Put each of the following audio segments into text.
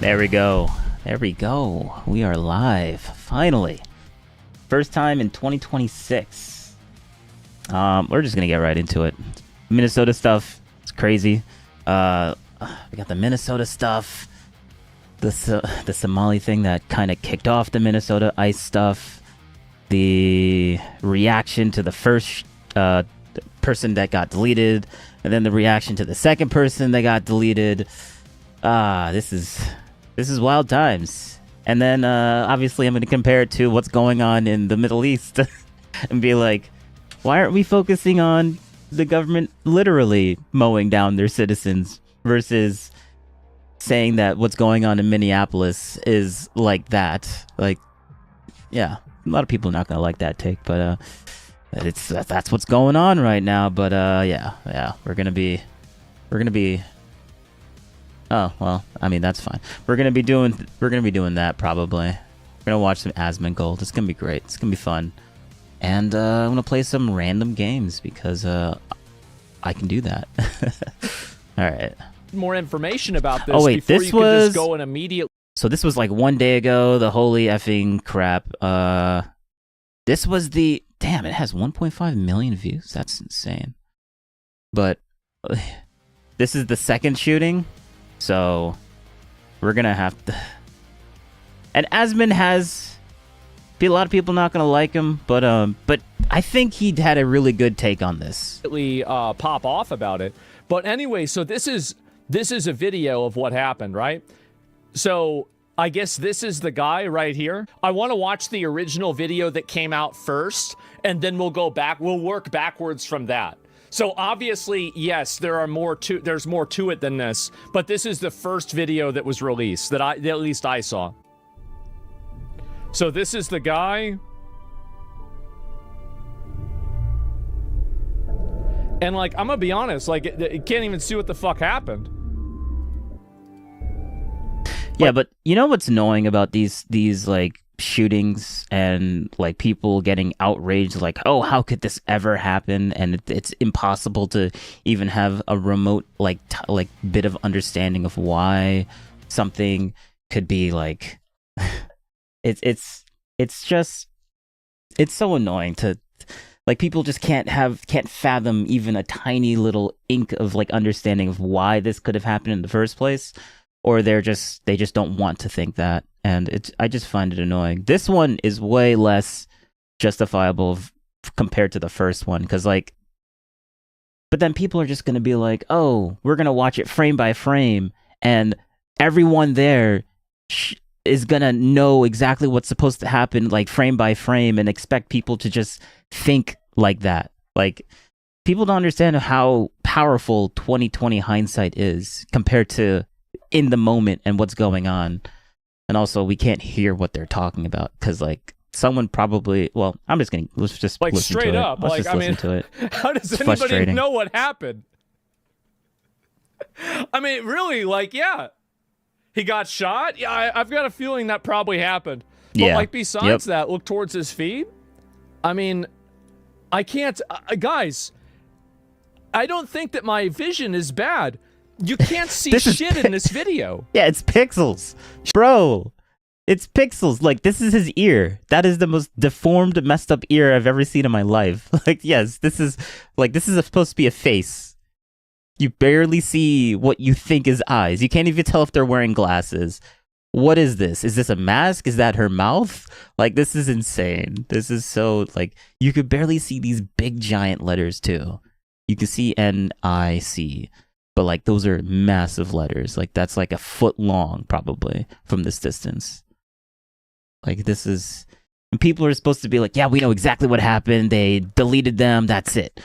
There we go. There we go. We are live. Finally. First time in 2026. We're just gonna get right into it. Minnesota stuff. It's crazy. We got the Minnesota stuff. The Somali thing that kind of kicked off the Minnesota ICE stuff. The reaction to the first person that got deleted, and then the reaction to the second person that got deleted. This is wild times. And then obviously I'm going to compare it to what's going on in the Middle East and be like, why aren't we focusing on the government literally mowing down their citizens versus saying that what's going on in Minneapolis is like that? Like, yeah, a lot of people are not going to like that take, but that's what's going on right now. But yeah, we're going to be oh, well, I mean, that's fine. We're gonna be doing that probably. We're gonna watch some Asmongold. It's gonna be great. It's gonna be fun. And I'm gonna play some random games because I can do that. All right. More information about this. Oh wait, before this you was can just go and immediately. So this was like 1 day ago. The holy effing crap. This was the damn. It has 1.5 million views. That's insane. But this is the second shooting. So we're gonna have to. And Asmon has a lot of people not gonna like him, but I think he had a really good take on this. Pop off about it. But anyway, so this is a video of what happened, right? So I guess this is the guy right here. I want to watch the original video that came out first, and then we'll go back. We'll work backwards from that. So obviously, yes, there's more to it than this, but this is the first video that was released that at least I saw. So this is the guy. And like, I'm gonna be honest, like, it can't even see what the fuck happened. Yeah, but you know what's annoying about these like shootings and like people getting outraged, like, oh, how could this ever happen? And it's impossible to even have a remote like bit of understanding of why something could be like. it's so annoying to like people just can't fathom even a tiny little ink of like understanding of why this could have happened in the first place. Or they just don't want to think that, and I just find it annoying. This one is way less justifiable compared to the first one, because like, but then people are just gonna be like, oh, we're gonna watch it frame by frame, and everyone there is gonna know exactly what's supposed to happen, like frame by frame, and expect people to just think like that. Like, people don't understand how powerful 2020 hindsight is compared to in the moment and what's going on. And also we can't hear what they're talking about because like someone probably, well, let's just like listen straight to up it. Let's like just I listen mean to it. How does It's anybody frustrating. know what happened? I mean, really, like, yeah, he got shot. Yeah, I've got a feeling that probably happened. But Yeah. like, besides that, look towards his feet. I mean, I can't, guys, I don't think that my vision is bad. You can't see shit in this video. Yeah, it's pixels. Bro, it's pixels. Like, this is his ear. That is the most deformed, messed up ear I've ever seen in my life. Like, yes, this is supposed to be a face. You barely see what you think is eyes. You can't even tell if they're wearing glasses. What is this? Is this a mask? Is that her mouth? Like, this is insane. This is so, like, you could barely see these big giant letters too. You can see NIC. But like, those are massive letters. Like, that's like a foot long probably from this distance. Like, this is, and people are supposed to be like, yeah, we know exactly what happened. They deleted them. That's it.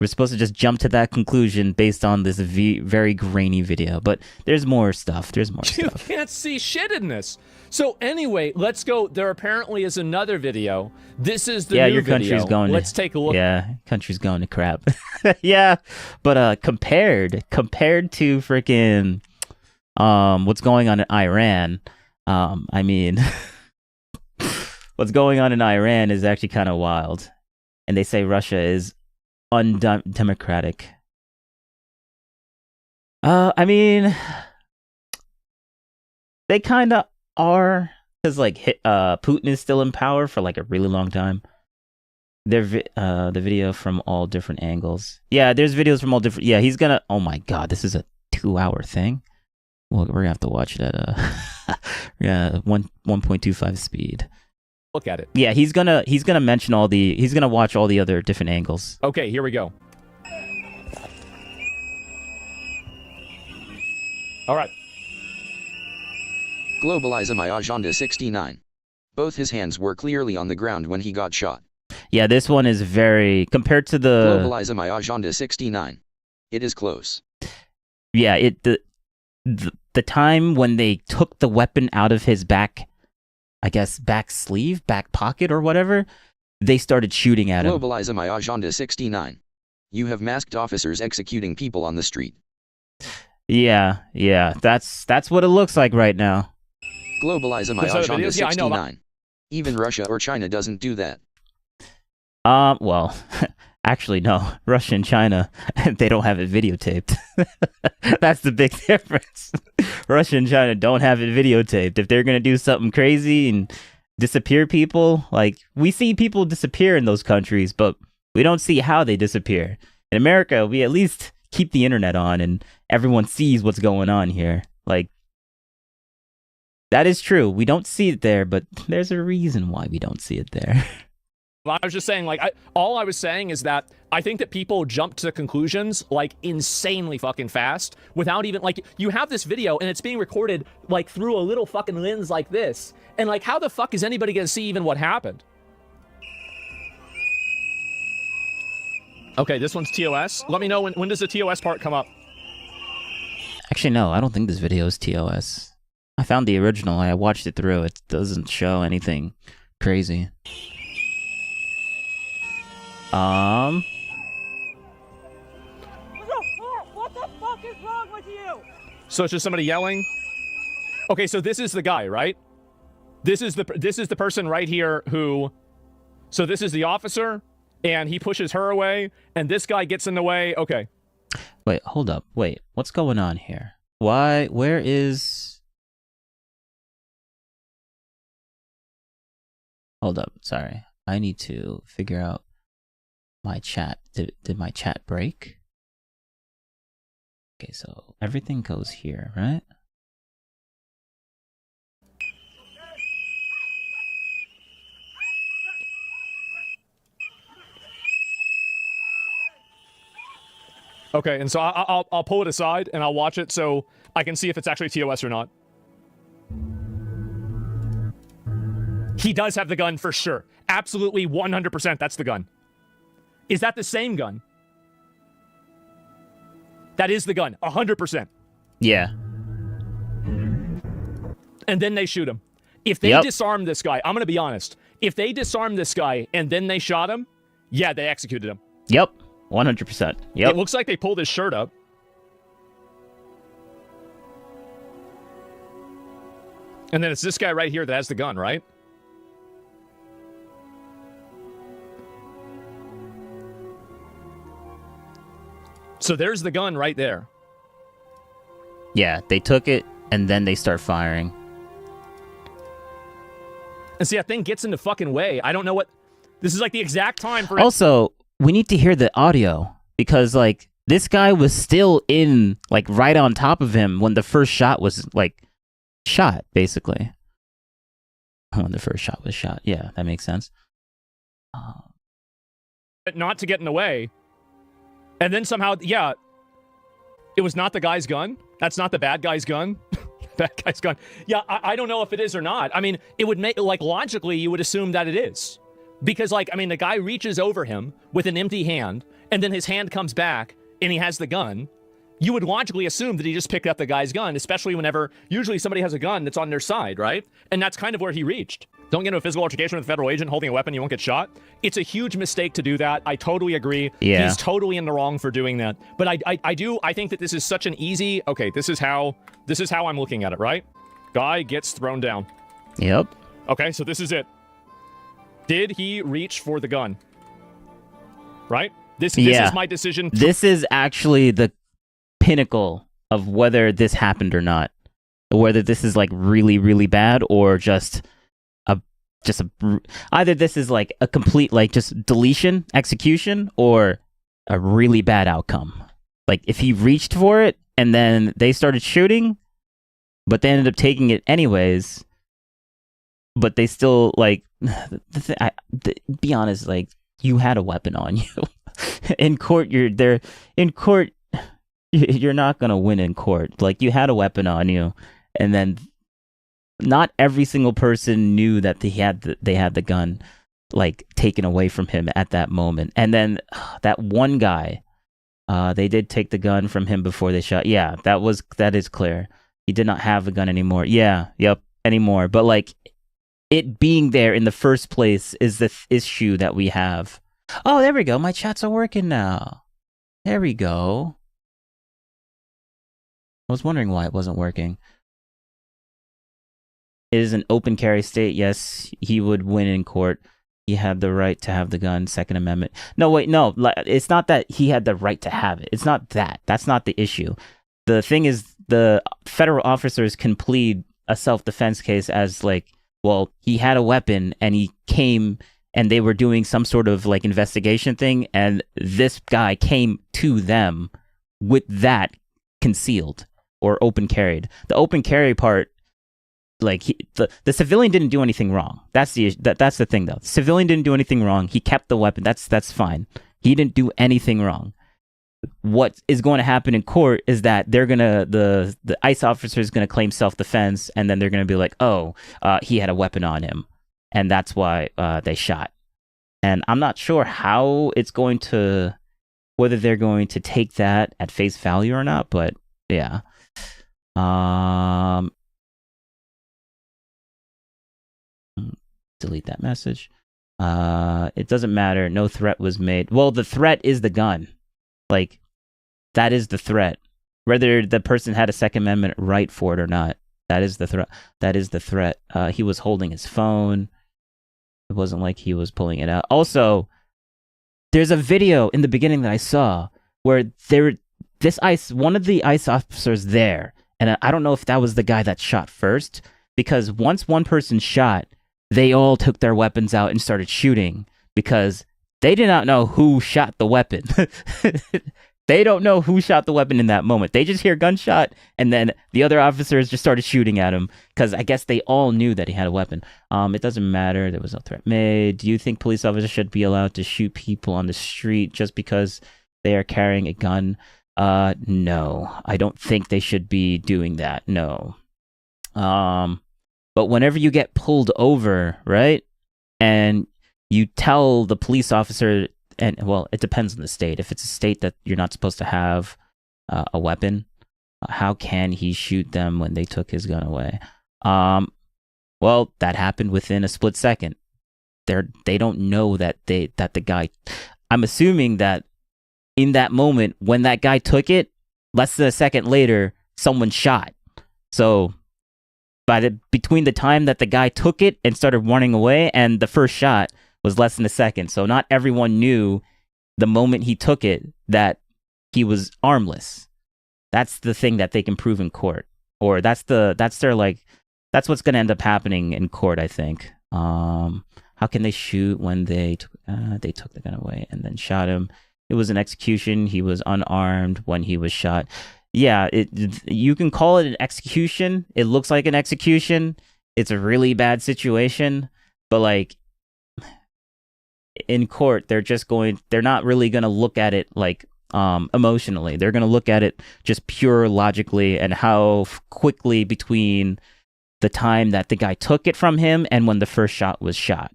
We're supposed to just jump to that conclusion based on this very grainy video. But there's more stuff. There's more stuff. You can't see shit in this. So anyway, let's go. There apparently is another video. This is the new your video. country's going. Let's take a look. Yeah, country's going to crap. Yeah, but compared to freaking what's going on in Iran, I mean, what's going on in Iran is actually kind of wild, and they say Russia is undemocratic. I mean, They kind of are, because like Putin is still in power for like a really long time. The video from all different angles. Yeah, there's videos from all different. Yeah, he's gonna. Oh my god, this is a 2-hour thing. Well, we're gonna have to watch it at 1.25 speed. Look at it. Yeah, he's gonna mention all the. He's gonna watch all the other different angles. Okay, here we go. All right. Globalize my agenda 69. Both his hands were clearly on the ground when he got shot. Yeah, this one is very compared to the Globalize my agenda 69. It is close. Yeah, the time when they took the weapon out of his back, I guess back sleeve, back pocket or whatever, they started shooting at him. Globalize my agenda 69. You have masked officers executing people on the street. Yeah, that's what it looks like right now. Globalize my agenda 69. Even Russia or China doesn't do that. Well, actually, no. Russia and China, they don't have it videotaped. That's the big difference. Russia and China don't have it videotaped. If they're gonna do something crazy and disappear people, like, we see people disappear in those countries, but we don't see how they disappear. In America, we at least keep the internet on and everyone sees what's going on here. Like, that is true. We don't see it there, but there's a reason why we don't see it there. I was just saying, like, all I was saying is that I think that people jump to conclusions, like, insanely fucking fast without even, like, you have this video and it's being recorded, like, through a little fucking lens like this. And, like, how the fuck is anybody gonna see even what happened? Okay, this one's TOS. Let me know when does the TOS part come up? Actually, no, I don't think this video is TOS. I found the original. I watched it through. It doesn't show anything crazy. What the fuck is wrong with you? So it's just somebody yelling. Okay, so this is the guy, right? This is the person right here who. So this is the officer, and he pushes her away, and this guy gets in the way. Okay. Wait, hold up. Wait, what's going on here? Why? Where is? Hold up. Sorry, I need to figure out my chat. Did my chat break? Okay, so everything goes here, right? Okay, and so I'll pull it aside and I'll watch it so I can see if it's actually TOS or not. He does have the gun for sure. Absolutely 100% that's the gun. Is that the same gun? That is the gun, 100%. Yeah. And then they shoot him. If they disarm this guy, I'm going to be honest. If they disarm this guy and then they shot him, yeah, they executed him. Yep. 100%. Yep. It looks like they pulled his shirt up. And then it's this guy right here that has the gun, right? So there's the gun right there. Yeah, they took it and then they start firing. And see, that thing gets in the fucking way. I don't know what... This is like the exact time for... Also, we need to hear the audio because, like, this guy was still in, like, right on top of him when the first shot was, like, shot, basically. When the first shot was shot. Yeah, that makes sense. Not to get in the way. And then somehow, yeah, it was not the guy's gun. That's not the bad guy's gun. Bad guy's gun. Yeah, I don't know if it is or not. I mean, it would make, like, logically, you would assume that it is. Because, like, I mean, the guy reaches over him with an empty hand, and then his hand comes back, and he has the gun. You would logically assume that he just picked up the guy's gun, especially whenever usually somebody has a gun that's on their side, right? And that's kind of where he reached. Don't get into a physical altercation with a federal agent holding a weapon, you won't get shot. It's a huge mistake to do that. I totally agree. Yeah. He's totally in the wrong for doing that. But I think that this is such an easy, okay, this is how I'm looking at it, right? Guy gets thrown down. Yep. Okay, so this is it. Did he reach for the gun? Right? This is my decision. This is actually the pinnacle of whether this happened or not. Whether this is like really, really bad or just a either this is like a complete like just deletion, execution, or a really bad outcome. Like if he reached for it and then they started shooting, but they ended up taking it anyways. But they still like be honest, like you had a weapon on you. In court, you're there. In court, you're not gonna win in court. Like you had a weapon on you, and then not every single person knew that they had the gun like taken away from him at that moment. And then that one guy, they did take the gun from him before they shot. Yeah, that is clear. He did not have a gun anymore. Yeah, yep, anymore. But like it being there in the first place is the issue that we have. Oh, there we go. My chats are working now. There we go. I was wondering why it wasn't working. It is an open carry state. Yes, he would win in court. He had the right to have the gun. Second Amendment. No, wait, no. It's not that he had the right to have it. It's not that. That's not the issue. The thing is, the federal officers can plead a self-defense case as like, well, he had a weapon and he came and they were doing some sort of like investigation thing, and this guy came to them with that concealed or open carried. The open carry part, like the civilian didn't do anything wrong. That's the thing though. The civilian didn't do anything wrong. He kept the weapon. That's fine. He didn't do anything wrong. What is going to happen in court is that they're gonna the ICE officer is gonna claim self-defense, and then they're gonna be like, oh, he had a weapon on him, and that's why they shot. And I'm not sure how it's going to, whether they're going to take that at face value or not. But yeah, delete that message. It doesn't matter. No threat was made. Well, the threat is the gun. Like, that is the threat. Whether the person had a Second Amendment right for it or not, that is the threat. That is the threat. He was holding his phone. It wasn't like he was pulling it out. Also, there's a video in the beginning that I saw where one of the ICE officers there, and I don't know if that was the guy that shot first, because once one person shot, they all took their weapons out and started shooting because they did not know who shot the weapon. They don't know who shot the weapon in that moment. They just hear gunshot, and then the other officers just started shooting at him because I guess they all knew that he had a weapon. It doesn't matter. There was no threat made. Do you think police officers should be allowed to shoot people on the street just because they are carrying a gun? No. I don't think they should be doing that. No. But whenever you get pulled over, right, and you tell the police officer, and well, it depends on the state. If it's a state that you're not supposed to have a weapon, how can he shoot them when they took his gun away? Well, that happened within a split second. They don't know that the guy. I'm assuming that in that moment when that guy took it, less than a second later, someone shot. So between the time that the guy took it and started running away and the first shot was less than a second. So not everyone knew the moment he took it that he was armless. That's the thing that they can prove in court, or that's what's going to end up happening in court, I think. How can they shoot when they took the gun away and then shot him? It was an execution. He was unarmed when he was shot. Yeah, you can call it an execution. It looks like an execution. It's a really bad situation, but like in court, they're not really going to look at it like emotionally. They're going to look at it just pure logically and how quickly between the time that the guy took it from him and when the first shot was shot.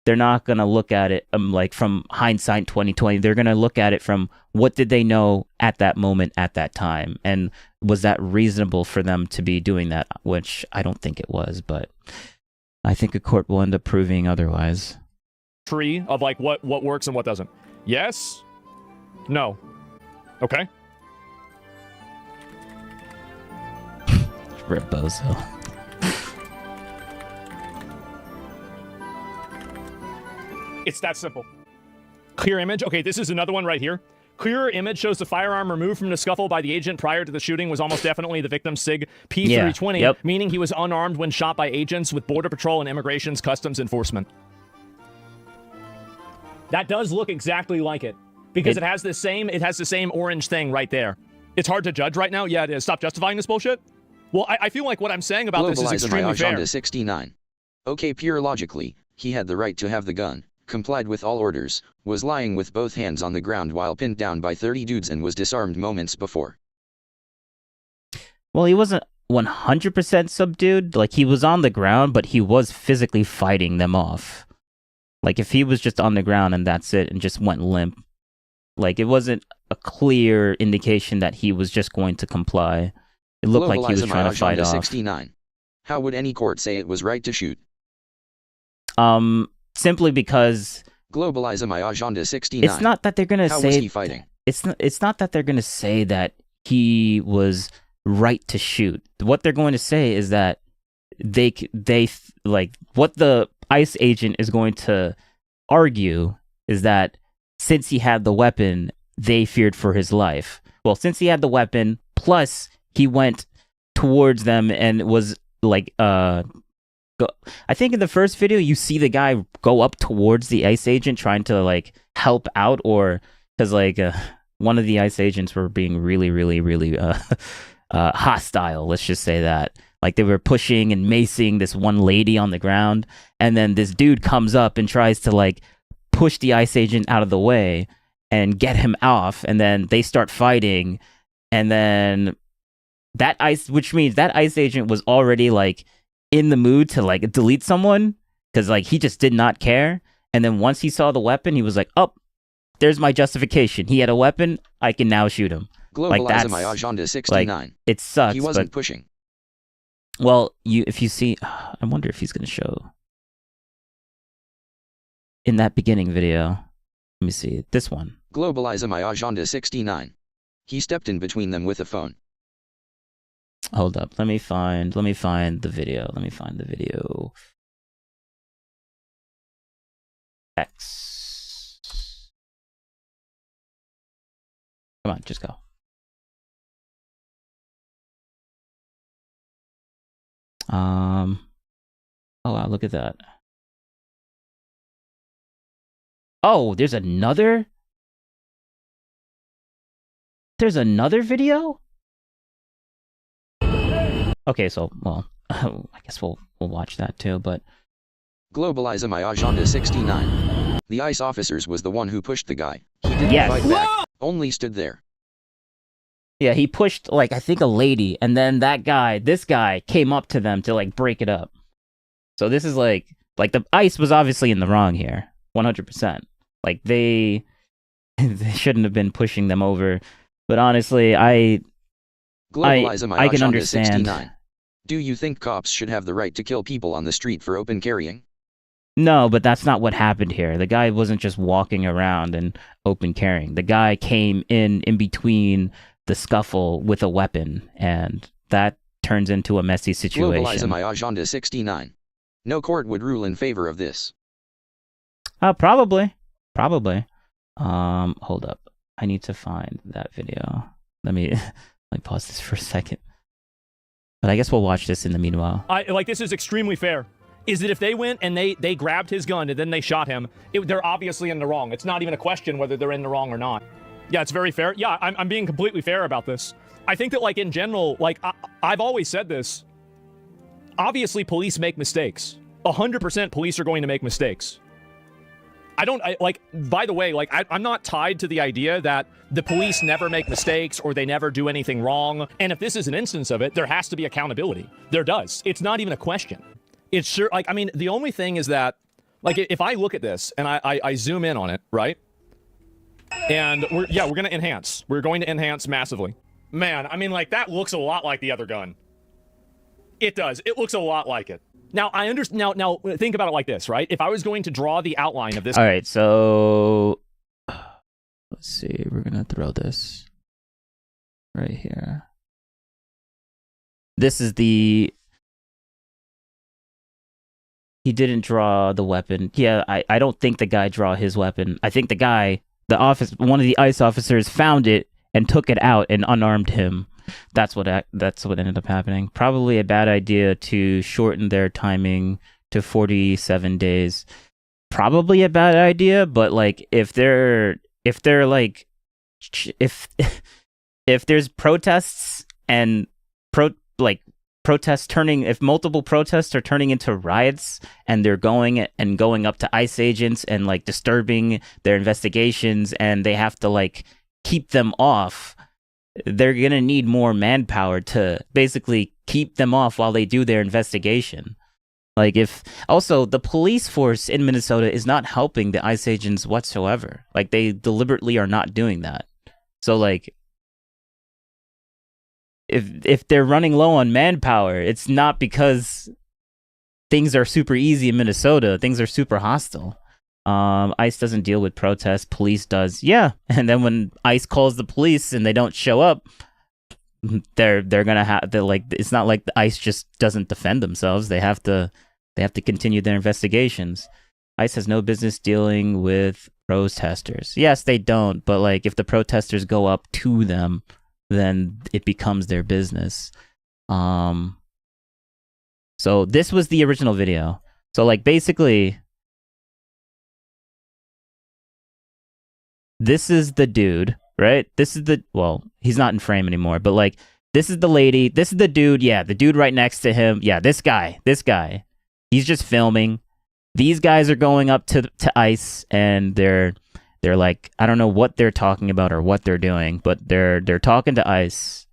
They're not going to look at it like from hindsight 2020. They're going to look at it from what did they know at that moment, at that time, and was that reasonable for them to be doing that, which I don't think it was, but I think a court will end up proving otherwise. Tree of like what works and what doesn't. Yes? No. Okay. Rebozo. It's that simple. Clear image. Okay, this is another one right here. Clearer image shows the firearm removed from the scuffle by the agent prior to the shooting was almost definitely the victim's SIG P320, yep. meaning he was unarmed when shot by agents with Border Patrol and Immigration's Customs Enforcement. That does look exactly like it, because it has the same orange thing right there. It's hard to judge right now. Yeah, it is. Stop justifying this bullshit. Well, I feel like what I'm saying about this is extremely fair. Globalizer 69. Okay, pure logically, he had the right to have the gun, complied with all orders, was lying with both hands on the ground while pinned down by 30 dudes and was disarmed moments before. Well, he wasn't 100% subdued. Like, he was on the ground, but he was physically fighting them off. Like, if he was just on the ground and that's it and just went limp, like, it wasn't a clear indication that he was just going to comply. It looked like he was trying to fight off. 69. How would any court say it was right to shoot? Simply because Globalize my agenda 69. it's not that they're gonna How say was he fighting? It's not that they're gonna say that he was right to shoot. What they're going to say is that they like what the ICE agent is going to argue is that since he had the weapon, they feared for his life. Well, since he had the weapon, plus he went towards them and was like I think in the first video you see the guy go up towards the ICE agent trying to like help out, or because like one of the ICE agents were being really hostile, let's just say that. Like, they were pushing and macing this one lady on the ground, and then this dude comes up and tries to like push the ICE agent out of the way and get him off, and then they start fighting, and then which means that ICE agent was already like in the mood to like delete someone, because like he just did not care. And then once he saw the weapon, he was like, oh, there's my justification. He had a weapon, I can now shoot him. Globalize that's my agenda 69. like, it sucks. He wasn't but, pushing. well, if you see, I wonder if he's gonna show in that beginning video. Let me see this one. Globalize my agenda 69. He stepped in between them with a phone. Hold up. Let me find the video. X. Come on, just go. Oh wow, look at that. Oh, there's another video? Okay, so, well, I guess we'll watch that too, but... Globalize my agenda 69. The ICE officers was the one who pushed the guy. He didn't fight back, only stood there. Yeah, he pushed, like, I think a lady, and then this guy came up to them to, like, break it up. So this is, like the ICE was obviously in the wrong here, 100%. Like, they shouldn't have been pushing them over, but honestly, I can understand. 69. Do you think cops should have the right to kill people on the street for open carrying? No, but that's not what happened here. The guy wasn't just walking around and open carrying. The guy came in between the scuffle with a weapon, and that turns into a messy situation. Globalize my agenda 69. No court would rule in favor of this. Probably. Hold up. I need to find that video. Let me pause this for a second. But I guess we'll watch this in the meanwhile. This is extremely fair. Is that if they went and they grabbed his gun and then they shot him, they're obviously in the wrong. It's not even a question whether they're in the wrong or not. Yeah, it's very fair. Yeah, I'm being completely fair about this. I think that, like, in general, like, I've always said this. Obviously, police make mistakes. 100% police are going to make mistakes. By the way, like, I'm not tied to the idea that the police never make mistakes or they never do anything wrong. And if this is an instance of it, there has to be accountability. There does. It's not even a question. It's sure, like, I mean, the only thing is that, like, if I look at this and I zoom in on it, right? And we're going to enhance. We're going to enhance massively. Man, I mean, like, that looks a lot like the other gun. It does. It looks a lot like it. Now, I understand. Now, think about it like this, right? If I was going to draw the outline of this... All right, so... Let's see. We're going to throw this right here. This is the... He didn't draw the weapon. Yeah, I don't think the guy draw his weapon. I think the guy one of the ICE officers found it and took it out and unarmed him. That's what ended up happening. Probably a bad idea to shorten their timing to 47 days. Probably a bad idea, but like if there's protests and if multiple protests are turning into riots and they're going up to ICE agents and like disturbing their investigations and they have to like keep them off, they're going to need more manpower to basically keep them off while they do their investigation. Like also the police force in Minnesota is not helping the ICE agents whatsoever. Like they deliberately are not doing that. So like if they're running low on manpower, it's not because things are super easy in Minnesota. Things are super hostile. ICE doesn't deal with protests. Police does. Yeah. And then when ICE calls the police and they don't show up, they're like, it's not like the ICE just doesn't defend themselves. They have to continue their investigations. ICE has no business dealing with protesters. Yes, they don't. But like if the protesters go up to them, then it becomes their business. So this was the original video. So like basically, this is the dude, right? He's not in frame anymore, but like this is the lady, this is the dude, yeah, the dude right next to him. Yeah, this guy. He's just filming. These guys are going up to ICE and they're like, I don't know what they're talking about or what they're doing, but they're talking to ICE.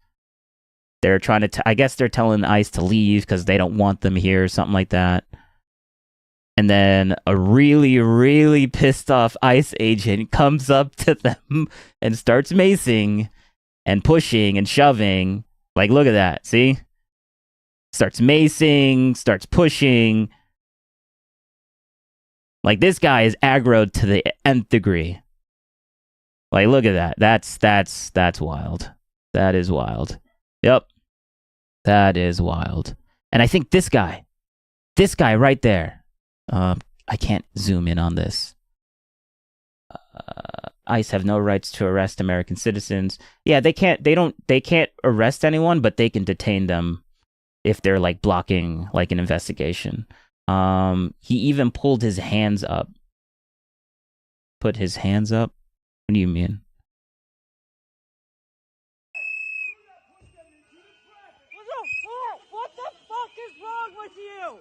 They're trying to I guess they're telling ICE to leave because they don't want them here or something like that. And then a really, really pissed off ICE agent comes up to them and starts macing and pushing and shoving. Like, look at that. See? Starts macing, starts pushing. Like, this guy is aggroed to the nth degree. Like, look at that. That's wild. That is wild. Yep. That is wild. And I think this guy right there, I can't zoom in on this. ICE have no rights to arrest American citizens. Yeah, they can't arrest anyone, but they can detain them if they're like blocking like an investigation. He even pulled his hands up. Put his hands up? What do you mean? What the fuck is wrong with you?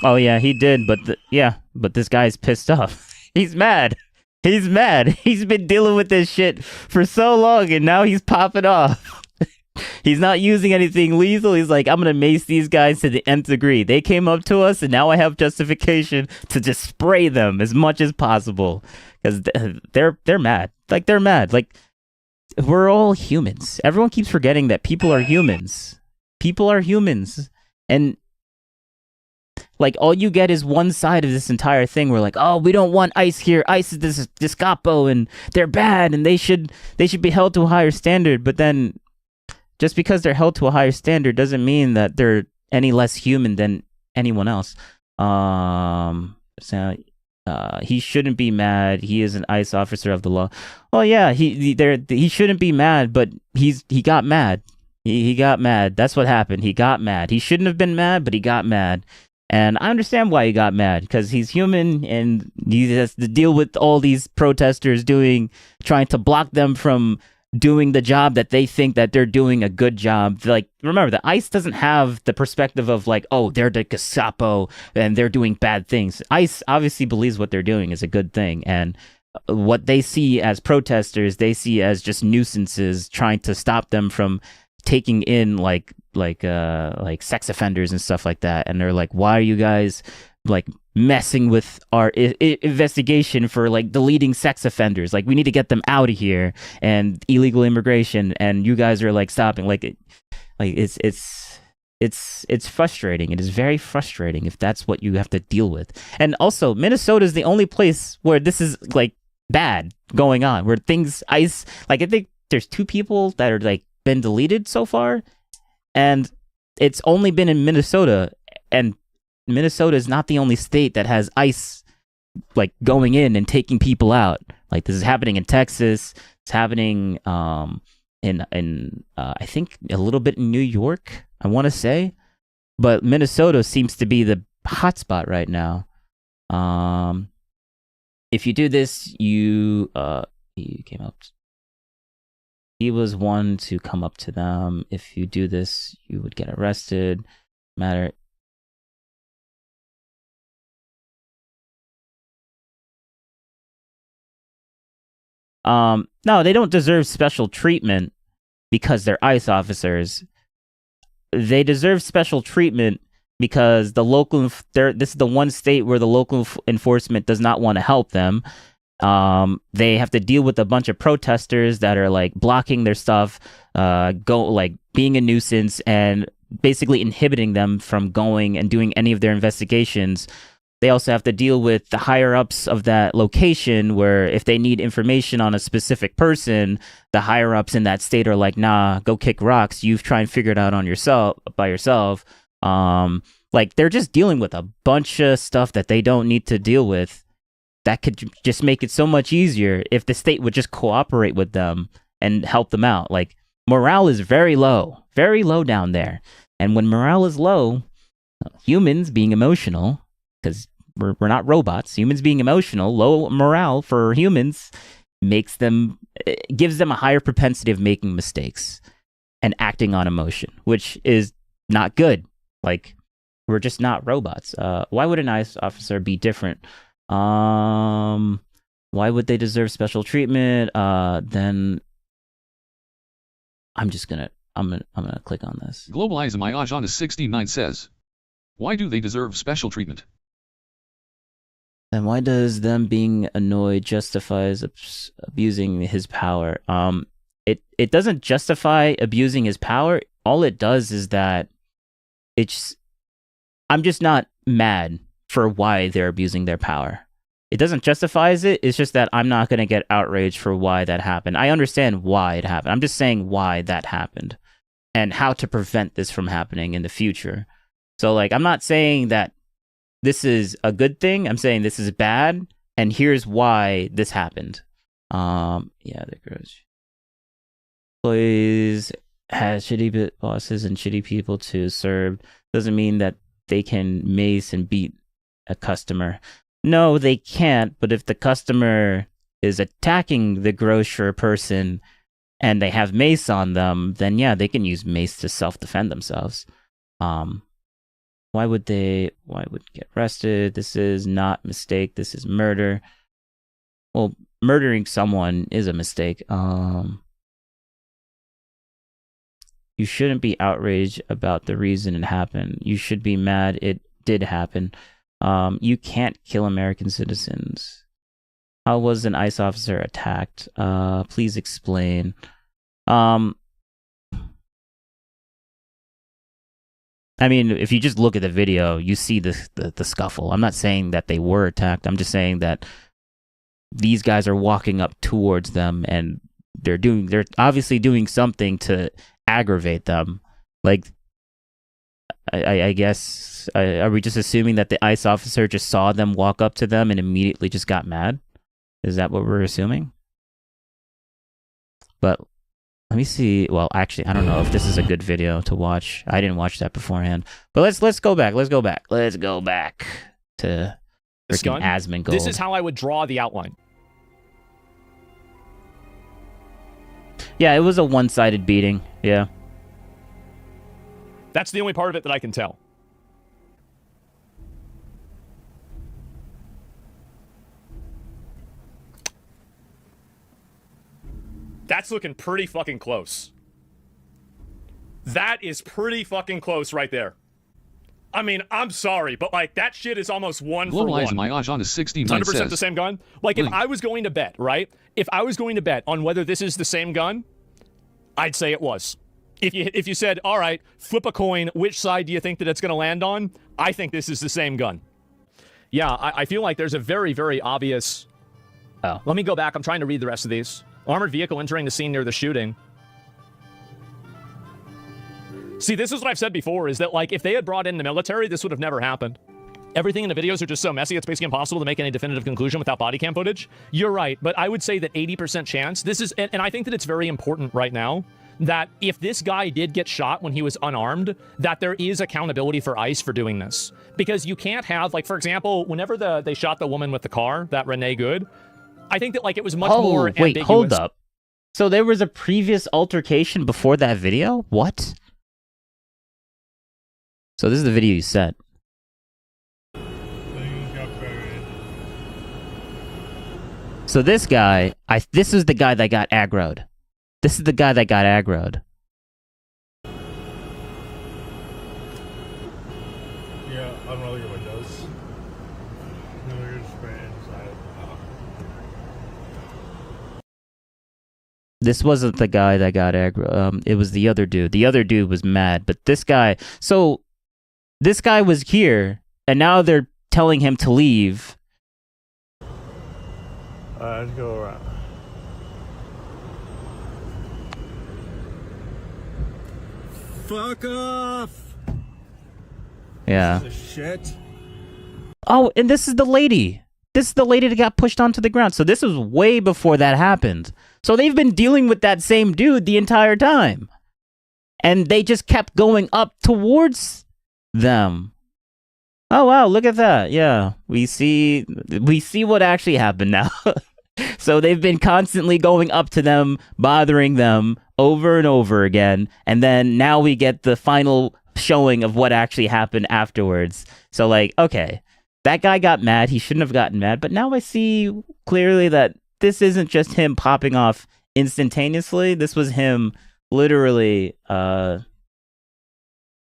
Oh yeah, he did, but but this guy's pissed off. He's mad. He's mad. He's been dealing with this shit for so long, and now he's popping off. He's not using anything lethal. He's like, I'm gonna mace these guys to the nth degree. They came up to us, and now I have justification to just spray them as much as possible because they're mad. Like they're mad. Like we're all humans. Everyone keeps forgetting that people are humans. People are humans, and like all you get is one side of this entire thing. We're like, oh, we don't want ICE here. ICE is this Gestapo, and they're bad, and they should be held to a higher standard. But then, just because they're held to a higher standard doesn't mean that they're any less human than anyone else. He shouldn't be mad. He is an ICE officer of the law. Well, yeah, he shouldn't be mad, but he got mad. He got mad. That's what happened. He got mad. He shouldn't have been mad, but he got mad. And I understand why he got mad, because he's human and he has to deal with all these protesters trying to block them from doing the job that they think that they're doing a good job. Like, remember, the ICE doesn't have the perspective of like, oh, they're the Gestapo and they're doing bad things. ICE obviously believes what they're doing is a good thing. And what they see as protesters, they see as just nuisances trying to stop them from taking in like sex offenders and stuff like that. And they're like, why are you guys like messing with our investigation for like deleting sex offenders? Like, we need to get them out of here, and illegal immigration, and you guys are like stopping. It's frustrating. It is very frustrating if that's what you have to deal with. And also, Minnesota is the only place where this is like bad going on, where things ICE, like, I think there's 2 people that are like been deleted so far, and it's only been in Minnesota, and Minnesota is not the only state that has ICE like going in and taking people out. Like this is happening in Texas. It's happening in I think a little bit in New York, I want to say, but Minnesota seems to be the hotspot right now. If you do this, he came up. He was one to come up to them. If you do this, you would get arrested. Matter. No, they don't deserve special treatment because they're ICE officers. They deserve special treatment because the local, this is the one state where the local enforcement does not want to help them. They have to deal with a bunch of protesters that are like blocking their stuff, being a nuisance and basically inhibiting them from going and doing any of their investigations. They also have to deal with the higher ups of that location where if they need information on a specific person, the higher ups in that state are like, nah, go kick rocks. You try and figure it out by yourself. Like they're just dealing with a bunch of stuff that they don't need to deal with. That could just make it so much easier if the state would just cooperate with them and help them out. Like morale is very low down there. And when morale is low, humans being emotional, because we're not robots, humans being emotional, low morale for humans gives them a higher propensity of making mistakes and acting on emotion, which is not good. Like, we're just not robots. Why would an ICE officer be different? Why would they deserve special treatment? Then I'm gonna click on this. Global Eyes Mayajana 69 says, why do they deserve special treatment? Then why does them being annoyed justifies abusing his power? It doesn't justify abusing his power. All it does is that I'm just not mad for why they're abusing their power. It doesn't justify it. It's just that I'm not going to get outraged for why that happened. I understand why it happened. I'm just saying why that happened and how to prevent this from happening in the future. So, like, I'm not saying that this is a good thing. I'm saying this is bad, and here's why this happened. The gross. Employees has shitty bosses and shitty people to serve. Doesn't mean that they can mace and beat a customer. No, they can't. But if the customer is attacking the grocer person and they have mace on them, then yeah, they can use mace to self-defend themselves. Why would get arrested? This is not mistake. This is murder. Well, murdering someone is a mistake. You shouldn't be outraged about the reason it happened. You should be mad it did happen. You can't kill American citizens. How was an ICE officer attacked? Please explain. I mean, if you just look at the video, you see the scuffle. I'm not saying that they were attacked. I'm just saying that these guys are walking up towards them and they're obviously doing something to aggravate them. Like, I guess, are we just assuming that the ICE officer just saw them walk up to them and immediately just got mad? Is that what we're assuming? But let me see. Well, actually, I don't know if this is a good video to watch. I didn't watch that beforehand. But let's go back. Let's go back to freaking Asmongold. This is how I would draw the outline. Yeah, it was a one-sided beating. Yeah. That's the only part of it that I can tell. That's looking pretty fucking close. That is pretty fucking close right there. I mean, I'm sorry, but like that shit is almost one for one. Global Eyes Mayajana 69 100% says, the same gun. Like if I was going to bet, right? If I was going to bet on whether this is the same gun, I'd say it was. If you said, all right, flip a coin, which side do you think that it's going to land on? I think this is the same gun. Yeah, I feel like there's a very, very obvious... Oh. Let me go back. I'm trying to read the rest of these. Armored vehicle entering the scene near the shooting. See, this is what I've said before, is that, like, if they had brought in the military, this would have never happened. Everything in the videos are just so messy, it's basically impossible to make any definitive conclusion without body cam footage. You're right, but I would say that 80% chance, this is, and I think that it's very important right now, that if this guy did get shot when he was unarmed, that there is accountability for ICE for doing this. Because you can't have, like, for example, whenever they shot the woman with the car, that Renee Good, I think that, like, it was much more wait, ambiguous. hold up. So there was a previous altercation before that video? What? So this is the video you sent. So this guy, this is the guy that got aggroed. This is the guy that got aggroed. Yeah, I don't know your windows. No, you're just right inside. This wasn't the guy that got aggro. It was the other dude. The other dude was mad, but this guy. So this guy was here, and now they're telling him to leave. Let's go around. Fuck off! Yeah. Piece of shit. Oh, and this is the lady. This is the lady that got pushed onto the ground. So this was way before that happened. So they've been dealing with that same dude the entire time. And they just kept going up towards them. Oh, wow, look at that. Yeah, we see what actually happened now. So they've been constantly going up to them, bothering them over and over again. And then now we get the final showing of what actually happened afterwards. So, like, okay, that guy got mad. He shouldn't have gotten mad. But now I see clearly that this isn't just him popping off instantaneously. This was him literally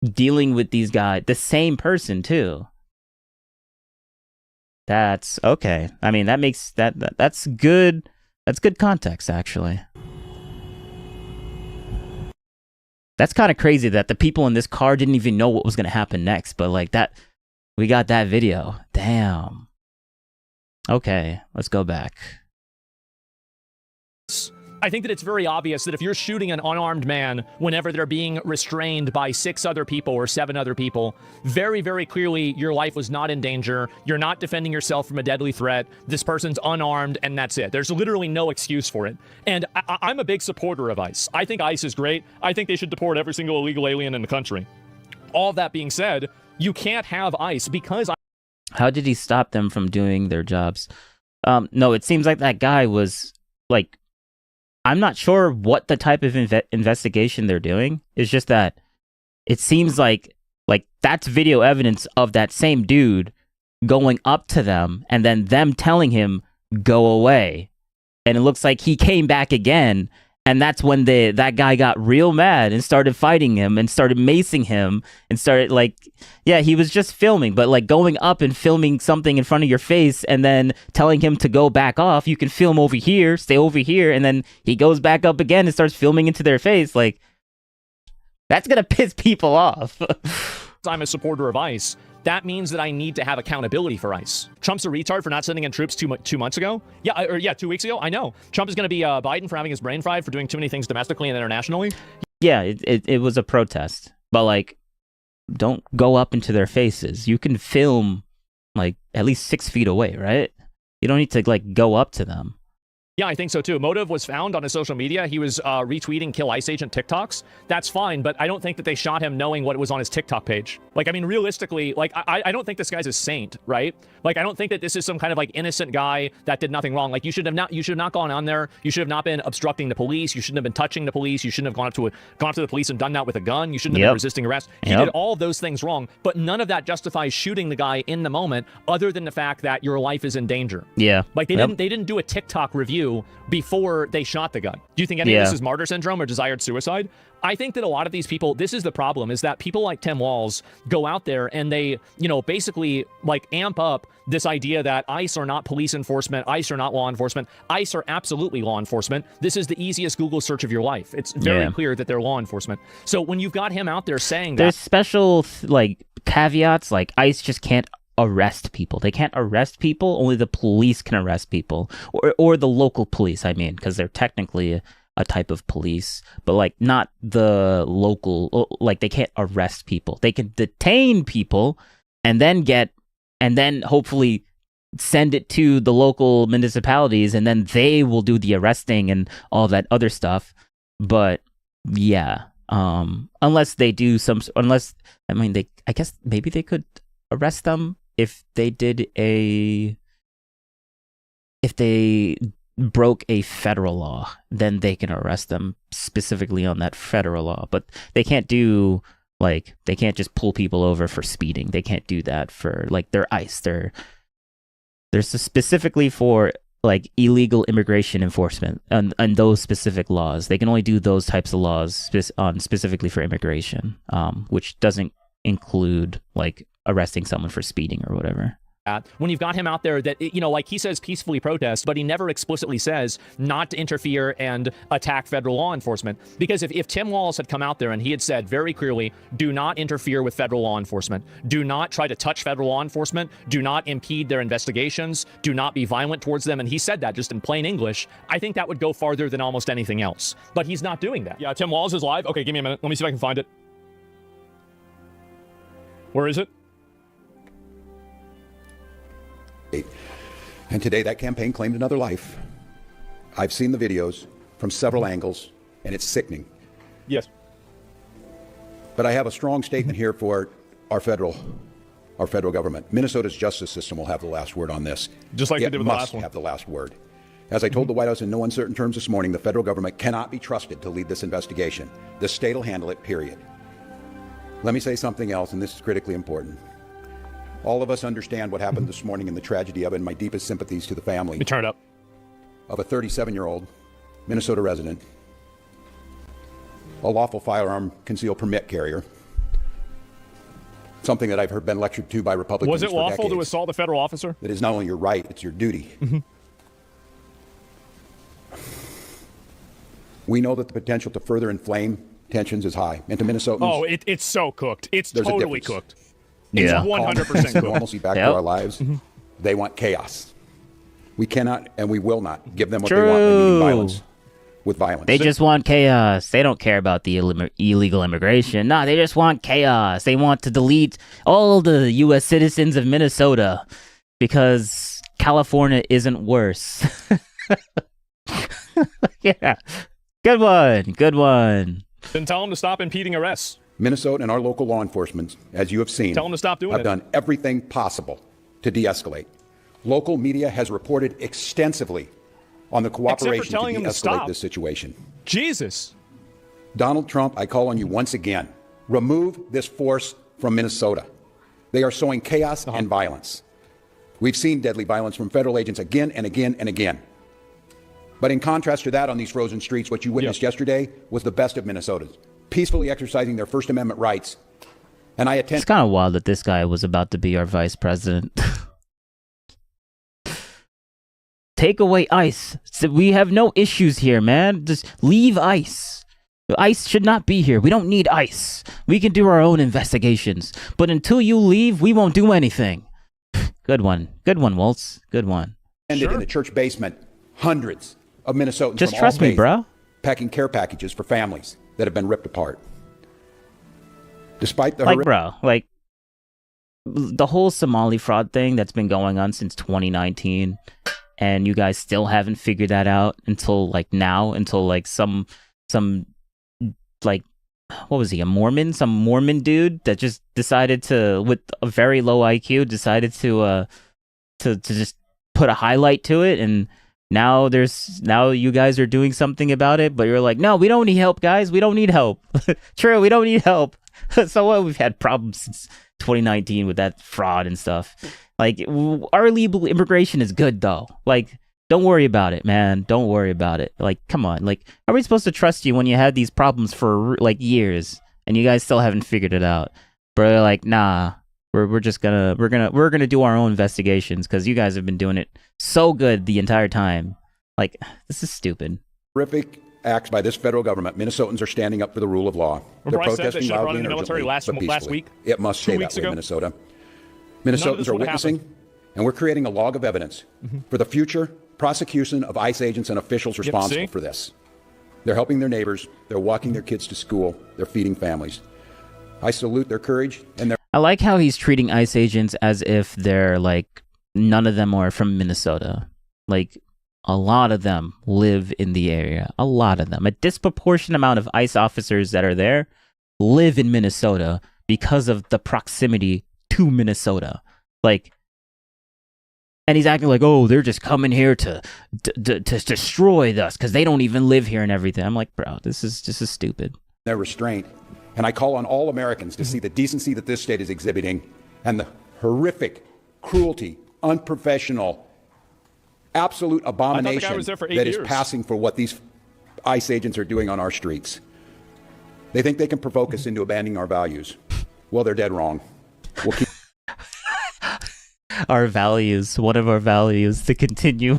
dealing with these guys, the same person too. That's okay. I mean, that makes that's good. That's good context, actually. That's kind of crazy that the people in this car didn't even know what was going to happen next, but like that, we got that video. Damn. Okay, let's go back. I think that it's very obvious that if you're shooting an unarmed man whenever they're being restrained by 6 other people or 7 other people, very, very clearly your life was not in danger. You're not defending yourself from a deadly threat. This person's unarmed, and that's it. There's literally no excuse for it. And I'm a big supporter of ICE. I think ICE is great. I think they should deport every single illegal alien in the country. All that being said, you can't have ICE because... How did he stop them from doing their jobs? No, it seems like that guy was, like... I'm not sure what the type of investigation they're doing. It's just that it seems like that's video evidence of that same dude going up to them and then them telling him, go away. And it looks like he came back again. And that's when that guy got real mad and started fighting him and started macing him and started he was just filming, but like going up and filming something in front of your face and then telling him to go back off. You can film over here, stay over here. And then he goes back up again and starts filming into their face. Like, that's going to piss people off. I'm a supporter of ICE. That means that I need to have accountability for ICE. Trump's a retard for not sending in troops 2 months ago. 2 weeks ago. I know. Trump is going to be Biden for having his brain fried for doing too many things domestically and internationally. Yeah, it was a protest. But, like, don't go up into their faces. You can film, like, at least 6 feet away, right? You don't need to, like, go up to them. Yeah, I think so too. Motive was found on his social media. He was retweeting Kill ICE Agent TikToks. That's fine, but I don't think that they shot him knowing what was on his TikTok page. Like, I mean, realistically, like, I don't think this guy's a saint, right? Like, I don't think that this is some kind of, like, innocent guy that did nothing wrong. Like, you should have not gone on there. You should have not been obstructing the police. You shouldn't have been touching the police. You shouldn't have gone up to the police and done that with a gun. You shouldn't have been resisting arrest. He did all of those things wrong, but none of that justifies shooting the guy in the moment, other than the fact that your life is in danger. Yeah. Like, they didn't do a TikTok review before they shot the gun. Do you think any of this is martyr syndrome or desired suicide? I think that a lot of these people, this is the problem, is that people like Tim Walz go out there and they, basically like amp up this idea that ICE are not police enforcement, ICE are not law enforcement, ICE are absolutely law enforcement. This is the easiest Google search of your life. It's very clear that they're law enforcement. So when you've got him out there saying that... There's special, caveats, like ICE just can't arrest people. They can't arrest people. Only the police can arrest people, or the local police. I mean, because they're technically a type of police, but like not the local, like they can't arrest people. They can detain people and then hopefully send it to the local municipalities, and then they will do the arresting and all that other stuff. But yeah, unless they do I guess maybe they could arrest them if they broke a federal law, then they can arrest them specifically on that federal law. But they can't they can't just pull people over for speeding. They can't do that for like their ICE. There's specifically for like illegal immigration enforcement and those specific laws. They can only do those types of laws specifically for immigration, which doesn't include like arresting someone for speeding or whatever. When you've got him out there that, like he says peacefully protest, but he never explicitly says not to interfere and attack federal law enforcement. Because if Tim Walz had come out there and he had said very clearly, do not interfere with federal law enforcement, do not try to touch federal law enforcement, do not impede their investigations, do not be violent towards them, and he said that just in plain English, I think that would go farther than almost anything else. But he's not doing that. Yeah, Tim Walz is live. Okay, give me a minute. Let me see if I can find it. Where is it? And today that campaign claimed another life. I've seen the videos from several angles, and it's sickening. Yes. But I have a strong statement here for our federal government. Minnesota's justice system will have the last word on this. Just like they did with the last one. It must have the last word. As I told the White House in no uncertain terms this morning, the federal government cannot be trusted to lead this investigation. The state will handle it, period. Let me say something else, and this is critically important. All of us understand what happened this morning and the tragedy of it, and my deepest sympathies to the family. Let me turn it up. Of a 37-year-old Minnesota resident, a lawful firearm concealed permit carrier, something that I've heard been lectured to by Republicans for decades. Was it lawful to assault a federal officer? That is not only your right, it's your duty. We know that the potential to further inflame tensions is high. And to Minnesotans... Oh, it's so cooked. It's totally cooked. Yeah. It's 100% cooked. Normalcy back to our lives. They want chaos. We cannot and we will not give them what they want. They need violence with violence. They just want chaos. They don't care about the illegal immigration. No, they just want chaos. They want to delete all the U.S. citizens of Minnesota because California isn't worse. Yeah. Good one. Then tell them to stop impeding arrests. Minnesota and our local law enforcement, as you have seen, tell them to stop doing have done everything possible to de-escalate. Local media has reported extensively on the cooperation to de-escalate this situation. Jesus. Donald Trump, I call on you once again. Remove this force from Minnesota. They are sowing chaos and violence. We've seen deadly violence from federal agents again and again and again. But in contrast to that, on these frozen streets, what you witnessed yesterday was the best of Minnesotans, peacefully exercising their First Amendment rights. And I attend. It's kind of wild that this guy was about to be our vice president. Take away ICE. We have no issues here, man. Just leave ICE. ICE should not be here. We don't need ICE. We can do our own investigations. But until you leave, we won't do anything. Good one, Waltz. Good one. Ended in a church basement, hundreds of Minnesotans. Just trust me, bro. Packing care packages for families that have been ripped apart. Despite the the whole Somali fraud thing that's been going on since 2019, and you guys still haven't figured that out until now, until some what was he, some Mormon dude that just decided to, with a very low IQ, decided to just put a highlight to it, and now you guys are doing something about it, but you're like, no, we don't need help, guys. We don't need help. True, we don't need help. So what? We've had problems since 2019 with that fraud and stuff. Our illegal immigration is good though. Don't worry about it, man. Don't worry about it. Come on. Are we supposed to trust you when you had these problems for years and you guys still haven't figured it out? But they're nah. We're gonna do our own investigations because you guys have been doing it so good the entire time. This is stupid. Horrific acts by this federal government. Minnesotans are standing up for the rule of law. They're protesting loudly and urgently, but peacefully. Last week. It must stay that way, Minnesota. Minnesotans are witnessing, and we're creating a log of evidence for the future prosecution of ICE agents and officials responsible for this. They're helping their neighbors. They're walking their kids to school. They're feeding families. I salute their courage and their... I like how he's treating ICE agents as if they're like, none of them are from Minnesota. Like, a lot of them live in the area. A lot of them. A disproportionate amount of ICE officers that are there live in Minnesota because of the proximity to Minnesota. Like, and he's acting like, oh, they're just coming here to destroy us because they don't even live here and everything. I'm like, bro, this is stupid. Their restraint. And I call on all Americans to see the decency that this state is exhibiting and the horrific cruelty, unprofessional, absolute abomination that is passing for what these ICE agents are doing on our streets. They think they can provoke us into abandoning our values. Well, they're dead wrong. We'll keep our values, one of our values to continue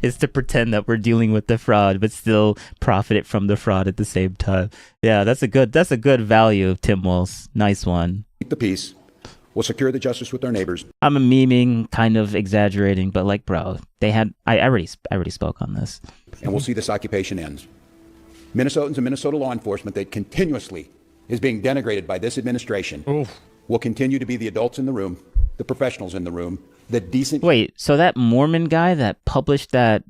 is to pretend that we're dealing with the fraud, but still profit from the fraud at the same time. Yeah, that's a good value, Tim Walz. Nice one. Keep the peace. We'll secure the justice with our neighbors. I'm a memeing, kind of exaggerating, but like, bro, they had. I already spoke on this. And we'll see this occupation ends. Minnesotans and Minnesota law enforcement that continuously is being denigrated by this administration will continue to be the adults in the room, the professionals in the room, the decent... Wait, so that Mormon guy that published that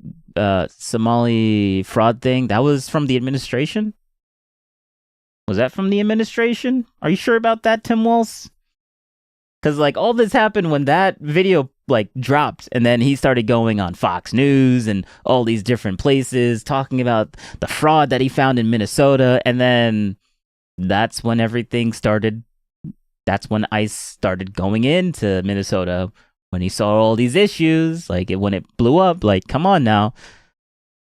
Somali fraud thing, that was from the administration? Was that from the administration? Are you sure about that, Tim Walz? Because, like, all this happened when that video, like, dropped, and then he started going on Fox News and all these different places, talking about the fraud that he found in Minnesota, and then that's when everything started. That's when ICE started going into Minnesota, when he saw all these issues, like, when it blew up, like, come on now.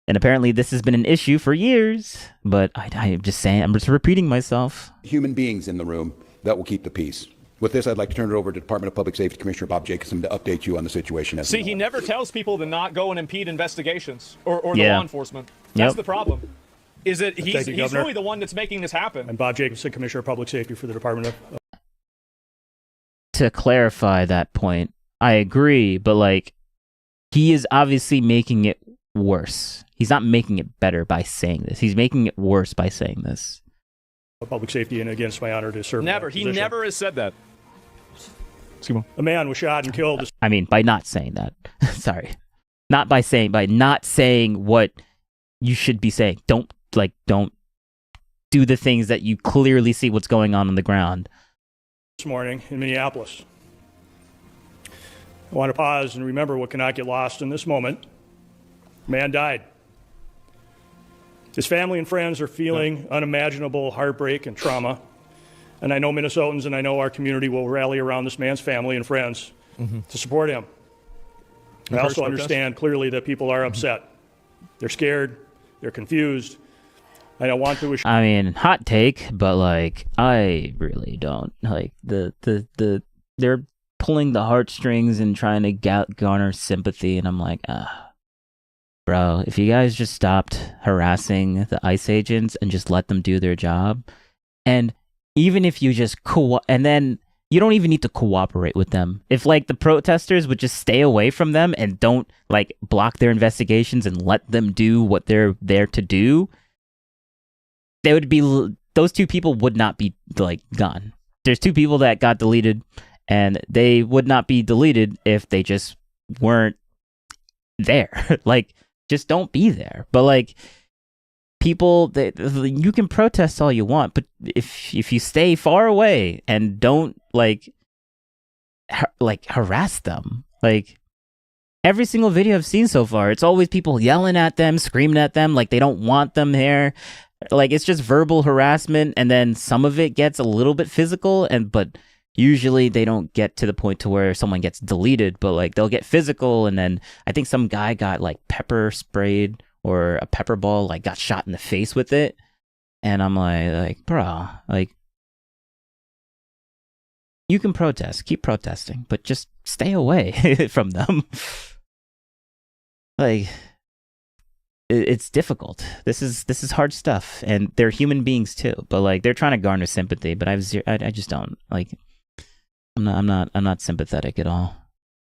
And apparently this has been an issue for years, but I'm just saying, I'm just repeating myself. Human beings in the room that will keep the peace. With this, I'd like to turn it over to Department of Public Safety Commissioner Bob Jacobson to update you on the situation. See, he never tells people to not go and impede investigations or the law enforcement. That's the problem. Is that he's really the one that's making this happen. I'm Bob Jacobson, Commissioner of Public Safety for the Department of... To clarify that point, I agree, but like, he is obviously making it worse. He's not making it better by saying this. He's making it worse by saying this. Public safety, and again, it's my honor to serve. Never. He never has said that. A man was shot and killed. I mean, by not saying that. Sorry. By not saying what you should be saying. Don't do the things that you clearly see what's going on the ground. This morning in Minneapolis. I want to pause and remember what cannot get lost in this moment. A man died. His family and friends are feeling unimaginable heartbreak and trauma. And I know Minnesotans and I know our community will rally around this man's family and friends to support him. I also understand clearly that people are upset. They're scared. They're confused. And I want to... I mean, hot take, but like, I really don't. Like, they're pulling the heartstrings and trying to garner sympathy, and I'm like, bro, if you guys just stopped harassing the ICE agents and just let them do their job, and even if you just and then you don't even need to cooperate with them. If like the protesters would just stay away from them and don't like block their investigations and let them do what they're there to do, they would be, those two people would not be like gone. There's two people that got deleted, and they would not be deleted if they just weren't there. Like, just don't be there. But like, people, you can protest all you want, but if you stay far away and don't like harass them, like every single video I've seen so far, it's always people yelling at them, screaming at them, like they don't want them there. Like, it's just verbal harassment, and then some of it gets a little bit physical, but usually they don't get to the point to where someone gets deleted, but like they'll get physical, and then I think some guy got like pepper sprayed, or a pepper ball, like got shot in the face with it. And I'm like, bro, like, you can protest, keep protesting, but just stay away from them. Like, it's difficult. This is hard stuff, and they're human beings too. But like, they're trying to garner sympathy, but I just don't like. I'm not sympathetic at all.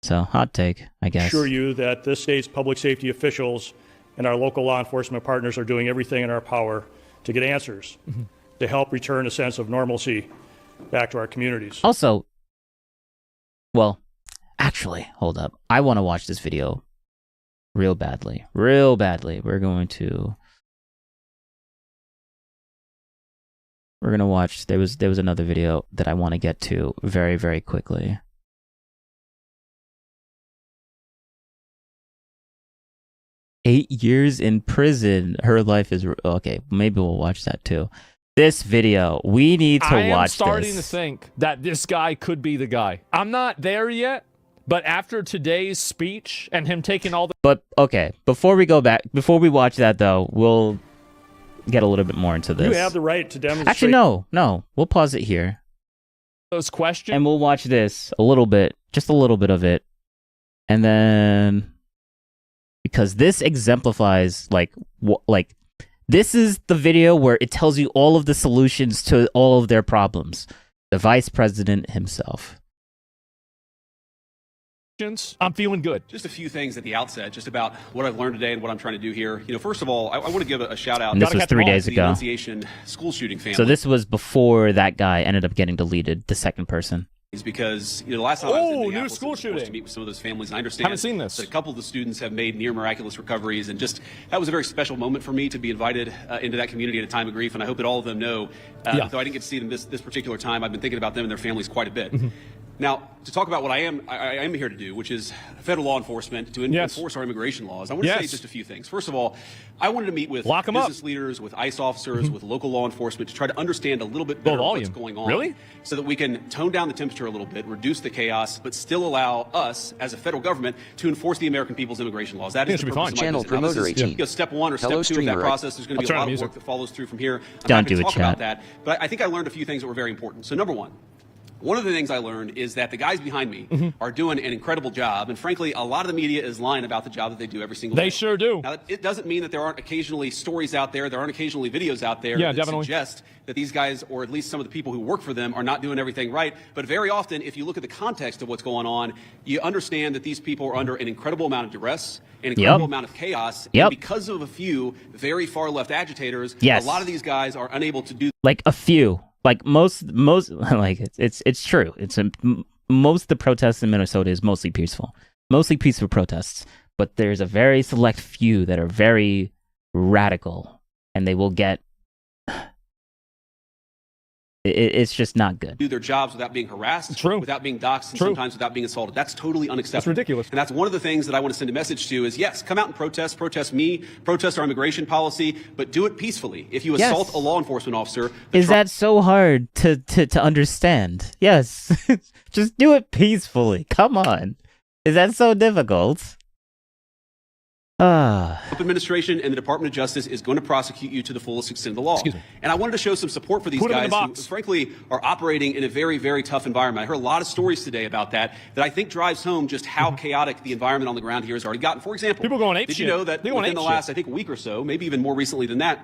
So hot take, I guess. Assure you that this state's public safety officials and our local law enforcement partners are doing everything in our power to get answers to help return a sense of normalcy back to our communities. Also, well, actually, hold up. I want to watch this video real badly. Real badly. We're going to watch. There was another video that I want to get to very, very quickly. Eight years in prison. Her life is okay. Maybe we'll watch that too. This video, we need to watch this. I am starting to think that this guy could be the guy. I'm not there yet, but after today's speech and him taking all the... But, okay, before we watch that, though, we'll get a little bit more into this. You have the right to demonstrate... Actually, no. We'll pause it here. Those questions... And we'll watch this a little bit, just a little bit of it. And then... Because this exemplifies, this is the video where it tells you all of the solutions to all of their problems. The vice president himself. I'm feeling good. Just a few things at the outset, just about what I've learned today and what I'm trying to do here. You know, first of all, I want to give a shout out. And this was 3 days to the ago. Annunciation school shooting family. So this was before that guy ended up getting deleted, the second person. Because the last time I was in Minneapolis, new school I was forced shooting. to meet with some of those families, and I understand Haven't seen this. that a couple of the students have made near miraculous recoveries, and just that was a very special moment for me to be invited into that community at a time of grief, and I hope that all of them know, though I didn't get to see them this particular time, I've been thinking about them and their families quite a bit. Now, to talk about what I am here to do, which is federal law enforcement, to enforce our immigration laws, I want to say just a few things. First of all, I wanted to meet with business leaders, with ICE officers, with local law enforcement to try to understand a little bit better what's going on. So that we can tone down the temperature a little bit, reduce the chaos, but still allow us, as a federal government, to enforce the American people's immigration laws. That is the purpose of my Channel visit. Now, this Promoter is, 18. step one or step two of that process. There's going to be a lot of work that follows through from here. I'm Don't not going do to it, talk about chat. that, but I think I learned a few things that were very important. So number one of the things I learned is that the guys behind me are doing an incredible job, and frankly, a lot of the media is lying about the job that they do every single day. They sure do. Now, it doesn't mean that there aren't occasionally stories out there, there aren't occasionally videos out there that suggest that these guys, or at least some of the people who work for them, are not doing everything right. But very often, if you look at the context of what's going on, you understand that these people are under an incredible amount of duress, an incredible amount of chaos, and because of a few very far left agitators, a lot of these guys are unable to do... Like a few. Like most like it's true. Most of the protests in Minnesota is mostly peaceful protests, but there's a very select few that are very radical, and they will get. It's just not good. Do their jobs without being harassed, without being doxxed, and sometimes without being assaulted. That's totally unacceptable. That's ridiculous. And that's one of the things that I want to send a message to is, yes, come out and protest me, protest our immigration policy, but do it peacefully. If you assault a law enforcement officer... Is that so hard to understand? Yes. Just do it peacefully. Come on. Is that so difficult? Trump administration and the Department of Justice is going to prosecute you to the fullest extent of the law. And I wanted to show some support for these guys who, frankly, are operating in a very, very tough environment. I heard a lot of stories today about that I think drives home just how chaotic the environment on the ground here has already gotten. For example, people going ape did you know that within the last, I think, week or so, maybe even more recently than that,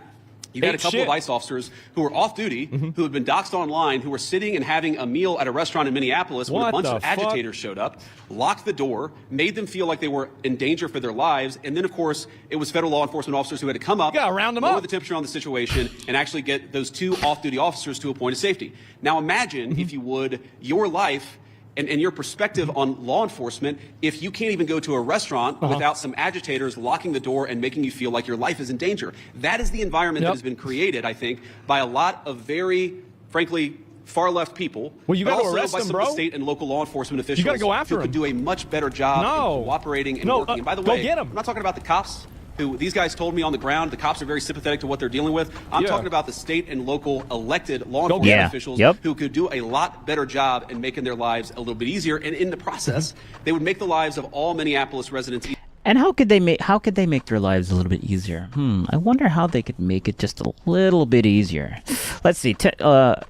you've had a couple of ICE officers who were off duty, who had been doxxed online, who were sitting and having a meal at a restaurant in Minneapolis when a bunch of agitators showed up, locked the door, made them feel like they were in danger for their lives, and then, of course, it was federal law enforcement officers who had to come up, lower the temperature on the situation, and actually get those two off-duty officers to a point of safety. Now imagine, if you would, your life and your perspective on law enforcement if you can't even go to a restaurant without some agitators locking the door and making you feel like your life is in danger. That is the environment that has been created, I think, by a lot of very, frankly, far left people. Well, you got to arrest by them, some of the state and local law enforcement officials you got to go after who could do a much better job in cooperating and working. And by the way, go get them. I'm not talking about the cops. Who these guys told me on the ground, the cops are very sympathetic to what they're dealing with. I'm talking about the state and local elected law enforcement officials who could do a lot better job in making their lives a little bit easier. And in the process, they would make the lives of all Minneapolis residents easier. And how could they make their lives a little bit easier? I wonder how they could make it just a little bit easier. Let's see. I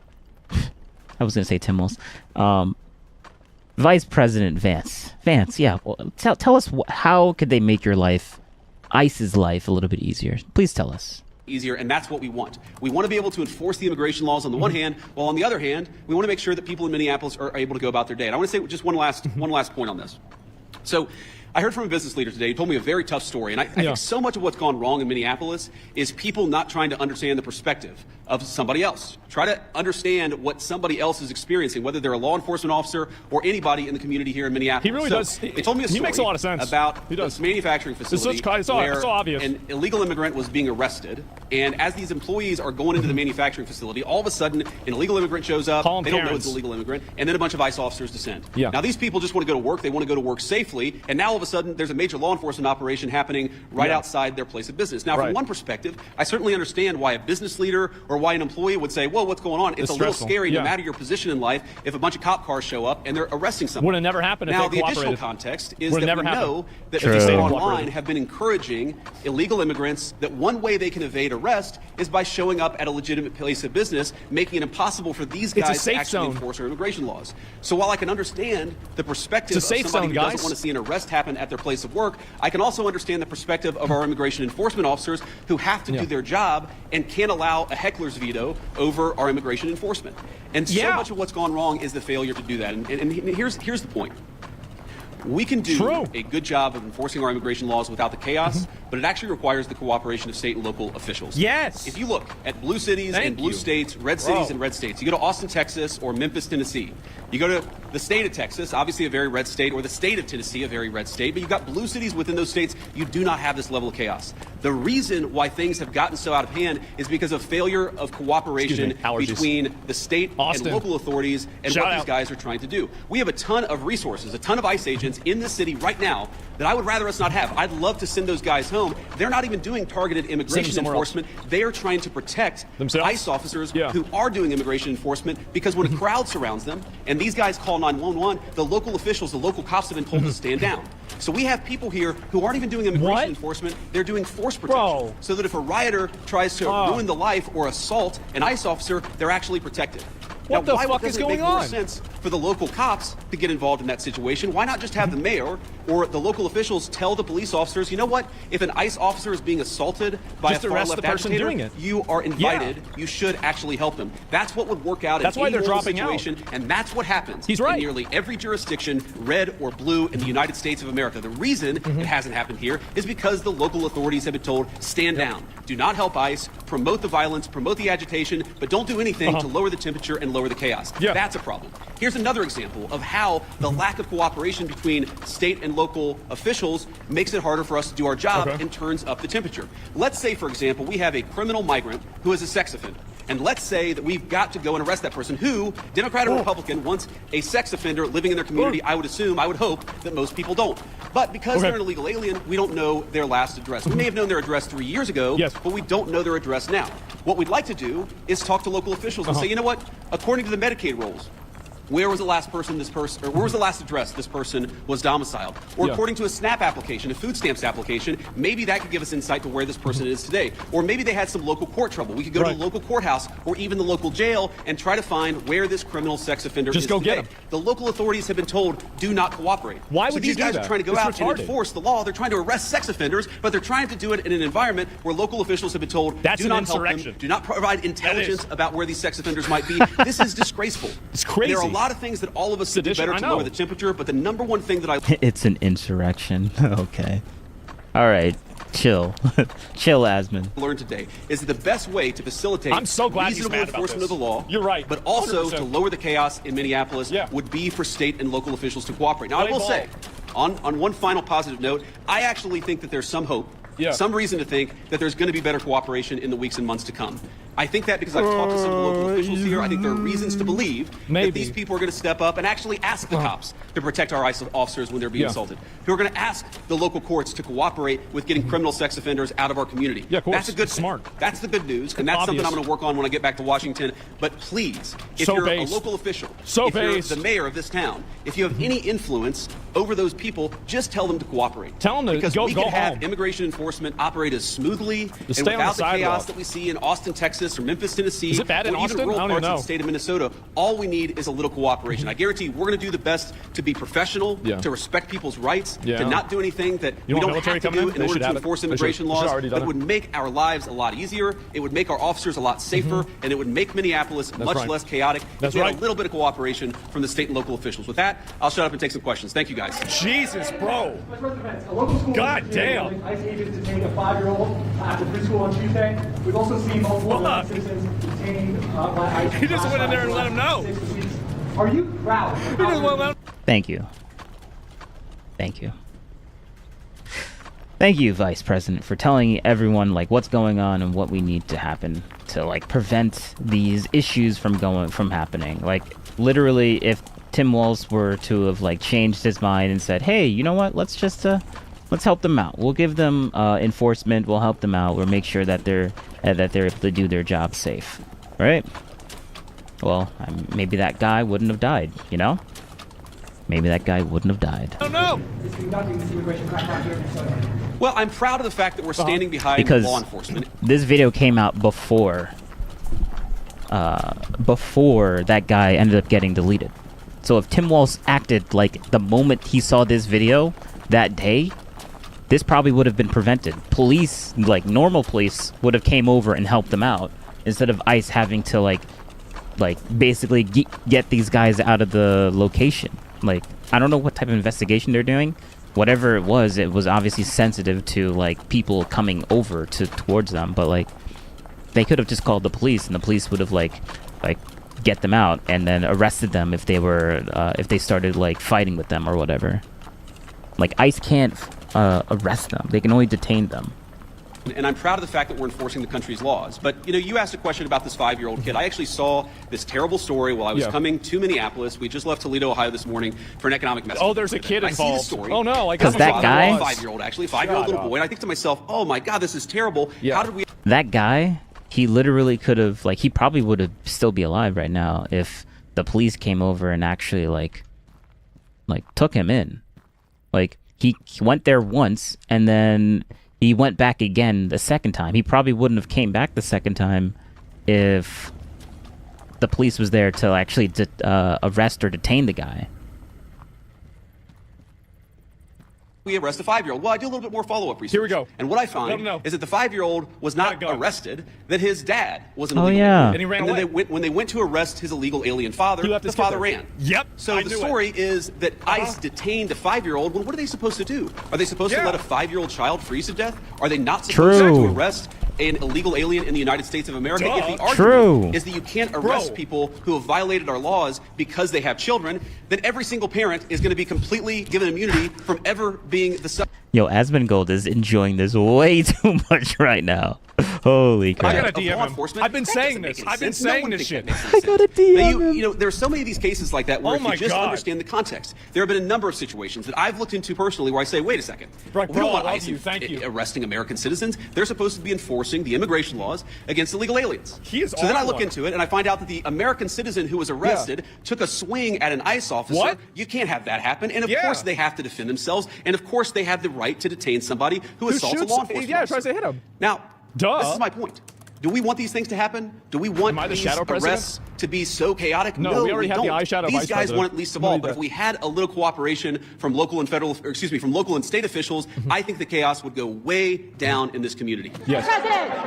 was going to say Tim Mills. Vice President Vance. Yeah. Well, tell us how could they make your life, ICE's life, a little bit easier? Please tell us. Easier, and that's what we want. We want to be able to enforce the immigration laws on the one hand, while on the other hand, we want to make sure that people in Minneapolis are able to go about their day. And I want to say just one last point on this. So I heard from a business leader today who told me a very tough story, and I think so much of what's gone wrong in Minneapolis is people not trying to understand the perspective of somebody else. Try to understand what somebody else is experiencing, whether they're a law enforcement officer or anybody in the community here in Minneapolis. He really does. They told me a story he makes a lot of sense. about this manufacturing facility it's so obvious. an illegal immigrant was being arrested, and as these employees are going into the manufacturing facility, all of a sudden an illegal immigrant shows up. They don't know it's an illegal immigrant, and then a bunch of ICE officers descend. Now these people just want to go to work. They want to go to work safely, and now all of a sudden there's a major law enforcement operation happening right outside their place of business. Now, from one perspective, I certainly understand why a business leader or why an employee would say, "Whoa, what's going on?" It's a little scary, no matter your position in life, if a bunch of cop cars show up and they're arresting someone. Would have never happened if now, they cooperated. the additional context is that we know that True. people online have been encouraging illegal immigrants that one way they can evade arrest is by showing up at a legitimate place of business, making it impossible for these guys to actually enforce our immigration laws. So while I can understand the perspective of somebody who doesn't want to see an arrest happen at their place of work, I can also understand the perspective of our immigration enforcement officers who have to do their job and can't allow a heckler's veto over our immigration enforcement. And so much of what's gone wrong is the failure to do that. And here's the point. We can do a good job of enforcing our immigration laws without the chaos, but it actually requires the cooperation of state and local officials. Yes. If you look at blue cities and blue states, red cities and red states, you go to Austin, Texas, or Memphis, Tennessee. You go to the state of Texas, obviously a very red state, or the state of Tennessee, a very red state, but you've got blue cities within those states. You do not have this level of chaos. The reason why things have gotten so out of hand is because of failure of cooperation between the state and local authorities and what these guys are trying to do. We have a ton of resources, a ton of ICE agents in this city right now that I would rather us not have. I'd love to send those guys home. They're not even doing targeted immigration enforcement. They are trying to protect ICE officers who are doing immigration enforcement, because when a crowd surrounds them and these guys call 911, the local officials, the local cops have been told to stand down. So we have people here who aren't even doing immigration enforcement. They're doing force protection. So that if a rioter tries to ruin the life or assault an ICE officer, they're actually protected. What the fuck is going on? Why does it make more sense for the local cops to get involved in that situation? Why not just have the mayor or the local officials tell the police officers, you know what? If an ICE officer is being assaulted by a far-left agitator, you are invited. You should actually help them. That's what would work out in any situation, and that's what happens in nearly every jurisdiction, red or blue, in the United States of America. The reason it hasn't happened here is because the local authorities have been told, stand down. Do not help ICE, promote the violence, promote the agitation, but don't do anything to lower the temperature and lower the chaos. That's a problem. Here's another example of how the lack of cooperation between state and local officials makes it harder for us to do our job and turns up the temperature. Let's say, for example, we have a criminal migrant who is a sex offender. And let's say that we've got to go and arrest that person who, Democrat or Republican, wants a sex offender living in their community. I would assume, I would hope, that most people don't. But because they're an illegal alien, we don't know their last address. We may have known their address 3 years ago, but we don't know their address now. What we'd like to do is talk to local officials and say, you know what, according to the Medicaid rules, where was the last where was the last address this person was domiciled? Or according to a SNAP application, a food stamps application, maybe that could give us insight to where this person is today. Or maybe they had some local court trouble. We could go to the local courthouse or even the local jail and try to find where this criminal sex offender is today. Get him. The local authorities have been told, do not cooperate. Why would these guys are trying to go out and enforce the law. They're trying to arrest sex offenders, but they're trying to do it in an environment where local officials have been told, do not help them, do not provide intelligence about where these sex offenders might be. This is disgraceful. It's crazy. There are a lot of things that all of us could do better to lower the temperature, but the number one thing that It's an insurrection. Okay. All right. Chill. Chill, Asman. Learned today is that the best way to facilitate reasonable enforcement of the law, but also to lower the chaos in Minneapolis, would be for state and local officials to cooperate. Now, I will say, on one final positive note, I actually think that there's some hope, some reason to think that there's going to be better cooperation in the weeks and months to come. I think that because I've talked to some of the local officials here, I think there are reasons to believe that these people are going to step up and actually ask the cops to protect our ICE officers when they're being assaulted. Who are going to ask the local courts to cooperate with getting criminal sex offenders out of our community. That's a good thing. That's the good news, and that's something I'm going to work on when I get back to Washington. But please, if you're a local official, if you're the mayor of this town, if you have any influence over those people, just tell them to cooperate. Tell them to because go we can have home. Immigration enforcement operate as smoothly and without the chaos that we see in Austin, Texas, Texas or Memphis, Tennessee, Is it bad in or even Austin? rural I don't parts even of know. the state of Minnesota, all we need is a little cooperation. I guarantee we're going to do the best to be professional, Yeah. to respect people's rights, Yeah. to not do anything that You we want don't military have to coming do in? in They order should to have it. enforce They should. immigration They should laws, already but done it would make our lives a lot easier. It would make our officers a lot safer, and it would make Minneapolis much right. less chaotic That's if we had right. a little bit of cooperation from the state and local officials. With that, I'll shut up and take some questions. Thank you, guys. Jesus, bro. God God damn. ICE agents detained a 5-year-old after preschool on Tuesday. We've also seen multiple Fuck. citizens detained by ICE. He just went in there and let him know. Are you proud? He just went out. Thank you. Thank you. Thank you, Vice President, for telling everyone like what's going on and what we need to happen to like prevent these issues from happening. Like literally, if Tim Walz were to have like changed his mind and said, "Hey, you know what? Let's just let's help them out. We'll give them enforcement. We'll help them out. We'll make sure that they're able to do their job safe." Right? Well, maybe that guy wouldn't have died. You know? Maybe that guy wouldn't have died. Oh no. Is conducting this immigration crackdown here in Minnesota. Well, I'm proud of the fact that we're standing behind Because law enforcement. this video came out before that guy ended up getting deleted. So if Tim Walz acted like the moment he saw this video that day, this probably would have been prevented. Police, like normal police, would have came over and helped them out instead of ICE having to like basically get these guys out of the location. Like, I don't know what type of investigation they're doing. Whatever it was obviously sensitive to like people coming over towards them, but like they could have just called the police and the police would have like get them out and then arrested them if they started like fighting with them or whatever. Like ICE can't arrest them. They can only detain them. And I'm proud of the fact that we're enforcing the country's laws. But, you know, you asked a question about this 5-year-old kid. I actually saw this terrible story while I was coming to Minneapolis. We just left Toledo, Ohio this morning for an economic message. Oh, there's a kid I see involved. the story. Oh no, like 'Cause that guy- A 5-year-old, actually, a 5-year-old Shut little up. boy. And I think to myself, oh my God, this is terrible. Yeah. How did we That guy, he literally could have like he probably would have still be alive right now if the police came over and actually like took him in. Like he went there once and then he went back again the second time. He probably wouldn't have came back the second time if the police was there to actually arrest or detain the guy. arrest a 5-year-old? Well, I do a little bit more follow-up research. Here we go. And what I find No. is that the 5-year-old was not Gotta go. arrested, that his dad was an Oh, illegal yeah. alien. And he ran then away. when they went to arrest his illegal alien father, He left the his kid father there. ran. Yep, So I the knew it. story is that ICE detained a 5-year-old. Well, what are they supposed to do? Are they supposed to Yeah. let a 5-year-old child freeze to death? Are they not supposed True. to arrest an illegal alien in the United States of America? Duh. If the argument True. is that you can't arrest Bro. people who have violated our laws because they have children, then every single parent is going to be completely given immunity from ever being the subject. Yo, Asmongold is enjoying this way too much right now. Holy I crap. gotta of DM law him. enforcement. I've been That saying doesn't make this. any I've been sense. No saying one this thinks that shit. makes any sense. DM Now, him. you know, there are so many of these cases like that where Oh if you my just God. understand the context, there have been a number of situations that I've looked into personally where I say, wait a second, Right, we bro, don't want I love ICE you. Thank you. arresting American citizens. They're supposed to be enforcing the immigration laws against illegal aliens. He is so then on I look one. into it and I find out that the American citizen who was arrested took a swing at an ICE officer. What? You can't have that happen. And of Yeah. course they have to defend themselves. And of course they have the right to detain somebody who assaults a shoots- law enforcement yeah, officer. tries to hit him. Now, Duh. this is my point. Do we want these things to happen? Do we want Am I the these shadow president? arrests to be so chaotic? No, we already have the don't. eyeshadow These vice guys president. want it least of No, all. you But if don't. we had a little cooperation from local and federal, or excuse me, from local and state officials, Mm-hmm. I think the chaos would go way down in this community. Yes.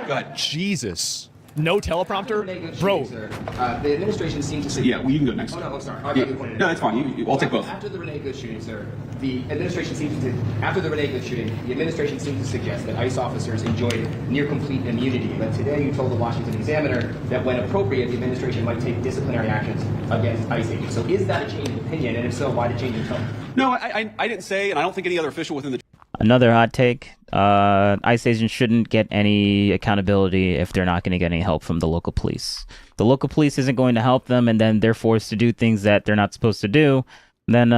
Go ahead. Jesus. No teleprompter? Bro. The administration seems to say. Yeah, well, you can go next. Oh, no, I'm sorry. Yeah. No, that's fine. I'll take both. After the Renee Good shooting, sir, the administration seems to. After the Renee Good shooting, the administration seems to suggest that ICE officers enjoyed near complete immunity. But today, you told the Washington Examiner that when appropriate, the administration might take disciplinary actions against ICE agents. So, is that a change of opinion? And if so, why the change in tone? No, I didn't say, and I don't think any other official within the Another hot take. ICE agents shouldn't get any accountability if they're not going to get any help from the local police. The local police isn't going to help them, and then they're forced to do things that they're not supposed to do. Then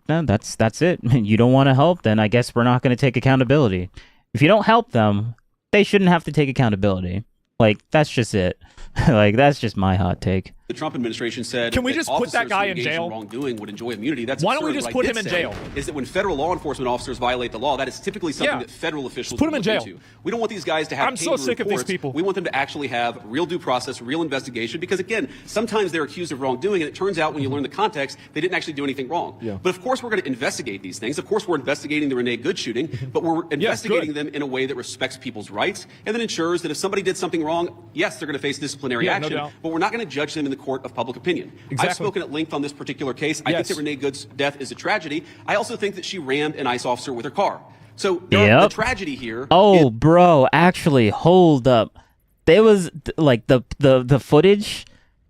that's it. You don't want to help, then I guess we're not going to take accountability. If you don't help them, they shouldn't have to take accountability. Like, that's just it. Like, that's just my hot take. the Trump administration said, can we that just put that officers guy who in engage jail? Wrongdoing would enjoy immunity. That's Why don't we absurd. just What put I him did in say jail? Is that when federal law enforcement officers violate the law, that is typically something that federal officials put him would in look jail. into. We don't want these guys to have I'm so sick of these reports. people. We want them to actually have real due process, real investigation, because again, sometimes they're accused of wrongdoing, and it turns out when you learn the context, they didn't actually do anything wrong. Yeah. But of course, we're going to investigate these things. Of course, we're investigating the Renee Good shooting, but we're investigating them in a way that respects people's rights and then ensures that if somebody did something wrong, yes, they're going to face disciplinary Yeah, no action, doubt. but we're not going to judge them in the court of public opinion. Exactly. I've spoken at length on this particular case. I think that Renee Good's death is a tragedy. I also think that she rammed an ICE officer with her car. So the tragedy here. Oh, bro, actually, hold up. There was like the footage,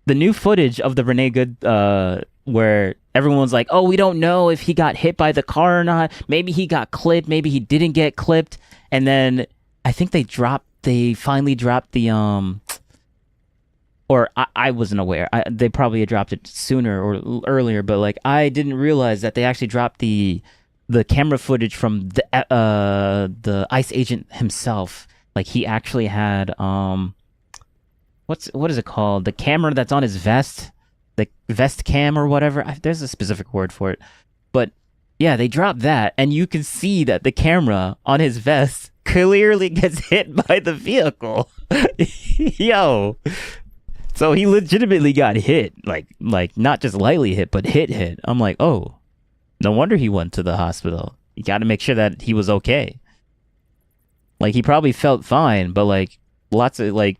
the new footage of the Renee Good where everyone's like, oh, we don't know if he got hit by the car or not. Maybe he got clipped. Maybe he didn't get clipped. And then I think they finally dropped the or I wasn't aware. They probably had dropped it sooner or earlier, but like I didn't realize that they actually dropped the camera footage from the ICE agent himself. Like he actually had what is it called? The camera that's on his vest, the vest cam or whatever. There's a specific word for it, but yeah, they dropped that, and you can see that the camera on his vest clearly gets hit by the vehicle. Yo. So he legitimately got hit, like not just lightly hit, but hit. I'm like, oh, no wonder he went to the hospital. You got to make sure that he was okay. Like he probably felt fine, but like lots of like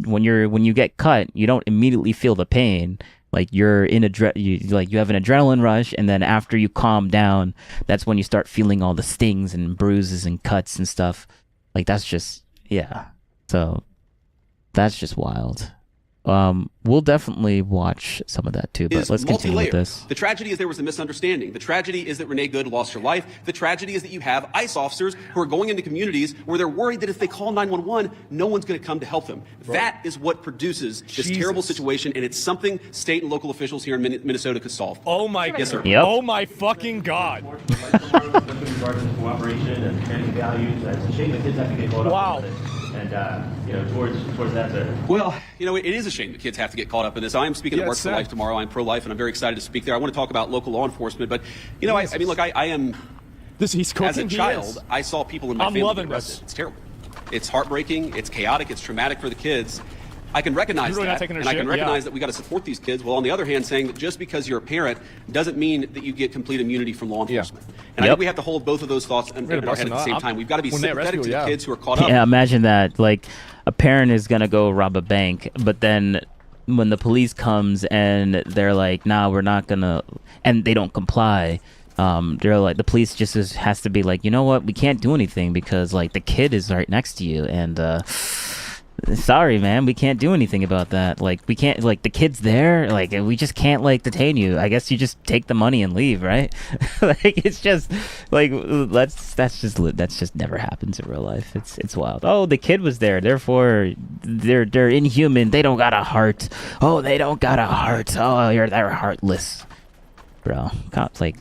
when you get cut, you don't immediately feel the pain. Like you're in you have an adrenaline rush, and then after you calm down, that's when you start feeling all the stings and bruises and cuts and stuff. Like that's just So that's just wild. We'll definitely watch some of that too, but let's continue with this. The tragedy is there was a misunderstanding. The tragedy is that Renee Good lost her life. The tragedy is that you have ICE officers who are going into communities where they're worried that if they call 911, no one's going to come to help them. Right. That is what produces this terrible situation, and it's something state and local officials here in Minnesota could solve. Oh my, yes, sir. Yep. Oh my fucking God. Wow. And towards that. Well, it is a shame that kids have to get caught up in this. I am speaking at March for Life tomorrow. I'm pro-life, and I'm very excited to speak there. I want to talk about local law enforcement, but I mean, look, I am. He's cooking. As a child, I saw people in my family get arrested. It's terrible. It's heartbreaking. It's chaotic. It's traumatic for the kids. I can recognize that, and I can recognize that we got to support these kids. Well, on the other hand, saying that just because you're a parent doesn't mean that you get complete immunity from law enforcement. And I think we have to hold both of those thoughts in our head at the same time. We've got to be sympathetic to the kids who are caught up. Yeah, imagine that. Like a parent is gonna go rob a bank, but then when the police comes and they're like, "Nah, we're not gonna," and they don't comply. They're like, the police just has to be like, you know what, we can't do anything because like the kid is right next to you, and sorry, man, we can't do anything about that. Like we can't, like the kid's there, like we just can't like detain you. I guess you just take the money and leave, right? Like it's just like that's just never happens in real life. It's wild. Oh, the kid was there, therefore they're inhuman. They don't got a heart. Oh, they don't got a heart. Oh, they're heartless, bro. Cops like.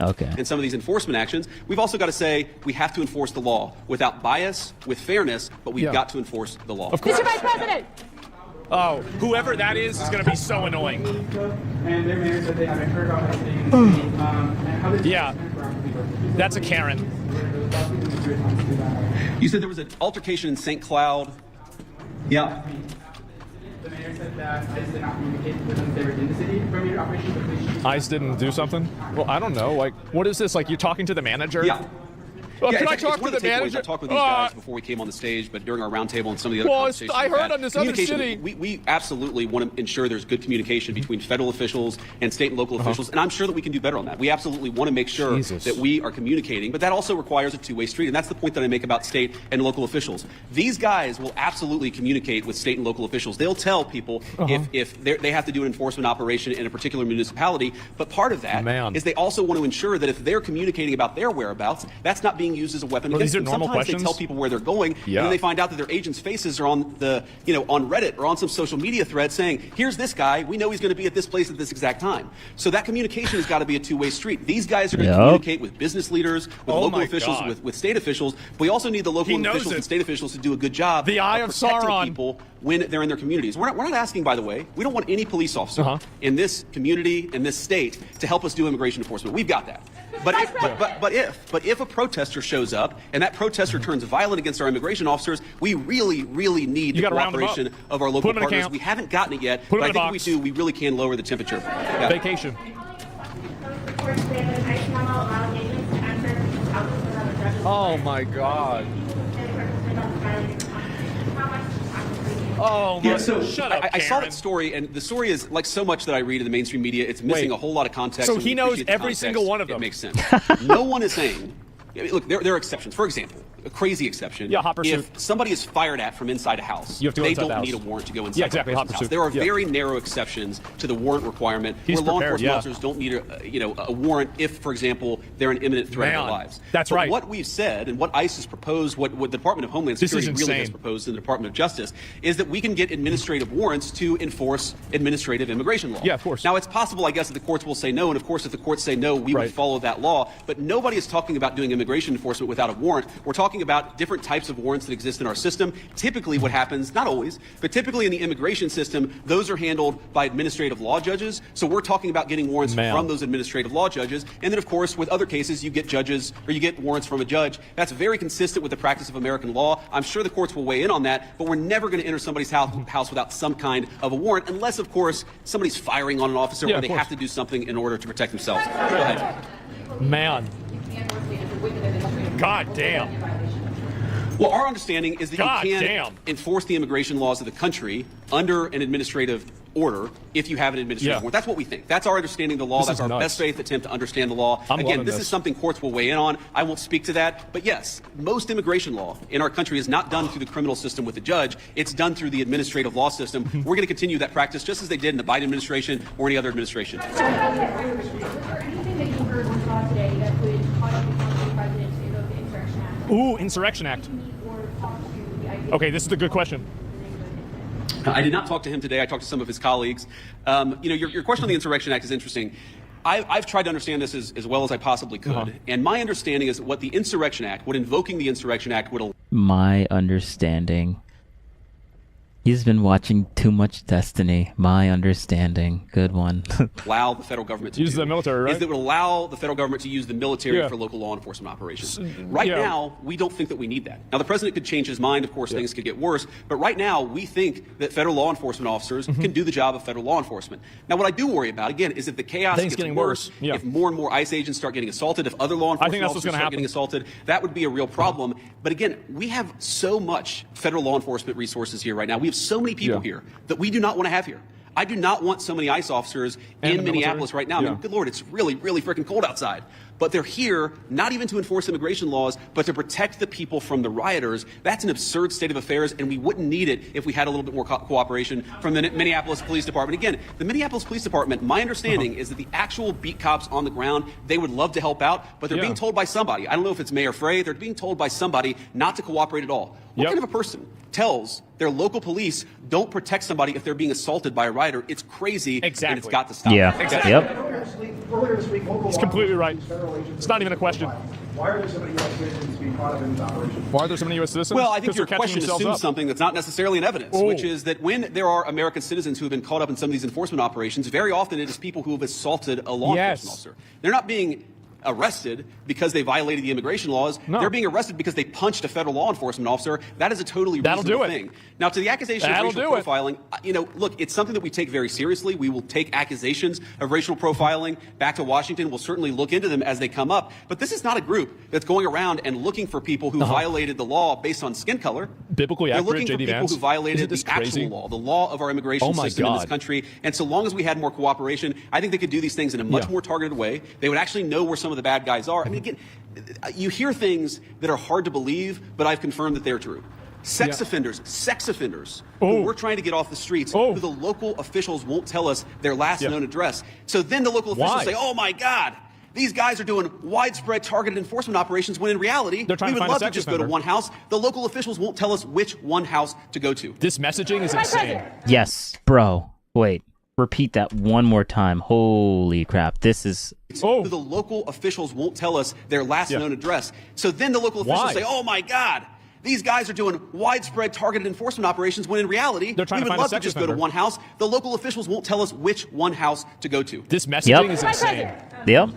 Okay. And some of these enforcement actions, we've also got to say we have to enforce the law without bias, with fairness, but we've got to enforce the law. Of course. Mr. Vice President! Oh, whoever that is going to be so annoying. And their mayor said they haven't heard about anything. Yeah, that's a Karen. You said there was an altercation in St. Cloud. Yeah. The mayor said that ICE did not communicate with them they were in the city from your operation. ICE didn't do something? Well, I don't know. Like, what is this? Like, you're talking to the manager? Yeah. Can I talk to the manager? I talked with these guys before we came on the stage, but during our roundtable and some of the other conversations I heard on this other city. We absolutely want to ensure there's good communication between federal officials and state and local officials, and I'm sure that we can do better on that. We absolutely want to make sure that we are communicating, but that also requires a two-way street, and that's the point that I make about state and local officials. These guys will absolutely communicate with state and local officials. They'll tell people if they have to do an enforcement operation in a particular municipality, but part of that is they also want to ensure that if they're communicating about their whereabouts, that's not being being used as a weapon Well, against these are them. normal Sometimes questions? they tell people where they're going, and then they find out that their agents' faces are on the, on Reddit or on some social media thread saying, here's this guy, we know he's going to be at this place at this exact time. So that communication has got to be a two-way street. These guys are going to communicate with business leaders, with local officials, with state officials. But we also need the local officials and state officials to do a good job the eye of protecting Sauron. people when they're in their communities. We're not asking, by the way, we don't want any police officer in this community, in this state, to help us do immigration enforcement. We've got that. But if a protester shows up and that protester turns violent against our immigration officers, we really, really need the cooperation of our local partners. We haven't gotten it yet, but I think if we do, we really can lower the temperature. Vacation. Oh my God. Oh, yeah, so shut up, I saw that story, and the story is like so much that I read in the mainstream media. It's missing a whole lot of context. So he knows every single one of them. It makes sense. No one is saying. Look, there are exceptions. For example, a crazy exception. Yeah, hot pursuit. If somebody is fired at from inside a house, you have to go they inside don't the house. need a warrant to go inside. Yeah, exactly. Hot pursuit. There are very narrow exceptions to the warrant requirement where law enforcement officers don't need a warrant if, for example, they're an imminent threat to their lives. That's but what we've said and what ICE has proposed, what the Department of Homeland Security really has proposed in the Department of Justice, is that we can get administrative warrants to enforce administrative immigration law. Yeah, of course. Now, it's possible, I guess, that the courts will say no, and of course, if the courts say no, we would follow that law. But nobody is talking about doing immigration enforcement without a warrant. We're talking about different types of warrants that exist in our system. Typically, what happens, not always, but typically in the immigration system, those are handled by administrative law judges. So we're talking about getting warrants from those administrative law judges. And then, of course, with other cases, you get judges or you get warrants from a judge. That's very consistent with the practice of American law. I'm sure the courts will weigh in on that, but we're never going to enter somebody's house without some kind of a warrant, unless, of course, somebody's firing on an officer or they have to do something in order to protect themselves. Go ahead. Man. God damn. Well, our understanding is that you can't enforce the immigration laws of the country under an administrative order if you have an administrative warrant. That's what we think. That's our understanding of the law. That's our best faith attempt to understand the law. Again, this is something courts will weigh in on. I won't speak to that. But yes, most immigration law in our country is not done through the criminal system with a judge. It's done through the administrative law system. We're going to continue that practice just as they did in the Biden administration or any other administration. Was there anything that you heard or saw today that would cause the president to invoke the Insurrection Act? Ooh, Insurrection Act. Okay, this is the good question. I did not talk to him today. I talked to some of his colleagues. Your question on the Insurrection Act is interesting. I've tried to understand this as well as I possibly could. And my understanding is what the Insurrection Act, what invoking the Insurrection Act would allow. My understanding. He's been watching too much Destiny. My understanding. Good one. Allow the federal government to use the military, right? Is that would allow the federal government to use the military for local law enforcement operations. Right now, we don't think that we need that. Now, the president could change his mind. Of course, things could get worse. But right now, we think that federal law enforcement officers can do the job of federal law enforcement. Now, what I do worry about, again, is if the chaos gets getting worse, if more and more ICE agents start getting assaulted, if other law enforcement officers start getting assaulted, that would be a real problem. But again, we have so much federal law enforcement resources here right now. We have so many people here that we do not want to have here. I do not want so many ICE officers in Minneapolis right now. I mean, good Lord, it's really, really freaking cold outside. But they're here not even to enforce immigration laws, but to protect the people from the rioters. That's an absurd state of affairs, and we wouldn't need it if we had a little bit more cooperation from the Minneapolis Police Department. Again, the Minneapolis Police Department, my understanding is that the actual beat cops on the ground, they would love to help out, but they're being told by somebody. I don't know if it's Mayor Frey. They're being told by somebody not to cooperate at all. What kind of a person tells their local police don't protect somebody if they're being assaulted by a rioter? It's crazy, and it's got to stop. Yeah. Exactly. Earlier this week, local He's completely right. It's not even a question. Why are there so many U.S. citizens being caught up in this operation? Why are there so many U.S. citizens? Well, I think your question assumes something that's not necessarily in evidence, which is that when there are American citizens who have been caught up in some of these enforcement operations, very often it is people who have assaulted a law enforcement officer. They're not being arrested because they violated the immigration laws. They're being arrested because they punched a federal law enforcement officer. That is a totally reasonable thing. Now, to the accusation of racial profiling, look, it's something that we take very seriously. We will take accusations of racial profiling back to Washington. We'll certainly look into them as they come up. But this is not a group that's going around and looking for people who violated the law based on skin color. Biblically accurate, They're looking for people who violated the actual law, the law of our immigration system in this country. And so long as we had more cooperation, I think they could do these things in a much more targeted way. They would actually know where some of the bad guys are. I mean, again, you hear things that are hard to believe, but I've confirmed that they're true. Sex offenders, who we're trying to get off the streets, who the local officials won't tell us their last known address. So then the local officials say, oh my God, These guys are doing widespread targeted enforcement operations when in reality, They're trying we to would find a love to sex just go offender. to one house. The local officials won't tell us which one house to go to. This messaging is insane. Yes, bro. Wait. Repeat that one more time. Holy crap. This is... The local officials won't tell us their last known address. So then the local officials Why? say, oh my God, these guys are doing widespread targeted enforcement operations when in reality, They're trying we to would find a love to sex just go to offender. one house. The local officials won't tell us which one house to go to. This messaging is Vice insane. President, Yep.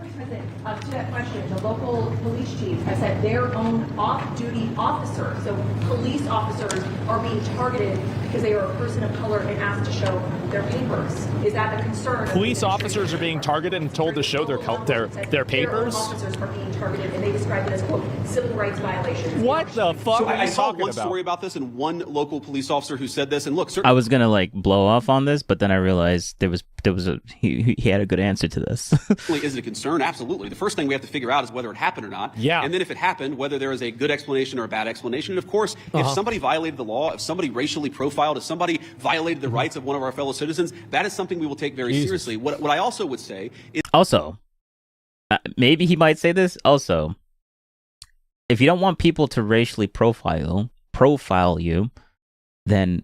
To that question, the local police chiefs have said their own off-duty officers, so police officers, are being targeted because they are a person of color and asked to show their papers. Is that a concern? of the Police administration? officers are being targeted and told to show their Their papers. own officers are being targeted, and they describe it as, quote, civil rights violations. What the fuck So are I you saw talking one about? story about this and one local police officer who said this. And look, I certainly was gonna like blow off on this, but then I realized there was he had a good answer to this. is it a concern? Absolutely. The first thing we have to figure out is whether it happened or not. Yeah. And then if it happened, whether there is a good explanation or a bad explanation. And of course, if Uh-huh. somebody violated the law, if somebody racially profiled, if somebody violated the rights of one of our fellow citizens, that is something we will take very Jesus. seriously. What I also would say is Also, maybe he might say this. Also, if you don't want people to racially profile you, then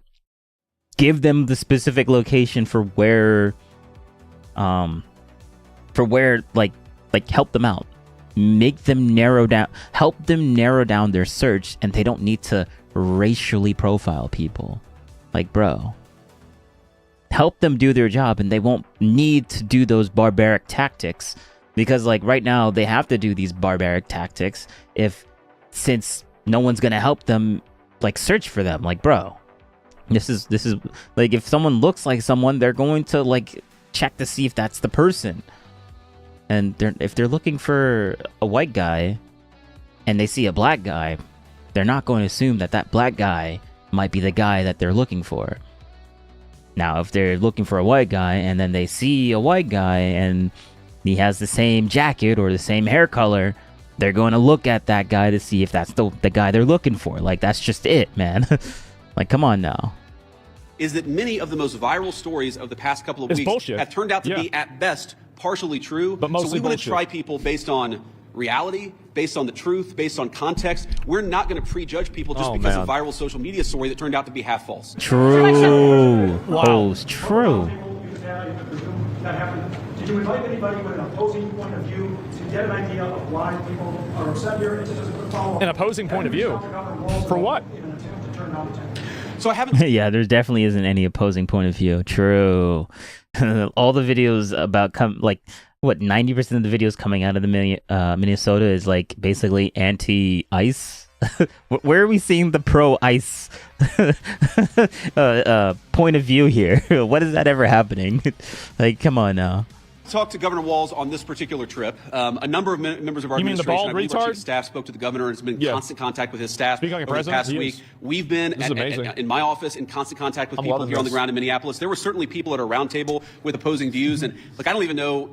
give them the specific location for where like help them out. Make them help them narrow down their search, and they don't need to racially profile people. Like, bro, help them do their job, and they won't need to do those barbaric tactics, because like right now they have to do these barbaric tactics since no one's gonna help them like search for them. Like, bro, this is like, if someone looks like someone, they're going to like check to see if that's the person. And if they're looking for a white guy and they see a black guy, they're not going to assume that that black guy might be the guy that they're looking for. Now, if they're looking for a white guy and then they see a white guy and he has the same jacket or the same hair color, they're going to look at that guy to see if that's the guy they're looking for. Like, that's just it, man. Like, come on now. is that many of the most viral stories of the past couple of It's weeks bullshit. have turned out to Yeah. be, at best, partially true. But so mostly we want to bullshit. try people based on reality, based on the truth, based on context. We're not going to prejudge people just because man. of viral social media story that turned out to be half false. True. Wow. Oh, it's true. That happened. Did you invite anybody with an opposing point of view to get an idea of why people are upset here? It's just a quick follow-up. An opposing point of view? For what? In an attempt to turn non-attention. So I haven't Yeah, there definitely isn't any opposing point of view. True. All the videos about 90% of the videos coming out of the Minnesota is like basically anti-ICE. Where are we seeing the pro-ICE point of view here? What is that ever happening? Like, come on now. talked to Governor Walz on this particular trip. A number of members of our You mean the administration, bald I believe our retard? chief of staff, spoke to the governor and has been in Yeah. constant contact with his staff Speaking like a over the president, past he week. is. We've been This is amazing. in my office in constant contact with I'm people loving here on the this. ground in Minneapolis. There were certainly people at our roundtable with opposing views, and like I don't even know,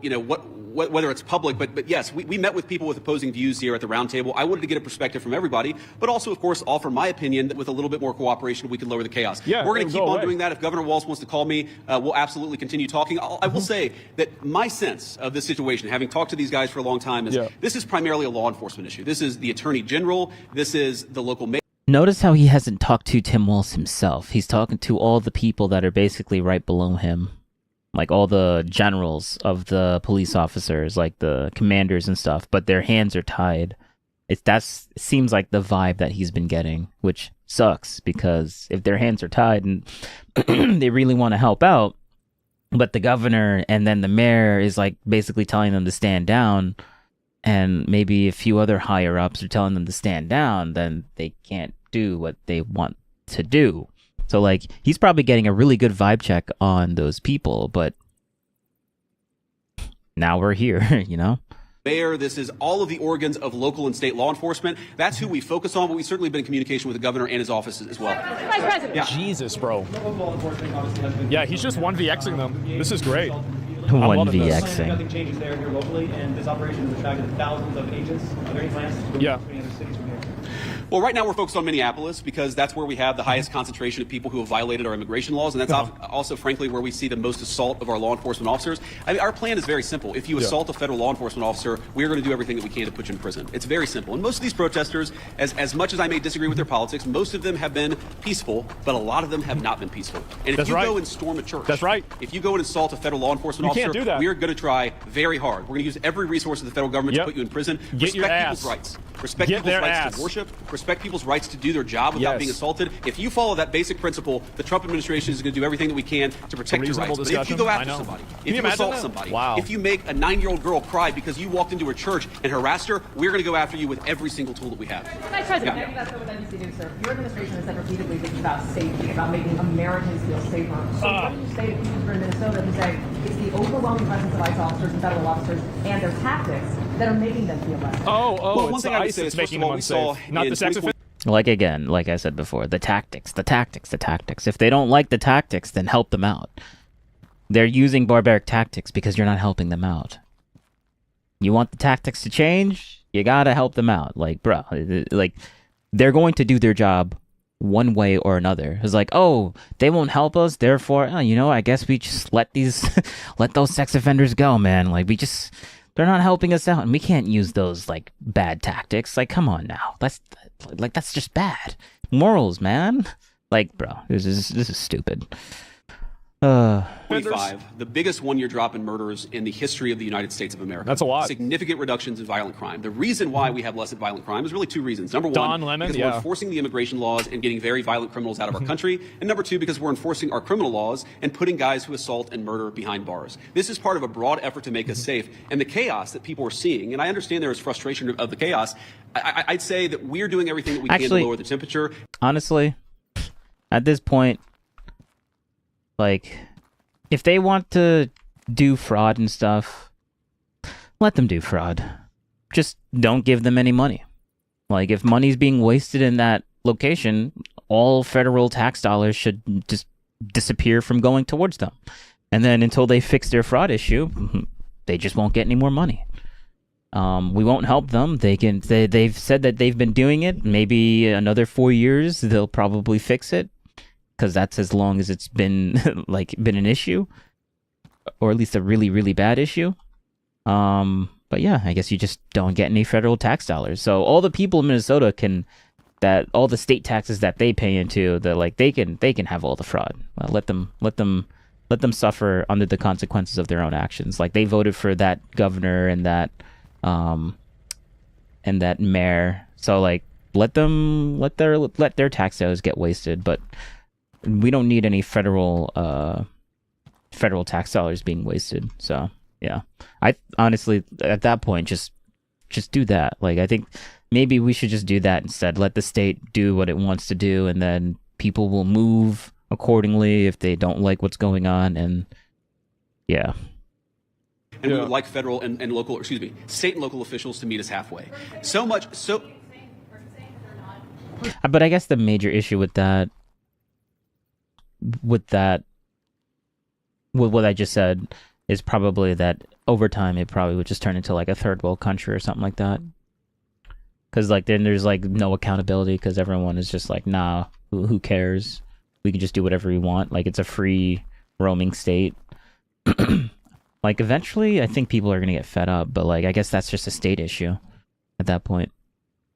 whether it's public, but yes, we met with people with opposing views here at the roundtable. I wanted to get a perspective from everybody, but also, of course, offer my opinion that with a little bit more cooperation, we can lower the chaos. Yeah, we're going it'll to keep go on away. doing that. If Governor Walz wants to call me, we'll absolutely continue talking. I will say that my sense of this situation, having talked to these guys for a long time, is this is primarily a law enforcement issue. This is the Attorney General. This is the local mayor. Notice how he hasn't talked to Tim Walz himself. He's talking to all the people that are basically right below him. Like all the generals of the police officers, like the commanders and stuff, but their hands are tied. It seems like the vibe that he's been getting, which sucks because if their hands are tied and they really want to help out, but the governor and then the mayor is like basically telling them to stand down, and maybe a few other higher ups are telling them to stand down, then they can't do what they want to do. So like he's probably getting a really good vibe check on those people, but now we're here, Mayor, this is all of the organs of local and state law enforcement. That's who we focus on, but we've certainly been in communication with the governor and his office as well. Vice President. Yeah. Jesus, bro. Yeah, he's just 1VXing them. This is great. 1VXing. Nothing changes there here locally, and this operation has attracted thousands of agents. Are there any plans to Yeah. move to any other cities from here? Well, right now we're focused on Minneapolis because that's where we have the highest concentration of people who have violated our immigration laws, and that's also, frankly, where we see the most assault of our law enforcement officers. I mean, our plan is very simple. If you assault a federal law enforcement officer, we're going to do everything that we can to put you in prison. It's very simple. And most of these protesters, as much as I may disagree with their politics, most of them have been peaceful, but a lot of them have not been peaceful. And if you go and storm a church, if you go and assault a federal law enforcement officer, we are going to try very hard. We're going to use every resource of the federal government to put you in prison. Respect people's rights. Respect people's rights to worship. Respect people's rights to do their job without being assaulted. If you follow that basic principle, the Trump administration is going to do everything that we can to protect your rights. But if you go after somebody, if you assault somebody, if you make a 9-year-old girl cry because you walked into her church and harassed her, we're going to go after you with every single tool that we have. Vice President, I think that's what NBC News, sir. Your administration has said repeatedly things about safety, about making Americans feel safer. So what do you say to people in Minnesota who say it's the overwhelming presence of ICE officers and federal officers and their tactics that are making them feel less? Well, one thing I would say is, first of all, we saw not the sex offense. Like again, like I said before, the tactics. If they don't like the tactics, then help them out. They're using barbaric tactics because you're not helping them out. You want the tactics to change? You gotta help them out. Like, bro, like, they're going to do their job one way or another. It's like, oh, they won't help us, therefore, I guess we just let those sex offenders go, man. Like, they're not helping us out, and we can't use those, like, bad tactics. Like, come on now. That's just bad. Morals, man. Like, bro, this is stupid. 25, the biggest one-year drop in murders in the history of the United States of America. That's a lot. Significant reductions in violent crime. The reason why we have less violent crime is really two reasons. Number one, because we're enforcing the immigration laws and getting very violent criminals out of our country. And number two, because we're enforcing our criminal laws and putting guys who assault and murder behind bars. This is part of a broad effort to make us safe. And the chaos that people are seeing, and I understand there is frustration of the chaos, I'd say that we're doing everything that we can to lower the temperature. Honestly, at this point, like, if they want to do fraud and stuff, let them do fraud. Just don't give them any money. Like, if money's being wasted in that location, all federal tax dollars should just disappear from going towards them. And then until they fix their fraud issue, they just won't get any more money. We won't help them. They've said that they've been doing it. Maybe another 4 years, they'll probably fix it. Because that's as long as it's been been an issue, or at least a really, really bad issue. But yeah, I guess you just don't get any federal tax dollars. So all the people in Minnesota all the state taxes that they pay into, they can have all the fraud. Let them suffer under the consequences of their own actions. Like, they voted for that governor and that mayor. So like, let their tax dollars get wasted, but we don't need any federal tax dollars being wasted. So yeah, I honestly, at that point, just do that. Like, I think maybe we should just do that instead. Let the state do what it wants to do, and then people will move accordingly if they don't like what's going on. And yeah. And we would like federal and state and local officials to meet us halfway. But I guess the major issue with what I just said is probably that over time it probably would just turn into like a third world country or something like that. Because like then there's like no accountability because everyone is just like, nah, who cares? We can just do whatever we want. Like, it's a free roaming state. Like, eventually I think people are gonna get fed up, but like I guess that's just a state issue at that point.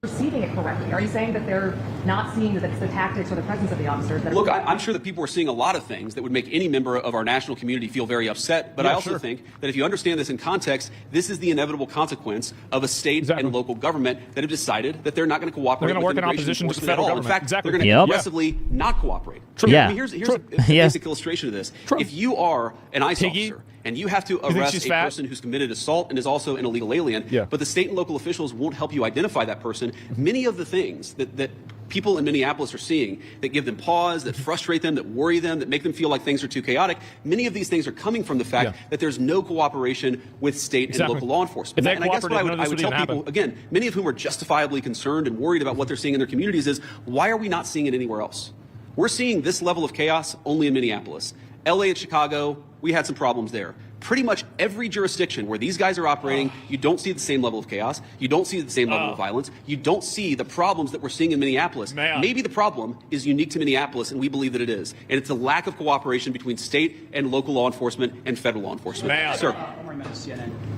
Perceiving it correctly? Are you saying that they're not seeing that it's the tactics or the presence of the officers? Look, I'm sure that people are seeing a lot of things that would make any member of our national community feel very upset. But I also think that if you understand this in context, this is the inevitable consequence of a state and local government that have decided that they're not going to cooperate with immigration enforcement at all. In fact, they're going to aggressively not cooperate. Yeah. I mean, here's a basic illustration of this. If you are an ICE officer and you have to arrest a person who's committed assault and is also an illegal alien, but the state and local officials won't help you identify that person, many of the things that people in Minneapolis are seeing that give them pause, that frustrate them, that worry them, that make them feel like things are too chaotic, many of these things are coming from the fact that there's no cooperation with state and local law enforcement. And I guess what I would tell people, again, many of whom are justifiably concerned and worried about what they're seeing in their communities is, why are we not seeing it anywhere else? We're seeing this level of chaos only in Minneapolis. LA and Chicago, we had some problems there. pretty much every jurisdiction where these guys are operating, you don't see the same level of chaos. You don't see the same level of violence. You don't see the problems that we're seeing in Minneapolis. Maybe the problem is unique to Minneapolis, and we believe that it is. And it's a lack of cooperation between state and local law enforcement and federal law enforcement. Sir.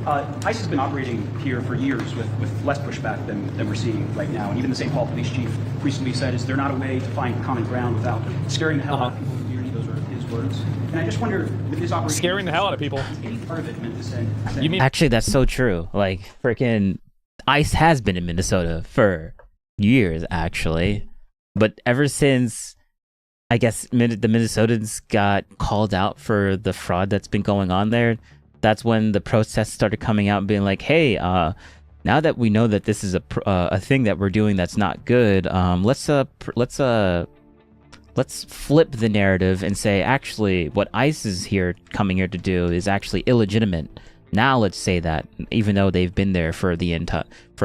ICE has been operating here for years with less pushback than we're seeing right now. And even the St. Paul police chief recently said, is there not a way to find common ground without scaring the hell out of people in community? Those are his words. And I just wonder, with this operation... Scaring the hell out of people. Any part of it meant to send... Actually, that's so true. Like, freaking ICE has been in Minnesota for years, actually. But ever since, I guess, the Minnesotans got called out for the fraud that's been going on there, that's when the protests started coming out and being like, hey, now that we know that this is a thing that we're doing that's not good, let's flip the narrative and say, actually, what ICE is coming here to do is actually illegitimate. Now let's say that, even though they've been there for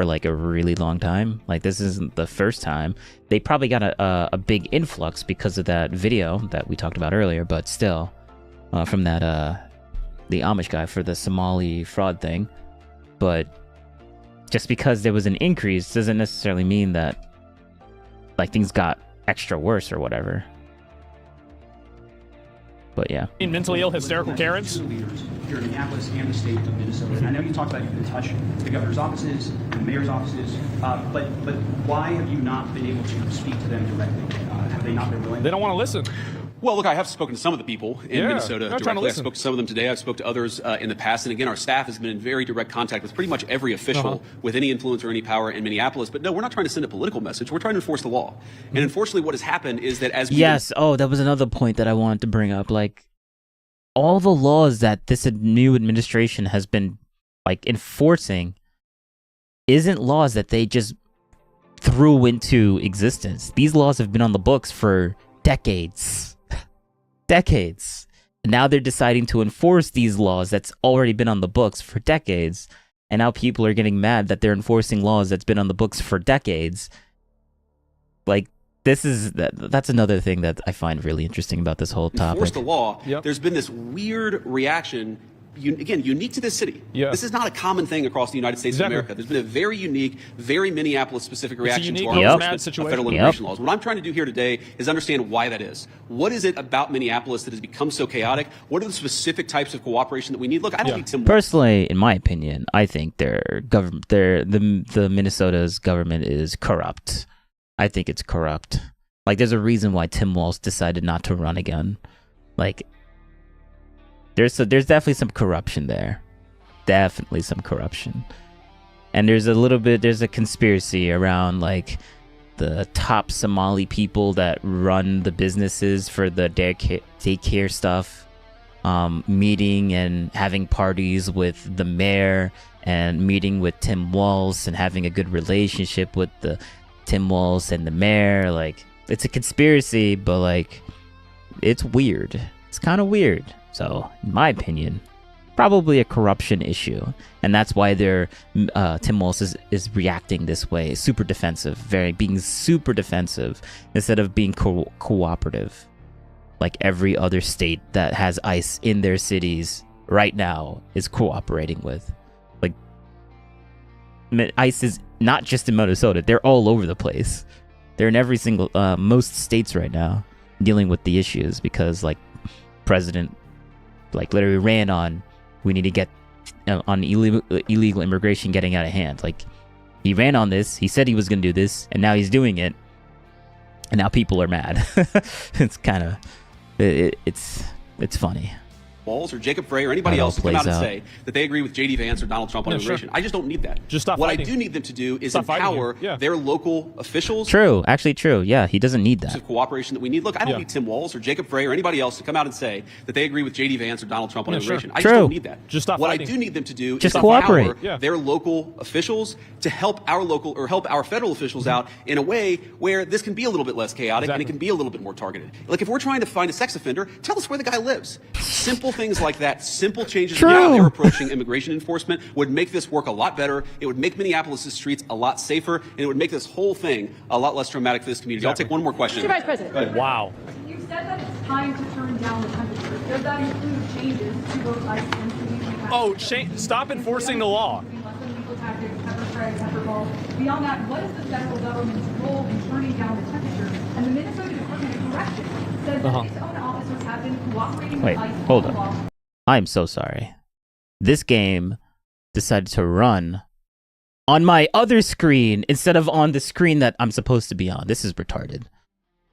like a really long time, like this isn't the first time. They probably got a big influx because of that video that we talked about earlier, but still, from that the Amish guy for the Somali fraud thing. But just because there was an increase doesn't necessarily mean that like things got extra worse or whatever. But yeah. Mentally ill, hysterical Karens? Leaders here in Minneapolis and the state of Minnesota. And I know you talked about you've been in touch with the governor's offices and the mayor's offices, but why have you not been able to speak to them directly? Have they not been willing? They don't want to listen. Well, look, I have spoken to some of the people in Minnesota directly. I spoke to some of them today. I've spoke to others in the past. And again, our staff has been in very direct contact with pretty much every official with any influence or any power in Minneapolis. But no, we're not trying to send a political message. We're trying to enforce the law. And unfortunately, what has happened is that as we... Yes. Oh, that was another point that I wanted to bring up. Like, all the laws that this new administration has been, like, enforcing isn't laws that they just threw into existence. These laws have been on the books for decades. Decades. And now they're deciding to enforce these laws that's already been on the books for decades. And now people are getting mad that they're enforcing laws that's been on the books for decades. Like, that's another thing that I find really interesting about this whole topic. Enforce the law. There's been this weird reaction, again, unique to this city. This is not a common thing across the United States of America. There's been a very unique, very Minneapolis-specific reaction to our enforcement of federal immigration laws. What I'm trying to do here today is understand why that is. What is it about Minneapolis that has become so chaotic? What are the specific types of cooperation that we need? Look, I don't need Tim. Personally, in my opinion, I think the Minnesota's government is corrupt. I think it's corrupt. Like, there's a reason why Tim Walz decided not to run again. Like, there's definitely some corruption there. Definitely some corruption. And there's a conspiracy around, like, the top Somali people that run the businesses for the daycare stuff, meeting and having parties with the mayor and meeting with Tim Walz and having a good relationship with the Tim Walz and the mayor. Like, it's a conspiracy, but like, it's weird. It's kind of weird. So, in my opinion, probably a corruption issue, and that's why Tim Walz is reacting this way, super defensive, being super defensive instead of being cooperative, like every other state that has ICE in their cities right now is cooperating with. Like, ICE is not just in Minnesota; they're all over the place. They're in every single most states right now, dealing with the issues because, like, president, like, literally ran on, we need to get on illegal immigration getting out of hand. Like, he ran on this, he said he was going to do this, and now he's doing it, and now people are mad. It's kind of, it's funny. Walz or Jacob Frey or anybody else to come out and say that they agree with J.D. Vance or Donald Trump on immigration. I just don't need that. Just stop what fighting. I do need them to do is empower their local officials. True. Actually true. Yeah, he doesn't need that. Of cooperation that we need. Look, I don't need Tim Walz or Jacob Frey or anybody else to come out and say that they agree with J.D. Vance or Donald Trump on immigration. I just don't need that. Just stop what fighting. I do need them to do just is cooperate. empower their local officials to help our local or help our federal officials out in a way where this can be a little bit less chaotic and it can be a little bit more targeted. Like, if we're trying to find a sex offender, tell us where the guy lives. Simple things like that. Simple changes in how they're approaching immigration enforcement would make this work a lot better. It would make Minneapolis' streets a lot safer, and it would make this whole thing a lot less traumatic for this community. I'll take one more question. Mr. Vice President. Wow. You said that it's time to turn down the country. Does that include changes to both ICE and community? Oh, stop enforcing the law. Legal tactics, pepper spray, pepper balls. Beyond that, what is the federal government's role in turning down the temperature? And the Minnesota Department of Corrections says that its own officers have been cooperating with ICE. Hold up. I'm so sorry. This game decided to run on my other screen instead of on the screen that I'm supposed to be on. This is retarded.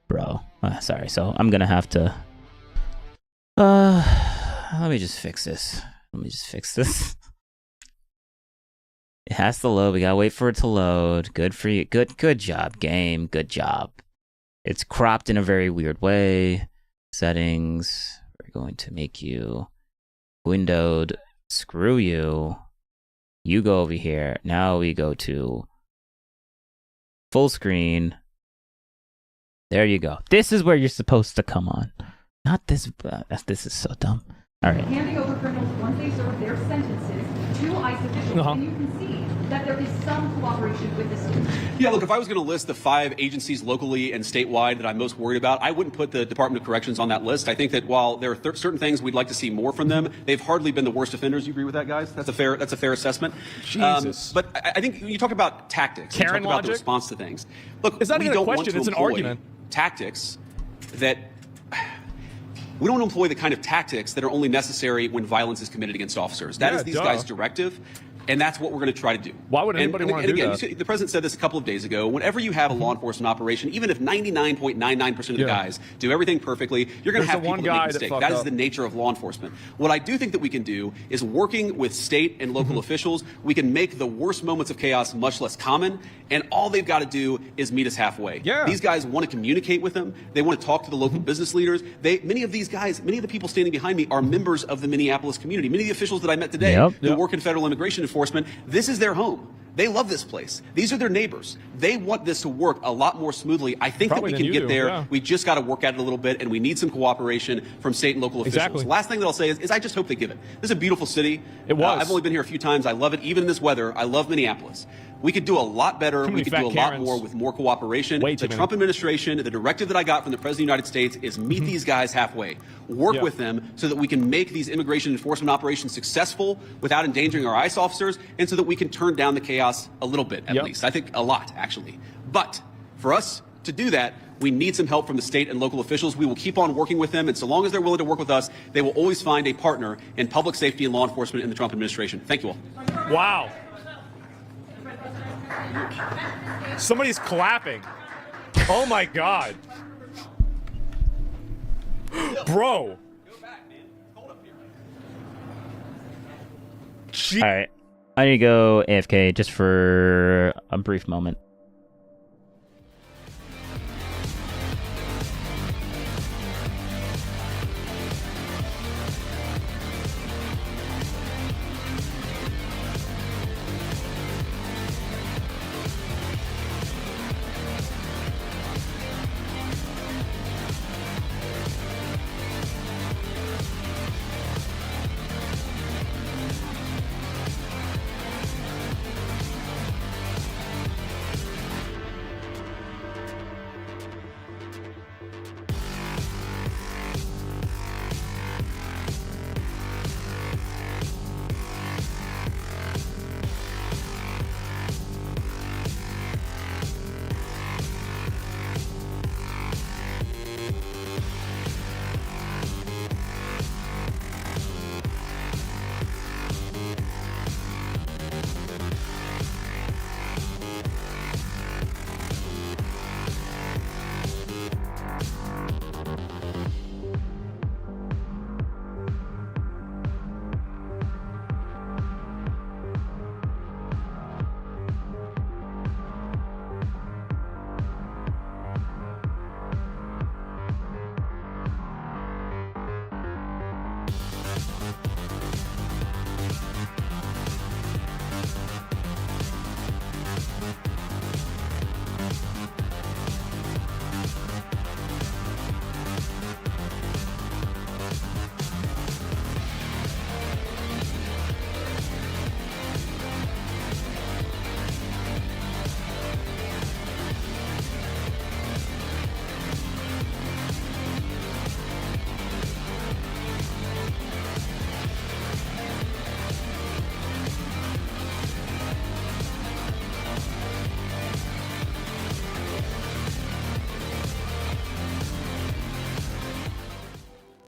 Bro. Sorry, so I'm gonna have to... let me just fix this. It has to load. We gotta wait for it to load. Good for you. Good job, game. Good job. It's cropped in a very weird way. Settings. We're going to make you windowed. Screw you. You go over here. Now we go to full screen. There you go. This is where you're supposed to come on. Not this. This is so dumb. All right. Handing over criminals once they serve their sentences to ICE officials, and you can see that there is some cooperation with the state. Yeah, look, if I was going to list the 5 agencies locally and statewide that I'm most worried about, I wouldn't put the Department of Corrections on that list. I think that while there are certain things we'd like to see more from them, they've hardly been the worst offenders. You agree with that, guys? That's a fair assessment. Jesus. But I think you talk about tactics. Karen you talk about the logic? response to things. Look, it's not we even don't a question, want to it's an employ argument. Tactics that... We don't employ the kind of tactics that are only necessary when violence is committed against officers. That is these guys' directive, and that's what we're going to try to do. Why would anybody want to do that? The president said this a couple of days ago. Whenever you have a law enforcement operation, even if 99.99% of the guys do everything perfectly, you're going to have people that make mistakes. That is the nature of law enforcement. What I do think that we can do is working with state and local officials, we can make the worst moments of chaos much less common, and all they've got to do is meet us halfway. These guys want to communicate with them. They want to talk to the local business leaders. Many of these guys, many of the people standing behind me are members of the Minneapolis community. Many of the officials that I met today who work in federal immigration enforcement, this is their home. They love this place. These are their neighbors. They want this to work a lot more smoothly. I think that we can get there. We just got to work at it a little bit, and we need some cooperation from state and local officials. Last thing that I'll say is I just hope they give it. This is a beautiful city. It was. I've only been here a few times. I love it, even in this weather. I love Minneapolis. We could do a lot better. We could do a lot more with more cooperation. The Trump administration, the directive that I got from the President of the United States is meet these guys halfway. Work with them so that we can make these immigration enforcement operations successful without endangering our ICE officers, and so that we can turn down the chaos a little bit, at least. I think a lot, actually. But for us to do that, we need some help from the state and local officials. We will keep on working with them, and so long as they're willing to work with us, they will always find a partner in public safety and law enforcement in the Trump administration. Thank you all. Wow. Somebody's clapping. Oh my God. Bro. All right. I need to go AFK just for a brief moment.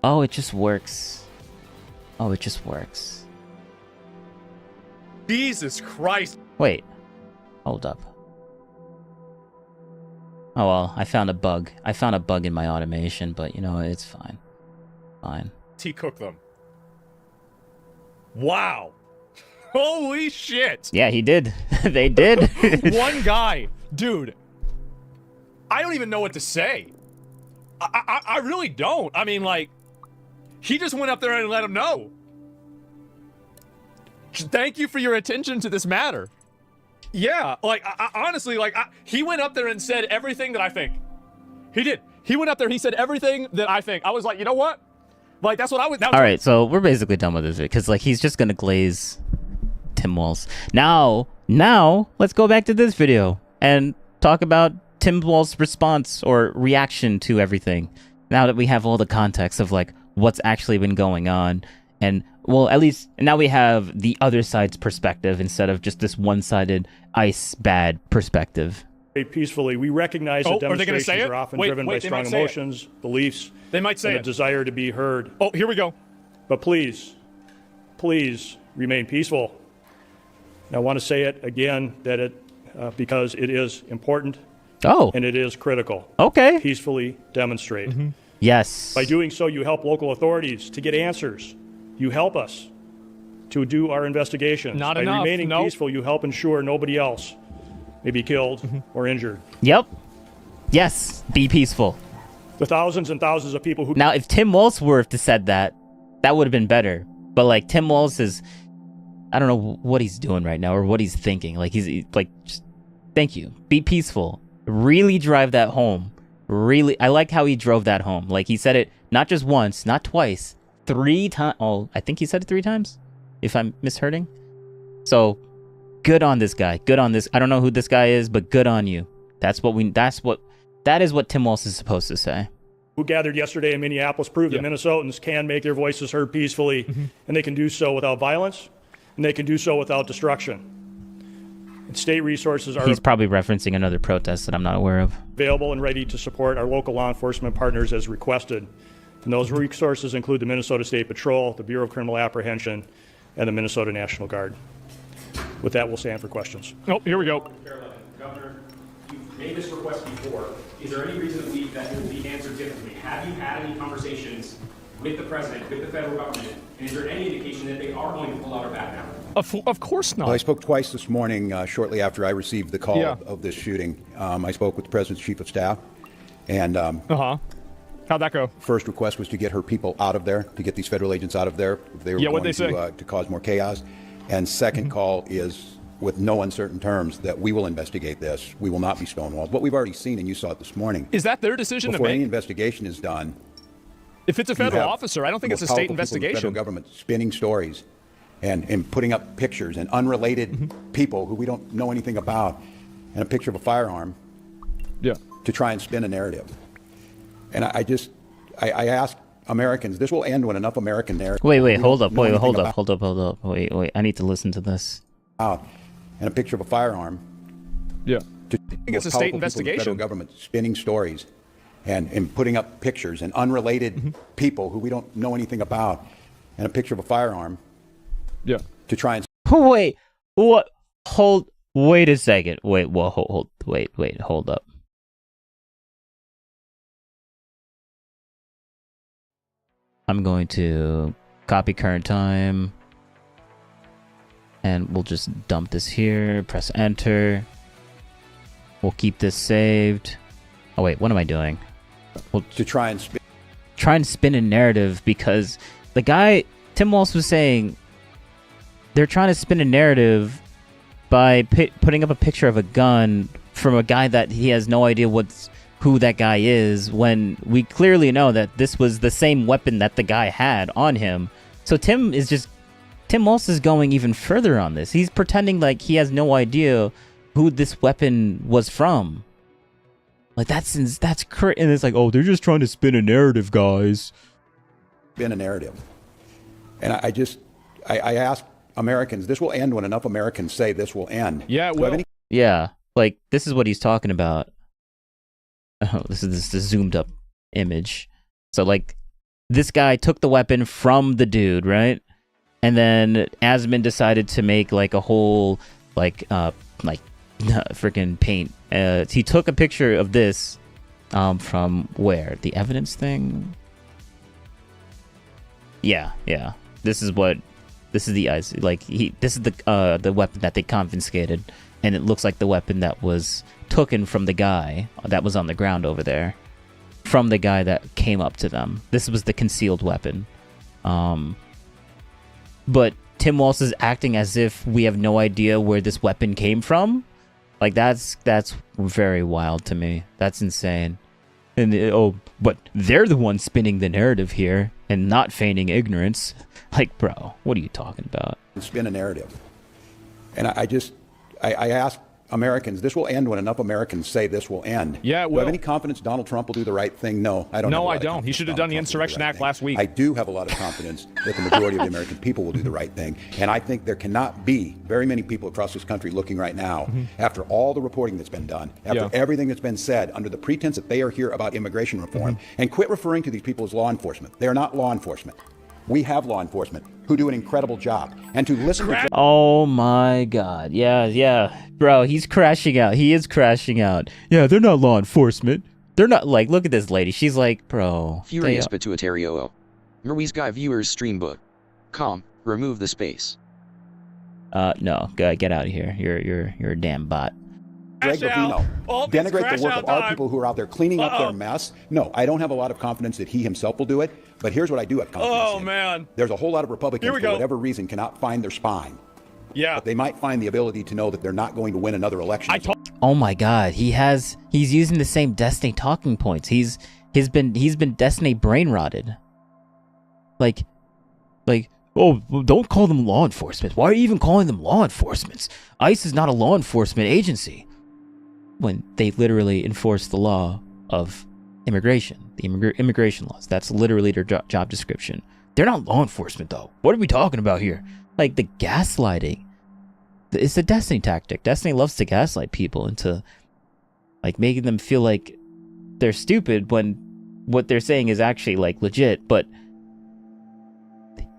Oh, it just works. Oh, it just works. Jesus Christ. Wait. Hold up. Oh well, I found a bug. I found a bug in my automation, but you know, it's fine. Fine. He cooked them. Wow. Holy shit. Yeah, he did. They did. One guy. Dude. I don't even know what to say. I really don't. I mean, like, he just went up there and let him know. Thank you for your attention to this matter. Yeah, like, honestly, like, he went up there and said everything that I think. He did. He went up there, he said everything that I think. I was like, you know what? Like, that's what I was... All right, so we're basically done with this because, like, he's just going to glaze Tim Walz. Now, let's go back to this video and talk about Tim Walz's response or reaction to everything. Now that we have all the context of, like, what's actually been going on. And, well, at least now we have the other side's perspective instead of just this one-sided ICE bad perspective. Peacefully, we recognize that demonstrations are often driven by strong emotions, beliefs, they might say and a desire to be heard. Oh, here we go. But please remain peaceful. And I want to say it again that because it is important. Oh. And it is critical. Okay. Peacefully demonstrate. Yes. By doing so, you help local authorities to get answers. You help us to do our investigations. Not By enough. remaining peaceful, you help ensure nobody else may be killed or injured. Yep. Yes. Be peaceful. The thousands and thousands of people who... Now, if Tim Walz were to said that, that would have been better. But, like, Tim Walz is... I don't know what he's doing right now or what he's thinking. Like, he's like, just, thank you. Be peaceful. Really drive that home. Really, I like how he drove that home. Like, he said it not just once, not twice, 3 times. Oh, I think he said it 3 times, if I'm mishearing. So, good on this guy. Good on this. I don't know who this guy is, but good on you. That is what Tim Walz is supposed to say. Who gathered yesterday in Minneapolis proved that Minnesotans can make their voices heard peacefully, and they can do so without violence, and they can do so without destruction. And state resources are... He's probably referencing another protest that I'm not aware of. ...available and ready to support our local law enforcement partners as requested. And those resources include the Minnesota State Patrol, the Bureau of Criminal Apprehension, and the Minnesota National Guard. With that, we'll stand for questions. Oh, here we go. Governor, you've made this request before. Is there any reason to believe that it will be answered differently? Have you had any conversations with the president, with the federal government, and is there any indication that they are going to pull out or back down? Of course not. Well, I spoke twice this morning, shortly after I received the call of this shooting. I spoke with the President's Chief of Staff, and how'd that go? First request was to get her people out of there, to get these federal agents out of there. They were going to cause more chaos. And second call is, with no uncertain terms, that we will investigate this. We will not be stonewalled. What we've already seen, and you saw it this morning. Is that their decision to before make? any investigation is done. If it's a federal officer, I don't think it's a state investigation. The federal government spinning stories and putting up pictures and unrelated people who we don't know anything about, and a picture of a firearm to try and spin a narrative. And I ask Americans, this will end when enough American narratives... Wait, hold up. Wait, I need to listen to this. And a picture of a firearm. Yeah. I think it's a state investigation. The federal government spinning stories and putting up pictures and unrelated people who we don't know anything about, and a picture of a firearm. To try and... Wait, what? Wait a second. Wait, hold up. I'm going to copy current time, and we'll just dump this here, press enter. We'll keep this saved. Oh wait, what am I doing? We'll to try and spin a narrative, because the guy, Tim Walz, was saying they're trying to spin a narrative by putting up a picture of a gun from a guy that he has no idea who that guy is, when we clearly know that this was the same weapon that the guy had on him. So Tim Walz is going even further on this. He's pretending like he has no idea who this weapon was from. Like, that's crazy. And it's like, oh, they're just trying to spin a narrative, guys. Spin a narrative. And I ask Americans, this will end when enough Americans say this will end. Yeah, well. Yeah, like, this is what he's talking about. Oh, this is the zoomed up image. So, like, this guy took the weapon from the dude, right? And then Asmund decided to make like a whole freaking paint. He took a picture of this from where? The evidence thing? Yeah. This is the ice. Like this is the weapon that they confiscated, and it looks like the weapon that was taken from the guy that was on the ground over there, from the guy that came up to them. This was the concealed weapon. But Tim Walz is acting as if we have no idea where this weapon came from. Like that's very wild to me. That's insane. And but they're the ones spinning the narrative here and not feigning ignorance. Like, bro, what are you talking about? Spin a narrative. And I ask Americans, this will end when enough Americans say this will end. Yeah, it Do will. I have any confidence Donald Trump will do the right thing? No, I don't. No, I don't. He should have done the Insurrection Act last week. I do have a lot of confidence that the majority of the American people will do the right thing. And I think there cannot be very many people across this country looking right now, after all the reporting that's been done, after everything that's been said, under the pretense that they are here about immigration reform, and quit referring to these people as law enforcement. They are not law enforcement. We have law enforcement who do an incredible job. And to listen to... Oh my god. Yeah. Bro, he's crashing out. He is crashing out. Yeah, they're not law enforcement. They're not like, look at this lady. She's like, bro. Furious Pituitario. Maurice Guy viewers stream book. Remove the space. No, get out of here. You're a damn bot. Greg Bovino denigrate the work of our people who are out there cleaning up their mess. No, I don't have a lot of confidence that he himself will do it, but here's what I do have confidence in. Man. There's a whole lot of Republicans, for whatever reason, cannot find their spine. Yeah. But they might find the ability to know that they're not going to win another election. Oh my god, he's using the same Destiny talking points. He's been Destiny brain rotted. Like, oh, don't call them law enforcement. Why are you even calling them law enforcement? ICE is not a law enforcement agency. When they literally enforce the law of immigration, the immigration laws. That's literally their job description. They're not law enforcement, though. What are we talking about here? Like, the gaslighting. It's a Destiny tactic. Destiny loves to gaslight people into, like, making them feel like they're stupid when what they're saying is actually, like, legit. But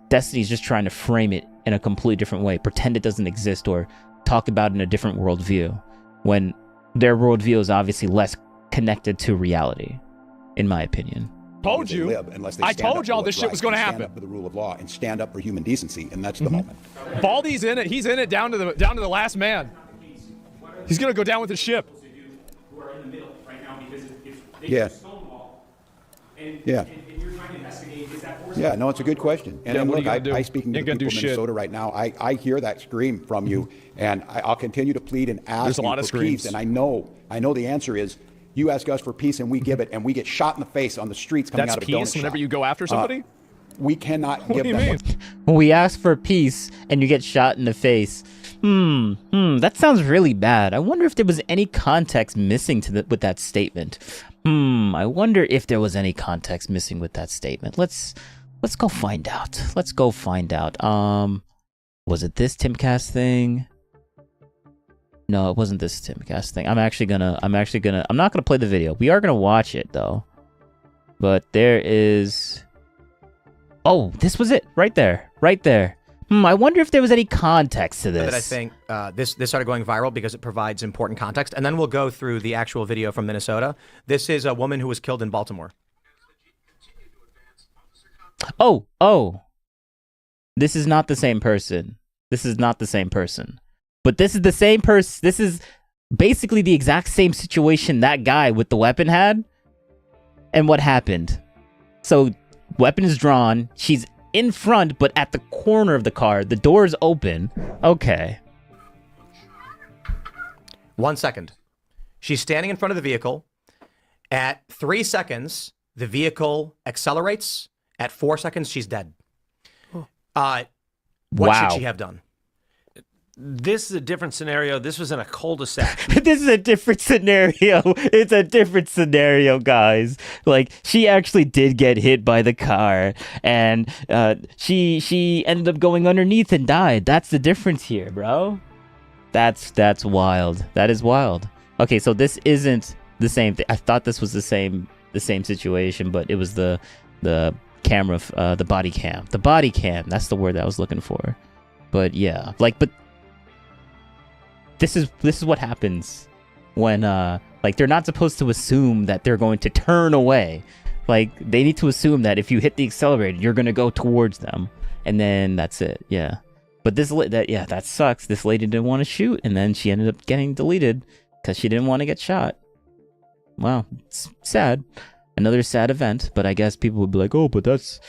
Destiny's just trying to frame it in a completely different way. Pretend it doesn't exist or talk about it in a different worldview. When their worldview is obviously less connected to reality, in my opinion. Told you. I told y'all this shit was going to happen. Stand up for the rule of law and stand up for human decency, and that's the moment. Baldy's in it. He's in it down to the last man. He's going to go down with the ship. Who are in the middle right now because if they Yeah. Stonewall and Yeah. and you're trying to investigate, is that force? Yeah, no, it's a good question. And Yeah, what are look, you gonna do? I speaking to You the ain't people gonna of do Minnesota right now, I hear that scream from you, and I'll continue to plead and ask There's a lot you of for peace. screams. And I know the answer is you ask us for peace and we give it, and we get shot in the face on the streets coming That's out of a donut peace whenever shop. you go after somebody? We cannot What give do you them mean? When we ask for peace and you get shot in the face, that sounds really bad. I wonder if there was any context missing with that statement. I wonder if there was any context missing with that statement. Let's go find out. Let's go find out. Was it this Timcast thing? No, it wasn't this Timcast thing. I'm not gonna play the video. We are gonna watch it though. But there is. Oh, this was it right there. I wonder if there was any context to this. That I think this started going viral because it provides important context, and then we'll go through the actual video from Minnesota. This is a woman who was killed in Baltimore. Oh, this is not the same person. But this is the same person. This is basically the exact same situation that guy with the weapon had. And what happened? So, weapon is drawn. She's in front, but at the corner of the car. The door is open. Okay. 1 second. She's standing in front of the vehicle. At 3 seconds, the vehicle accelerates. At 4 seconds, she's dead. What should she have done? This is a different scenario. This was in a cul-de-sac. This is a different scenario. It's a different scenario, guys. Like, she actually did get hit by the car, and she ended up going underneath and died. That's the difference here, bro. That's wild. That is wild. Okay, so this isn't the same thing. I thought this was the same situation, but it was the camera, the body cam. The body cam, that's the word that I was looking for. But yeah, like, but this is what happens when like they're not supposed to assume that they're going to turn away. Like they need to assume that if you hit the accelerator, you're going to go towards them, and then that's it. Yeah. But that sucks. This lady didn't want to shoot, and then she ended up getting deleted because she didn't want to get shot. Wow, it's sad. Another sad event, but I guess people would be like, "Oh, but that's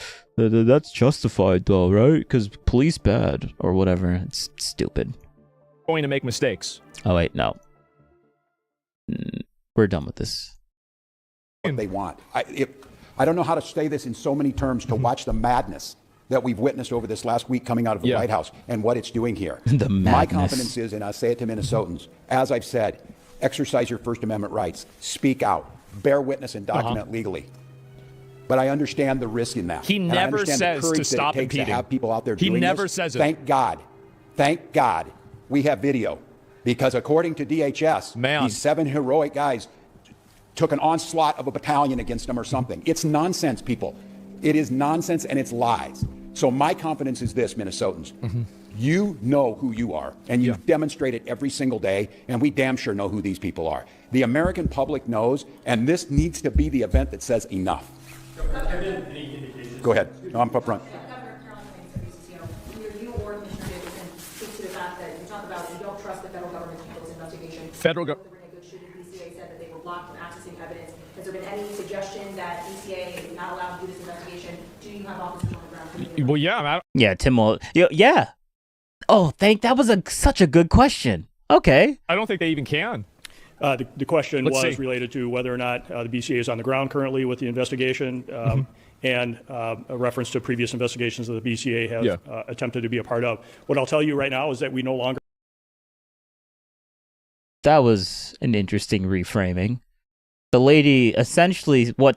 justified, though, right? Because police bad or whatever." It's stupid. Going to make mistakes. Oh wait, no. We're done with this. What they want. I don't know how to say this in so many terms to watch the madness that we've witnessed over this last week coming out of the White House and what it's doing here. The madness. My confidence is, and I say it to Minnesotans, as I've said, exercise your First Amendment rights, speak out, bear witness and document legally. But I understand the risk in that. He and I never understand says the courage to stop that it takes impeding. to have people out there He doing never this. says it. Thank God, we have video. Because according to DHS, these 7 heroic guys took an onslaught of a battalion against them or something. It's nonsense, people. It is nonsense and it's lies. So my confidence is this, Minnesotans. You know who you are, and you demonstrate it every single day, and we damn sure know who these people are. The American public knows, and this needs to be the event that says enough. Go ahead. No, I'm up front. Governor Carolyn Cummings, you or Commissioner Davidson speak to the fact that you talk about you don't trust the federal government to handle this investigation. Federal government. BCA said that they were blocked from accessing evidence. Has there been any suggestion that BCA is not allowed to do this investigation? Do you have officers on the ground? Well, yeah. Yeah, Tim will. Yeah. Oh, that was such a good question. Okay. I don't think they even can. The question Let's was see. related to whether or not the BCA is on the ground currently with the investigation, and a reference to previous investigations that the BCA has attempted to be a part of. What I'll tell you right now is that we no longer. That was an interesting reframing. What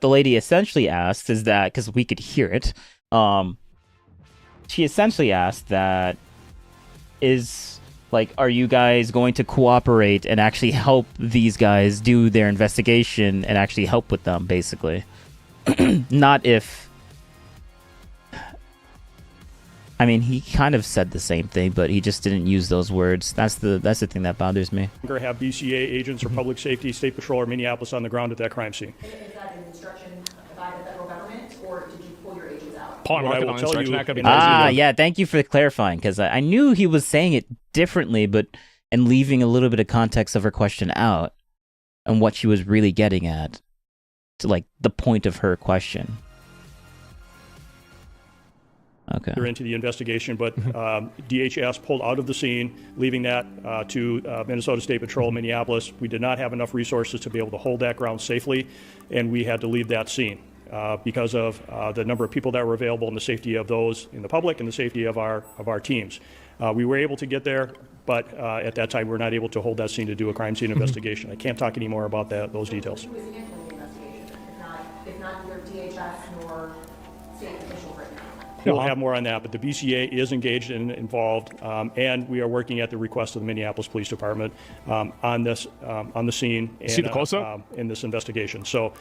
the lady essentially asked is that, because we could hear it, she essentially asked that, are you guys going to cooperate and actually help these guys do their investigation and actually help with them, basically? Not if... I mean, he kind of said the same thing, but he just didn't use those words. That's the thing that bothers me. Have BCA agents or public safety, state patrol, or Minneapolis on the ground at that crime scene. Is that an instruction by the federal government, or did you pull your agents out? Yeah, thank you for clarifying, because I knew he was saying it differently, and leaving a little bit of context of her question out and what she was really getting at, to like the point of her question. Okay. Into the investigation, but DHS pulled out of the scene, leaving that to Minnesota State Patrol, Minneapolis. We did not have enough resources to be able to hold that ground safely, and we had to leave that scene because of the number of people that were available and the safety of those in the public and the safety of our teams. We were able to get there, but at that time we were not able to hold that scene to do a crime scene investigation. I can't talk any more about those details. Who was in on the investigation? If not either DHS nor state officials right now? We'll have more on that, but the BCA is engaged and involved, and we are working at the request of the Minneapolis Police Department on this, on the scene, and See the close-up? In this investigation. So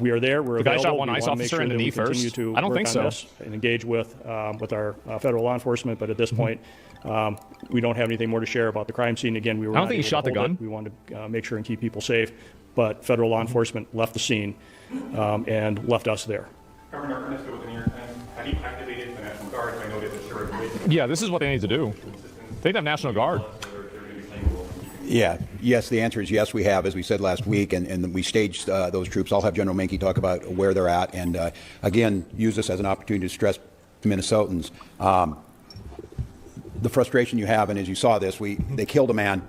we are there. We're The guy available. shot one We ICE wanna make officer sure in the that we knee continue first? to I don't work think on so. this and engage with our federal law enforcement. But at this point, we don't have anything more to share about the crime scene. Again, we were I don't not think he able to shot the hold gun. it. We wanted to make sure and keep people safe, but federal law enforcement left the scene and left us there. Governor Ernesto, within your time, have you activated the National Guard? I know that the sheriff. Yeah, this is what they need to do. They have National Guard. Yeah. Yes, the answer is yes, we have, as we said last week, and we staged those troops. I'll have General Menke talk about where they're at, and again, use this as an opportunity to stress to Minnesotans the frustration you have, and as you saw this, they killed a man,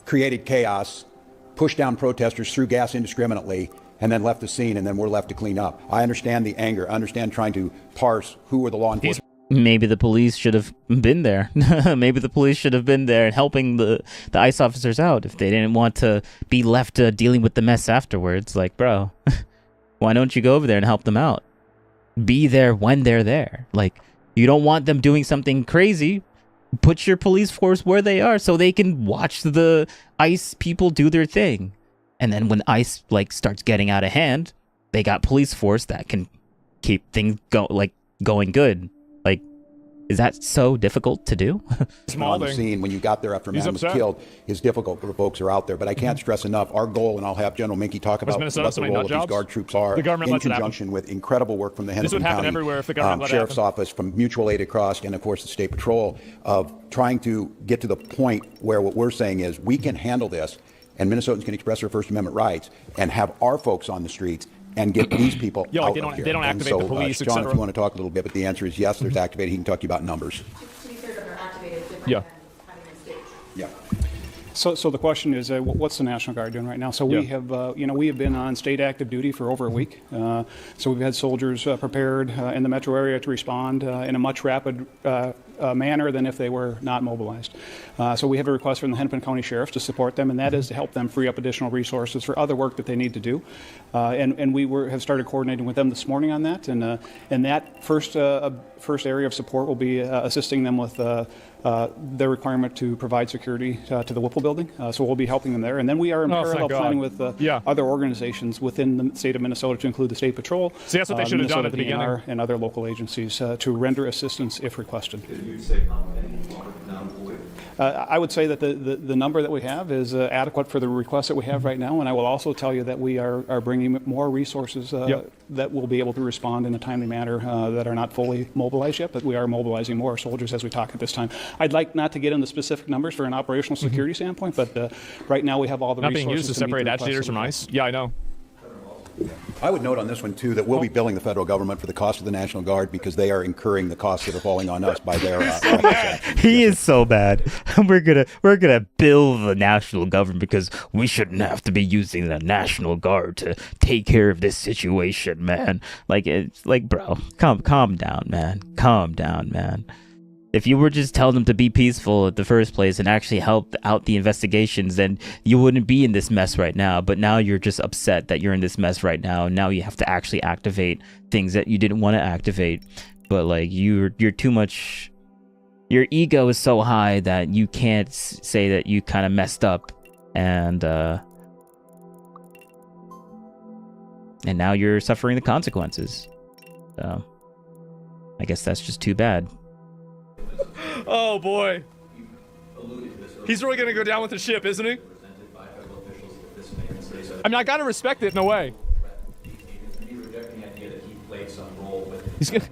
created chaos, pushed down protesters, threw gas indiscriminately, and then left the scene, and then we're left to clean up. I understand the anger. I understand trying to parse who were the law enforcement. Maybe the police should have been there. Maybe the police should have been there and helping the ICE officers out if they didn't want to be left dealing with the mess afterwards. Like, bro, why don't you go over there and help them out? Be there when they're there. Like, you don't want them doing something crazy. Put your police force where they are so they can watch the ICE people do their thing. And then when ICE starts getting out of hand, they got police force that can keep things going good. Like, is that so difficult to do? On the scene when you got there after a man was killed is difficult for the folks who are out there. But I can't stress enough our goal, and I'll have General Minky talk about what the role of these guard troops are in conjunction with incredible work from the Hennepin County Sheriff's Office, from mutual aid across, and of course the State Patrol, of trying to get to the point where what we're saying is we can handle this, and Minnesotans can express their First Amendment rights and have our folks on the streets and get these people out of here. They don't activate the police, John, if you want to talk a little bit, but the answer is yes, there's activated. He can talk to you about numbers. Yeah. Yeah. So the question is, what's the National Guard doing right now? So we have, we have been on state active duty for over a week. So we've had soldiers prepared in the metro area to respond in a much rapid manner than if they were not mobilized. So we have a request from the Hennepin County Sheriff to support them, and that is to help them free up additional resources for other work that they need to do. And we have started coordinating with them this morning on that. And that first area of support will be assisting them with their requirement to provide security to the Whipple building. So we'll be helping them there. And then we are in parallel planning with other organizations within the state of Minnesota to include the State Patrol, See, that's what they should have done at the beginning. DNR, and other local agencies to render assistance if requested. I would say that the number that we have is adequate for the requests that we have right now, and I will also tell you that we are bringing more resources that will be able to respond in a timely manner that are not fully mobilized yet, but we are mobilizing more soldiers as we talk at this time. I'd like not to get into specific numbers for an operational security standpoint, but right now we have all the not resources being used to separate agitators from ICE. Yeah, I know. I would note on this one, too, that we'll be billing the federal government for the cost of the National Guard because they are incurring the costs that are falling on us by their He is so bad. We're gonna bill the national government because we shouldn't have to be using the National Guard to take care of this situation, man. Like, it's like, bro, calm down, man. Calm down, man. If you were just telling them to be peaceful at the first place and actually help out the investigations, then you wouldn't be in this mess right now. But now you're just upset that you're in this mess right now. And now you have to actually activate things that you didn't want to activate. But like, you're too much. Your ego is so high that you can't say that you kind of messed up. And now you're suffering the consequences. So I guess that's just too bad. Oh boy. He's really gonna go down with the ship, isn't he? I mean, I gotta respect it in a way.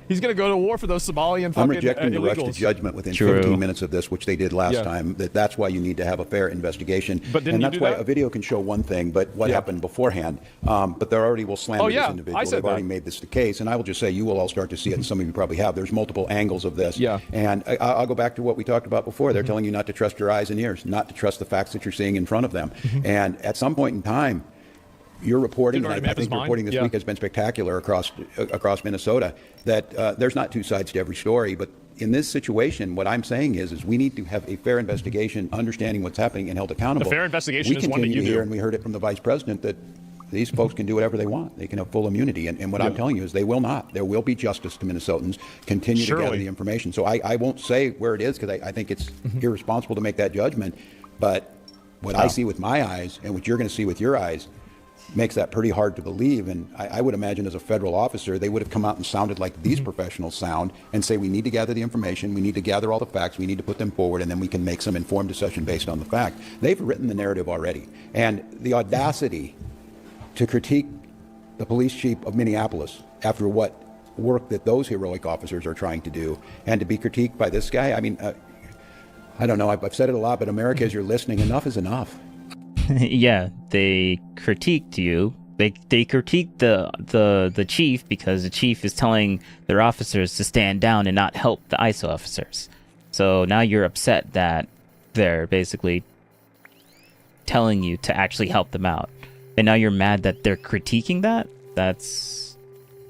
He's gonna go to war for those Somalian fucking I'm rejecting the rush to illegals. judgment within 15 minutes of this, which they did last time. That's why you need to have a fair investigation. But didn't and you that's do why that? a video can show one thing, but what happened beforehand. But there already will slander this individual. They've already made this the case. And I will just say, you will all start to see it, and some of you probably have. There's multiple angles of this. Yeah. And I'll go back to what we talked about before. They're telling you not to trust your eyes and ears, not to trust the facts that you're seeing in front of them. And at some point in time, your reporting, and I think your reporting this week has been spectacular across Minnesota, that there's not two sides to every story. But in this situation, what I'm saying is we need to have a fair investigation, understanding what's happening, and held accountable. A fair investigation we is one that continue you to hear, do. and we heard it from the Vice President, that these folks can do whatever they want. They can have full immunity. And what I'm telling you is they will not. There will be justice to Minnesotans. Continue to gather the information. So I won't say where it is because I think it's irresponsible to make that judgment. But what I see with my eyes and what you're going to see with your eyes makes that pretty hard to believe. And I would imagine as a federal officer, they would have come out and sounded like these professionals sound and say, we need to gather the information, we need to gather all the facts, we need to put them forward, and then we can make some informed decision based on the fact. They've written the narrative already. And the audacity to critique the police chief of Minneapolis after what work that those heroic officers are trying to do, and to be critiqued by this guy, I mean, I don't know, I've said it a lot, but America, as you're listening, enough is enough. Yeah, they critiqued you. They critiqued the chief because the chief is telling their officers to stand down and not help the ICE officers. So now you're upset that they're basically telling you to actually help them out. And now you're mad that they're critiquing that? That's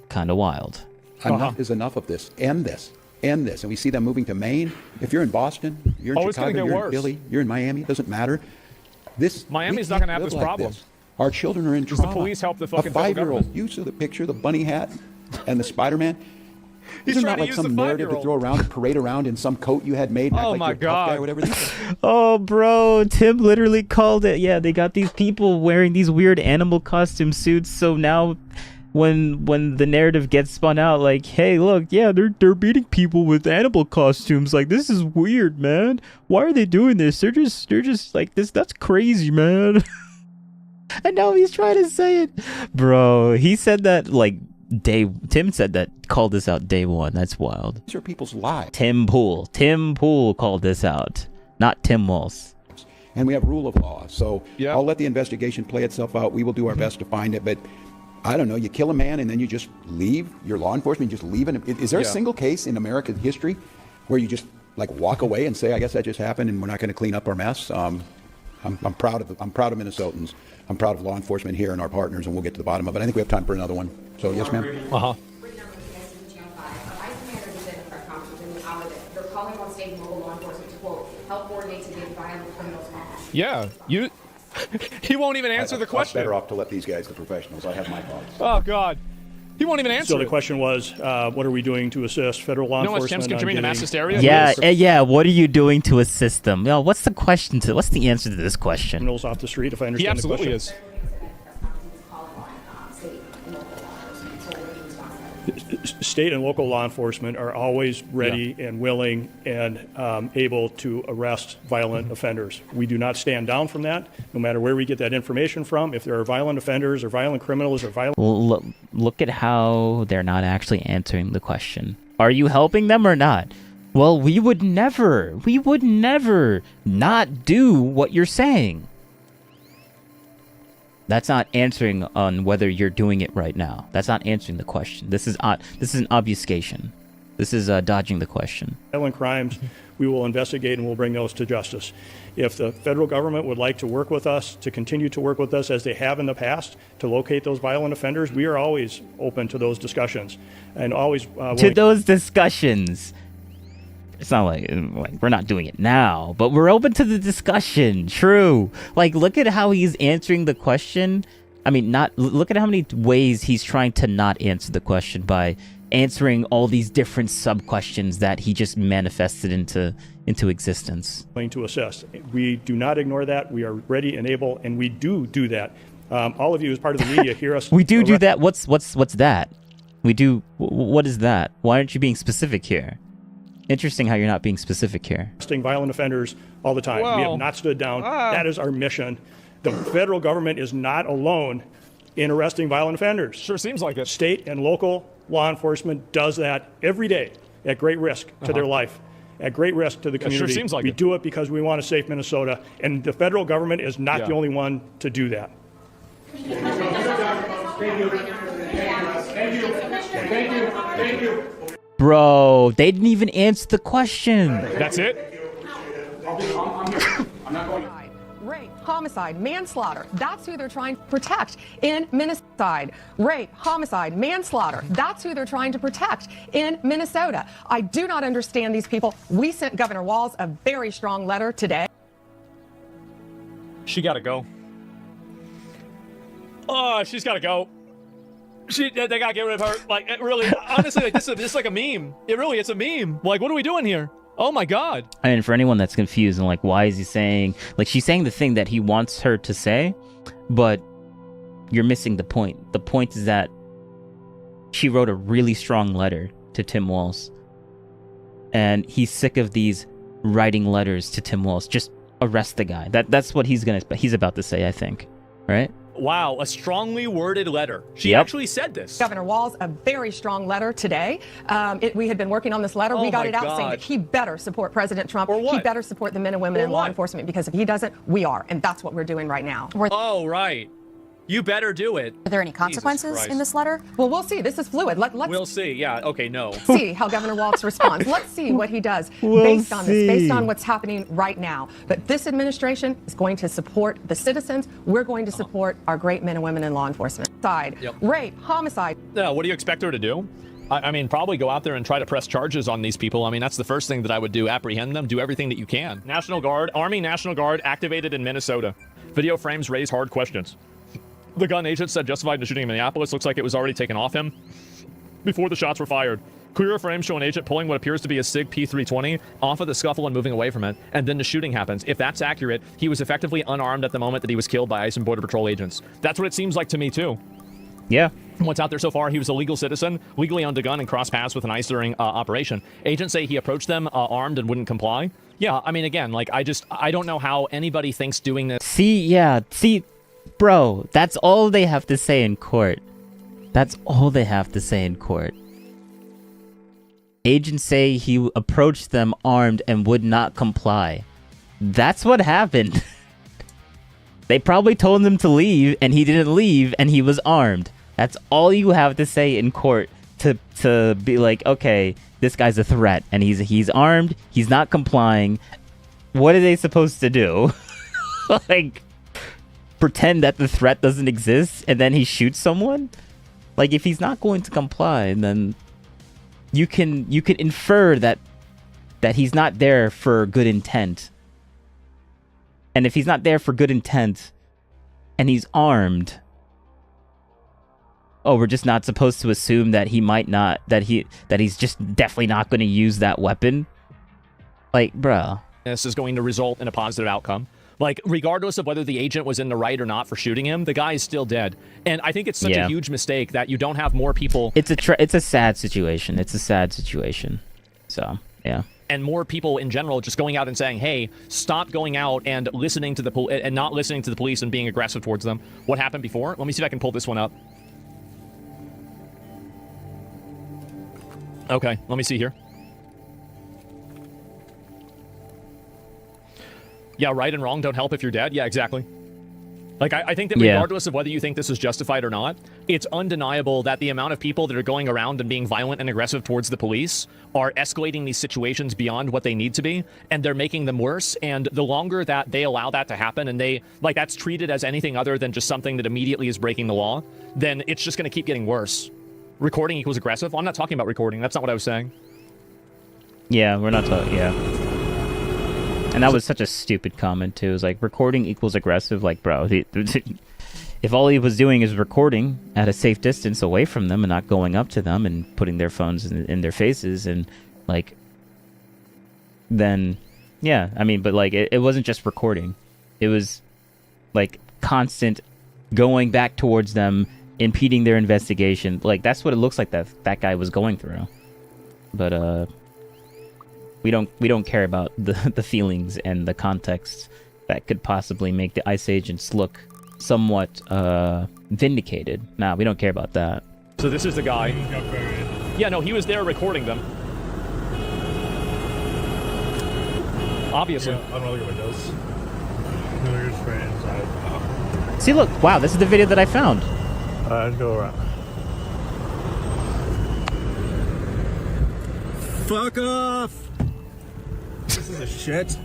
kind of wild. Enough is enough of this. End this. End this. And we see them moving to Maine. If you're in Boston, you're in Chicago, you're in Philly, you're in Miami, it doesn't matter. Miami's not going to have this problem. Our children are in trauma. The police help the fucking A 5-year-old. You saw the picture, the bunny hat and the Spider-Man. He's Isn't trying that to like use some the narrative to 5-year-old. throw around and parade around in some coat you had made? And Oh act like my you're a tough guy God. or whatever. Oh, bro, Tim literally called it. Yeah, they got these people wearing these weird animal costume suits, so now when the narrative gets spun out, like, hey, look, yeah, they're beating people with animal costumes. Like, this is weird, man. Why are they doing this? They're just like this. That's crazy, man. And now he's trying to say it, bro. He said that like Tim said that, called this out day one. That's wild. These are people's lives. Tim Pool called this out, not Tim Walz. And we have rule of law. So I'll let the investigation play itself out. We will do our best to find it. But I don't know, you kill a man and then you just leave your law enforcement, you just leave it. Is there a single case in American history where you just like walk away and say, I guess that just happened and we're not going to clean up our mess? I'm proud of Minnesotans. I'm proud of law enforcement here and our partners, and we'll get to the bottom of it. I think we have time for another one. So yes, ma'am. They're calling on state and local law enforcement to, quote, help coordinate to get violent criminals off. Yeah, he won't even answer the question. I'm better off to let these guys, the professionals. I have my thoughts. Oh, God. He won't even answer. So the question was, what are we doing to assist federal law enforcement? Tim's contributing to mass hysteria? Yeah. What are you doing to assist them? Yo, what's the question? What's the answer to this question? Criminals off the street, if I understand the question. He absolutely is. State and local law enforcement are always ready and willing and able to arrest violent offenders. We do not stand down from that, no matter where we get that information from. If there are violent offenders or violent criminals or violent... Look at how they're not actually answering the question. Are you helping them or not? Well, we would never not do what you're saying. That's not answering on whether you're doing it right now. That's not answering the question. This is an obfuscation. This is dodging the question. Violent crimes, we will investigate and we'll bring those to justice. If the federal government would like to work with us, to continue to work with us as they have in the past, to locate those violent offenders, we are always open to those discussions and always to those discussions. It's not like we're not doing it now, but we're open to the discussion. True. Like, look at how he's answering the question. I mean, look at how many ways he's trying to not answer the question by answering all these different sub-questions that he just manifested into existence. To assess. We do not ignore that. We are ready and able, and we do that. All of you, as part of the media, hear us. We do that. What's that? We do. What is that? Why aren't you being specific here? Interesting how you're not being specific here. Arresting violent offenders all the time. We have not stood down. That is our mission. The federal government is not alone in arresting violent offenders. Sure seems like it. State and local law enforcement does that every day at great risk to their life, at great risk to the community. Sure seems like we do it because we want a safe Minnesota, and the federal government is not the only one to do that. Thank you. Bro, they didn't even answer the question. That's it? I'm not going. Rape, homicide, manslaughter. That's who they're trying to protect in Minnesota. Rape, homicide, manslaughter. That's who they're trying to protect in Minnesota. I do not understand these people. We sent Governor Walz a very strong letter today. She got to go. Oh, she's got to go. They gotta get rid of her. Like, really, honestly, like this is like a meme. It's a meme. Like, what are we doing here? Oh my God. I mean, for anyone that's confused and like, why is he saying, like, she's saying the thing that he wants her to say, but you're missing the point. The point is that she wrote a really strong letter to Tim Walz, and he's sick of these writing letters to Tim Walz. Just arrest the guy. That's what he's about to say, I think. Right? Wow, a strongly worded letter. She actually said this. Governor Walz, a very strong letter today. We had been working on this letter. We got it out saying that he better support President Trump. He better support the men and women in law enforcement, because if he doesn't, we are. And that's what we're doing right now. Oh, right. You better do it. Are there any consequences in this letter? Well, we'll see. This is fluid. We'll see. Yeah. Okay, no. See how Governor Walz responds. Let's see what he does based on this, based on what's happening right now. But this administration is going to support the citizens. We're going to support our great men and women in law enforcement. Rape, homicide. Yeah, what do you expect her to do? I mean, probably go out there and try to press charges on these people. I mean, that's the first thing that I would do. Apprehend them. Do everything that you can. National Guard, Army National Guard activated in Minnesota. Video frames raise hard questions. The gun agent said justified in the shooting in Minneapolis. Looks like it was already taken off him before the shots were fired. Clear frames show an agent pulling what appears to be a SIG P320 off of the scuffle and moving away from it, and then the shooting happens. If that's accurate, he was effectively unarmed at the moment that he was killed by ICE and Border Patrol agents. That's what it seems like to me, too. Yeah. What's out there so far, he was a legal citizen, legally owned a gun, and crossed paths with an ICE during operation. Agents say he approached them armed and wouldn't comply. Yeah, I mean, again, like, I don't know how anybody thinks doing this... See, bro, that's all they have to say in court. That's all they have to say in court. Agents say he approached them armed and would not comply. That's what happened. They probably told him to leave, and he didn't leave, and he was armed. That's all you have to say in court to be like, okay, this guy's a threat, and he's armed, he's not complying. What are they supposed to do? Like, pretend that the threat doesn't exist, and then he shoots someone? Like, if he's not going to comply, then you can infer that he's not there for good intent. And if he's not there for good intent, and he's armed, oh, we're just not supposed to assume that he might not, that he's just definitely not going to use that weapon? Like, bro. This is going to result in a positive outcome. Like, regardless of whether the agent was in the right or not for shooting him, the guy is still dead. And I think it's such a huge mistake that you don't have more people... It's a sad situation. It's a sad situation. So, yeah. And more people in general just going out and saying, hey, stop going out and listening to and not listening to the police and being aggressive towards them. What happened before? Let me see if I can pull this one up. Okay, let me see here. Yeah, right and wrong don't help if you're dead. Yeah, exactly. Like, I think that regardless of whether you think this is justified or not, it's undeniable that the amount of people that are going around and being violent and aggressive towards the police are escalating these situations beyond what they need to be, and they're making them worse. And the longer that they allow that to happen, and that's treated as anything other than just something that immediately is breaking the law, then it's just going to keep getting worse. Recording equals aggressive? I'm not talking about recording. That's not what I was saying. Yeah, we're not talking... Yeah. And that was such a stupid comment, too. It was like, recording equals aggressive. Like, bro, if all he was doing is recording at a safe distance away from them and not going up to them and putting their phones in their faces and, like, then, yeah. I mean, but, like, it wasn't just recording. It was, like, constant going back towards them, impeding their investigation. Like, that's what it looks like that guy was going through. But, we don't care about the feelings and the context that could possibly make the ICE agents look somewhat vindicated. Nah, we don't care about that. So this is the guy. Yeah, no, he was there recording them. Obviously. Yeah, I don't know what it does. No, you're just right inside. See, look, wow, this is the video that I found. Let's go around. Fuck off! This is a shit.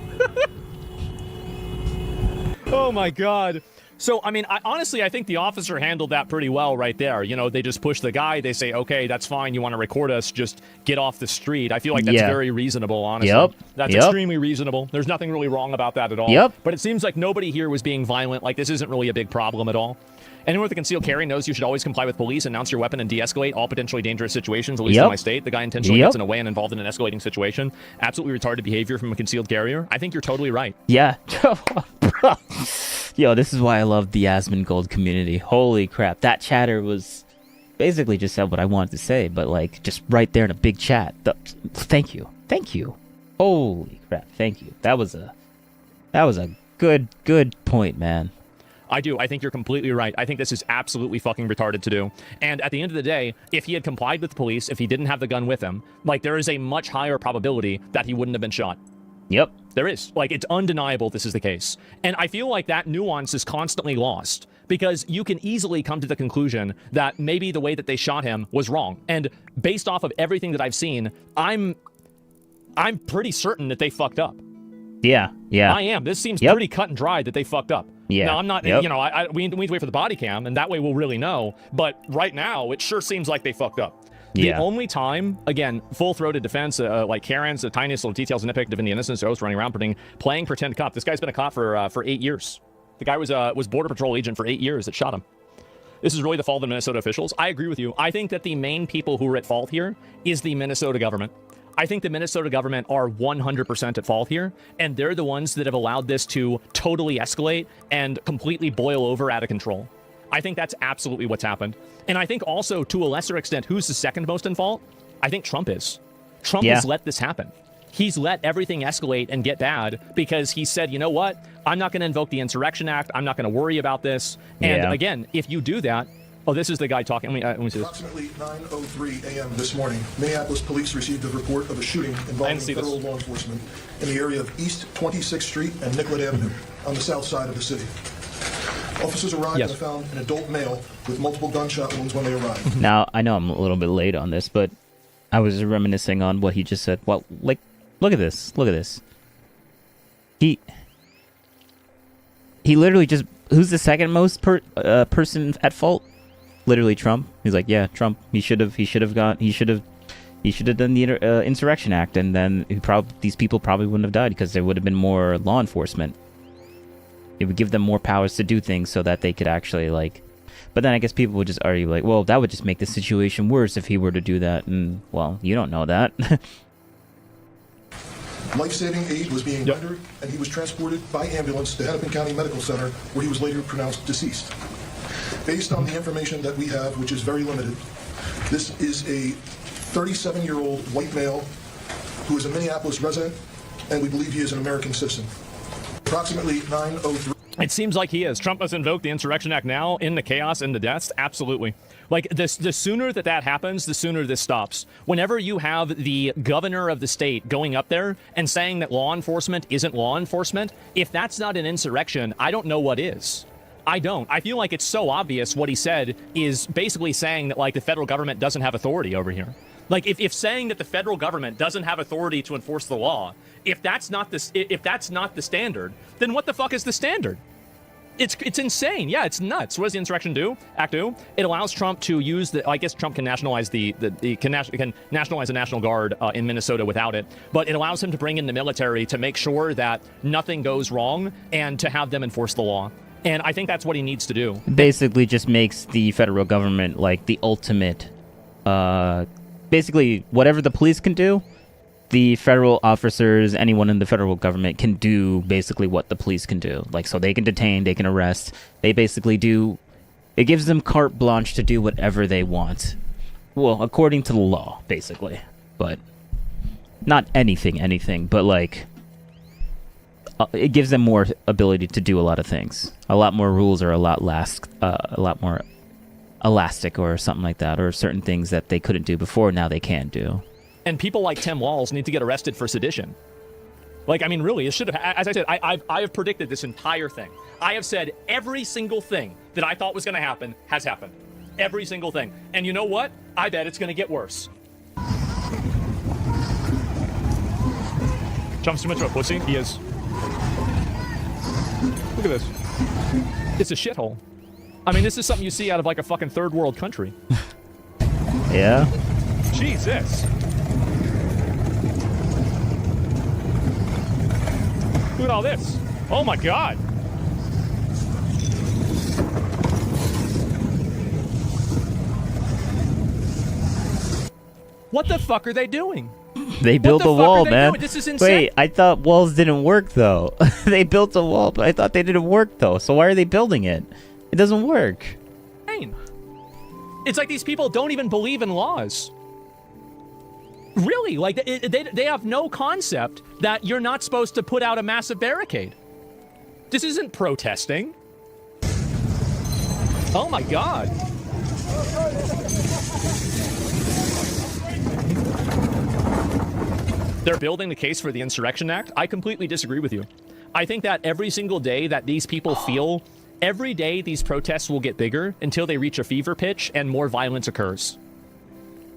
Oh my god. So, I mean, honestly, I think the officer handled that pretty well right there. You know, they just push the guy. They say, okay, that's fine. You want to record us, just get off the street. I feel like that's very reasonable, honestly. Yep. That's extremely reasonable. There's nothing really wrong about that at all. Yep. But it seems like nobody here was being violent. Like, this isn't really a big problem at all. Anyone with a concealed carry knows you should always comply with police, announce your weapon, and de-escalate all potentially dangerous situations, at least in my state. The guy intentionally gets in a way and involved in an escalating situation. Absolutely retarded behavior from a concealed carrier. I think you're totally right. Yeah. Yo, this is why I love the Asmongold community. Holy crap. That chatter was basically just said what I wanted to say, but, like, just right there in a big chat. Thank you. Thank you. Holy crap. Thank you. That was a good point, man. I do. I think you're completely right. I think this is absolutely fucking retarded to do. And at the end of the day, if he had complied with the police, if he didn't have the gun with him, like, there is a much higher probability that he wouldn't have been shot. Yep. There is. Like, it's undeniable this is the case. And I feel like that nuance is constantly lost because you can easily come to the conclusion that maybe the way that they shot him was wrong. And based off of everything that I've seen, I'm pretty certain that they fucked up. Yeah. I am. This seems pretty cut and dry that they fucked up. Yeah. Now, I'm not, you know, we need to wait for the body cam, and that way we'll really know. But right now, it sure seems like they fucked up. The only time, again, full-throated defense, like Karen's, the tiniest little details nitpicked of the innocence, ghost running around playing pretend cop. This guy's been a cop for 8 years. The guy was Border Patrol agent for 8 years that shot him. This is really the fault of the Minnesota officials. I agree with you. I think that the main people who are at fault here is the Minnesota government. I think the Minnesota government are 100% at fault here, and they're the ones that have allowed this to totally escalate and completely boil over out of control. I think that's absolutely what's happened. And I think also, to a lesser extent, who's the second most in fault? I think Trump is. Trump has let this happen. He's let everything escalate and get bad because he said, you know what? I'm not going to invoke the Insurrection Act. I'm not going to worry about this. And again, if you do that, this is the guy talking. Let me see this. Approximately 9:03 a.m. this morning, Minneapolis police received a report of a shooting involving federal law enforcement in the area of East 26th Street and Nicollet Avenue on the south side of the city. Officers arrived and found an adult male with multiple gunshot wounds when they arrived. Now, I know I'm a little bit late on this, but I was reminiscing on what he just said. Well, like, look at this. Look at this. He literally just... Who's the second most person at fault? Literally Trump. He's like, yeah, Trump. He should have done the Insurrection Act, and then these people probably wouldn't have died because there would have been more law enforcement. It would give them more powers to do things so that they could actually, like... But then I guess people would just argue, like, well, that would just make the situation worse if he were to do that. And, well, you don't know that. Life-saving aid was being rendered, and he was transported by ambulance to Hennepin County Medical Center, where he was later pronounced deceased. Based on the information that we have, which is very limited, this is a 37-year-old white male who is a Minneapolis resident, and we believe he is an American citizen. Approximately 9:03. It seems like he is. Trump must invoke the Insurrection Act now in the chaos and the deaths. Absolutely. Like, the sooner that happens, the sooner this stops. Whenever you have the governor of the state going up there and saying that law enforcement isn't law enforcement, if that's not an insurrection, I don't know what is. I don't. I feel like it's so obvious what he said is basically saying that, like, the federal government doesn't have authority over here. Like, if saying that the federal government doesn't have authority to enforce the law, if that's not the standard, then what the fuck is the standard? It's insane. Yeah, it's nuts. What does the Insurrection Act do? It allows Trump to use the... I guess Trump can nationalize can nationalize the National Guard in Minnesota without it, but it allows him to bring in the military to make sure that nothing goes wrong and to have them enforce the law. And I think that's what he needs to do. Basically just makes the federal government like the ultimate... basically, whatever the police can do, the federal officers, anyone in the federal government can do basically what the police can do. Like, so they can detain, they can arrest. They basically do... It gives them carte blanche to do whatever they want. Well, according to the law, basically. But not anything, but like... it gives them more ability to do a lot of things. A lot more rules are a lot more elastic or something like that, or certain things that they couldn't do before, now they can do. And people like Tim Walz need to get arrested for sedition. Like, I mean, really, it should have... As I said, I have predicted this entire thing. I have said every single thing that I thought was going to happen has happened. Every single thing. And you know what? I bet it's going to get worse. Trump's too much of a pussy? He is. Look at this. It's a shithole. I mean, this is something you see out of like a fucking third world country. Yeah? Jesus. Look at all this. Oh my God. What the fuck are they doing? They built a wall, man. This is insane. Wait, I thought walls didn't work, though. They built a wall, but I thought they didn't work, though. So why are they building it? It doesn't work. It's like these people don't even believe in laws. Really, like they have no concept that you're not supposed to put out a massive barricade. This isn't protesting. Oh my God. They're building the case for the Insurrection Act. I completely disagree with you. I think that every single day that these people feel, every day these protests will get bigger until they reach a fever pitch and more violence occurs.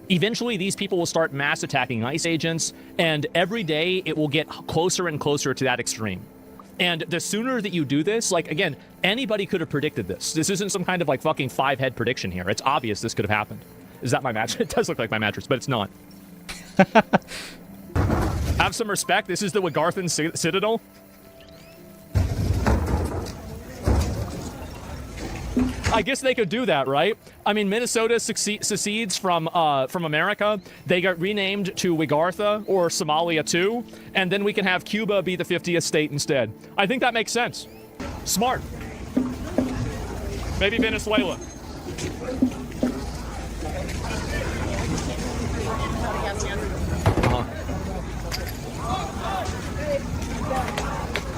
Eventually, these people will start mass attacking ICE agents, and every day it will get closer and closer to that extreme. And the sooner that you do this, like, again, anybody could have predicted this. This isn't some kind of, like, fucking five-head prediction here. It's obvious this could have happened. Is that my mattress? It does look like my mattress, but it's not. Have some respect. This is the Wagarthan Citadel. I guess they could do that, right? I mean, Minnesota secedes from America. They got renamed to Wagartha or Somalia 2, and then we can have Cuba be the 50th state instead. I think that makes sense. Smart. Maybe Venezuela.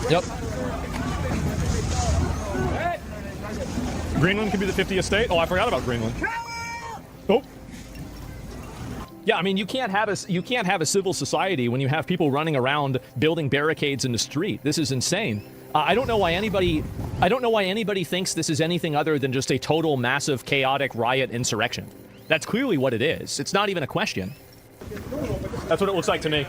Yep. Greenland could be the 50th state. Oh, I forgot about Greenland. Oh. Yeah, I mean, you can't have a civil society when you have people running around building barricades in the street. This is insane. I don't know why anybody thinks this is anything other than just a total, massive, chaotic riot insurrection. That's clearly what it is. It's not even a question. That's what it looks like to me.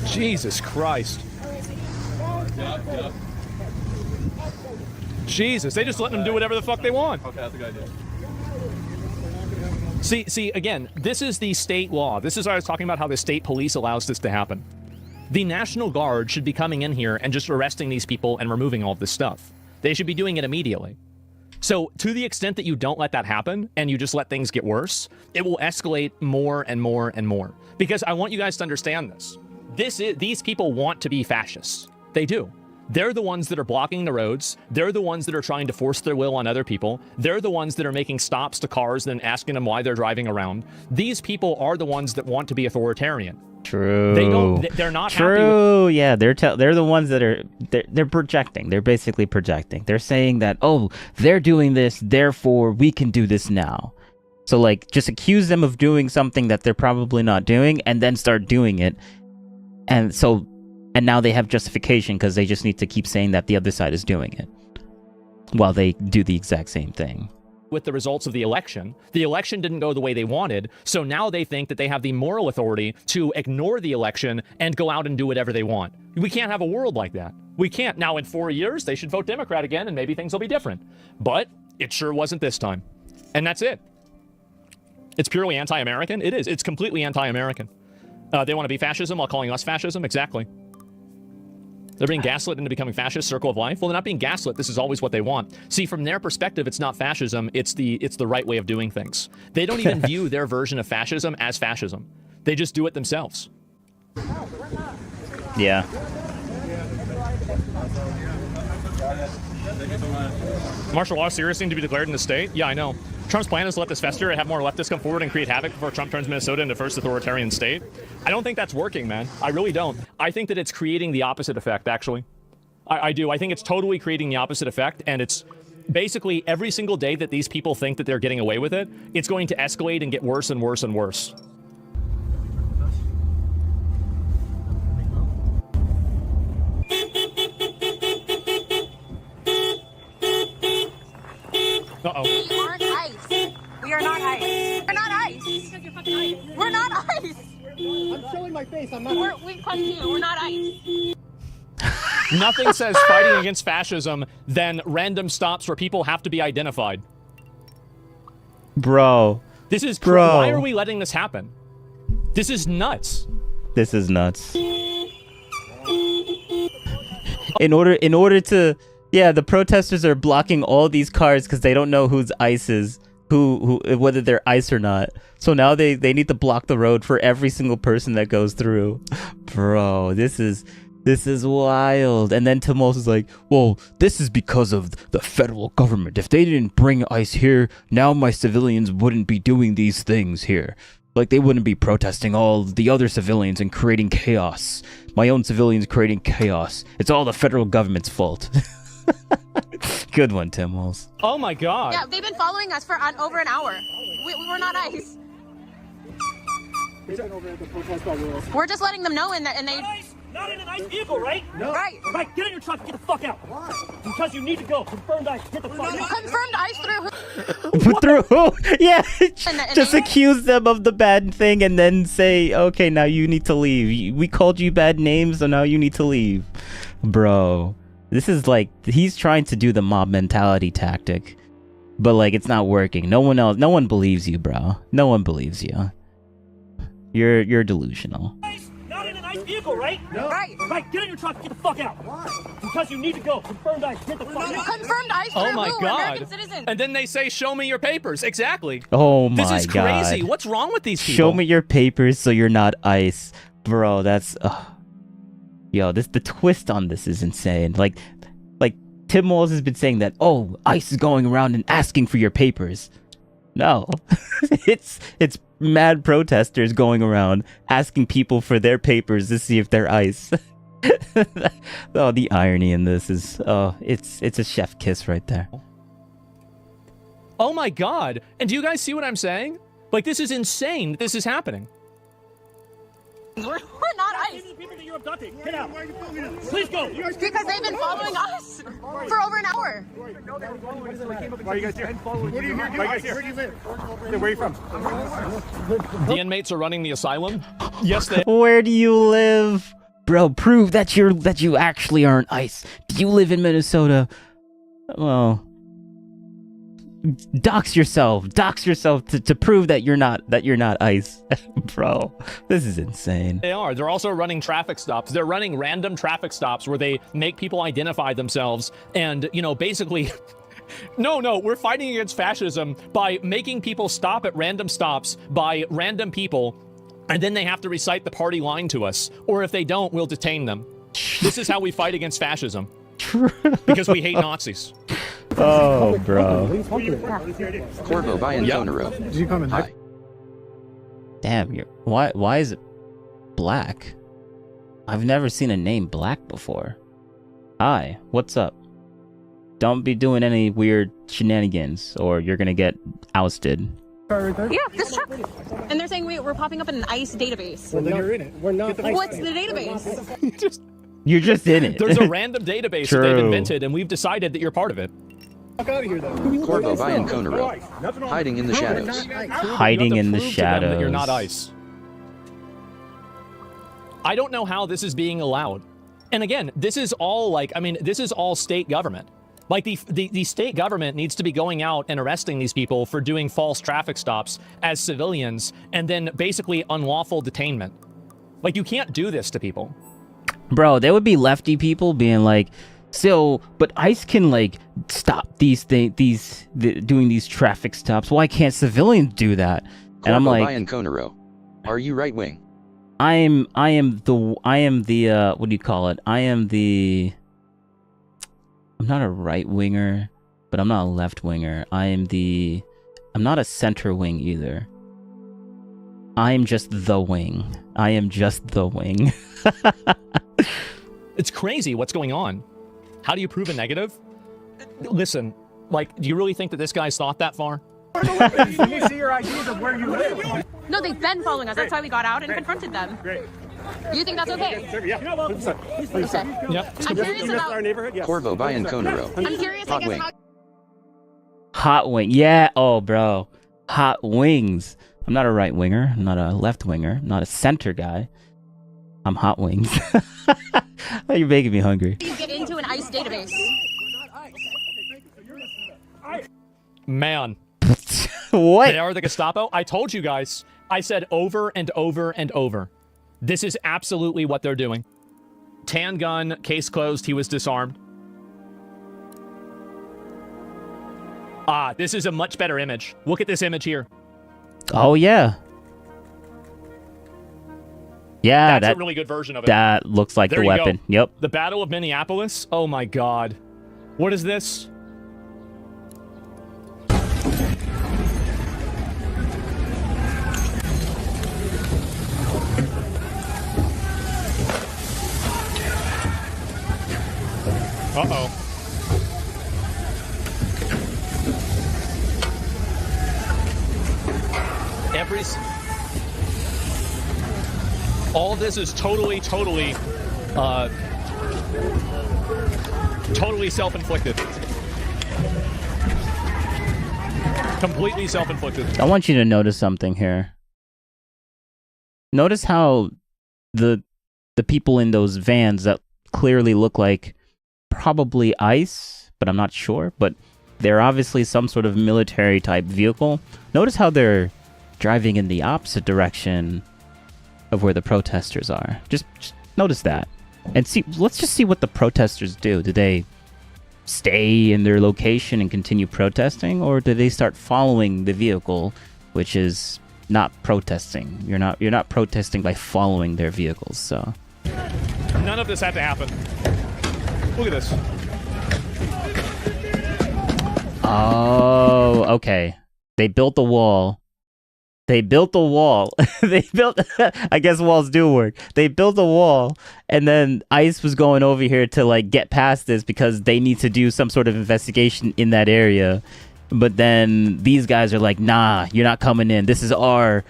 Jesus Christ. Jesus, they just letting them do whatever the fuck they want. Okay, that's a good idea. See, again, this is the state law. This is what I was talking about, how the state police allows this to happen. The National Guard should be coming in here and just arresting these people and removing all of this stuff. They should be doing it immediately. So, to the extent that you don't let that happen, and you just let things get worse, it will escalate more and more and more. Because I want you guys to understand this. These people want to be fascists. They do. They're the ones that are blocking the roads. They're the ones that are trying to force their will on other people. They're the ones that are making stops to cars and then asking them why they're driving around. These people are the ones that want to be authoritarian. True. They're not True. Happy with... Yeah, they're the ones that are they're projecting. They're basically projecting. They're saying that, oh, they're doing this, therefore we can do this now. So like, just accuse them of doing something that they're probably not doing, and then start doing it. And now they have justification because they just need to keep saying that the other side is doing it while they do the exact same thing. With the results of the election didn't go the way they wanted, so now they think that they have the moral authority to ignore the election and go out and do whatever they want. We can't have a world like that. We can't. Now, in 4 years, they should vote Democrat again, and maybe things will be different. But it sure wasn't this time. And that's it. It's purely anti-American? It is. It's completely anti-American. They want to be fascism while calling us fascism? Exactly. They're being gaslit into becoming fascist, circle of life. Well, they're not being gaslit. This is always what they want. See, from their perspective, it's not fascism. It's the right way of doing things. They don't even view their version of fascism as fascism. They just do it themselves. Yeah. Martial law seriously to be declared in the state? Yeah, I know. Trump's plan is to let this fester and have more leftists come forward and create havoc before Trump turns Minnesota into first authoritarian state. I don't think that's working, man. I really don't. I think that it's creating the opposite effect, actually. I do. I think it's totally creating the opposite effect, and it's basically every single day that these people think that they're getting away with it, it's going to escalate and get worse and worse and worse. Uh-oh. We aren't ICE. We are not ICE. We're not ICE. We're not ICE. I'm showing my face. I'm not. We question you. We're not ICE. Nothing says fighting against fascism than random stops where people have to be identified. Bro. This is Bro. Why are we letting this happen? This is nuts. This is nuts. In order to, yeah, the protesters are blocking all these cars because they don't know who's ICE is, whether they're ICE or not. So now they need to block the road for every single person that goes through. Bro, this is wild. And then Timos is like, well, this is because of the federal government. If they didn't bring ICE here, now my civilians wouldn't be doing these things here. Like, they wouldn't be protesting all the other civilians and creating chaos. My own civilians creating chaos. It's all the federal government's fault. Good one, Tim Walls. Oh my god. Yeah, they've been following us for over an hour. We're not ICE. We're just letting them know, and they... Not in an ICE vehicle, right? No. Right. Right, get in your truck and get the fuck out. Why? Because you need to go. Confirmed ICE. Get the fuck out. Confirmed ICE through who? Through who? Yeah. Just accuse them of the bad thing and then say, okay, now you need to leave. We called you bad names, so now you need to leave. Bro, this is like, he's trying to do the mob mentality tactic, but like, it's not working. No one believes you, bro. No one believes you. You're delusional. Not in an ICE vehicle, right? No. Right. Right, get in your truck and get the fuck out. Why? Because you need to go. Confirmed ICE. Get the fuck out. Confirmed ICE through oh my who? god. American citizen. And then they say, show me your papers. Exactly. Oh my god. This is crazy. What's wrong with these people? Show me your papers so you're not ICE. Bro, that's... Yo, the twist on this is insane. Like Tim Walz has been saying that, oh, ICE is going around and asking for your papers. No, it's mad protesters going around asking people for their papers to see if they're ICE. Oh, the irony in this is, it's a chef kiss right there. Oh my God. And do you guys see what I'm saying? Like, this is insane. This is happening. We're not ICE. People that you're abducting. Get out. Why are you filming us? Please go. Because they've been following us for over an hour. Why are you guys here? What are you here? Where do you live? Where are you from? The inmates are running the asylum. Yes, they. Where do you live? Bro, prove that you actually aren't ICE. Do you live in Minnesota? Well, dox yourself to prove that you're not ICE. Bro, this is insane. They are. They're also running traffic stops. They're running random traffic stops where they make people identify themselves and, you know, basically No, we're fighting against fascism by making people stop at random stops by random people, and then they have to recite the party line to us, or if they don't, we'll detain them. This is how we fight against fascism. Because we hate Nazis. Oh, bro. Corvo by Antonero. Did you come in? Hi. Damn, why is it Black? I've never seen a name Black before. Hi, what's up? Don't be doing any weird shenanigans or you're gonna get ousted. Yeah, this truck. And they're saying we're popping up in an ICE database. Well, then you're in it. We're not. What's the database? You're just in it. There's a random database that they've invented, and we've decided that you're part of it. Fuck out of here, then. Corvo by Antonero. Hiding in the shadows. Hiding in the shadows. That you're not ICE. I don't know how this is being allowed. And again, this is all this is all state government. Like the state government needs to be going out and arresting these people for doing false traffic stops as civilians and then basically unlawful detainment. Like, you can't do this to people. Bro, there would be lefty people being like, so, but ICE can like stop doing these traffic stops. Why can't civilians do that? And I'm like, Conero, are you right wing? I am the what do you call it? I'm not a right winger, but I'm not a left winger. I'm not a center wing either. I'm just the wing. I am just the wing. It's crazy what's going on. How do you prove a negative? Listen, like, do you really think that this guy's thought that far? Can you see your IDs of where you live? No, they've been following us. That's why we got out and confronted them. Great. You think that's okay? Yeah. Yep. I'm curious about our neighborhood. Yes. Corvo by Antonero. I'm curious, I Hot guess, wing. how Hot wing. Yeah. Oh, bro. Hot wings. I'm not a right winger. I'm not a left winger. I'm not a center guy. I'm hot wings. You're making me hungry. you get into an ICE database. Man. What? They are the Gestapo. I told you guys. I said over and over and over. This is absolutely what they're doing. Tan gun, case closed, he was disarmed. Ah, this is a much better image. Look at this image here. Oh, yeah. Yeah, That's a really good version of it. That looks like There the you weapon. go. Yep. The Battle of Minneapolis. Oh my God. What is this? Uh-oh. All this is totally self-inflicted. Completely self-inflicted. I want you to notice something here. Notice how the people in those vans that clearly look like probably ICE, but I'm not sure, but they're obviously some sort of military type vehicle. Notice how they're driving in the opposite direction of where the protesters are. Just notice that. And see, let's just see what the protesters do. Do they stay in their location and continue protesting, or do they start following the vehicle, which is not protesting? You're not protesting by following their vehicles, so None of this had to happen. Look at this. Oh, okay. They built the wall. They built the wall. They built, I guess walls do work. They built a wall, and then ICE was going over here to like get past this because they need to do some sort of investigation in that area. But then these guys are like, nah, you're not coming in. This is our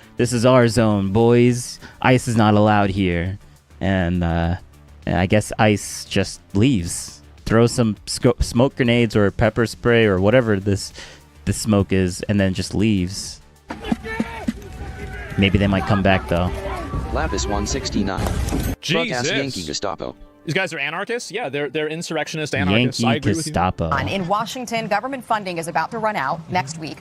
zone, boys. ICE is not allowed here. And I guess ICE just leaves. Throw some smoke grenades or pepper spray or whatever this smoke is, and then just leaves. Maybe they might come back though. Lapis 169. Jesus. Yankee Gestapo. These guys are anarchists? Yeah, they're insurrectionist anarchists. I agree with you. In Washington, government funding is about to run out next week.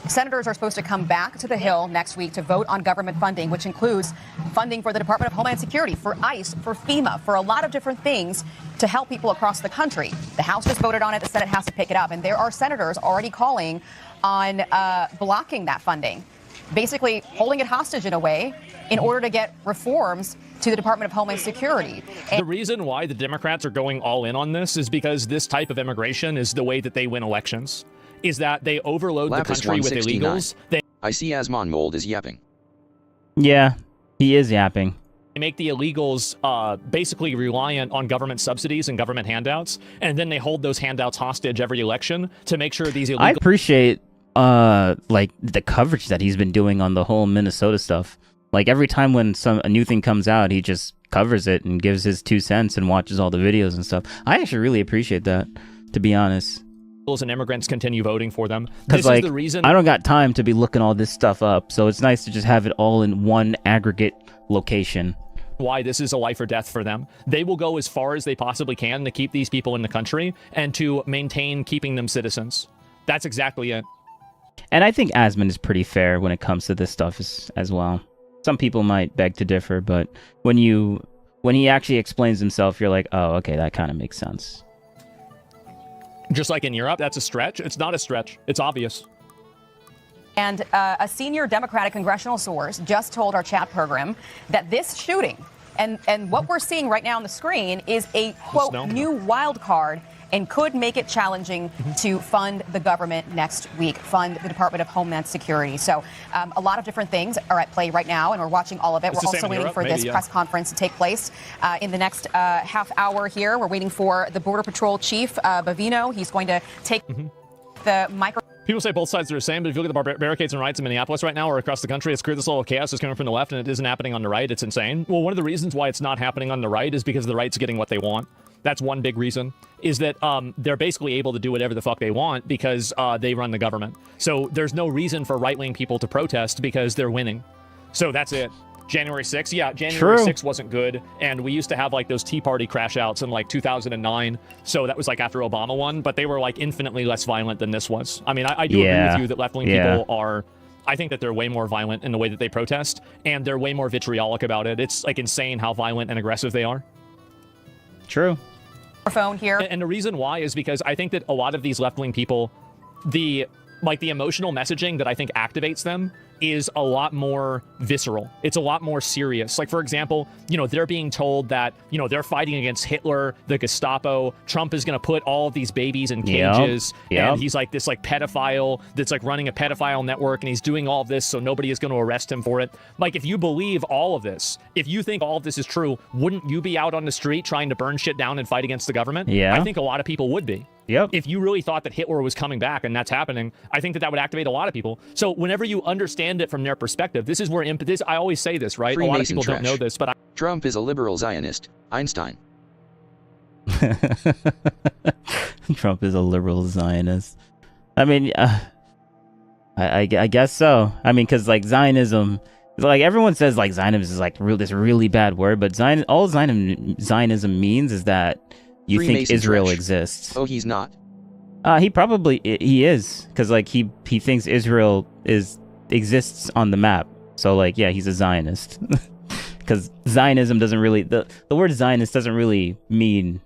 Senators are supposed to come back to the Hill next week to vote on government funding, which includes funding for the Department of Homeland Security, for ICE, for FEMA, for a lot of different things to help people across the country. The House just voted on it. The Senate has to pick it up. And there are senators already calling on blocking that funding, basically holding it hostage in a way in order to get reforms to the Department of Homeland Security. The reason why the Democrats are going all in on this is because this type of immigration is the way that they win elections. Is that they overload Lapis the country with illegals. I see Asmon Mold is yapping. Yeah, he is yapping. They make the illegals basically reliant on government subsidies and government handouts, and then they hold those handouts hostage every election to make sure these illegals... I appreciate like the coverage that he's been doing on the whole Minnesota stuff. Like every time when a new thing comes out, he just covers it and gives his 2 cents and watches all the videos and stuff. I actually really appreciate that, to be honest. And immigrants continue voting for them. Because like, is the reason I don't got time to be looking all this stuff up, so it's nice to just have it all in one aggregate location. Why this is a life or death for them. They will go as far as they possibly can to keep these people in the country and to maintain keeping them citizens. That's exactly it. And I think Asmon is pretty fair when it comes to this stuff as well. Some people might beg to differ, but when he actually explains himself, you're like, oh, okay, that kind of makes sense. Just like in Europe, that's a stretch. It's not a stretch. It's obvious. And a senior Democratic congressional source just told our chat program that this shooting and what we're seeing right now on the screen is a, quote, new wild card and could make it challenging to fund the government next week, fund the Department of Homeland Security. So a lot of different things are at play right now, and we're watching all of it. We're also waiting for this press conference to take place in the next half hour here. We're waiting for the Border Patrol Chief, Bavino. He's going to take the microphone. People say both sides are the same, but if you look at the barricades and riots in Minneapolis right now or across the country, it's clear this level of chaos is coming from the left, and it isn't happening on the right. It's insane. Well, one of the reasons why it's not happening on the right is because the right's getting what they want. That's one big reason, is that they're basically able to do whatever the fuck they want because they run the government. So there's no reason for right-wing people to protest because they're winning. So that's it. January 6th, yeah, January 6th wasn't good, and we used to have like those Tea Party crash outs in like 2009, so that was like after Obama won, but they were like infinitely less violent than this was. I mean, I do agree with you that left-wing people are, I think that they're way more violent in the way that they protest, and they're way more vitriolic about it. It's like insane how violent and aggressive they are. True. Phone here. And the reason why is because I think that a lot of these left-wing people, the emotional messaging that I think activates them is a lot more visceral. It's a lot more serious. Like, for example, you know, they're being told that, you know, they're fighting against Hitler, the Gestapo. Trump is going to put all of these babies in cages. And he's like this like pedophile that's like running a pedophile network, and he's doing all of this so nobody is going to arrest him for it. Like, if you believe all of this, if you think all of this is true, wouldn't you be out on the street trying to burn shit down and fight against the government? Yeah. I think a lot of people would be. Yep. If you really thought that Hitler was coming back and that's happening, I think that that would activate a lot of people. So whenever you understand it from their perspective, this is where I always say this, right? A lot of people don't know this, but Trump is a liberal Zionist. Einstein. Trump is a liberal Zionist. I mean, I guess so. I mean, because like Zionism, like everyone says like Zionism is like this really bad word, but all Zionism means is that you think Israel exists. Oh, he's not? He probably is, because like he thinks Israel exists on the map. So like, yeah, he's a Zionist. Because Zionism doesn't really, the word Zionist doesn't really mean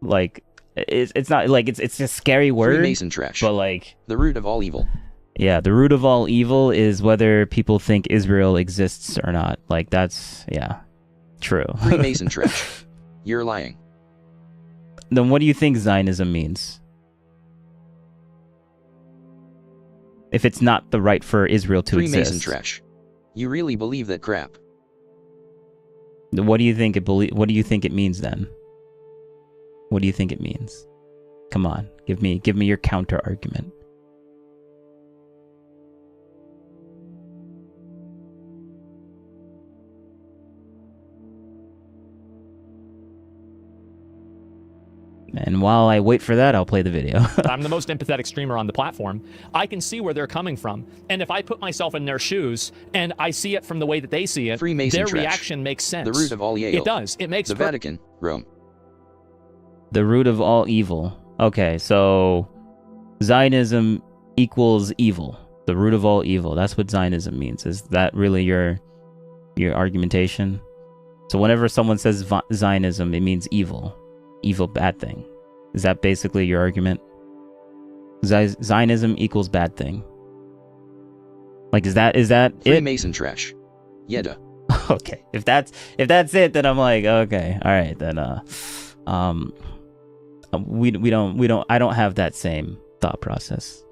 like, it's not like, it's a scary word. Freemason trash. But like, the root of all evil. Yeah, the root of all evil is whether people think Israel exists or not. Like that's, yeah, true. Freemason trash. You're lying. Then what do you think Zionism means? If it's not the right for Israel to Freemason exist. trash. You really believe that crap? What do you think what do you think it means then? What do you think it means? Come on, give me your counter argument. And while I wait for that, I'll play the video. I'm the most empathetic streamer on the platform. I can see where they're coming from. And if I put myself in their shoes and I see it from the way that they see it, Freemason their trash. reaction makes sense. The root of all evil. It does. It makes the Vatican, Rome. The root of all evil. Okay, so Zionism equals evil. The root of all evil. That's what Zionism means. Is that really your argumentation? So whenever someone says Zionism, it means evil. Evil, bad thing. Is that basically your argument? Zionism equals bad thing. Like, is that it? Freemason trash. Yeda. Okay, if that's it, then I'm like, okay, all right, then I don't have that same thought process.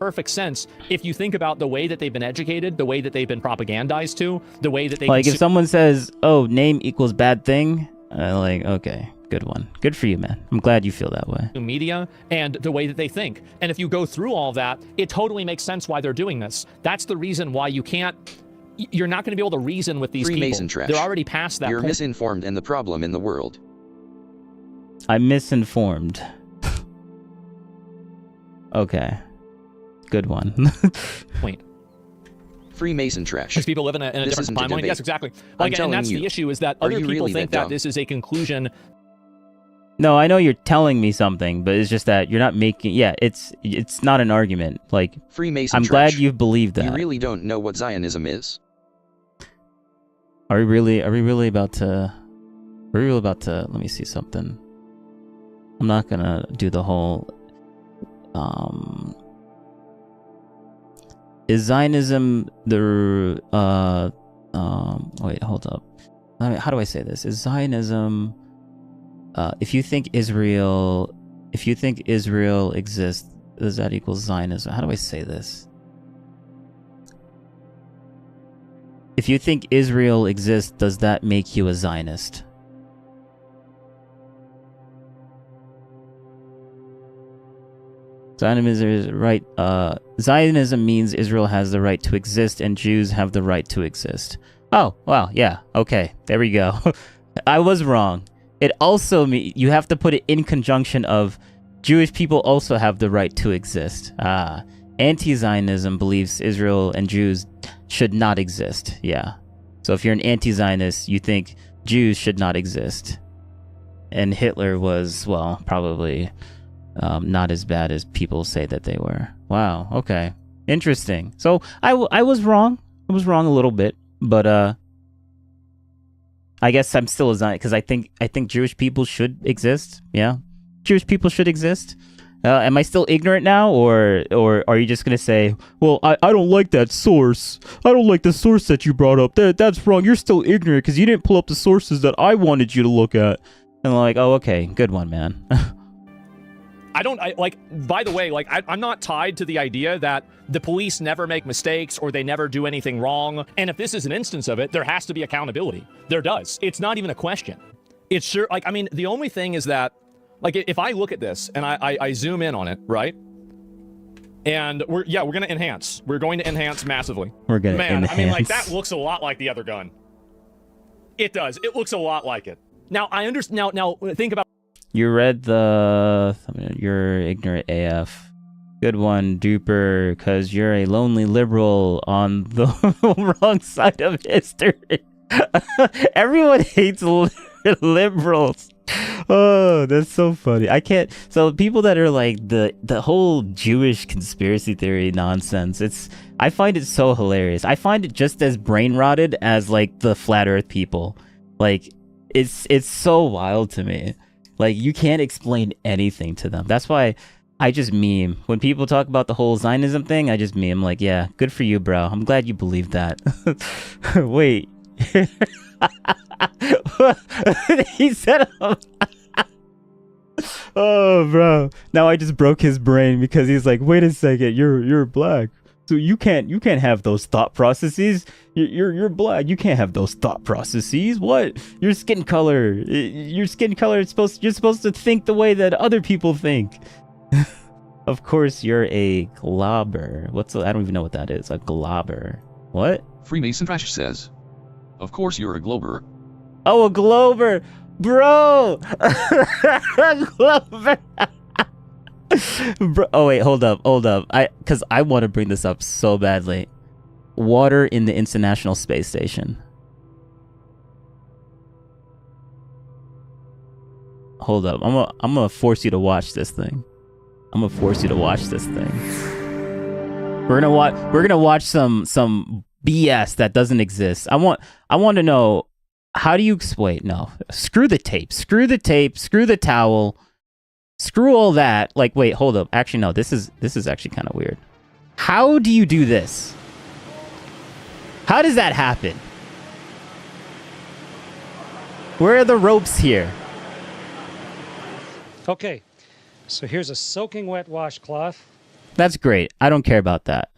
Perfect sense if you think about the way that they've been educated, the way that they've been propagandized to, the way that they like if someone says, "Oh, name equals bad thing," like, okay, good one, good for you, man. I'm glad you feel that way. Media and the way that they think, and if you go through all that, it totally makes sense why they're doing this. That's the reason why you're not going to be able to reason with these Freemason people. trash. They're already past that. You're point. misinformed and the problem in the world. I'm misinformed. Okay. Good one. Point. Freemason trash. Because people live in a This different isn't a timeline. debate. Yes, exactly. I'm Like, and telling that's you. the issue is that Are other you people really think that that dumb? this is a conclusion. No, I know you're telling me something, but it's just that you're not making. Yeah, it's not an argument. Like, Freemason I'm trash. glad you believe that. You really don't know what Zionism is. Are we really about to? Let me see something. I'm not gonna do the whole. Is Zionism the? Wait, hold up. How do I say this? Is Zionism? If you think Israel exists, does that equal Zionism? How do I say this? If you think Israel exists, does that make you a Zionist? Zionism is right. Zionism means Israel has the right to exist and Jews have the right to exist. Oh, wow, yeah, okay, there we go. I was wrong. It also means you have to put it in conjunction of Jewish people also have the right to exist. Anti-Zionism believes Israel and Jews should not exist. Yeah. So if you're an anti-Zionist, you think Jews should not exist. And Hitler was, well, probably not as bad as people say that they were. Wow. Okay. Interesting. So I was wrong. I was wrong a little bit, but I guess I'm still a Zionist because I think Jewish people should exist. Yeah, Jewish people should exist. Am I still ignorant now, or are you just gonna say, well, I don't like that source. I don't like the source that you brought up. That's wrong. You're still ignorant because you didn't pull up the sources that I wanted you to look at. And like, oh, okay, good one, man. By the way, I'm not tied to the idea that the police never make mistakes or they never do anything wrong. And if this is an instance of it, there has to be accountability. There does. It's not even a question. It's sure, the only thing is that, if I look at this and I zoom in on it, right? And we're going to enhance. We're going to enhance massively. We're going to enhance. That looks a lot like the other gun. It does. It looks a lot like it. Now, I understand. Now, think about. You read you're ignorant AF. Good one, Duper, because you're a lonely liberal on the wrong side of history. Everyone hates liberals. Oh, that's so funny. I can't. So people that are like the whole Jewish conspiracy theory nonsense, I find it so hilarious. I find it just as brain rotted as like the flat Earth people. Like it's so wild to me. Like, you can't explain anything to them. That's why I just meme. When people talk about the whole Zionism thing, I just meme. Like, yeah, good for you, bro. I'm glad you believe that. Wait. He said, "Oh, bro." Now I just broke his brain because he's like, "Wait a second, you're black, so you can't have those thought processes. You're black. You can't have those thought processes. What? Your skin color is supposed. You're supposed to think the way that other people think." Of course, you're a globber. I don't even know what that is. A globber. What? Freemason Trash says, "Of course you're a glober." Oh, a glober, bro. A glober. Bro, oh wait, hold up. Because I want to bring this up so badly. Water in the International Space Station. Hold up. I'm gonna force you to watch this thing. We're gonna watch some BS that doesn't exist. I want to know, how do you explain? No, screw the tape, screw the towel, screw all that. Like, wait, hold up. Actually, no. This is actually kind of weird. How do you do this? How does that happen? Where are the ropes here? Okay, so here's a soaking wet washcloth. That's great. I don't care about that.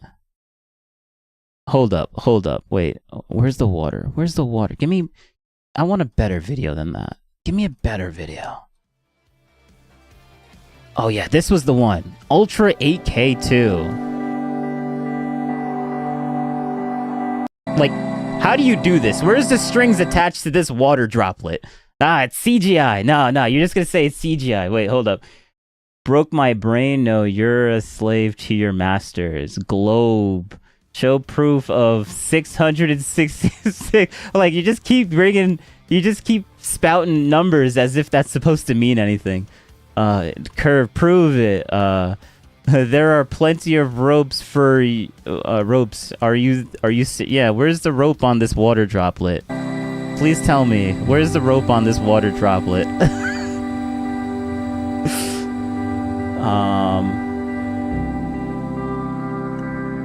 Hold up. Wait, where's the water? I want a better video than that. Give me a better video. Oh yeah, this was the one. Ultra 8K2. Like, how do you do this? Where's the strings attached to this water droplet? It's CGI. No, you're just gonna say it's CGI. Wait, hold up. Broke my brain. No, you're a slave to your masters. Globe. Show proof of 666. Like, you just keep spouting numbers as if that's supposed to mean anything. Curve, prove it. There are plenty of ropes for ropes. Yeah, where's the rope on this water droplet? Please tell me, where's the rope on this water droplet?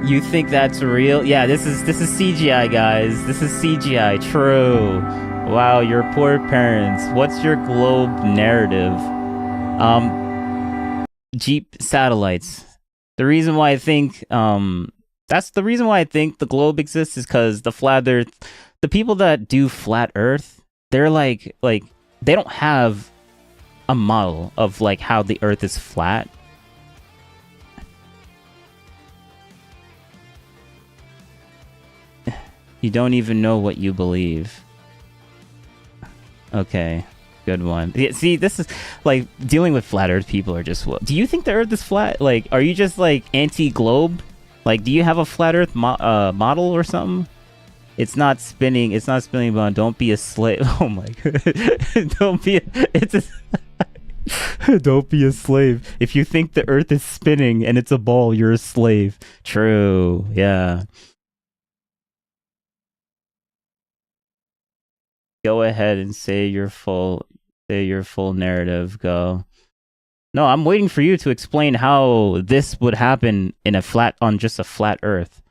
You think that's real? Yeah, this is CGI, guys. This is CGI. True. Wow, your poor parents. What's your globe narrative? Jeep satellites. The reason why I think that's the reason why I think the globe exists is because the flat Earth. The people that do flat Earth, they're like they don't have a model of like how the Earth is flat. You don't even know what you believe. Okay, good one. Yeah, see, this is like dealing with flat Earth people are just. Do you think the Earth is flat? Like, are you just like anti-globe? Like, do you have a flat Earth model or something? It's not spinning. It's not spinning, but don't be a slave. Oh my god! Don't be a slave. If you think the Earth is spinning and it's a ball, you're a slave. True. Yeah. Go ahead and say your full narrative. Go. No, I'm waiting for you to explain how this would happen on just a flat Earth.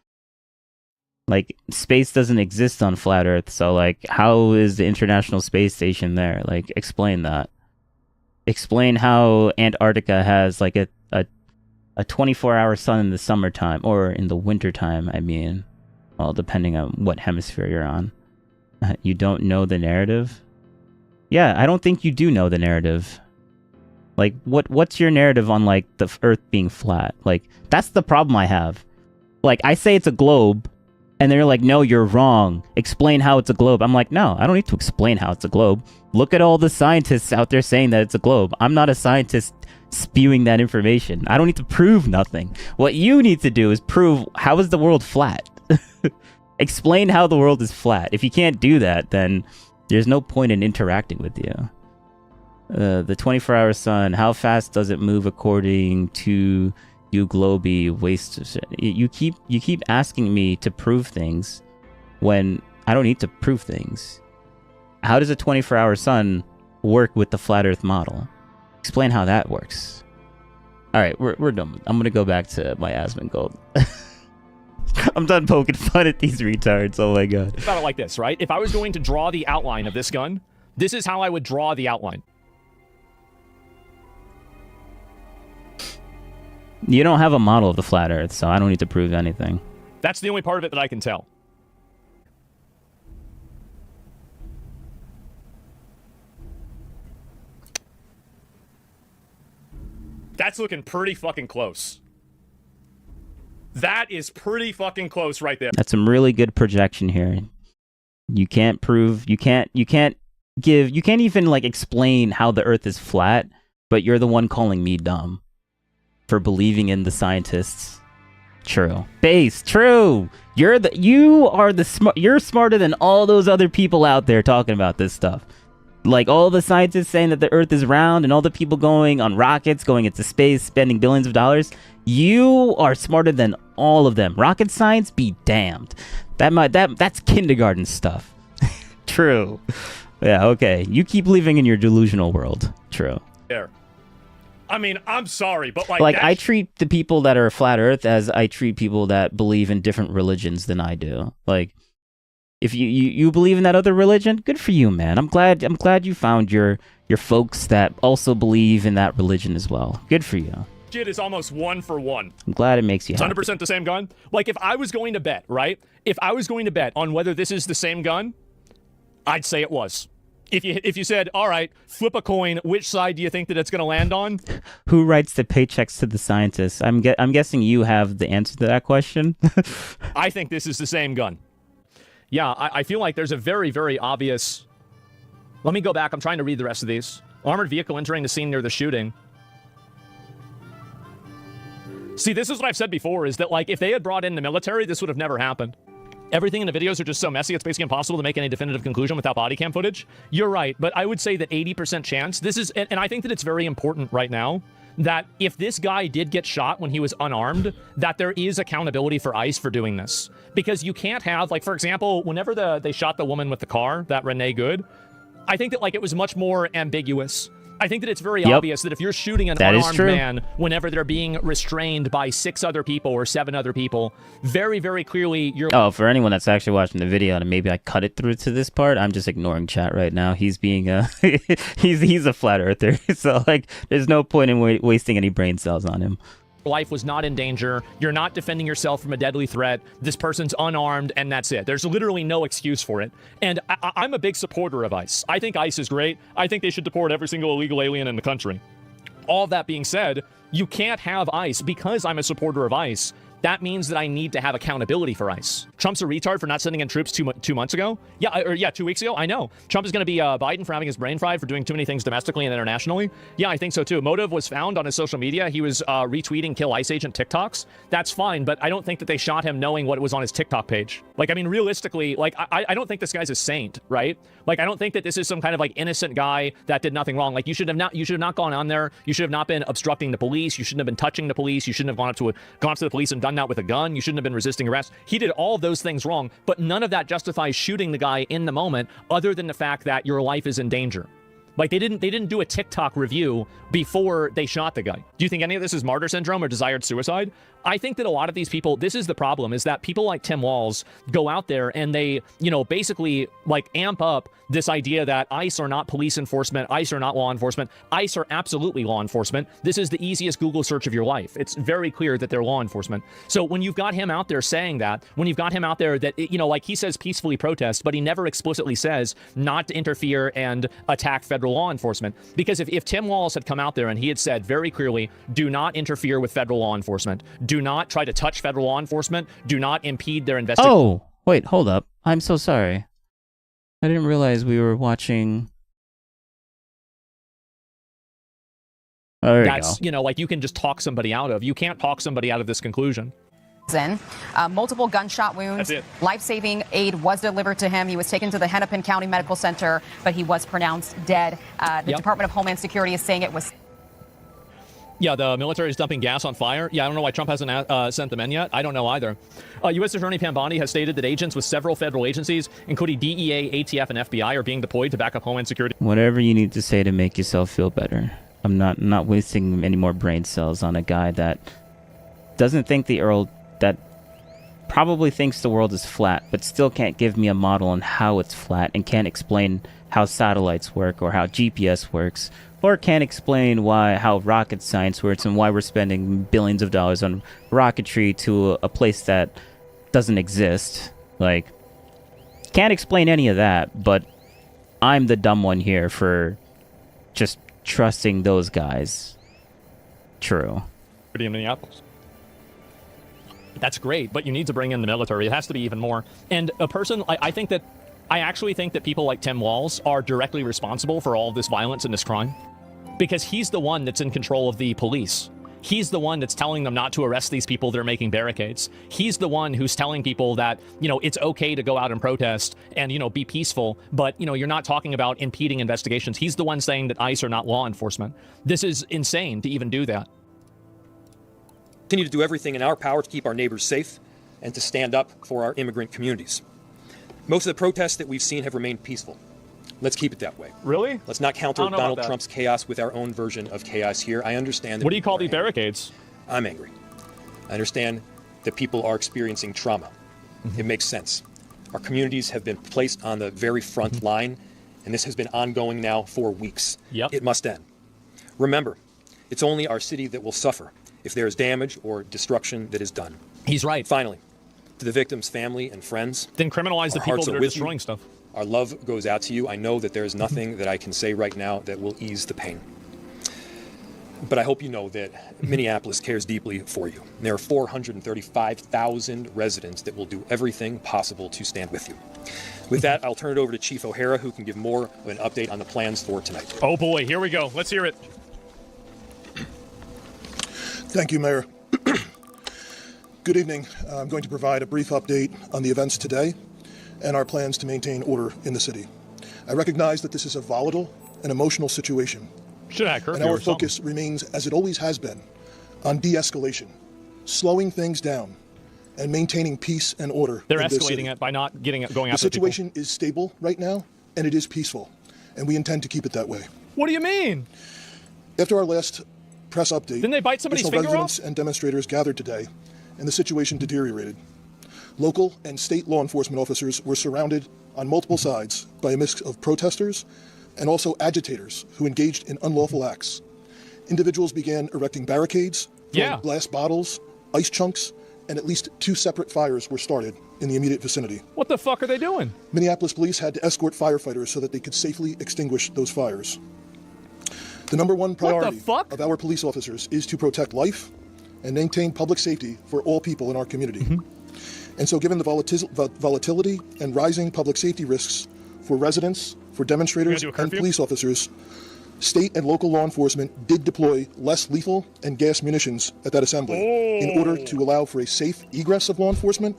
Like, space doesn't exist on flat Earth, so like, how is the International Space Station there? Like, explain that. Explain how Antarctica has like a 24-hour sun in the summertime or in the wintertime. I mean, well, depending on what hemisphere you're on. You don't know the narrative? Yeah, I don't think you do know the narrative. Like, what's your narrative on, like, the Earth being flat? Like, that's the problem I have. Like, I say it's a globe, and they're like, no, you're wrong. Explain how it's a globe. I'm like, no, I don't need to explain how it's a globe. Look at all the scientists out there saying that it's a globe. I'm not a scientist spewing that information. I don't need to prove nothing. What you need to do is prove, how is the world flat? Explain how the world is flat. If you can't do that, then there's no point in interacting with you. The 24-hour sun, how fast does it move according to you Globy waste? You keep asking me to prove things when I don't need to prove things. How does a 24-hour sun work with the flat Earth model? Explain how that works. All right, we're done. I'm gonna go back to my Asmongold. I'm done poking fun at these retards. Oh my god. Think about it like this, right? If I was going to draw the outline of this gun, This is how I would draw the outline. You don't have a model of the flat Earth, so I don't need to prove anything. That's the only part of it that I can tell. That's looking pretty fucking close. That is pretty fucking close right there. That's some really good projection here. You can't prove, you can't even like explain how the Earth is flat, but you're the one calling me dumb for believing in the scientists. True. Base, true. You're smarter than all those other people out there talking about this stuff. Like all the scientists saying that the Earth is round and all the people going on rockets, going into space, spending billions of dollars. You are smarter than all of them. Rocket science be damned. That's kindergarten stuff. True. Yeah, okay. You keep living in your delusional world. True. There. I mean, I'm sorry, but like I treat the people that are flat Earth as I treat people that believe in different religions than I do. Like, if you believe in that other religion, good for you, man. I'm glad you found your folks that also believe in that religion as well. Good for you. Shit is almost 1 for 1. I'm glad it makes you happy. It's 100% the same gun. Like, if I was going to bet, right? If I was going to bet on whether this is the same gun, I'd say it was. If you said, all right, flip a coin, which side do you think that it's going to land on? Who writes the paychecks to the scientists? I'm guessing you have the answer to that question. I think this is the same gun. Yeah, I feel like there's a very, very obvious... Let me go back. I'm trying to read the rest of these. Armored vehicle entering the scene near the shooting. See, this is what I've said before, is that, like, if they had brought in the military, this would have never happened. Everything in the videos are just so messy, it's basically impossible to make any definitive conclusion without body cam footage. You're right, but I would say that 80% chance, this is, and I think that it's very important right now, that if this guy did get shot when he was unarmed, that there is accountability for ICE for doing this. Because you can't have, like, for example, whenever they shot the woman with the car, that Renee Good, I think that, like, it was much more ambiguous. I think that it's very obvious that if you're shooting an unarmed man whenever they're being restrained by 6 other people or 7 other people, very, very clearly you're... Oh, for anyone that's actually watching the video, and maybe I cut it through to this part, I'm just ignoring chat right now. He's being he's a flat earther, so like there's no point in wasting any brain cells on him. Life was not in danger. You're not defending yourself from a deadly threat. This person's unarmed, and that's it. There's literally no excuse for it. And I'm a big supporter of ICE. I think ICE is great. I think they should deport every single illegal alien in the country. All that being said, you can't have ICE because I'm a supporter of ICE. That means that I need to have accountability for ICE. Trump's a retard for not sending in troops 2 months ago? Yeah, 2 weeks ago? I know. Trump is going to be Biden for having his brain fried for doing too many things domestically and internationally? Yeah, I think so too. Motive was found on his social media. He was retweeting Kill ICE Agent TikToks. That's fine, but I don't think that they shot him knowing what was on his TikTok page. Like, I mean, realistically, like, I don't think this guy's a saint, right? Like, I don't think that this is some kind of, like, innocent guy that did nothing wrong. Like, you should have not gone on there. You should have not been obstructing the police. You shouldn't have been touching the police. You shouldn't have gone up to the police and done that with a gun. You shouldn't have been resisting arrest. He did all of those things wrong, but none of that justifies shooting the guy in the moment, other than the fact that your life is in danger. Like, they didn't do a TikTok review before they shot the guy. Do you think any of this is martyr syndrome or desired suicide? I think that a lot of these people, this is the problem, is that people like Tim Walz go out there and they, you know, basically like amp up this idea that ICE are not police enforcement, ICE are not law enforcement. ICE are absolutely law enforcement. This is the easiest Google search of your life. It's very clear that they're law enforcement. So when you've got him out there saying that, when you've got him out there that, you know, like he says peacefully protest, but he never explicitly says not to interfere and attack federal law enforcement. Because if Tim Walz had come out there and he had said very clearly, do not interfere with federal law enforcement, do not try to touch federal law enforcement, do not impede their investigation. Oh, wait, hold up. I'm so sorry. I didn't realize we were watching... Oh, there That's, you know, like you can just talk somebody out of. You can't talk somebody out of this conclusion. Multiple gunshot wounds. Life-saving aid was delivered to him. He was taken to the Hennepin County Medical Center, but he was pronounced dead. The Department of Homeland Security is saying it was... Yeah, the military is dumping gas on fire. Yeah, I don't know why Trump hasn't sent them in yet. I don't know either. U.S. Attorney Pam Bondi has stated that agents with several federal agencies, including DEA, ATF, and FBI, are being deployed to back up Homeland Security. Whatever you need to say to make yourself feel better. I'm not wasting any more brain cells on a guy that doesn't think the probably thinks the world is flat, but still can't give me a model on how it's flat and can't explain how satellites work or how GPS works, or can't explain how rocket science works and why we're spending billions of dollars on rocketry to a place that doesn't exist. Like, can't explain any of that, but I'm the dumb one here for just trusting those guys. True. In Minneapolis. That's great, but you need to bring in the military. It has to be even more. And a person, I actually think that people like Tim Walz are directly responsible for all of this violence and this crime, because he's the one that's in control of the police. He's the one that's telling them not to arrest these people that are making barricades. He's the one who's telling people that, it's okay to go out and protest and, be peaceful, but, you're not talking about impeding investigations. He's the one saying that ICE are not law enforcement. This is insane to even do that. Continue to do everything in our power to keep our neighbors safe and to stand up for our immigrant communities. Most of the protests that we've seen have remained peaceful. Let's keep it that way. Really? Let's not counter Donald Trump's chaos with our own version of chaos here. I understand that. What do you call these barricades? I'm angry. I understand that people are experiencing trauma. It makes sense. Our communities have been placed on the very front line, and this has been ongoing now for weeks. Yep. It must end. Remember, it's only our city that will suffer if there is damage or destruction that is done. He's right. Finally, to the victim's family and friends, then criminalize the people that are destroying stuff. Our love goes out to you. I know that there is nothing that I can say right now that will ease the pain. But I hope you know that Minneapolis cares deeply for you. There are 435,000 residents that will do everything possible to stand with you. With that, I'll turn it over to Chief O'Hara, who can give more of an update on the plans for tonight. Oh boy, here we go. Let's hear it. Thank you, Mayor. Good evening. I'm going to provide a brief update on the events today and our plans to maintain order in the city. I recognize that this is a volatile and emotional situation. And our focus remains, as it always has been, on de-escalation, slowing things down, and maintaining peace and order. They're escalating it by not going after people. The situation is stable right now, and it is peaceful, and we intend to keep it that way. What do you mean? After our last press update, didn't they bite somebody's additional finger residents and demonstrators gathered today, and the situation deteriorated. Local and state law enforcement officers were surrounded on multiple sides by a mix of protesters and also agitators who engaged in unlawful acts. Individuals began erecting barricades, throwing glass bottles, ice chunks, and at least 2 separate fires were started in the immediate vicinity. What the fuck are they doing? Minneapolis police had to escort firefighters so that they could safely extinguish those fires. The number one priority of our police officers is to protect life and maintain public safety for all people in our community. And so given the volatility and rising public safety risks for residents, for demonstrators, and police officers, state and local law enforcement did deploy less lethal and gas munitions at that assembly in order to allow for a safe egress of law enforcement.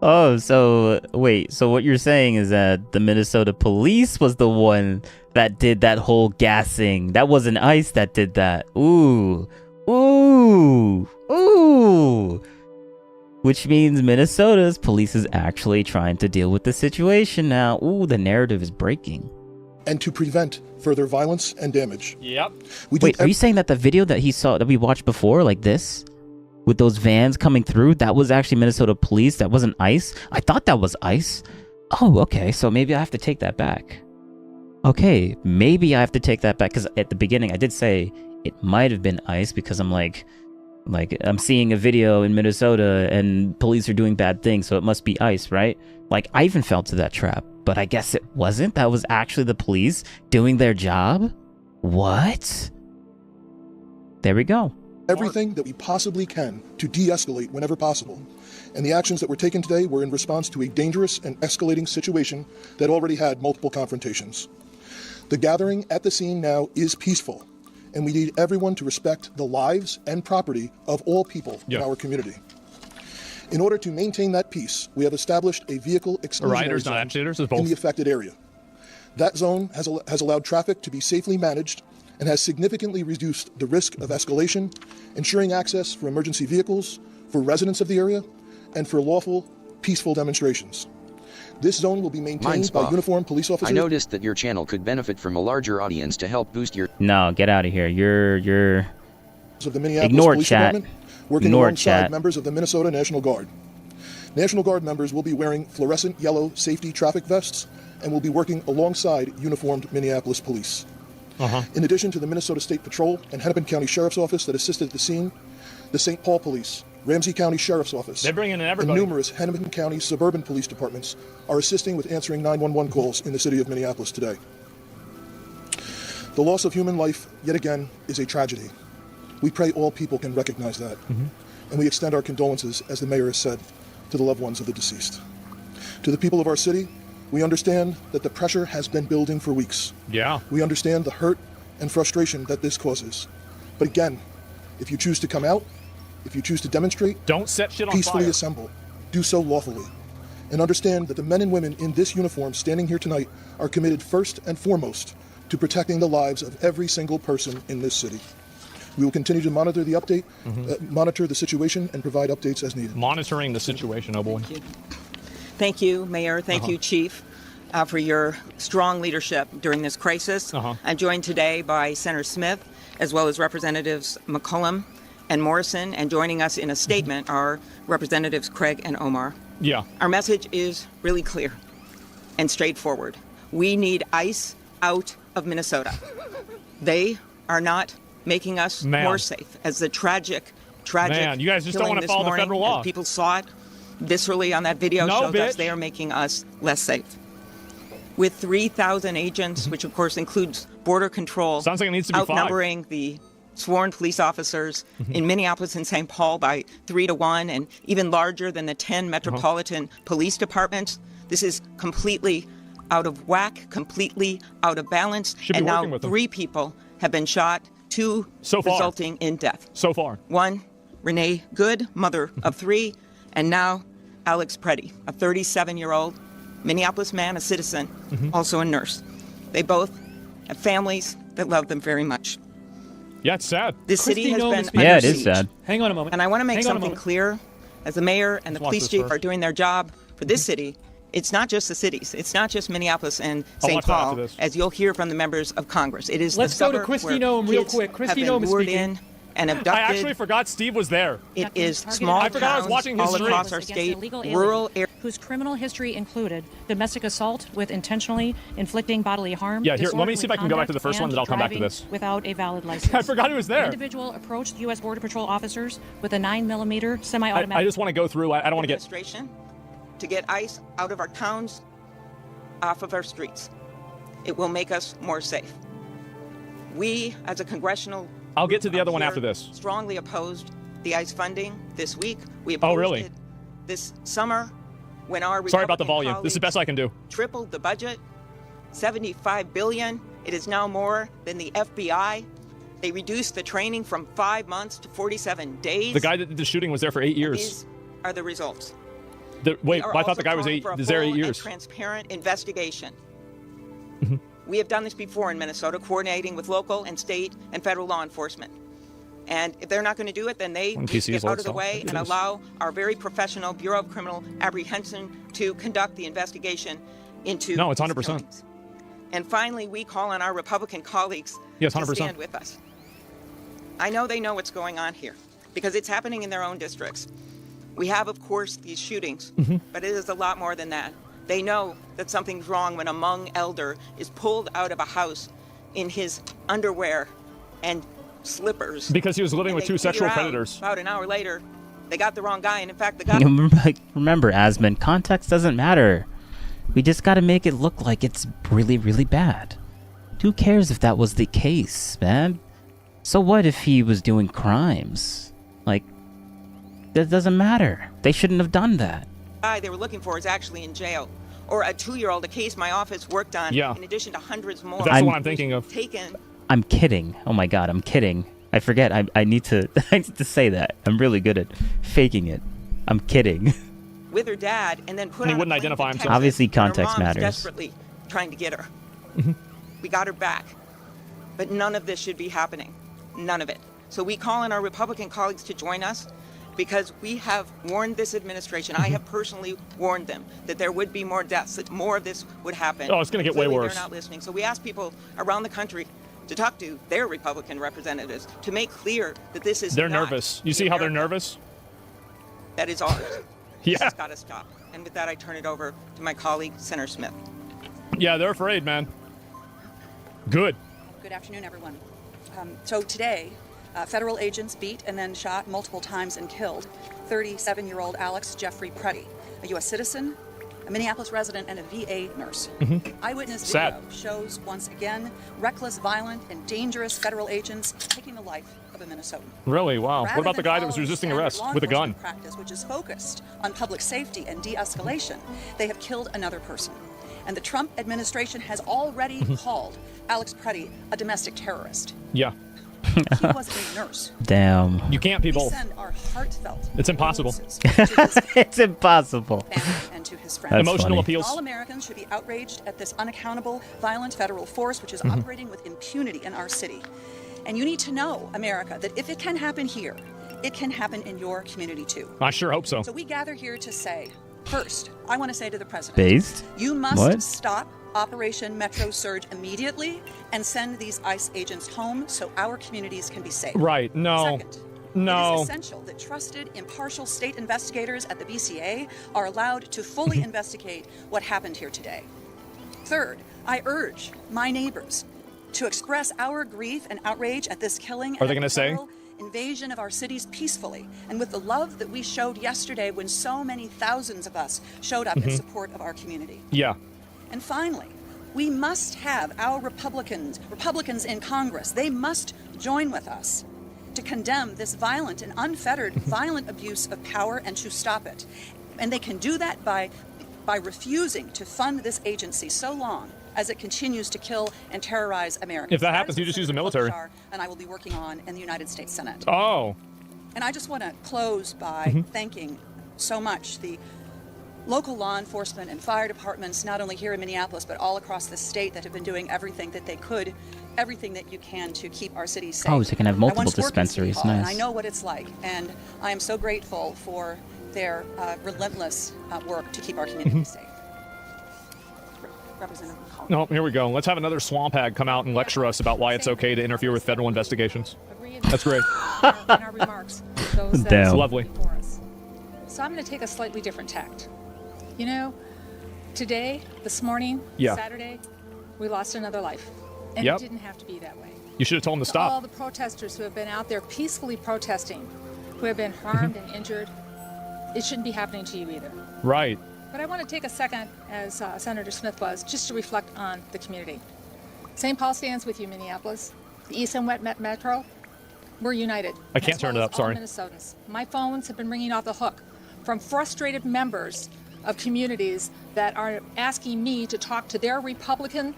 Oh, so wait, so what you're saying is that the Minnesota police was the one that did that whole gassing. That wasn't ICE that did that. Ooh. Which means Minnesota's police is actually trying to deal with the situation now. Ooh, the narrative is breaking. And to prevent further violence and damage. Yep. Wait, are you saying that the video that we watched before, like this, with those vans coming through, that was actually Minnesota police? That wasn't ICE? I thought that was ICE. Oh, okay. So maybe I have to take that back. Okay, maybe I have to take that back, because at the beginning I did say it might have been ICE, because I'm like I'm seeing a video in Minnesota and police are doing bad things, so it must be ICE, right? Like, I even fell to that trap, but I guess it wasn't. That was actually the police doing their job? What? There we go. Everything that we possibly can to de-escalate whenever possible. And the actions that were taken today were in response to a dangerous and escalating situation that already had multiple confrontations. The gathering at the scene now is peaceful, and we need everyone to respect the lives and property of all people in our community. In order to maintain that peace, we have established a vehicle exclusionary zone in the affected area. That zone has allowed traffic to be safely managed and has significantly reduced the risk of escalation, ensuring access for emergency vehicles, for residents of the area, and for lawful, peaceful demonstrations. This zone will be maintained by uniformed police officers. I noticed that your channel could benefit from a larger audience to help boost your... No, get out of here. You're... of the Minneapolis Ignore Police chat. Department, working alongside members of the Minnesota National Guard. National Guard members will be wearing fluorescent yellow safety traffic vests and will be working alongside uniformed Minneapolis police. In addition to the Minnesota State Patrol and Hennepin County Sheriff's Office that assisted at the scene, the St. Paul Police, Ramsey County Sheriff's Office, They're bringing in and everybody. numerous Hennepin County suburban police departments are assisting with answering 911 calls in the city of Minneapolis today. The loss of human life, yet again, is a tragedy. We pray all people can recognize that, and we extend our condolences, as the mayor has said, to the loved ones of the deceased. To the people of our city, we understand that the pressure has been building for weeks. Yeah. We understand the hurt and frustration that this causes. But again, if you choose to come out, if you choose to demonstrate, don't set shit on peacefully fire. assemble, do so lawfully. And understand that the men and women in this uniform standing here tonight are committed first and foremost to protecting the lives of every single person in this city. We will continue to monitor the update, monitor the situation, and provide updates as needed. Monitoring the situation, oh boy. Thank you, Mayor. Thank you, Chief, for your strong leadership during this crisis. I'm joined today by Senator Smith, as well as Representatives McCollum and Morrison, and joining us in a statement are Representatives Craig and Omar. Yeah. Our message is really clear and straightforward. We need ICE out of Minnesota. They are not making us more safe. As the tragic Man, you guys just don't killing want to this follow the morning, federal law. as people saw it viscerally on that video, No, showed bitch. us they are making us less safe. With 3,000 agents, which of course includes border control, Sounds like it needs to be outnumbering the sworn police officers in Minneapolis and St. Paul by 3 to 1, and even larger than the 10 metropolitan police departments. This is completely out of whack, completely out of balance. Should be and working now with them. 3 people have been shot, 2 So far. resulting in death. So far. 1, Renee Good, mother of 3, and now Alex Preddy, a 37-year-old Minneapolis man, a citizen, also a nurse. They both have families that love them very much. Yeah, it's sad. This city has been Yeah, under it is siege. sad. Hang on a moment. And I want to make something clear. As the mayor and the Let's watch police this chief first. are doing their job for this city, it's not just the cities. It's not just Minneapolis and I'll St. watch that after Paul, this. as you'll hear from the members of Congress. It is Let's the go to suburb Christy where Noem real kids quick. Christy have been Noem is lured speaking. in and I abducted. actually forgot Steve was there. It is small I forgot I was towns watching his all stream. across our against state, illegal rural aliens areas. whose criminal history included domestic assault with intentionally inflicting bodily harm. Yeah, here, let me see if I can go back to the first one, then I'll come back to driving this. Without a valid license. I forgot he was there. The individual approached U.S. Border Patrol officers with a 9mm semi-automatic. I just want to go through. I don't want to get. Administration to get ICE out of our towns, off of our streets. It will make us more safe. We, as a congressional, I'll get to the other one here, after this. strongly opposed the ICE funding this week. We opposed Oh, really? it this summer when our Sorry about the Republican volume. This is the best I can do. tripled the budget, $75 billion. It is now more than the FBI. They reduced the training from 5 months to 47 days. The guy that did the shooting was there for 8 years. These are the results. Wait, We are I thought also the guy was calling for a was there 8 full and years. transparent investigation. Mm-hmm. We have done this before in Minnesota, coordinating with local and state and federal law enforcement. And if they're not going to do it, then they When need to PC is get out old, of the so way it and is. allow our very professional Bureau of Criminal Apprehension to conduct the investigation into No, it's these 100%. killings. And finally, we call on our Republican colleagues Yes, to 100%. stand with us. I know they know what's going on here because it's happening in their own districts. We have, of course, these shootings, but it is a lot more than that. They know that something's wrong when a Hmong elder is pulled out of a house in his underwear and slippers. Because he was living And with they two sexual figure out predators. About an hour later, they got the wrong guy, and in fact, the guy. Remember, Asman, context doesn't matter. We just gotta make it look like it's really, really bad. Who cares if that was the case, man? So what if he was doing crimes? Like, that doesn't matter. They shouldn't have done that. guy they were looking for is actually in jail. Or a 2-year-old, a case my office worked on, Yeah. in addition to hundreds more. That's the one I'm thinking of. Taken. I'm kidding. Oh my god, I'm kidding. I forget. I need to I need to say that. I'm really good at faking it. I'm kidding. With her dad, and then put And he on a wouldn't plane identify to himself. Texas, Obviously, when her context mom's matters. Desperately trying to get her. We got her back, but none of this should be happening. None of it. So we call on our Republican colleagues to join us, because we have warned this administration. I have personally warned them that there would be more deaths, that more of this would happen. Oh, it's gonna get way Clearly, worse. They're not listening. So we ask people around the country to talk to their Republican representatives to make clear that this is They're not nervous. You see how they're nervous? that is ours. Yeah. This has got to stop. And with that, I turn it over to my colleague, Senator Smith. Yeah, they're afraid, man. Good. Good afternoon, everyone. So today, federal agents beat and then shot multiple times and killed 37-year-old Alex Jeffrey Preddy, a U.S. citizen, a Minneapolis resident, and a VA nurse. Eyewitness video shows once again reckless, violent, and dangerous federal agents taking the life of a Minnesotan. Really? Wow. Rather what about the than guy that was following resisting standard arrest law with a gun? enforcement practice, which is focused on public safety and de-escalation, they have killed another person. And the Trump administration has already called Alex Preddy a domestic terrorist. Yeah. He was a nurse. Damn. You can't, people. We send our heartfelt It's impossible. It's impossible. and to his friends. That's Emotional funny. appeals. All Americans should be outraged at this unaccountable, violent federal force which is operating with impunity in our city. And you need to know, America, that if it can happen here, it can happen in your community too. I sure hope so. So we gather here to say, first, I want to say to the president, Based? you must What? stop Operation Metro Surge immediately and send these ICE agents home so our communities can be safe. Right. No. Second, no. it is essential that trusted, impartial state investigators at the BCA are allowed to fully investigate what happened here today. Third, I urge my neighbors to express our grief and outrage at this killing. Are they going to say? Invasion of our cities peacefully and with the love that we showed yesterday when so many thousands of us showed up in support of our community. Yeah. And finally, we must have our Republicans in Congress. They must join with us to condemn this violent and unfettered violent abuse of power and to stop it. And they can do that by refusing to fund this agency so long as it continues to kill and terrorize Americans. If that happens, you just use the military. And I will be working on in the United States Senate. Oh. And I just want to close by thanking so much the local law enforcement and fire departments, not only here in Minneapolis, but all across the state that have been doing everything that they could, everything that you can to keep our cities safe. Oh, so you can have multiple I once worked in City dispensaries. Hall, and Nice. I know what it's like, and I am so grateful for their relentless work to keep our communities safe. Representative McCollum. No, here we go. Let's have another swamp hag come out and lecture us about why it's okay to interfere with federal investigations. That's great. in our remarks, those that Damn. It's lovely. before us. So I'm going to take a slightly different tact. You know, today, this morning, Yeah. Saturday, we lost another life. And Yep. it didn't have to be that way. You should have told them to To all stop. the protesters who have been out there peacefully protesting, who have been harmed and injured, it shouldn't be happening to you either. Right. But I want to take a second, as Senator Smith was, just to reflect on the community. St. Paul stands with you, Minneapolis. The East and West Metro, we're united. I can't as turn well it up, as all sorry. Minnesotans. My phones have been ringing off the hook from frustrated members of communities that are asking me to talk to their Republican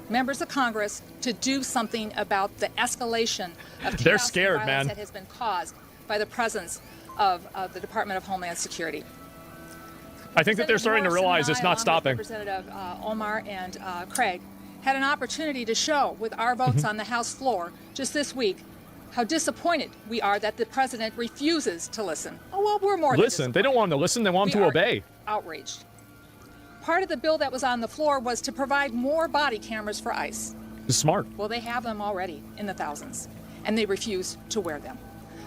members of Congress to do something about the escalation of They're chaos scared, and violence man. that has been caused by the presence of the Department of Homeland Security. I think that they're starting to realize it's not stopping. Representative Omar and Craig had an opportunity to show with our votes on the House floor just this week how disappointed we are that the president refuses to listen. Oh, well, we're more Listen, they don't want them to listen. They want them to obey. outraged. Part of the bill that was on the floor was to provide more body cameras for ICE. It's smart. Well, they have them already in the thousands, and they refuse to wear them.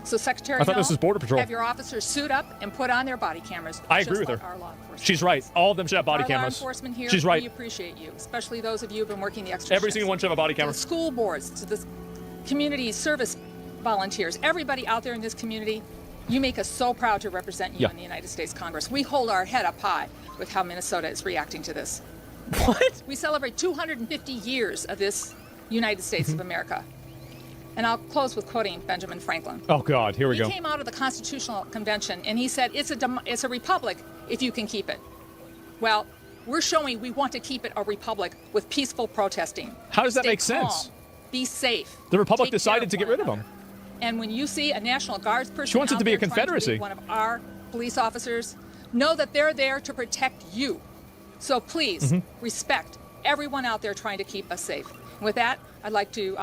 So, Secretary I thought this Null, was Border Patrol. have your officers suit up and put on their body cameras. I just agree with like her. our law enforcement. She's right. All of them should have body Our cameras. Law enforcement here, She's right. we appreciate you, especially those of you who've been working the extra Every shifts. single one should have a body camera. To the school boards, to the community service volunteers, everybody out there in this community, you make us so proud to represent you Yeah. in the United States Congress. We hold our head up high with how Minnesota is reacting to this. What? We celebrate 250 years of this United States of America. And I'll close with quoting Benjamin Franklin. Oh, God. Here we He go. came out of the Constitutional Convention and he said, it's a republic if you can keep it. Well, we're showing we want to keep it a republic with peaceful protesting. How does that Stay make sense? calm, be safe. The Republic take care decided of to get one rid of another. them. And when you see a National Guards person She wants it out to be a there trying confederacy. one of our police officers, know that they're there to protect you. So please respect everyone out there trying to keep us safe. With that, I'd like to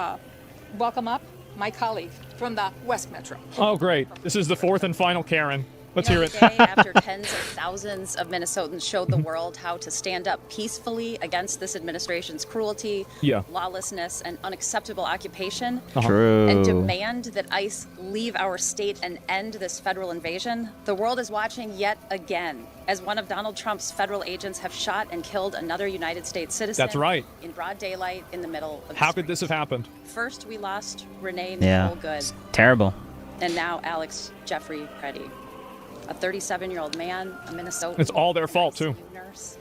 welcome up my colleague from the West Metro. Oh, great. This is the fourth and final Karen. Let's hear it. The day after tens of thousands of Minnesotans showed the world how to stand up peacefully against this administration's cruelty, lawlessness, and unacceptable occupation, True. and demand that ICE leave our state and end this federal invasion, the world is watching yet again as one of Donald Trump's federal agents have shot and killed another United States citizen. That's right. In broad daylight in the middle of the How street. could this have happened? First, we lost Renee Yeah. Nicole Good. Terrible. And now Alex Jeffrey Preddy, a 37-year-old man, a Minnesota. It's all their fault, too.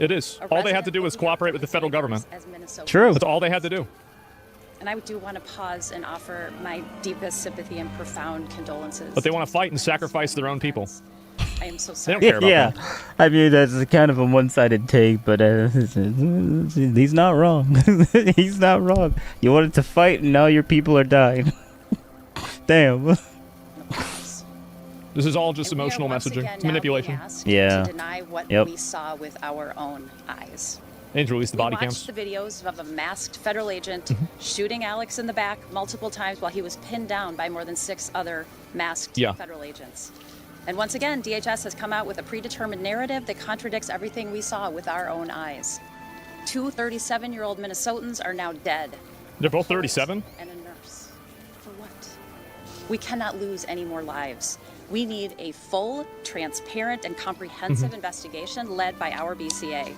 It is. All they had to do was cooperate with the federal government. True. That's all they had to do. And I do want to pause and offer my deepest sympathy and profound condolences. But they want to fight and sacrifice their own people. I am so They sorry. don't care about Yeah. them. I mean, that's kind of a one-sided take, but he's not wrong. He's not wrong. You wanted to fight, and now your people are dying. Damn. This is all just And we are emotional once messaging. again It's now manipulation. being asked Yeah. To deny what Yep. we saw with our own eyes. They need to release the We body watched cams. the videos of a masked federal agent shooting Alex in the back multiple times while he was pinned down by more than 6 other masked federal agents. And once again, DHS has come out with a predetermined narrative that contradicts everything we saw with our own eyes. 2 37-year-old Minnesotans are now dead. They're both 37? And a nurse. For what? We cannot lose any more lives. We need a full, transparent, and comprehensive investigation led by our BCA.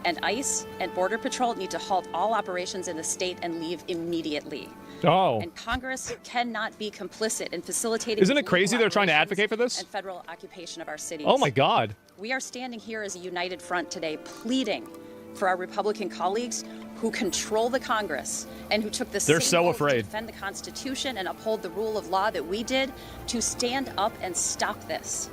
And ICE and Border Patrol need to halt all operations in the state and leave immediately. Oh. And Congress cannot be complicit in facilitating. Isn't it crazy they're trying to advocate for this? And federal occupation of our cities. Oh my God. We are standing here as a united front today, pleading for our Republican colleagues who control the Congress and who took the They're same so oath to afraid. defend the Constitution and uphold the rule of law that we did to stand up and stop this.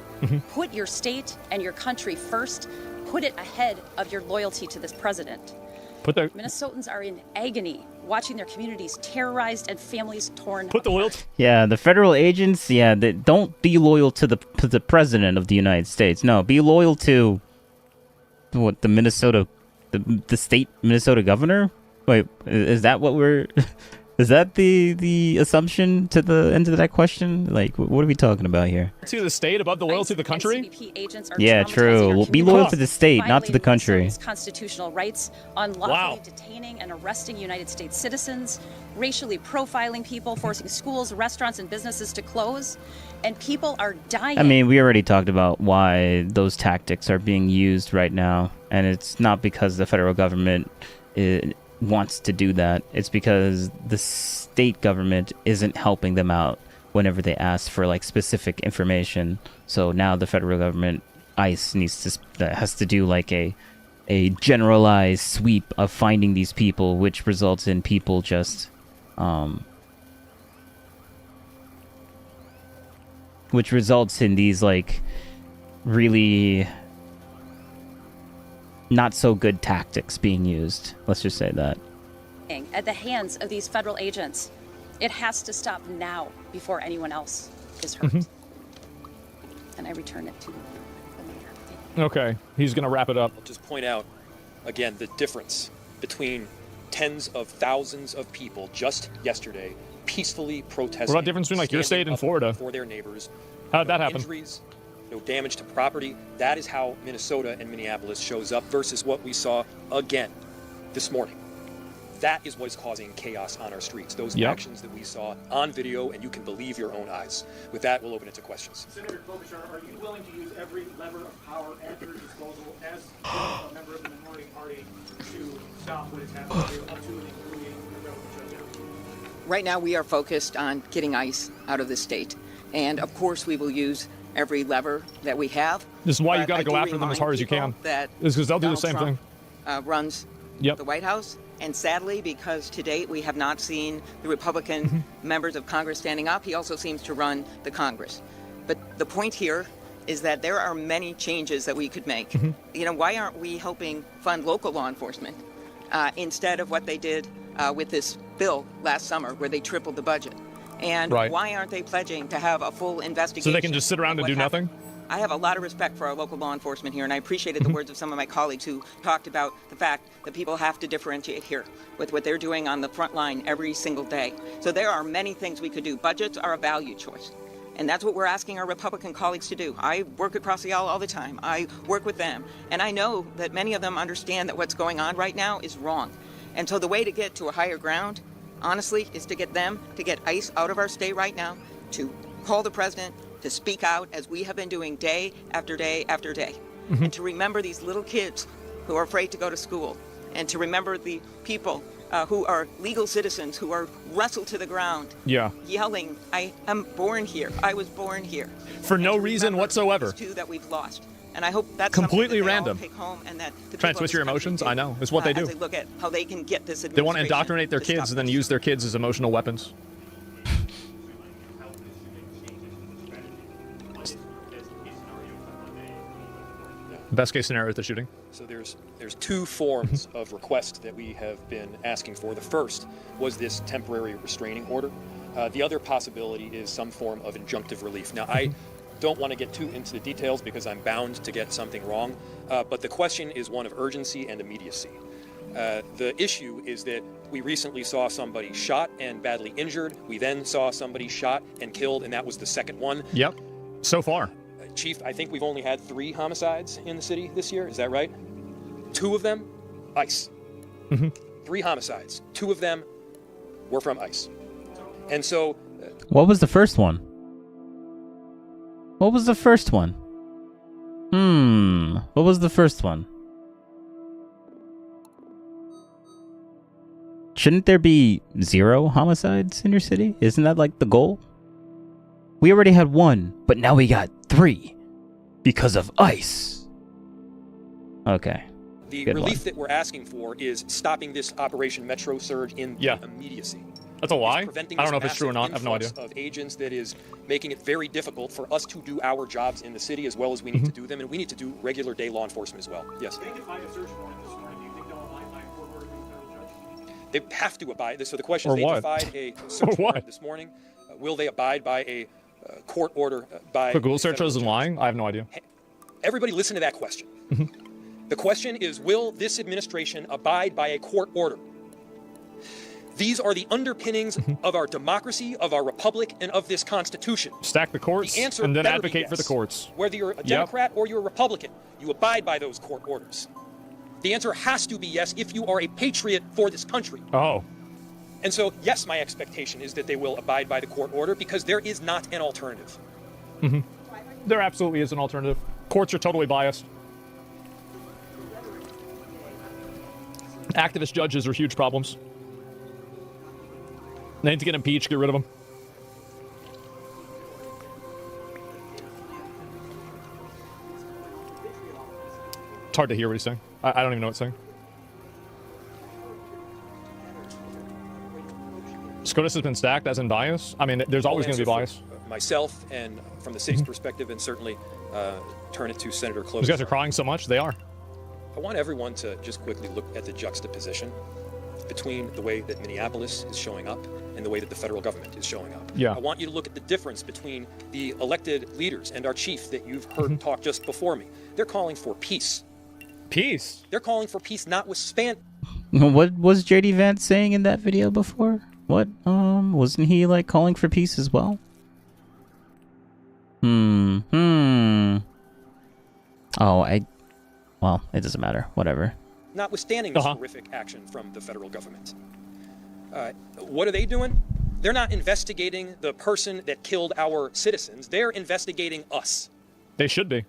Put your state and your country first. Put it ahead of your loyalty to this president. Put the Minnesotans are in agony, watching their communities terrorized and families torn put the loyalty. Yeah, the federal agents, they don't be loyal to the president of the United States. No, be loyal to what, the Minnesota, the state Minnesota governor? Wait, is that what we're is that the assumption to the end of that question? Like, what are we talking about here? To the state above the loyalty of the country? CBP agents are Yeah, traumatizing true. our Well, be loyal to communities, the state, not to the violating country. Minnesota's constitutional rights, unlawfully detaining and arresting United States citizens, racially profiling people, forcing schools, restaurants, and businesses to close, and people are dying. I mean, we already talked about why those tactics are being used right now, and it's not because the federal government wants to do that. It's because the state government isn't helping them out whenever they ask for like specific information. So now the federal government, ICE, has to do like a generalized sweep of finding these people, which results in people just which results in these like really not so good tactics being used. Let's just say that. At the hands of these federal agents. It has to stop now before anyone else is hurt. And I return it to the mayor. Okay, he's going to wrap it up. I'll just point out, again, the difference between tens of thousands of people just yesterday peacefully protesting. What about the difference between like your state and Florida? For their neighbors. How did that happen? Injuries, no damage to property. That is how Minnesota and Minneapolis shows up versus what we saw again this morning. That is what is causing chaos on our streets. Those actions that we saw on video, and you can believe your own eyes. With that, we'll open it to questions. Senator Klobuchar, are you willing to use every lever of power at your disposal as a member of the minority party to stop what is happening to you, up to and including the rebel shutdown? Right now, we are focused on getting ICE out of the state. And of course, we will use every lever that we have. This is why you But got to I go do after them as hard as you can. remind people that It's because they'll do the Donald same Trump, thing. Runs the White House. And sadly, because to date we have not seen the Republican members of Congress standing up, he also seems to run the Congress. But the point here is that there are many changes that we could make. You know, why aren't we helping fund local law enforcement instead of what they did with this bill last summer, where they tripled the budget? And why aren't they pledging to have a full investigation? So they can just sit around and do nothing? I have a lot of respect for our local law enforcement here, and I appreciated the words of some of my colleagues who talked about the fact that people have to differentiate here with what they're doing on the front line every single day. So there are many things we could do. Budgets are a value choice. And that's what we're asking our Republican colleagues to do. I work across the aisle all the time. I work with them. And I know that many of them understand that what's going on right now is wrong. And so the way to get to a higher ground, honestly, is to get them to get ICE out of our state right now, to call the president, to speak out as we have been doing day after day after day. And to remember these little kids who are afraid to go to school, and to remember the people who are legal citizens who are wrestled to the ground, yelling, "I am born here. I was born here," for no reason whatsoever. Two that we've lost, and I hope that's completely that random. Take home and that Try and switch your emotions. I know it's what they do. As they look at how they can get this. They want to indoctrinate their kids and then use their kids as emotional weapons. Best case scenario with the shooting. So there's two forms of request that we have been asking for. The first was this temporary restraining order. The other possibility is some form of injunctive relief. Now, I don't want to get too into the details because I'm bound to get something wrong, but the question is one of urgency and immediacy. The issue is that we recently saw somebody shot and badly injured. We then saw somebody shot and killed, and that was the second one. Yep, so far. Chief, I think we've only had 3 homicides in the city this year. Is that right? 2 of them, ICE. 3 homicides. 2 of them were from ICE. And so... What was the first one? What was the first one? What was the first one? Shouldn't there be 0 homicides in your city? Isn't that like the goal? We already had 1, but now we got 3 because of ICE. Okay. The Good relief one. that we're asking for is stopping this Operation Metro Surge in immediacy. That's a lie? Preventing I don't know this if it's true or not. I have no idea. massive influx of agents that is making it very difficult for us to do our jobs in the city as well as we need to do them, and we need to do regular day law enforcement as well. Yes. They defied a search warrant this morning. Do you think they'll abide by a court order from the federal judge? They have to abide. So the question Or is, they what? defied a search warrant this morning. Will they abide by a court order by... The Google search isn't lying? I have no idea. Everybody listen to that question. The question is, will this administration abide by a court order? These are the underpinnings of our democracy, of our republic, and of this Constitution. Stack the courts The answer and then better be advocate for the yes. courts. Whether you're a Democrat or you're a Republican, you abide by those court orders. The answer has to be yes if you are a patriot for this country. Oh. And so, yes, my expectation is that they will abide by the court order because there is not an alternative. There absolutely is an alternative. Courts are totally biased. Activist judges are huge problems. They need to get impeached, get rid of them. It's hard to hear what he's saying. I don't even know what he's saying. SCOTUS has been stacked as in bias. I mean, there's always going to be bias. Myself and from the city's perspective, and certainly turn it to Senator Close. These guys are crying so much. They are. I want everyone to just quickly look at the juxtaposition between the way that Minneapolis is showing up and the way that the federal government is showing up. Yeah. I want you to look at the difference between the elected leaders and our chief that you've heard talk just before me. They're calling for peace. Peace? They're calling for peace notwithstanding. What was JD Vance saying in that video before? What? Wasn't he like calling for peace as well? Oh, well, it doesn't matter. Whatever. Notwithstanding this horrific action from the federal government. What are they doing? They're not investigating the person that killed our citizens. They're investigating us. They should be.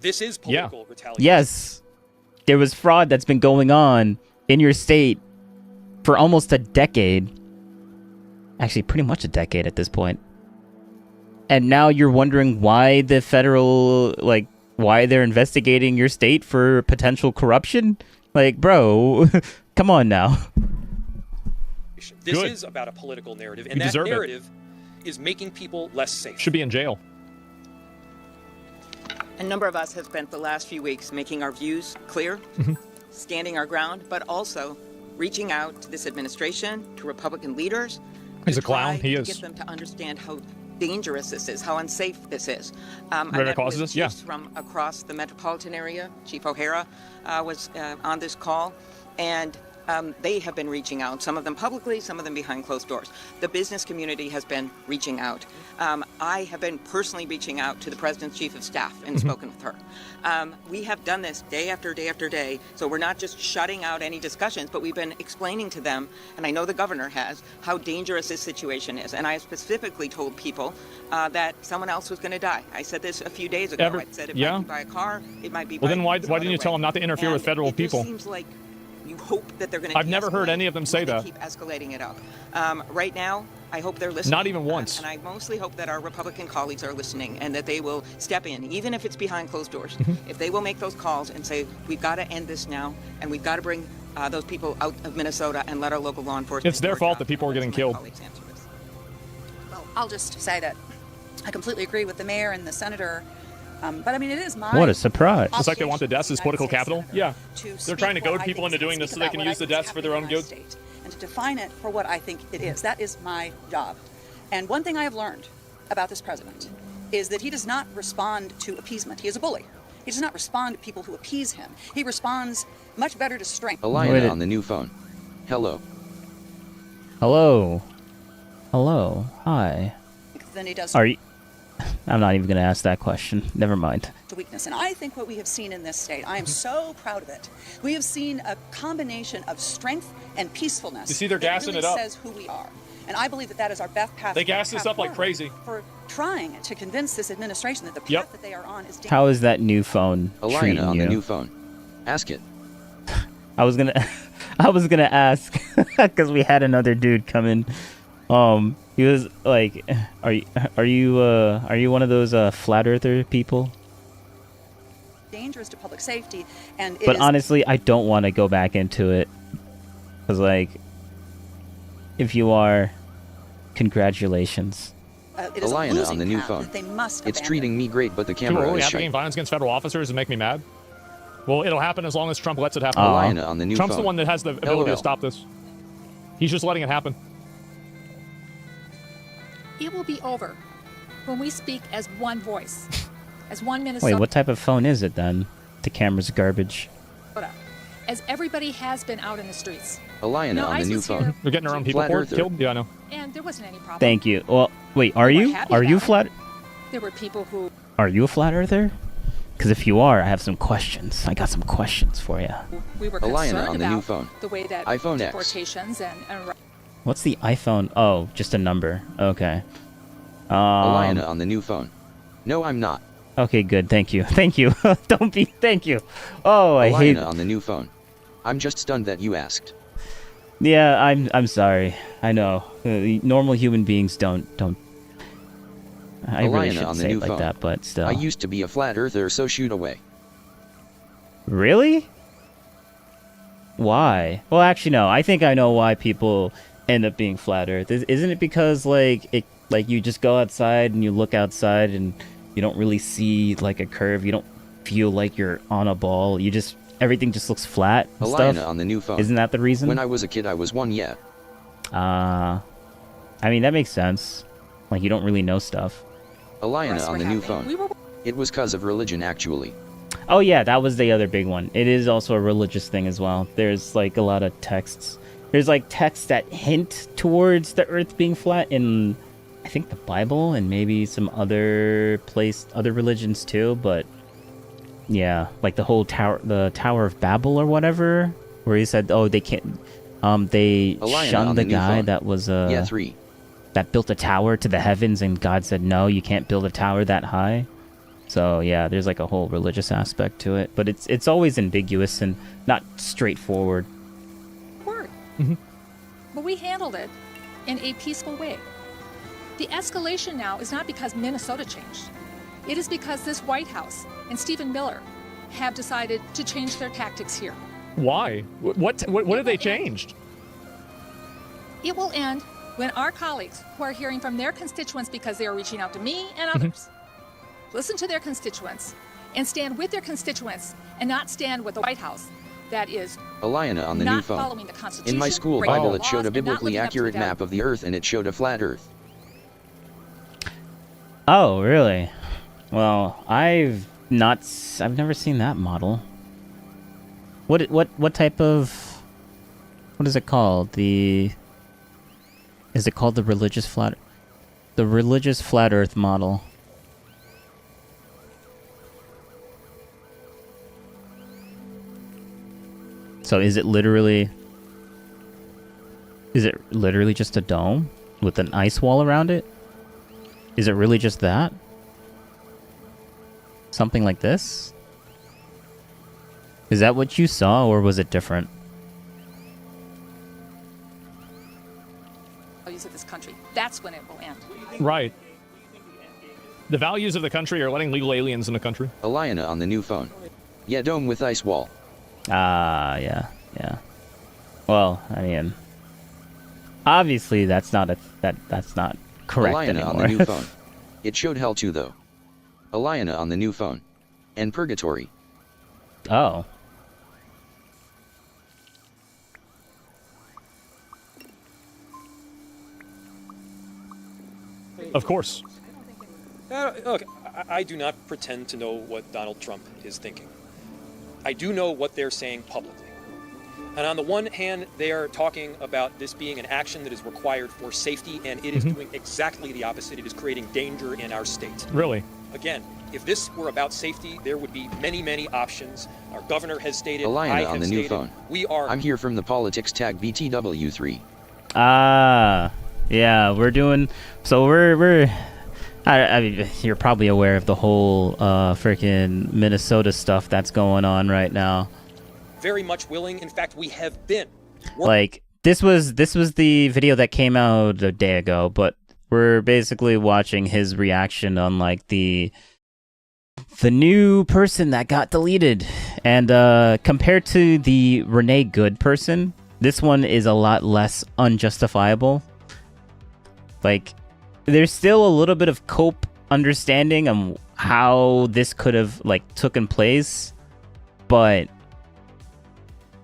This is political retaliation. Yes. There was fraud that's been going on in your state for almost a decade. Actually, pretty much a decade at this point. And now you're wondering why the federal, why they're investigating your state for potential corruption? Like, bro, come on now. This is about a political narrative, and that narrative is making people less safe. Should be in jail. A number of us have spent the last few weeks making our views clear, standing our ground, but also reaching out to this administration, to Republican leaders. He's a clown. He to is. get them to understand how dangerous this is, how unsafe this is. I Very met causes with this, yeah. chiefs from across the metropolitan area. Chief O'Hara was on this call, and They have been reaching out, some of them publicly, some of them behind closed doors. The business community has been reaching out. I have been personally reaching out to the President's Chief of Staff and spoken with her. We have done this day after day after day, so we're not just shutting out any discussions, but we've been explaining to them, and I know the governor has, how dangerous this situation is. And I specifically told people that someone else was going to die. I said this a few days ago. I said it might be by a car, it might be by Well, then why didn't you tell them not to interfere with federal people? It seems like you hope that they're going to. I've never heard any of them say that. Keep escalating it up. Right now, I hope they're listening. Not even once. And I mostly hope that our Republican colleagues are listening and that they will step in, even if it's behind closed doors. If they will make those calls and say, we've got to end this now, and we've got to bring those people out of Minnesota and let our local law enforcement. It's their fault that people are getting killed. Well, I'll just say that I completely agree with the mayor and the senator. But I mean, it is my. What a surprise. It's like they want the deaths as political capital? Yeah. To They're trying to speak what goad I people think into is- doing this speak so they about can what I use the think is deaths for their own happening in good. our state, and to define it for what I think it is. That is my job. And one thing I have learned about this president is that he does not respond to appeasement. He is a bully. He does not respond to people who appease him. He responds much better to strength. Alina on the new phone. Hello. Hello. Hello. Hi. Than he does Are you? I'm not even going to ask that question. Never mind. to weakness. And I think what we have seen in this state, I am so proud of it. We have seen a combination of strength and peacefulness. You see, they're that gassing really it up. says who we are. And I believe that that is our best path. They gas this path up like forward crazy. For trying to convince this administration that the path that they are on is dangerous. How is that new phone treating Alina on you? the new phone. Ask it. I was gonna ask because we had another dude come in. He was like, "Are you one of those flat earther people?" Dangerous to public safety, and it But is honestly, I don't want to go back into it because, like, if you are, congratulations. it is a Alina losing on the new path phone. that they must It's abandon. treating me great, but the Too camera early is advocating shut. violence against federal officers and make me mad? Well, it'll happen as long as Trump lets it happen. Alina on the new Trump's phone. the one that has the ability LOL. to stop this. He's just letting it happen. It will be over when we speak as one voice, as one Minnesota. Wait, what type of phone is it then? The camera's garbage. As everybody has been out in the streets. Alina No, on the ISIS new here. phone. They're getting their own people Flat for it, earther. killed? Yeah, I know. And there wasn't any problem. Thank you. Well, wait, are you? happy Are you about it. flat? There were people who Are you a flat earther? Because if you are, I have some questions. I got some questions for you. we were Alina concerned on the new about phone. the way that iPhone X. deportations and What's the iPhone? Oh, just a number. Okay. Alina on the new phone. No, I'm not. Okay, good. Thank you. Thank you. Don't be. Thank you. Oh, I hate. Alina on the new phone. I'm just stunned that you asked. Yeah, I'm sorry. I know. Normal human beings don't. I really Alina shouldn't on the say new it like phone. that, but still. I used to be a flat earther, so shoot away. Really? Why? Well, actually, no. I think I know why people end up being flat Earth. Isn't it because like you just go outside and you look outside and you don't really see like a curve. You don't feel like you're on a ball. You just everything just looks flat and Alina stuff. on the new phone. Isn't that the reason? When I was a kid, I was one, yeah. I mean that makes sense. Like you don't really know stuff. Alina on the new phone. It was cause of religion, actually. Oh yeah, that was the other big one. It is also a religious thing as well. There's like a lot of texts. There's like texts that hint towards the Earth being flat in, I think, the Bible and maybe some other religions too. But yeah, like the Tower of Babel or whatever, where he said, "Oh, they can't." They Alina shunned on the the new guy phone. that was Yeah, 3. that built a tower to the heavens, and God said, "No, you can't build a tower that high." So yeah, there's like a whole religious aspect to it, but it's always ambiguous and not straightforward. word. But we handled it in a peaceful way. The escalation now is not because Minnesota changed. It is because this White House and Stephen Miller have decided to change their tactics here. Why? What have they changed? It will end when our colleagues who are hearing from their constituents because they are reaching out to me and others listen to their constituents and stand with their constituents and not stand with the White House that is Alina on the new not phone. following the Constitution. In my school breaking Bible, the it showed laws, a and not biblically living up to accurate them. map of the Earth, and it showed a flat Earth. Oh, really? Well, I've never seen that model. What type of What is it called? Is it called the religious flat Earth model? So is it literally just a dome with an ice wall around it? Is it really just that? Something like this? Is that what you saw, or was it different? Values of this country. That's when it will end. Right. The values of the country are letting legal aliens in the country. Eliana on the new phone. Yeah, dome with ice wall. Ah, yeah. Well, I mean, obviously that's not that's not correct Eliana anymore. on the new phone. It showed hell too, though. Eliana on the new phone. And purgatory. Oh. Of course. Look, I do not pretend to know what Donald Trump is thinking. I do know what they're saying publicly. And on the one hand, they are talking about this being an action that is required for safety, and it is doing exactly the opposite. It is creating danger in our state. Really? Again, if this were about safety, there would be many, many options. Our governor has stated, Eliana I on have the stated, new phone. we are... I'm here from the politics tag BTW3. Ah, yeah, we're doing. So we're. I mean, you're probably aware of the whole freaking Minnesota stuff that's going on right now. very much willing. In fact, we have been. Like, this was the video that came out a day ago, but we're basically watching his reaction on like the new person that got deleted, and compared to the Renee Good person, this one is a lot less unjustifiable. Like, there's still a little bit of cope understanding on how this could have like taken place, but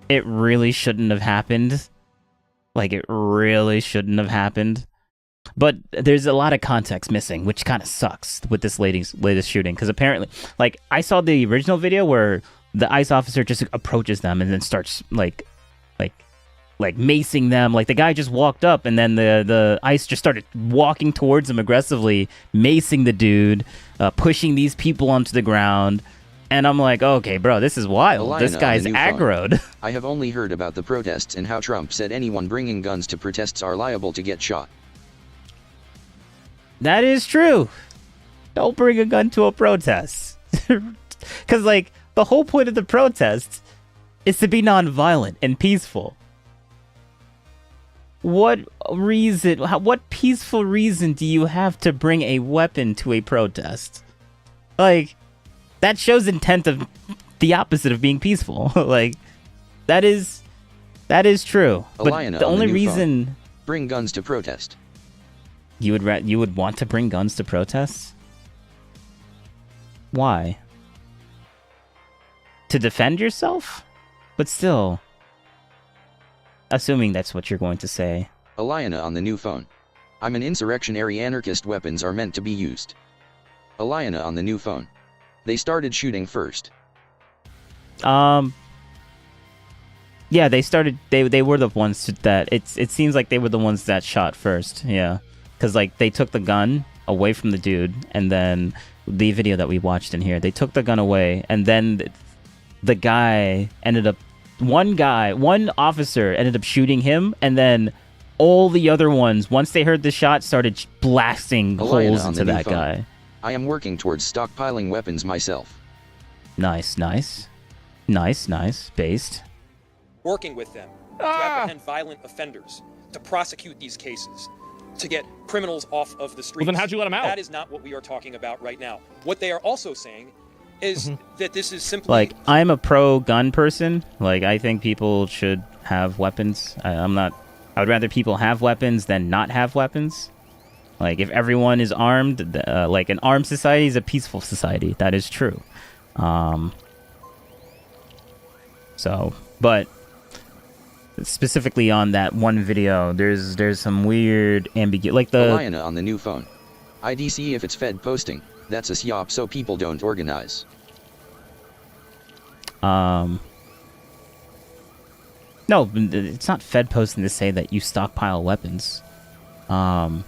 it really shouldn't have happened. Like, it really shouldn't have happened. But there's a lot of context missing, which kind of sucks with this latest shooting. Because apparently, like, I saw the original video where the ICE officer just approaches them and then starts like macing them. Like, the guy just walked up and then the ICE just started walking towards him aggressively, macing the dude, pushing these people onto the ground. And I'm like, okay, bro, this is wild. Elena, this guy's aggroed. I have only heard about the protests and how Trump said anyone bringing guns to protests are liable to get shot. That is true. Don't bring a gun to a protest. Because, like, the whole point of the protest is to be nonviolent and peaceful. What reason, what peaceful reason do you have to bring a weapon to a protest? Like, that shows intent of the opposite of being peaceful. Like, that is true. But Elena, the only reason... Bring guns to protest. You would want to bring guns to protests? Why? To defend yourself? But still, assuming that's what you're going to say. Elena on the new phone. I'm an insurrectionary anarchist. Weapons are meant to be used. Elena on the new phone. They started shooting first. Yeah, they started. They were the ones that it seems like they were the ones that shot first. Yeah, because like they took the gun away from the dude, and then the video that we watched in here, they took the gun away, and then the guy ended up. One officer ended up shooting him, and then all the other ones, once they heard the shot, started blasting holes into that guy. I am working towards stockpiling weapons myself. Nice. Based. Working with them to apprehend violent offenders, to prosecute these cases, to get criminals off of the streets. Well, then how'd you let them out? That is not what we are talking about right now. What they are also saying is that this is simply... Like, I'm a pro-gun person. Like, I think people should have weapons. I would rather people have weapons than not have weapons. Like, if everyone is armed, like, an armed society is a peaceful society. That is true. But specifically on that one video, there's some weird ambiguity. Like Elena on the new phone. IDC if it's Fed posting. That's a SYOP so people don't organize. No, it's not Fed posting to say that you stockpile weapons. Like,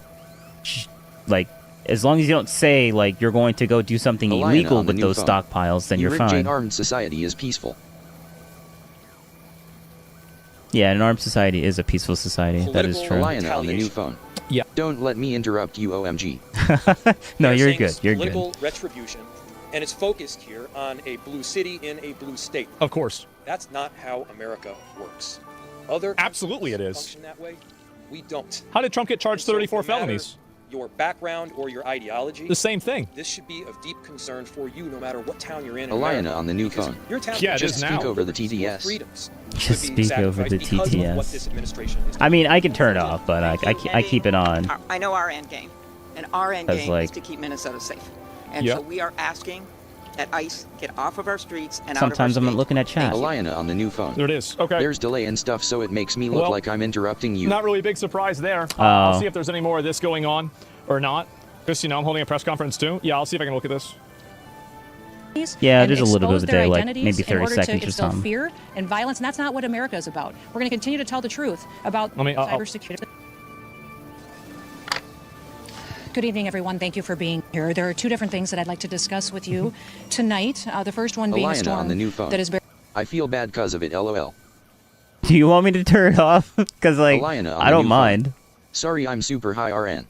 as long as you don't say, like, you're going to go do something illegal with those stockpiles, then you're fine. An armed society is peaceful. Yeah, an armed society is a peaceful society. That is true. Eliana on the new phone. Yeah. Don't let me interrupt you, OMG. No, They're you're saying good. it's You're political good. retribution, and it's focused here on a blue city in a blue state. Of course. That's not how America works. Other Absolutely it is. function that way. We don't. How did Trump get charged So 34 no matter felonies? Your background or your ideology. The same thing. This should be of deep concern for you, no matter what town you're in. Eliana on the new phone. Your town Yeah, it Just is speak now. over the TTS. freedoms Just could be speak over the sacrificed because of what TTS. this administration is I mean, I can turn it off, but I keep it on. I know our end game, and our end That's game like- is to keep Minnesota safe. And Yep. so we are asking that ICE get off of our streets and Sometimes out I'm of our not looking at chat. Eliana on the new phone. There it is. Okay. There's delay and stuff, so it makes me look Well, like I'm interrupting you. Not really a big surprise there. Oh. I'll see if there's any more of this going on or not. Because, you know, I'm holding a press conference too. Yeah, I'll see if I can look at this. Yeah, and there's a little bit expose of their delay, like identities maybe in 30 order seconds to or instill something. fear and violence, and that's not what America is about. We're going to continue to tell the truth about cybersecurity. Good evening, everyone. Thank you for being here. There are two different things that I'd like to discuss with you tonight. The first one being a Eliana storm on the new phone. that is very I feel bad cause of it, LOL. Do you want me to turn it off? Because, like, Eliana on I the don't new mind. phone. Sorry, I'm super high RN.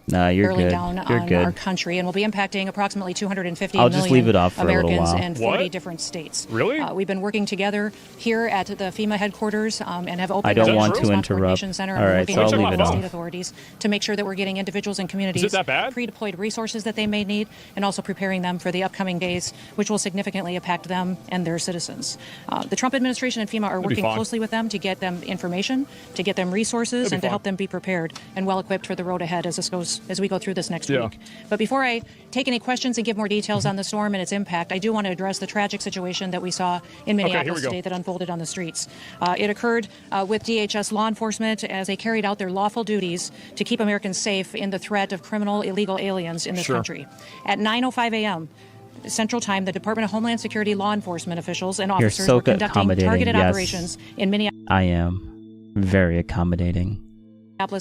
Nah, you're barely good. down You're on good. our country and will be impacting approximately 250 I'll million just leave it off for a little Americans while. in 40 What? different states. Really? We've been working together here at the FEMA headquarters and have opened I don't a want to response interrupt. coordination center. All and we're right, working so I'll with leave it local off. state authorities to make sure that we're getting individuals and communities that bad? pre-deployed resources that they may need, and also preparing them for the upcoming days, which will significantly impact them and their citizens. The Trump administration and FEMA are That'd be working fine. closely with them to get them information, to get them resources, That'd be and to fine. help them be prepared and well equipped for the road ahead as we go through this next Yeah. week. But before I take any questions and give more details on the storm and its impact, I do want to address the tragic situation that we saw in here Minneapolis we go. today that unfolded on the streets. It occurred with DHS law enforcement as they carried out their lawful duties to keep Americans safe in the threat of criminal illegal aliens in this Sure. country. At 9:05 a.m. Central Time, the Department of Homeland Security law enforcement officials and You're officers so were conducting accommodating, targeted yes. operations in Minneapolis I am very accommodating.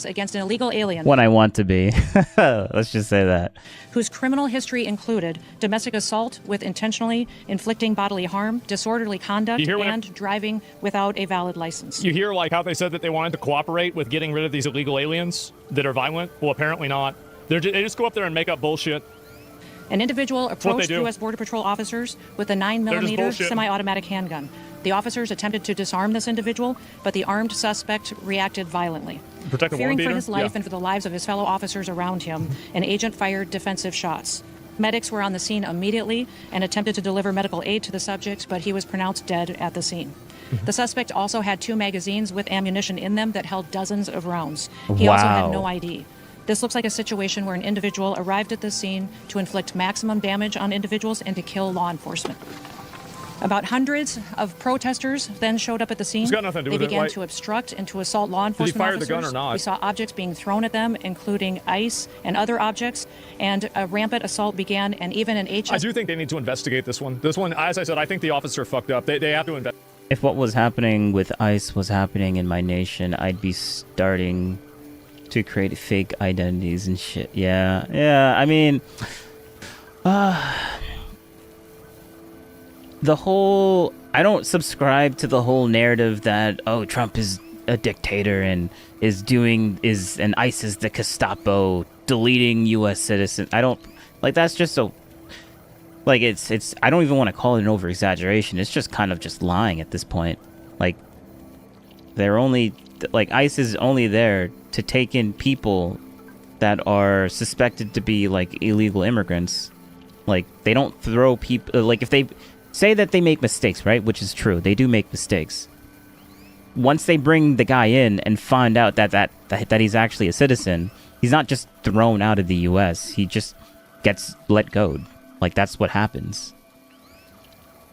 against an illegal alien When I want to be. Let's just say that. whose criminal history included domestic assault with intentionally inflicting bodily harm, disorderly conduct, You hear what and driving without a valid license. You hear, like, how they said that they wanted to cooperate with getting rid of these illegal aliens that are violent? Well, apparently not. They just go up there and make up bullshit. An individual what they approached do. U.S. Border Patrol officers with a They're just 9mm bullshitting. semi-automatic handgun. The officers attempted to disarm this individual, but the armed suspect reacted violently. Protect the Fearing woman for beater? his life Yeah. and for the lives of his fellow officers around him, an agent fired defensive shots. Medics were on the scene immediately and attempted to deliver medical aid to the subject, but he was pronounced dead at the scene. The suspect also had 2 magazines with ammunition in them that held dozens of rounds. He also had Wow. no ID. This looks like a situation where an individual arrived at the scene to inflict maximum damage on individuals and to kill law enforcement. About hundreds of protesters then showed up at the scene. It's got nothing to do They with it, began right? to obstruct and to assault law he enforcement fire the officers. gun or not? We saw objects being thrown at them, including ice and other objects, and a rampant assault began, and even an I HS do think they need to investigate this one. This one, as I said, I think the officer fucked up. They have to investigate. If what was happening with ICE was happening in my nation, I'd be starting to create fake identities and shit. Yeah, I mean, I don't subscribe to the whole narrative that, oh, Trump is a dictator and and ICE is the Gestapo deleting U.S. citizens. I don't, like, that's just so, like, it's, I don't even want to call it an over-exaggeration. It's just kind of just lying at this point. Like, ICE is only there to take in people that are suspected to be, like, illegal immigrants. Like, they don't throw people, like, if they say that they make mistakes, right? Which is true. They do make mistakes. Once they bring the guy in and find out that he's actually a citizen, he's not just thrown out of the U.S. He just gets let go. Like, that's what happens.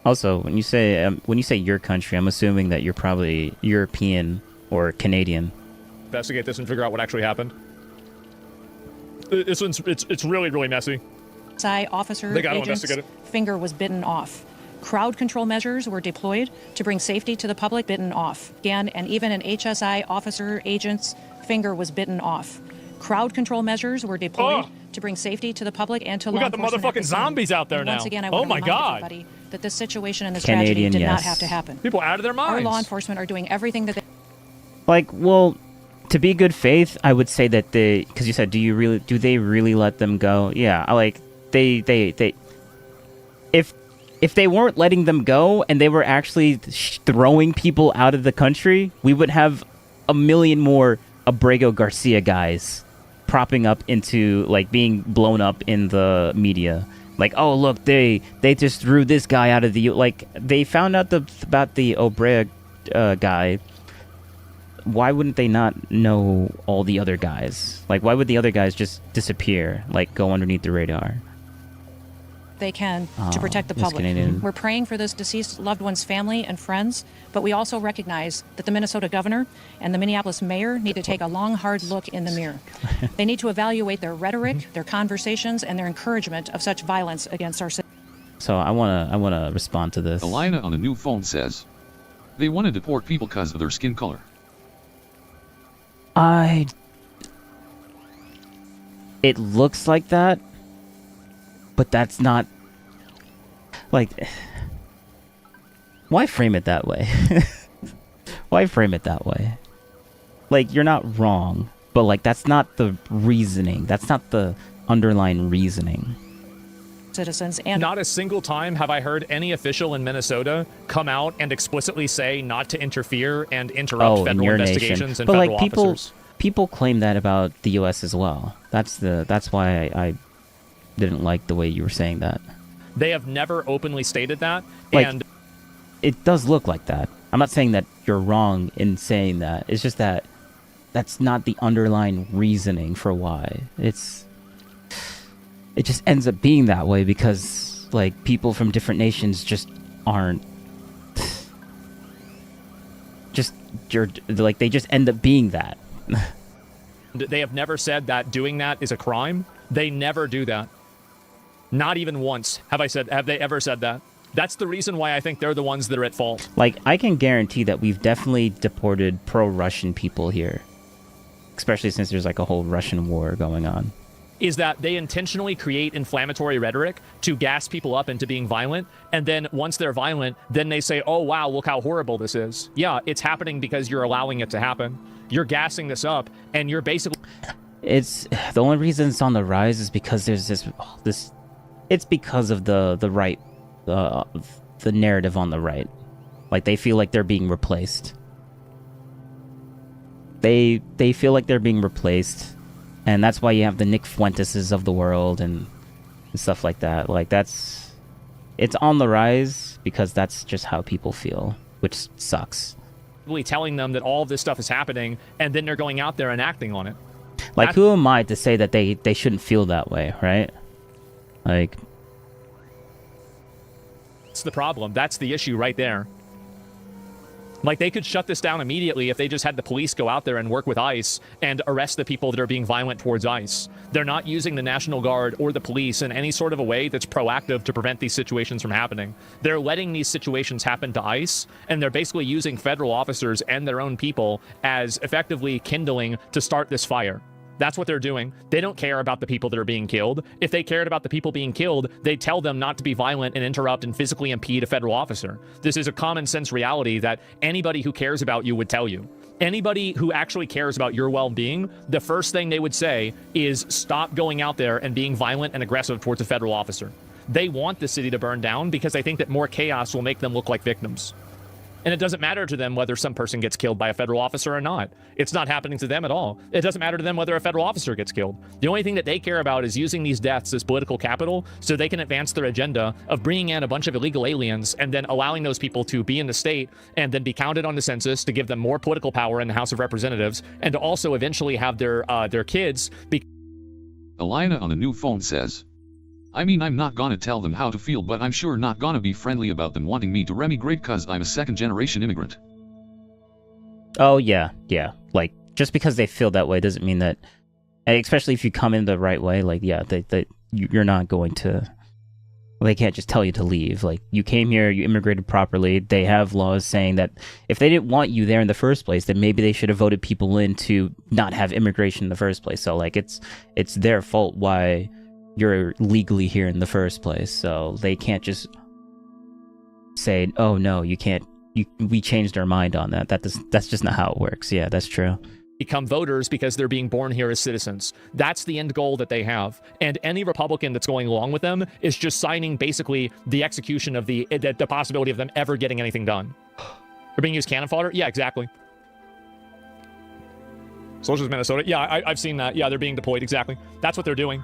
Also, when you say your country, I'm assuming that you're probably European or Canadian. Investigate this and figure out what actually happened. This one's it's really, really messy. officer They gotta agent's investigate it. finger was bitten off. Crowd control measures were deployed to bring safety to the public, bitten off. Again, and even an HSI officer agent's finger was bitten off. Crowd control measures were deployed to bring safety to the public and to We law got the enforcement at motherfucking scene. zombies out there And now. Once again, I Oh want to my remind God. everybody that this situation and this Canadian, tragedy did not yes. have to happen. People out of their Our minds. law enforcement are doing everything that they Like, well, to be good faith, I would say that because you said, do they really let them go? Yeah, if they weren't letting them go and they were actually throwing people out of the country, we would have a million more Abrego Garcia guys propping up into, like, being blown up in the media. Like, oh, look, they just threw this guy out of the... Like, they found out about the Abrego guy. Why wouldn't they not know all the other guys? Like, why would the other guys just disappear, like, go underneath the radar? can to Oh, protect the yes, public. Canadian. We're praying for this deceased loved one's family and friends, but we also recognize that the Minnesota governor and the Minneapolis mayor need to take a long, hard look in the mirror. They need to evaluate their rhetoric, their conversations, and their encouragement of such violence against our citizens. So I wanna respond to this. Elena on a new phone says, they want to deport people because of their skin color. It looks like that, but that's not... Like... Why frame it that way? Why frame it that way? Like, you're not wrong, but, like, that's not the reasoning. That's not the underlying reasoning. Citizens and not a single time have I heard any official in Minnesota come out and explicitly say not to interfere and interrupt In federal your investigations nation. and But, federal like, officers. people claim that about the U.S. as well. That's why I didn't like the way you were saying that. They have never openly stated that, Like, and it does look like that. I'm not saying that you're wrong in saying that. It's just that that's not the underlying reasoning for why. It just ends up being that way because, like, people from different nations just aren't... they just end up being that. they have never said that doing that is a crime. They never do that. Not even once have they ever said that. That's the reason why I think they're the ones that are at fault. Like, I can guarantee that we've definitely deported pro-Russian people here. Especially since there's, like, a whole Russian war going on. Is that they intentionally create inflammatory rhetoric to gas people up into being violent, and then once they're violent, then they say, oh wow, look how horrible this is. Yeah, it's happening because you're allowing it to happen. You're gassing this up, and you're basically... It's... The only reason it's on the rise is because there's this... It's because of the right... the narrative on the right. Like, they feel like they're being replaced. They feel like they're being replaced, and that's why you have the Nick Fuenteses of the world and stuff like that. Like, it's on the rise because that's just how people feel, which sucks. telling them that all of this stuff is happening, and then they're going out there and acting on it. Like, who am I to say that they shouldn't feel that way, right? Like... That's the problem. That's the issue right there. Like, they could shut this down immediately if they just had the police go out there and work with ICE and arrest the people that are being violent towards ICE. They're not using the National Guard or the police in any sort of a way that's proactive to prevent these situations from happening. They're letting these situations happen to ICE, and they're basically using federal officers and their own people as effectively kindling to start this fire. That's what they're doing. They don't care about the people that are being killed. If they cared about the people being killed, they'd tell them not to be violent and interrupt and physically impede a federal officer. This is a common sense reality that anybody who cares about you would tell you. Anybody who actually cares about your well-being, the first thing they would say is stop going out there and being violent and aggressive towards a federal officer. They want the city to burn down because they think that more chaos will make them look like victims. And it doesn't matter to them whether some person gets killed by a federal officer or not. It's not happening to them at all. It doesn't matter to them whether a federal officer gets killed. The only thing that they care about is using these deaths as political capital so they can advance their agenda of bringing in a bunch of illegal aliens and then allowing those people to be in the state and then be counted on the census to give them more political power in the House of Representatives and to also eventually have their kids be... Elena on the new phone says, I mean, I'm not gonna tell them how to feel, but I'm sure not gonna be friendly about them wanting me to remigrate cause I'm a second-generation immigrant. Oh, yeah. Like, just because they feel that way doesn't mean that... Especially if you come in the right way, like, yeah, you're not going to They can't just tell you to leave. Like, you came here, you immigrated properly. They have laws saying that if they didn't want you there in the first place, then maybe they should have voted people in to not have immigration in the first place. So, like, it's their fault why you're legally here in the first place. So they can't just say, oh, no, you can't. We changed our mind on that. That's just not how it works. Yeah, that's true. Become voters because they're being born here as citizens. That's the end goal that they have. And any Republican that's going along with them is just signing basically the execution of the possibility of them ever getting anything done. They're being used cannon fodder? Yeah, exactly. Soldiers of Minnesota? Yeah, I've seen that. Yeah, they're being deployed. Exactly. That's what they're doing.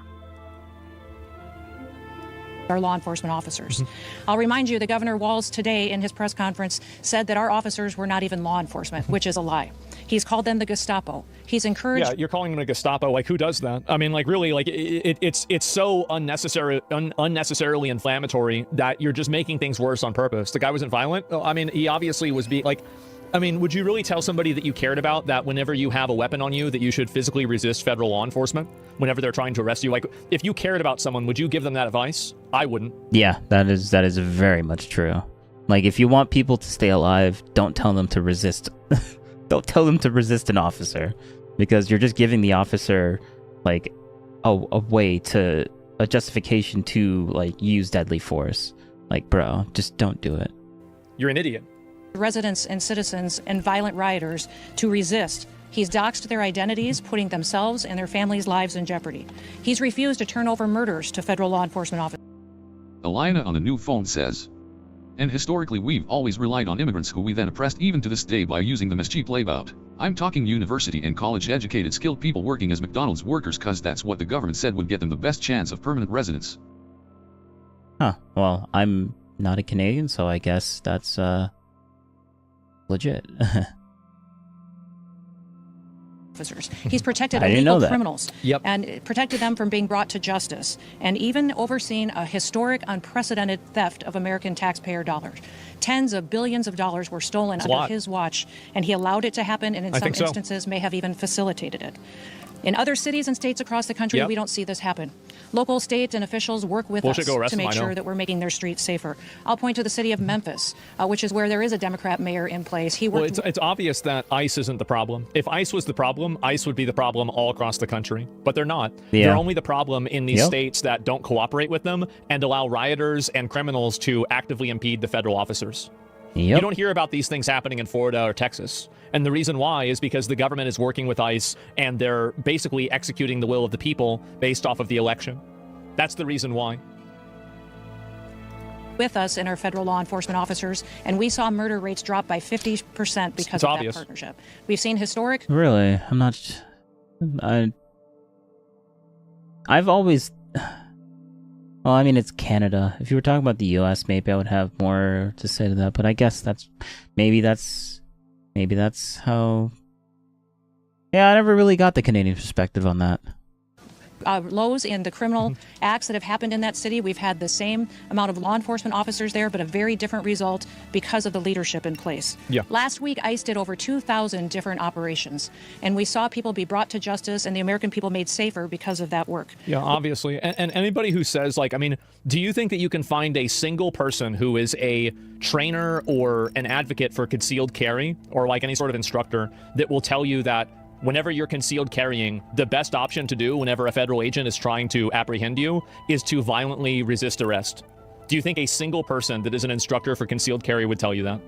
Our law enforcement officers. I'll remind you that Governor Walz today in his press conference said that our officers were not even law enforcement, which is a lie. He's called them the Gestapo. He's encouraged. Yeah, you're calling them the Gestapo. Like, who does that? I mean, like, really, like, it's so unnecessarily inflammatory that you're just making things worse on purpose. The guy wasn't violent. I mean, he obviously was being like. I mean, would you really tell somebody that you cared about that whenever you have a weapon on you that you should physically resist federal law enforcement whenever they're trying to arrest you? Like, if you cared about someone, would you give them that advice? I wouldn't. Yeah, that is very much true. Like, if you want people to stay alive, don't tell them to resist. Don't tell them to resist an officer, because you're just giving the officer like a way to a justification to like use deadly force. Like, bro, just don't do it. You're an idiot. Residents and citizens and violent rioters to resist. He's doxed their identities, putting themselves and their families' lives in jeopardy. He's refused to turn over murders to federal law enforcement officers. Alina on the new phone says, and historically we've always relied on immigrants who we then oppressed even to this day by using them as cheap labout. I'm talking university and college educated skilled people working as McDonald's workers cause that's what the government said would get them the best chance of permanent residence. Huh, well, I'm not a Canadian, so I guess that's, legit. Officers. He's protected I didn't know illegal that. criminals Yep. and protected them from being brought to justice, and even overseen a historic, unprecedented theft of American taxpayer dollars. Tens of billions of dollars were stolen That's a under lot. his watch, and he allowed it to happen, and in I some think so. instances may have even facilitated it. In other cities and states across the country, Yep. we don't see this happen. Local, state, and officials work with Well, us should go arrest to them, make I know. sure that we're making their streets safer. I'll point to the city of Memphis, which is where there is a Democrat mayor in place. He Well, worked. it's obvious that ICE isn't the problem. If ICE was the problem, ICE would be the problem all across the country. But they're not. Yeah. They're only the problem in these Yep. states that don't cooperate with them and allow rioters and criminals to actively impede the federal officers. Yep. You don't hear about these things happening in Florida or Texas. And the reason why is because the government is working with ICE and they're basically executing the will of the people based off of the election. That's the reason why. with us and our federal law enforcement officers, and we saw murder rates drop by 50% because It's of obvious. that partnership. We've seen historic. Really? I'm not... I've always... Well, I mean, it's Canada. If you were talking about the U.S., maybe I would have more to say to that, but I guess that's... Maybe that's how... Yeah, I never really got the Canadian perspective on that. Lows in the criminal acts that have happened in that city. We've had the same amount of law enforcement officers there, but a very different result because of the leadership in place. Yeah. Last week, ICE did over 2,000 different operations, and we saw people be brought to justice and the American people made safer because of that work. Yeah, obviously. And anybody who says, like, I mean, do you think that you can find a single person who is a trainer or an advocate for concealed carry or like any sort of instructor that will tell you that whenever you're concealed carrying, the best option to do whenever a federal agent is trying to apprehend you is to violently resist arrest? Do you think a single person that is an instructor for concealed carry would tell you that?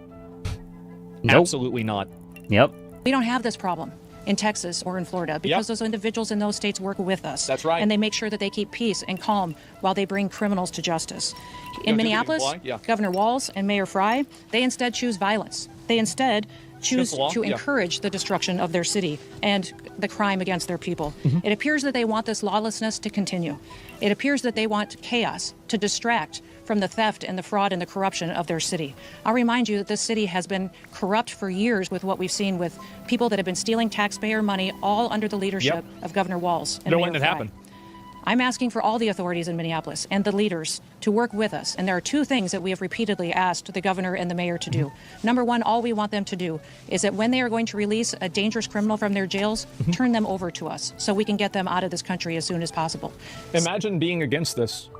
Nope. Absolutely not. Yep. We don't have this problem in Texas or in Florida because those individuals in those states work with us. That's right. And they make sure that they keep peace and calm while they bring criminals to justice. In did Minneapolis, you imply? Yeah. Governor Walz and Mayor Frey, they instead choose violence. They instead choose Against the law? to Yeah. encourage the destruction of their city and the crime against their people. It appears that they want this lawlessness to continue. It appears that they want chaos to distract from the theft and the fraud and the corruption of their city. I'll remind you that this city has been corrupt for years with what we've seen with people that have been stealing taxpayer money, all under the leadership of Governor Walz and They're Mayor letting it Frey. happen. I'm asking for all the authorities in Minneapolis and the leaders to work with us. And there are two things that we have repeatedly asked the governor and the mayor to do. Number one, all we want them to do is that when they are going to release a dangerous criminal from their jails, turn them over to us so we can get them out of this country as soon as possible. Imagine being against this.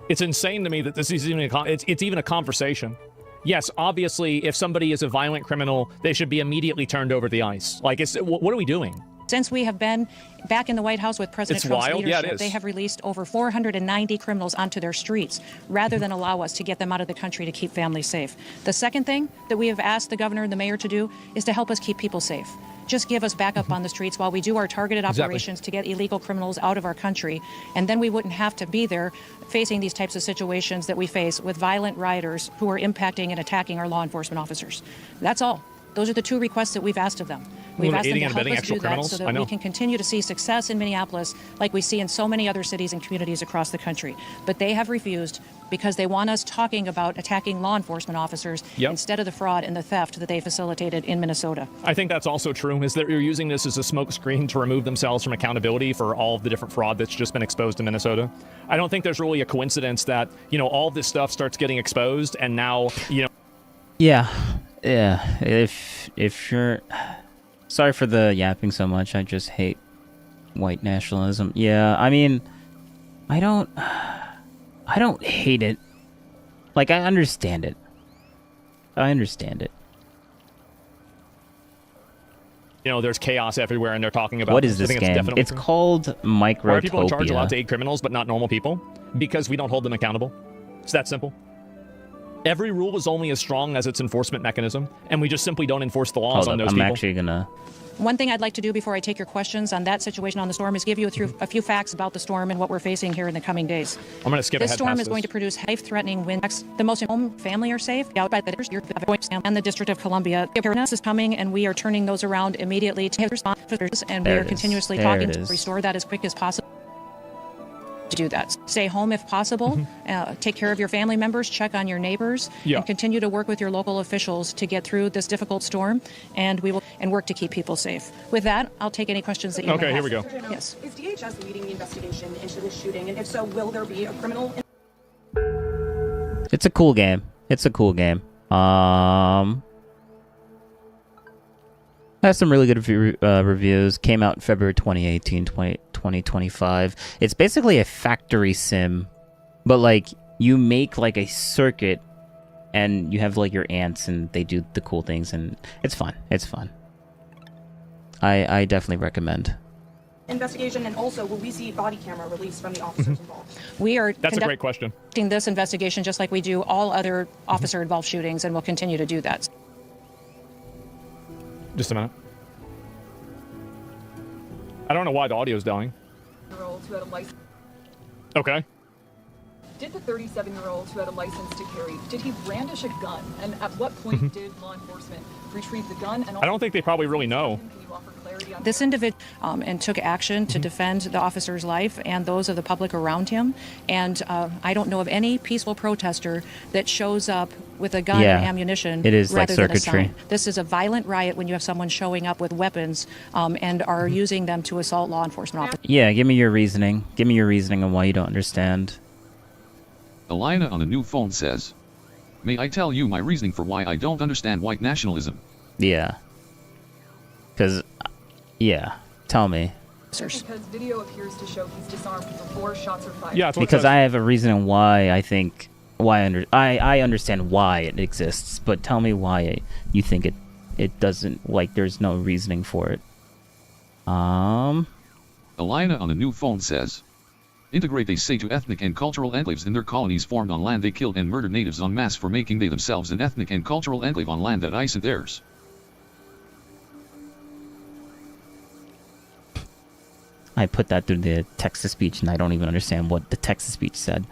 It's insane to me that this is even it's even a conversation. Yes, obviously, if somebody is a violent criminal, they should be immediately turned over the ice. Like, what are we doing? Since we have been back in the White House with President Trump's wild. Yeah, leadership, they have released over 490 criminals onto their streets rather than allow us to get them out of the country to keep families safe. The second thing that we have asked the governor and the mayor to do is to help us keep people safe. Just give us backup on the streets while we do our targeted operations to get illegal criminals out of our country. And then we wouldn't have to be there facing these types of situations that we face with violent rioters who are impacting and attacking our law enforcement officers. That's all. Those are the two requests that we've asked of them. We've asked them to help us do that so that we can continue to see success in Minneapolis like we see in so many other cities and communities across the country. But they have refused because they want us talking about attacking law enforcement officers instead of the fraud and the theft that they facilitated in Minnesota. I think that's also true, is that they're using this as a smokescreen to remove themselves from accountability for all of the different fraud that's just been exposed in Minnesota. I don't think there's really a coincidence that, all this stuff starts getting exposed and now, Yeah, if you're... Sorry for the yapping so much, I just hate white nationalism. Yeah, I mean, I don't hate it. Like, I understand it. There's chaos everywhere and they're talking about... What is this game? It's called Microtopia. Why are people in charge allowed to aid criminals but not normal people? Because we don't hold them accountable. It's that simple. Every rule is only as strong as its enforcement mechanism, and we just simply don't enforce the laws on those people. I'm actually gonna... One thing I'd like to do before I take your questions on that situation on the storm is give you a few facts about the storm and what we're facing here in the coming days. I'm going to skip ahead. This storm is going to produce life-threatening winds. The most home family are safe. Out by the and the District of Columbia. Preparedness is coming, and we are turning those around immediately to responders, and we are continuously talking to restore that as quick as possible. To do that, stay home if possible. Take care of your family members. Check on your neighbors, and continue to work with your local officials to get through this difficult storm. And we will work to keep people safe. With that, I'll take any questions that you may have. Okay, here we go. Yes. Is DHS leading the investigation into this shooting, and if so, will there be a criminal? It's a cool game. Has some really good reviews. Came out in February 2018, 2025. It's basically a factory sim, but like you make like a circuit and you have like your ants and they do the cool things and it's fun. I definitely recommend. Investigation, and also will we see body camera released from the officers involved? We are That's a great question. Conducting this investigation just like we do all other officer involved shootings, and we'll continue to do that. Just a minute. I don't know why the audio's dying. Who had a license. Okay. Did the 37-year-old who had a license to carry, did he brandish a gun? And at what point did law enforcement retrieve the gun? And I don't think they probably really know. Can you offer clarity on this individual and took action to defend the officer's life and those of the public around him. And I don't know of any peaceful protester that shows up with a gun and ammunition it is rather like than a circuitry. sign. This is a violent riot when you have someone showing up with weapons and are using them to assault law enforcement officers. Yeah, give me your reasoning. Give me your reasoning on why you don't understand. Elena on the new phone says, "May I tell you my reasoning for why I don't understand white nationalism?" Yeah. Because, tell me. Because video appears to show he's disarmed before shots are fired. Yeah, because I have a reason on why I think I understand why it exists, but tell me why you think it doesn't, like there's no reasoning for it. Elena on the new phone says, "Integrate, they say, to ethnic and cultural enclaves in their colonies formed on land they killed and murdered natives en masse for making they themselves an ethnic and cultural enclave on land that isn't theirs." I put that through the text-to-speech, and I don't even understand what the text-to-speech said.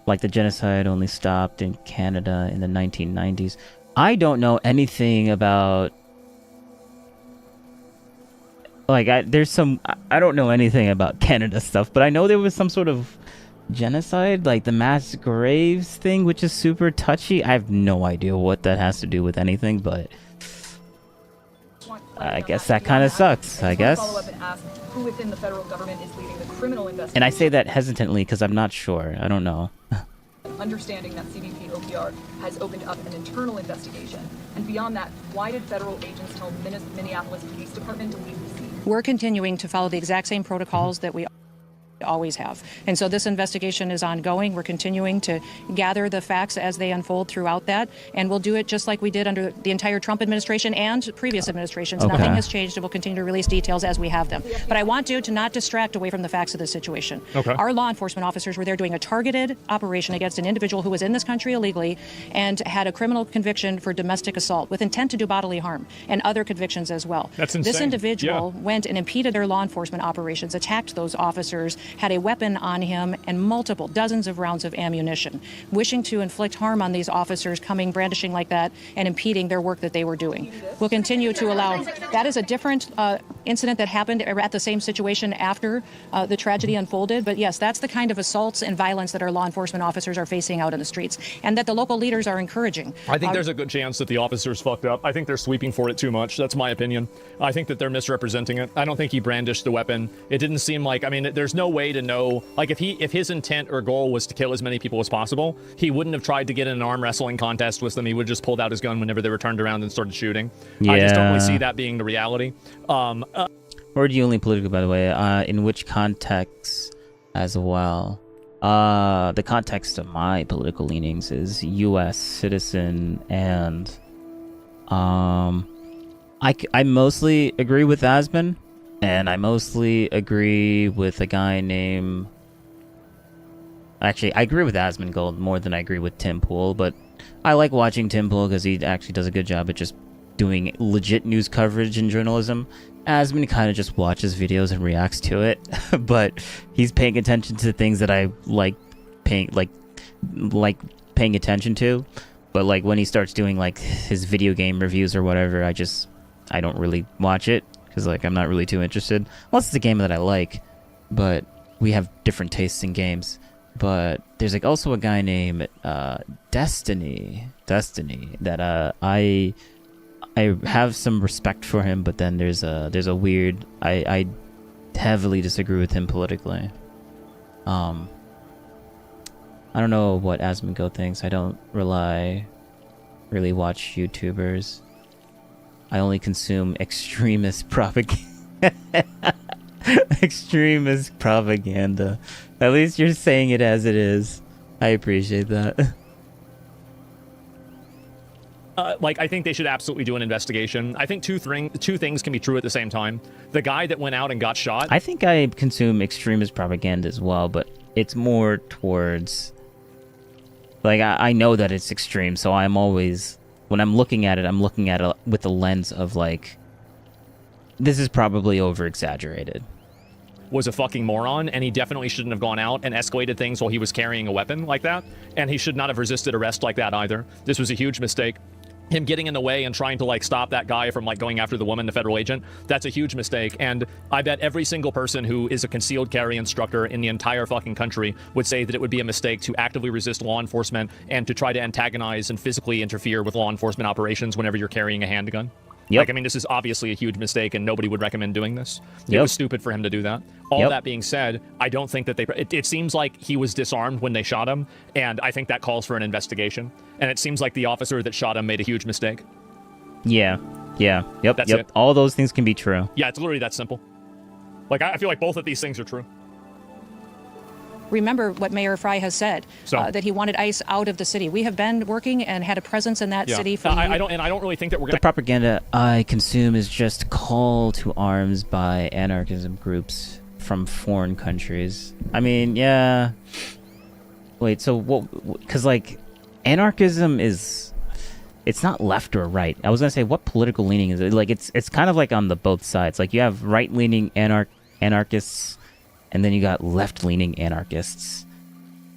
Like the genocide only stopped in Canada in the 1990s. I don't know anything about... Like, I don't know anything about Canada stuff, but I know there was some sort of genocide, like the mass graves thing, which is super touchy. I have no idea what that has to do with anything, but I guess that kind of sucks, I guess. Who within the federal government is leading the criminal investigation? And I say that hesitantly because I'm not sure. I don't know. understanding that CBP OPR has opened up an internal investigation? And beyond that, why did federal agents tell Minneapolis Police Department to leave the scene? We're continuing to follow the exact same protocols that we always have. And so this investigation is ongoing. We're continuing to gather the facts as they unfold throughout that. And we'll do it just like we did under the entire Trump administration and previous administrations. Okay. Nothing has changed, and we'll continue to release details as we have them. But I want you to not distract away from the facts of the situation. Okay. Our law enforcement officers were there doing a targeted operation against an individual who was in this country illegally and had a criminal conviction for domestic assault with intent to do bodily harm and other convictions as well. That's This insane. individual went and impeded their law enforcement operations, attacked those officers, had a weapon on him and dozens of rounds of ammunition, wishing to inflict harm on these officers, brandishing like that and impeding their work that they were doing. We'll continue to allow. That is a different incident that happened at the same situation after the tragedy unfolded. But yes, that's the kind of assaults and violence that our law enforcement officers are facing out in the streets and that the local leaders are encouraging. I think there's a good chance that the officers fucked up. I think they're sweeping for it too much. That's my opinion. I think that they're misrepresenting it. I don't think he brandished the weapon. It didn't seem like, there's no way to know. Like if his intent or goal was to kill as many people as possible, he wouldn't have tried to get in an arm wrestling contest with them. He would have just pulled out his gun whenever they were turned around and started shooting. I just don't really see that being the reality. Or do you only political, by the way? In which context as well? The context of my political leanings is U.S. citizen, and I mostly agree with Asman, and I mostly agree with a guy named... Actually, I agree with Asman Gold more than I agree with Tim Pool, but I like watching Tim Pool because he actually does a good job at just doing legit news coverage and journalism. Asman kind of just watches videos and reacts to it, but he's paying attention to things that I like paying attention to. But like when he starts doing like his video game reviews or whatever, I don't really watch it because like I'm not really too interested. Unless it's a game that I like, but we have different tastes in games. But there's like also a guy named Destiny that I have some respect for him, but then there's a weird I heavily disagree with him politically. I don't know what Asmongo thinks. I don't really watch YouTubers. I only consume extremist propaganda. Extremist propaganda. At least you're saying it as it is. I appreciate that. I think they should absolutely do an investigation. I think two things can be true at the same time. The guy that went out and got shot. I think I consume extremist propaganda as well, but it's more towards... Like, I know that it's extreme, so I'm always... When I'm looking at it with the lens of, like... This is probably over-exaggerated. Was a fucking moron, and he definitely shouldn't have gone out and escalated things while he was carrying a weapon like that, and he should not have resisted arrest like that either. This was a huge mistake. Him getting in the way and trying to like stop that guy from like going after the woman, the federal agent, that's a huge mistake. And I bet every single person who is a concealed carry instructor in the entire fucking country would say that it would be a mistake to actively resist law enforcement and to try to antagonize and physically interfere with law enforcement operations whenever you're carrying a handgun. Yep. Like, this is obviously a huge mistake, and nobody would recommend doing this. It Yep. was stupid for him to do that. All that being said, I don't think that it seems like he was disarmed when they shot him, and I think that calls for an investigation. And it seems like the officer that shot him made a huge mistake. Yeah. Yep. That's it. All those things can be true. Yeah, it's literally that simple. Like, I feel like both of these things are true. Remember what Mayor Fry has said, that he wanted ICE out of the city. We have been working and had a presence in that city for I don't really think that we're The going to... propaganda I consume is just call to arms by anarchism groups from foreign countries. I mean, yeah. Wait, so what? Because, like, anarchism is... It's not left or right. I was going to say, what political leaning is it? Like, it's kind of like on the both sides. Like, you have right-leaning anarchists... And then you got left-leaning anarchists.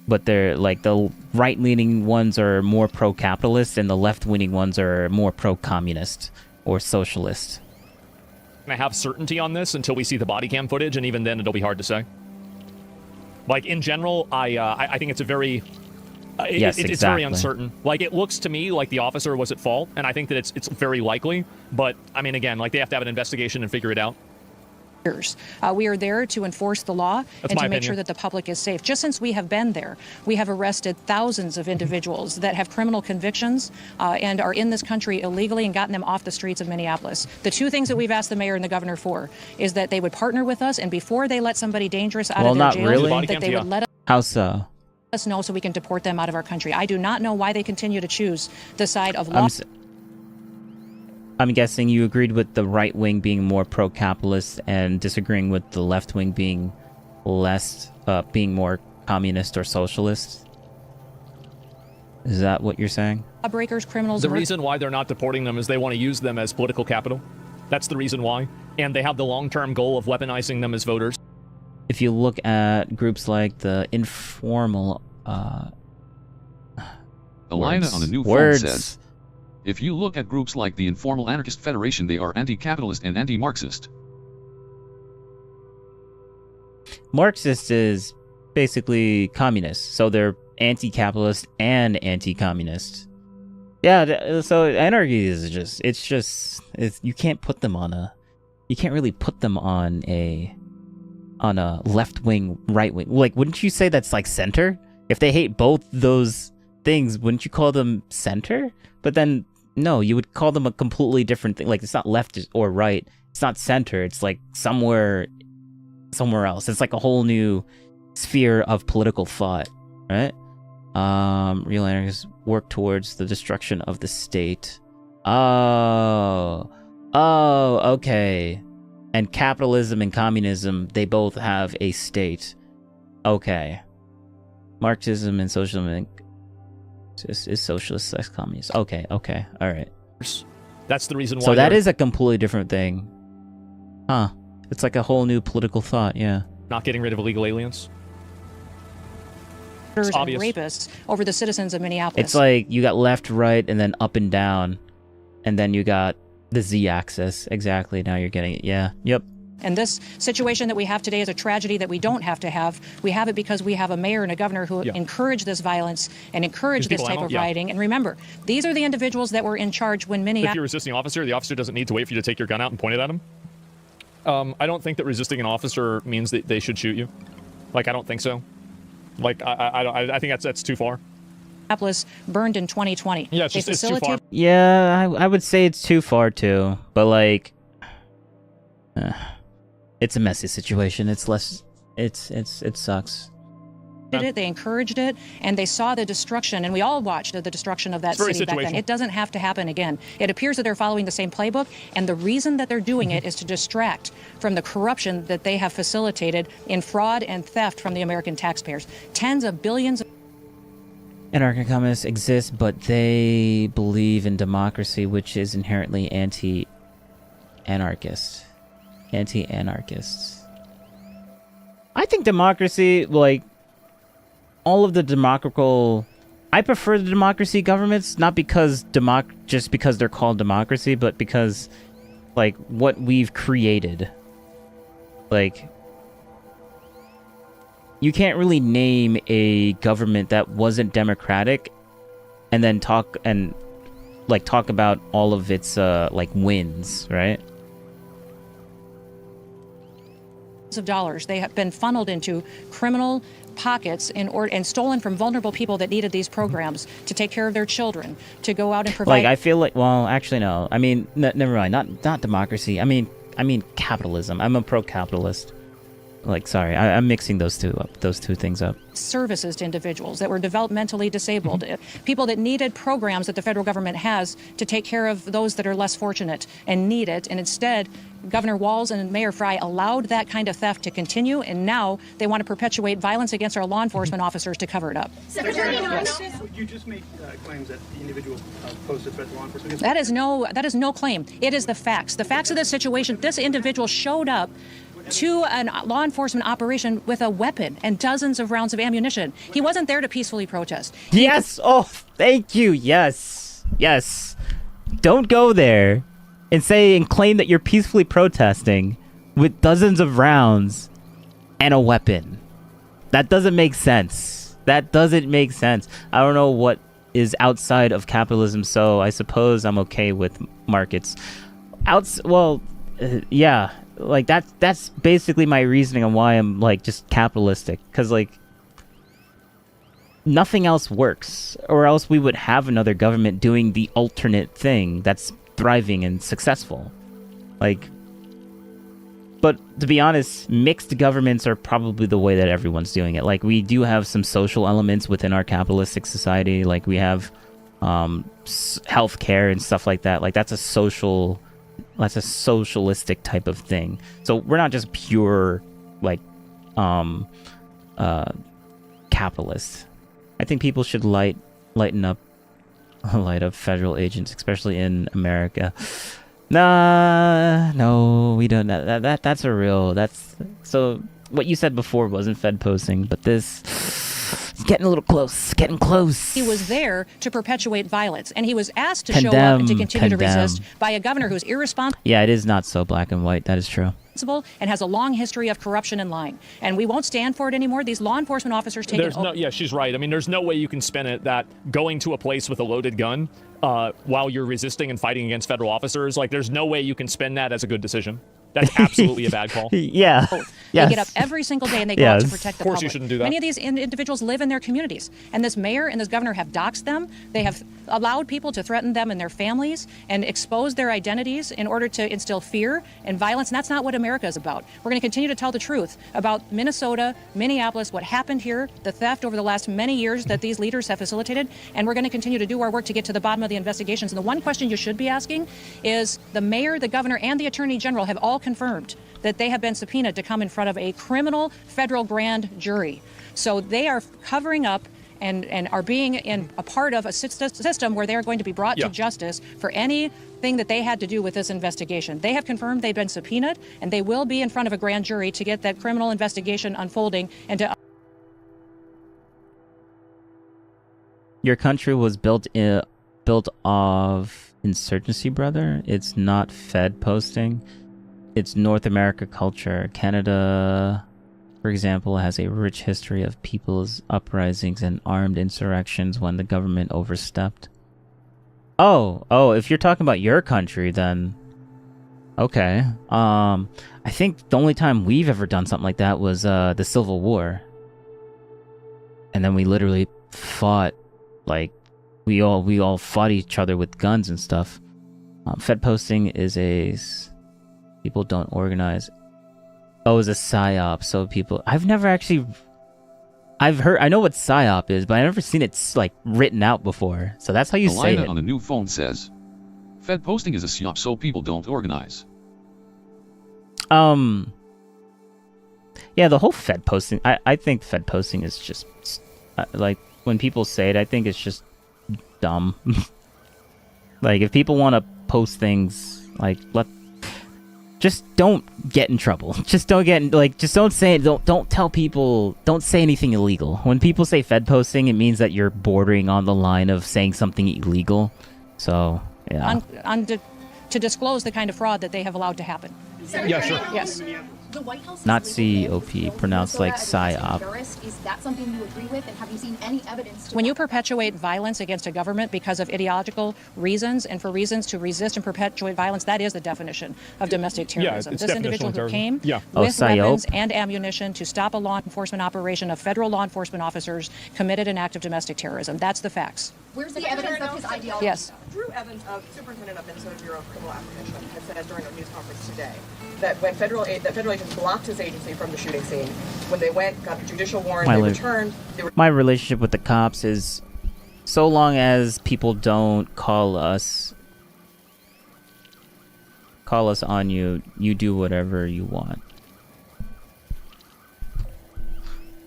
But they're like the right-leaning ones are more pro-capitalist and the left-leaning ones are more pro-communist or socialist. I have certainty on this until we see the body cam footage, and even then it'll be hard to say. Like, in general, I think it's a very... Yes, it's very uncertain. Like, it looks to me like the officer was at fault, and I think that it's very likely. But, I mean, again, like, they have to have an investigation and figure it out. We are there to enforce the law and to make sure that the public is safe. Just since we have been there, we have arrested thousands of individuals that have criminal convictions and are in this country illegally and gotten them off the streets of Minneapolis. The two things that we've asked the mayor and the governor for is that they would partner with us, and before they let somebody dangerous out of their jail, that they would let How so? us know so we can deport them out of our country. I do not know why they continue to choose the side of law. I'm guessing you agreed with the right wing being more pro-capitalist and disagreeing with the left wing being less, being more communist or socialist. Is that what you're saying? Lawbreakers, criminals. The reason why they're not deporting them is they want to use them as political capital. That's the reason why. And they have the long-term goal of weaponizing them as voters. If you look at groups like the informal, Elena on the new phone says, if you look at groups like the Informal Anarchist Federation, they are anti-capitalist and anti-Marxist. Marxist is basically communist, so they're anti-capitalist and anti-communist. Yeah, so anarchy is just, you can't put them on you can't really put them on a left wing, right wing. Like, wouldn't you say that's like center? If they hate both those things, wouldn't you call them center? But then, no, you would call them a completely different thing. Like, it's not left or right. It's not center. It's like somewhere else. It's like a whole new sphere of political thought, right? Real anarchists work towards the destruction of the state. Oh, okay. And capitalism and communism, they both have a state. Okay. Marxism and socialism is socialist slash communist. Okay, all right. That's the reason why. So that is a completely different thing. Huh. It's like a whole new political thought, yeah. Not getting rid of illegal aliens. And rapists over the citizens of Minneapolis. It's like you got left, right, and then up and down. And then you got the Z-axis. Exactly, now you're getting it. Yeah, yep. And this situation that we have today is a tragedy that we don't have to have. We have it because we have a mayor and a governor who encourage this violence and encourage this type of rioting. And remember, these are the individuals that were in charge when Minneapolis... If you're resisting an officer, the officer doesn't need to wait for you to take your gun out and point it at him. I don't think that resisting an officer means that they should shoot you. Like, I don't think so. Like, I think that's too far. Minneapolis burned in 2020. Yeah, it's too far. Yeah, I would say it's too far too. But like, it's a messy situation. It sucks. They encouraged it, and they saw the destruction, and we all watched the destruction of that city back then. It doesn't have to happen again. It appears that they're following the same playbook, and the reason that they're doing it is to distract from the corruption that they have facilitated in fraud and theft from the American taxpayers. Tens of billions of Anarcho-communists exist, but they believe in democracy, which is inherently anti-anarchist. Anti-anarchists. I think democracy, like, all of the I prefer the democracy governments, not because just because they're called democracy, but because, like, what we've created. Like, you can't really name a government that wasn't democratic and then talk about all of its like wins, right? Of dollars. They have been funneled into criminal pockets and stolen from vulnerable people that needed these programs to take care of their children, to go out and provide. Like, I feel like, well, actually no. I mean, never mind. Not democracy. I mean capitalism. I'm a pro-capitalist. Like, sorry, I'm mixing those two things up. Services to individuals that were developmentally disabled, people that needed programs that the federal government has to take care of those that are less fortunate and need it. And instead, Governor Walz and Mayor Frey allowed that kind of theft to continue, and now they want to perpetuate violence against our law enforcement officers to cover it up. Secretary, you just made claims that the individual posed a threat to law enforcement. That is no claim. It is the facts. The facts of this situation. This individual showed up to a law enforcement operation with a weapon and dozens of rounds of ammunition. He wasn't there to peacefully protest. Yes! Oh, thank you. Yes. Don't go there and claim that you're peacefully protesting with dozens of rounds and a weapon. That doesn't make sense. I don't know what is outside of capitalism, so I suppose I'm okay with markets. Yeah. like that's basically my reasoning on why I'm like just capitalistic, because like nothing else works, or else we would have another government doing the alternate thing that's thriving and successful. Like, but to be honest, mixed governments are probably the way that everyone's doing it. Like, we do have some social elements within our capitalistic society. Like, we have healthcare and stuff like that. Like, that's a socialistic type of thing. So we're not just pure like capitalists. I think people should light up federal agents, especially in America. Nah, no, we don't. That's a real. That's so. What you said before wasn't Fed posting, but this is getting a little close. Getting close. He was there to perpetuate violence, and he was asked to show up and to continue to resist by a governor who's irresponsible. Yeah, it is not so black and white. That is true. And has a long history of corruption and lying, and we won't stand for it anymore. These law enforcement officers take Yeah, she's right. I mean, there's no way you can spin it that going to a place with a loaded gun while you're resisting and fighting against federal officers, like, there's no way you can spin that as a good decision. That's absolutely a bad call. Yeah. They get up every single day and they go out to protect the public. Of course you shouldn't do that. Many of these individuals live in their communities, and this mayor and this governor have doxed them. They have allowed people to threaten them and their families and expose their identities in order to instill fear and violence, and that's not what America is about. We're going to continue to tell the truth about Minnesota, Minneapolis, what happened here, the theft over the last many years that these leaders have facilitated, and we're going to continue to do our work to get to the bottom of the investigations. And the one question you should be asking is, the mayor, the governor, and the attorney general have all confirmed that they have been subpoenaed to come in front of a criminal federal grand jury. So they are covering up and are being a part of a system where they are going to be brought to justice for anything that they had to do with this investigation. They have confirmed they've been subpoenaed, and they will be in front of a grand jury to get that criminal investigation unfolding and to... Your country was built of insurgency, brother. It's not Fed posting. It's North America culture. Canada, for example, has a rich history of people's uprisings and armed insurrections when the government overstepped. Oh, if you're talking about your country, then okay. I think the only time we've ever done something like that was the Civil War. And then we literally fought, like, we all fought each other with guns and stuff. Fed posting is people don't organize. Oh, it's a psyop. So people, I know what psyop is, but I've never seen it like written out before. So that's how you say it. On the new phone says, Fed posting is a psyop, so people don't organize. Yeah, the whole Fed posting. I think Fed posting is just like, when people say it, I think it's just dumb. Like, if people want to post things, like, just don't get in trouble. Just don't say it. Don't tell people. Don't say anything illegal. When people say Fed posting, it means that you're bordering on the line of saying something illegal. So yeah. To disclose the kind of fraud that they have allowed to happen. Yeah, sure. Yes. The White House not COP, pronounced like psyop. Is that something you agree with, and have you seen any evidence to When you perpetuate violence against a government because of ideological reasons and for reasons to resist and perpetuate violence, that is the definition of domestic terrorism. It's this individual who came with weapons and ammunition to stop a law enforcement operation of federal law enforcement officers committed an act of domestic terrorism. That's the facts. Where's the evidence of his ideology? Yes. Drew Evans, superintendent of Minnesota Bureau of Criminal Apprehension, has said during a news conference today that when federal agents blocked his agency from the shooting scene, when they went, got a judicial warrant, they returned. My relationship with the cops is, so long as people don't call us on you, you do whatever you want.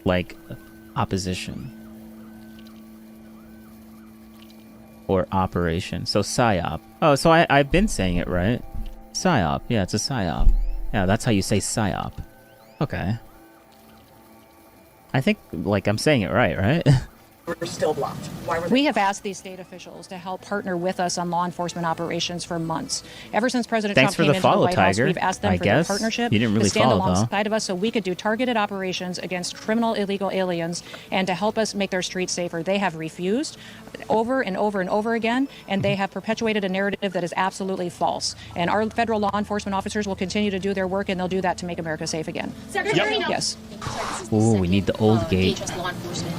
Like opposition. Or operation. So psyop. Oh, so I've been saying it right. Psyop. Yeah, it's a psyop. Yeah, that's how you say psyop. Okay. I think, like, I'm saying it right? were still blocked? Why were they We have asked these state officials to help partner with us on law enforcement operations for months. Ever since President Thanks Trump for came the into the follow, White House, Tiger. we've asked them I for guess. their partnership You didn't really to stand follow, though. alongside of us so we could do targeted operations against criminal illegal aliens and to help us make their streets safer. They have refused over and over and over again, and they have perpetuated a narrative that is absolutely false. And our federal law enforcement officers will continue to do their work, and they'll do that to make America safe again. Secretary, Yes. Ooh, we need the old gate. DHS law enforcement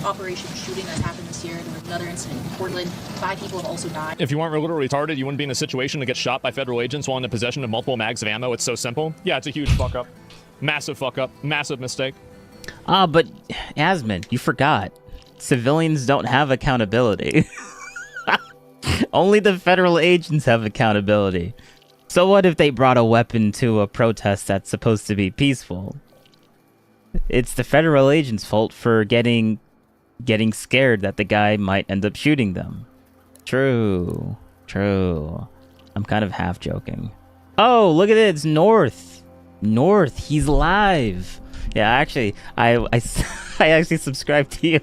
operation shooting that's happened this year. There was another incident in Portland. 5 people have also died. If you weren't literally retarded, you wouldn't be in a situation to get shot by federal agents while in the possession of multiple mags of ammo. It's so simple. Yeah, it's a huge fuck up. Massive fuck up. Massive mistake. But Asmund, you forgot. Civilians don't have accountability. Only the federal agents have accountability. So what if they brought a weapon to a protest that's supposed to be peaceful? It's the federal agents' fault for getting scared that the guy might end up shooting them. True. I'm kind of half joking. Oh, look at it. It's North. He's live. Yeah, actually, I actually subscribed to you,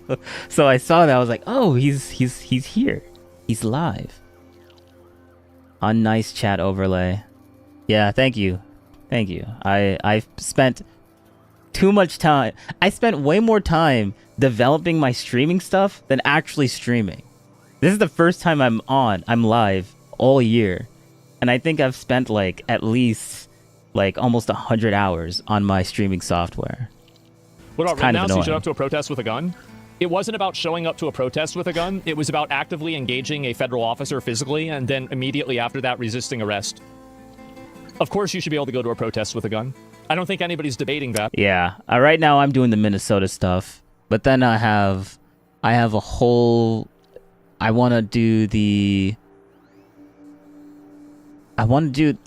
so I saw that. I was like, oh, he's here. He's live. Unnice chat overlay. Yeah, thank you. I spent too much time. I spent way more time developing my streaming stuff than actually streaming. This is the first time I'm live all year, and I think I've spent like at least like almost 100 hours on my streaming software. What about kind right of now? So you annoying. showed up to a protest with a gun? It wasn't about showing up to a protest with a gun. It was about actively engaging a federal officer physically and then immediately after that resisting arrest. Of course you should be able to go to a protest with a gun. I don't think anybody's debating that. Yeah. Right now I'm doing the Minnesota stuff, but then I have a whole. I want to do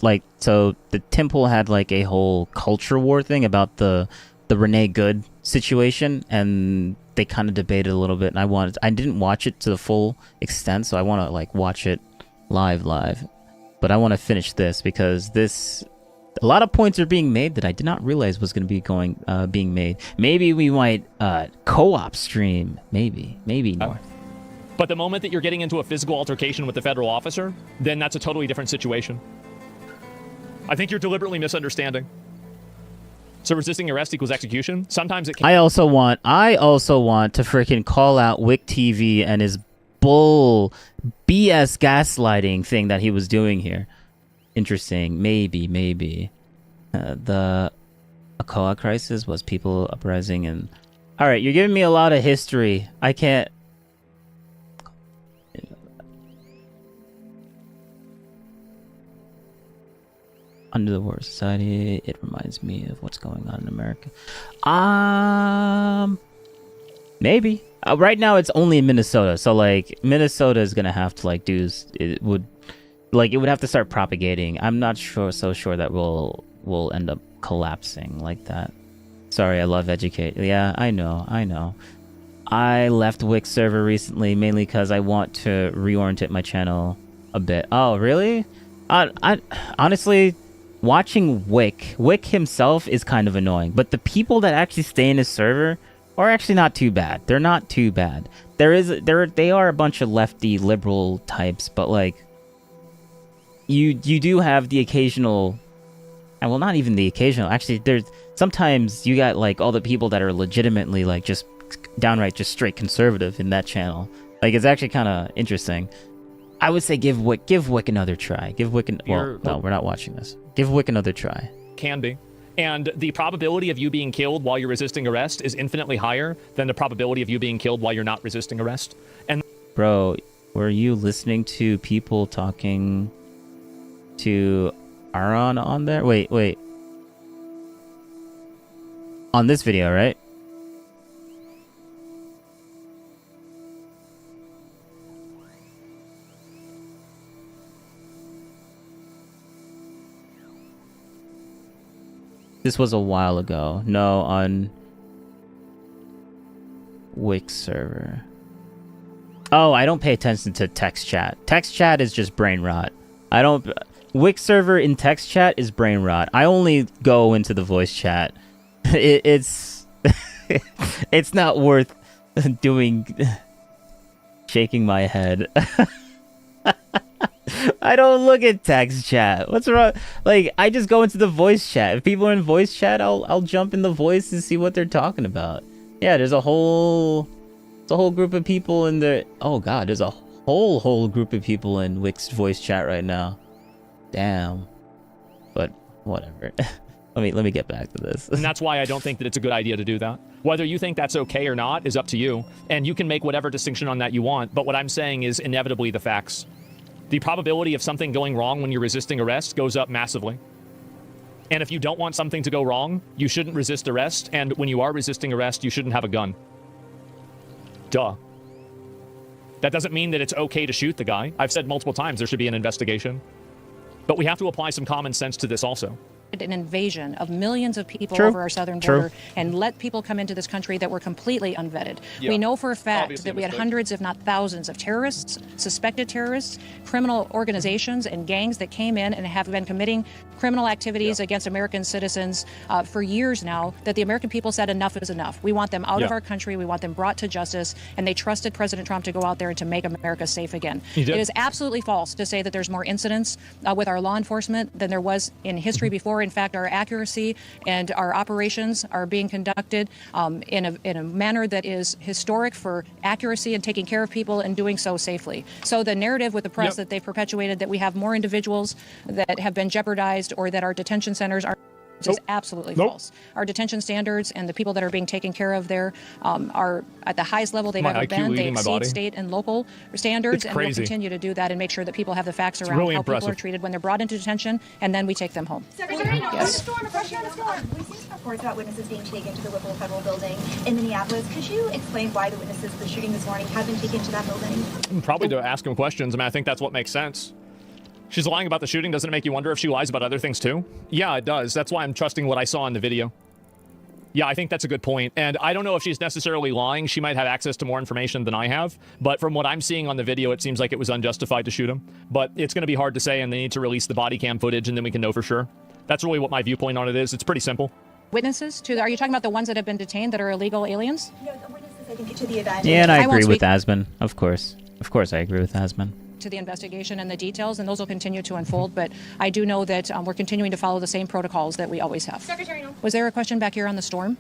like, so the Temple had like a whole culture war thing about the Renee Good situation, and they kind of debated a little bit, and I didn't watch it to the full extent, so I want to like watch it live, but I want to finish this because a lot of points are being made that I did not realize was going to be being made. Maybe we might co-op stream, maybe North. But the moment that you're getting into a physical altercation with the federal officer, then that's a totally different situation. I think you're deliberately misunderstanding. So resisting arrest equals execution? Sometimes it can. I also want to freaking call out Wick TV and his bull BS gaslighting thing that he was doing here. Interesting. Maybe. The Akoa crisis was people uprising and... Alright, you're giving me a lot of history. I can't... Under the War Society, it reminds me of what's going on in America. Maybe. Right now it's only in Minnesota, so like Minnesota is gonna have to like it would have to start propagating. I'm not so sure that we'll end up collapsing like that. Sorry, I love educate. Yeah, I know. I left Wix server recently mainly because I want to reorientate my channel a bit. Oh, really? I honestly. Watching Wick himself is kind of annoying, but the people that actually stay in his server are actually not too bad. They're not too bad. They are a bunch of lefty liberal types, but like you do have the occasional, well, not even the occasional. Actually, there's sometimes you got like all the people that are legitimately like just downright just straight conservative in that channel. Like it's actually kind of interesting. I would say give Wick another try. No, we're not watching this. Give Wick another try. Can be. And the probability of you being killed while you're resisting arrest is infinitely higher than the probability of you being killed while you're not resisting arrest. And bro, were you listening to people talking to Aaron on there? Wait. On this video, right? This was a while ago. No, on Wix server. Oh, I don't pay attention to text chat. Text chat is just brain rot. Wix server in text chat is brain rot. I only go into the voice chat. It's not worth shaking my head. I don't look at text chat. What's wrong? Like, I just go into the voice chat. If people are in voice chat, I'll jump in the voice and see what they're talking about. Yeah, there's a whole group of people in the. Oh God, there's a whole group of people in Wix voice chat right now. Damn. But whatever. let me get back to this. And that's why I don't think that it's a good idea to do that. Whether you think that's okay or not is up to you, and you can make whatever distinction on that you want. But what I'm saying is inevitably the facts. The probability of something going wrong when you're resisting arrest goes up massively. And if you don't want something to go wrong, you shouldn't resist arrest. And when you are resisting arrest, you shouldn't have a gun. Duh. That doesn't mean that it's okay to shoot the guy. I've said multiple times there should be an investigation. But we have to apply some common sense to this also. An invasion of millions of people True. over our southern border and let people come into this country that were completely unvetted. Yeah. We know for a fact Obviously that we had mistake. hundreds, if not thousands, of terrorists, suspected terrorists, criminal organizations and gangs that came in and have been committing criminal activities against American citizens for years now, that the American people said enough is enough. We want them out of our country. We want them brought to justice. And they trusted President Trump to go out there and to make America safe again. He did. It is absolutely false to say that there's more incidents with our law enforcement than there was in history before. In fact, our accuracy and our operations are being conducted in a manner that is historic for accuracy and taking care of people and doing so safely. So the narrative with the press that they've perpetuated that we have more individuals that have been jeopardized or that our detention centers are is absolutely false. Our detention standards and the people that are being taken care of there are at the highest level they've ever been. They exceed state and local standards, and we'll continue to do that and make sure that people have the facts around how people are treated when they're brought into detention, and then we take them home. Secretary, Yes. We've seen reports about witnesses being taken to the Whipple Federal Building in Minneapolis. Could you explain why the witnesses for the shooting this morning have been taken to that building? Probably to ask him questions. I mean, I think that's what makes sense. She's lying about the shooting. Doesn't it make you wonder if she lies about other things too? Yeah, it does. That's why I'm trusting what I saw in the video. Yeah, I think that's a good point. And I don't know if she's necessarily lying. She might have access to more information than I have. But from what I'm seeing on the video, it seems like it was unjustified to shoot him. But it's going to be hard to say, and they need to release the body cam footage, and then we can know for sure. That's really what my viewpoint on it is. It's pretty simple. Witnesses to are you talking about the ones that have been detained that are illegal aliens? No, the witnesses, I think, to the event. Yeah, and I agree with Asman. Of course, I agree with Asman. To the investigation and the details, and those will continue to unfold. But I do know that we're continuing to follow the same protocols that we always have. Secretary, no. Was there a question back here on the storm?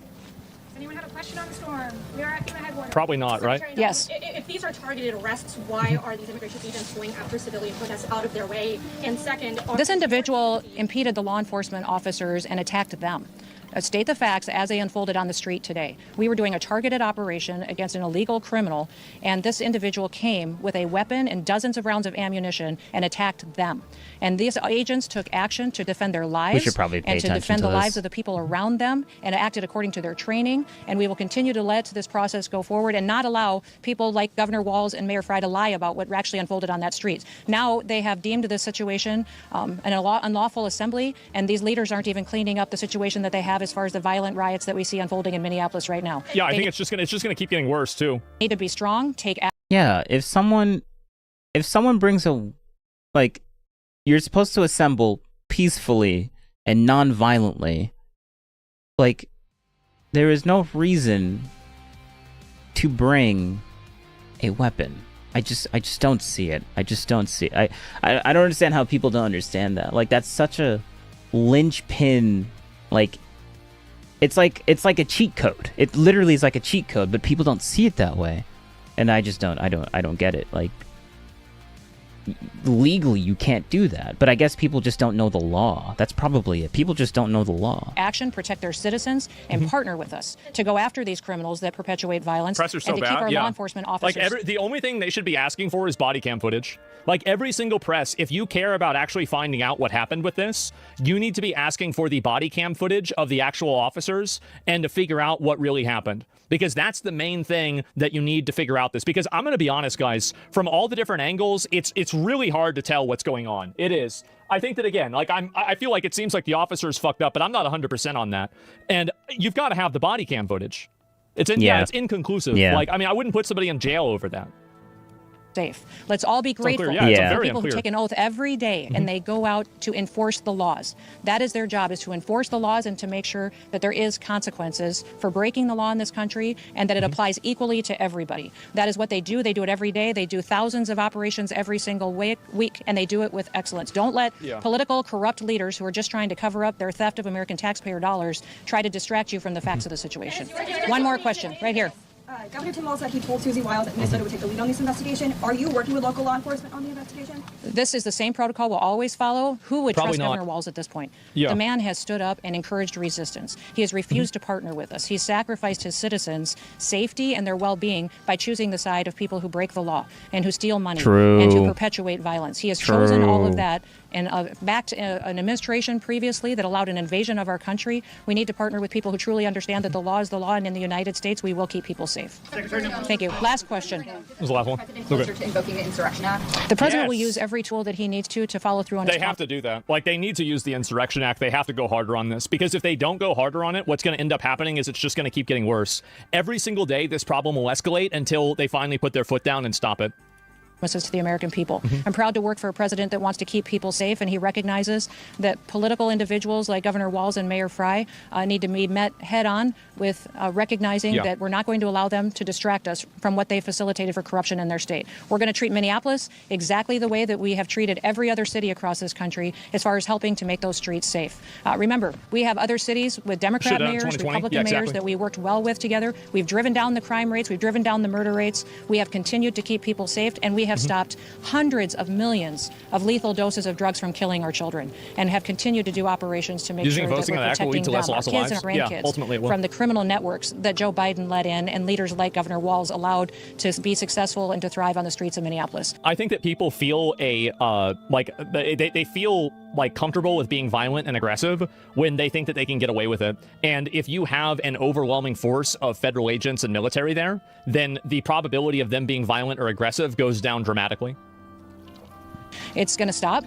Anyone have a question on the storm? We are in the headquarters. Probably not, right? Secretary, no. Yes. If these are targeted arrests, why are these immigration agents going after civilian protests out of their way? And second, This individual impeded the law enforcement officers and attacked them. State the facts as they unfolded on the street today. We were doing a targeted operation against an illegal criminal, and this individual came with a weapon and dozens of rounds of ammunition and attacked them. And these agents took action to defend their lives should probably pay and to attention defend to the this. lives of the people around them, and acted according to their training. And we will continue to let this process go forward and not allow people like Governor Walz and Mayor Frey to lie about what actually unfolded on that street. Now they have deemed this situation an unlawful assembly, and these leaders aren't even cleaning up the situation that they have as far as the violent riots that we see unfolding in Minneapolis right now. Yeah, I think it's just gonna keep getting worse too. Need to be strong. Take action. Yeah, if someone brings you're supposed to assemble peacefully and non-violently. Like, there is no reason to bring a weapon. I just don't see it. I just don't see it. I don't understand how people don't understand that. Like, that's such a linchpin. Like, it's like a cheat code. It literally is like a cheat code, but people don't see it that way. And I just don't. I don't get it. Like, legally you can't do that, but I guess people just don't know the law. That's probably it. People just don't know the law. Action, protect their citizens, and partner with us to go after these criminals that perpetuate violence Press are so and to bad. keep our Yeah. law enforcement officers. Like the only thing they should be asking for is body cam footage. Like every single press, if you care about actually finding out what happened with this, you need to be asking for the body cam footage of the actual officers and to figure out what really happened. Because that's the main thing that you need to figure out this. Because I'm going to be honest, guys, from all the different angles, it's really hard to tell what's going on. It is. I think that, again, like I feel like it seems like the officers fucked up, but I'm not 100% on that. And you've got to have the body cam footage. It's inconclusive. Yeah. Like, I mean, I wouldn't put somebody in jail over that. safe. Let's all be grateful unclear. Yeah, for very people who unclear. take an oath every day and they go out to enforce the laws. That is their job, is to enforce the laws and to make sure that there is consequences for breaking the law in this country and that it applies equally to everybody. That is what they do. They do it every day. They do thousands of operations every single week, and they do it with excellence. Don't let political corrupt leaders who are just trying to cover up their theft of American taxpayer dollars try to distract you from the facts of the situation. One more question, right here. Governor Tim Walz said he told Susie Wiles that Minnesota would take the lead on this investigation. Are you working with local law enforcement on the investigation? This is the same protocol we'll always follow. Who would Probably trust not. Governor Walz at this point? Yeah. The man has stood up and encouraged resistance. He has refused to partner with us. He's sacrificed his citizens' safety and their well-being by choosing the side of people who break the law and who steal money and who perpetuate violence. He has chosen all of that and backed an administration previously that allowed an invasion of our country. We need to partner with people who truly understand that the law is the law, and in the United States, we will keep people safe. Thank you. Last question. Was the last one? Closer to invoking the Insurrection Act. The president will use every tool that he needs to follow through on his They have to do that. Like, they need to use the Insurrection Act. They have to go harder on this, because if they don't go harder on it, what's going to end up happening is it's just going to keep getting worse. Every single day, this problem will escalate until they finally put their foot down and stop it. To the American people. I'm proud to work for a president that wants to keep people safe, and he recognizes that political individuals like Governor Walz and Mayor Frey need to be met head on with recognizing that we're not going to allow them to distract us from what they facilitated for corruption in their state. We're going to treat Minneapolis exactly the way that we have treated every other city across this country as far as helping to make those streets safe. Remember, we have other cities with Democrat mayors, Republican mayors that we worked well with together. We've driven down the crime rates. We've driven down the murder rates. We have continued to keep people safe, and we have stopped hundreds of millions of lethal doses of drugs from killing our children, and have continued to do operations to make sure that we're protecting them, our kids and our grandkids, from the criminal networks that Joe Biden let in and leaders like Governor Walz allowed to be successful and to thrive on the streets of Minneapolis. I think that people feel they feel like comfortable with being violent and aggressive when they think that they can get away with it. And if you have an overwhelming force of federal agents and military there, then the probability of them being violent or aggressive goes down dramatically. It's going to stop.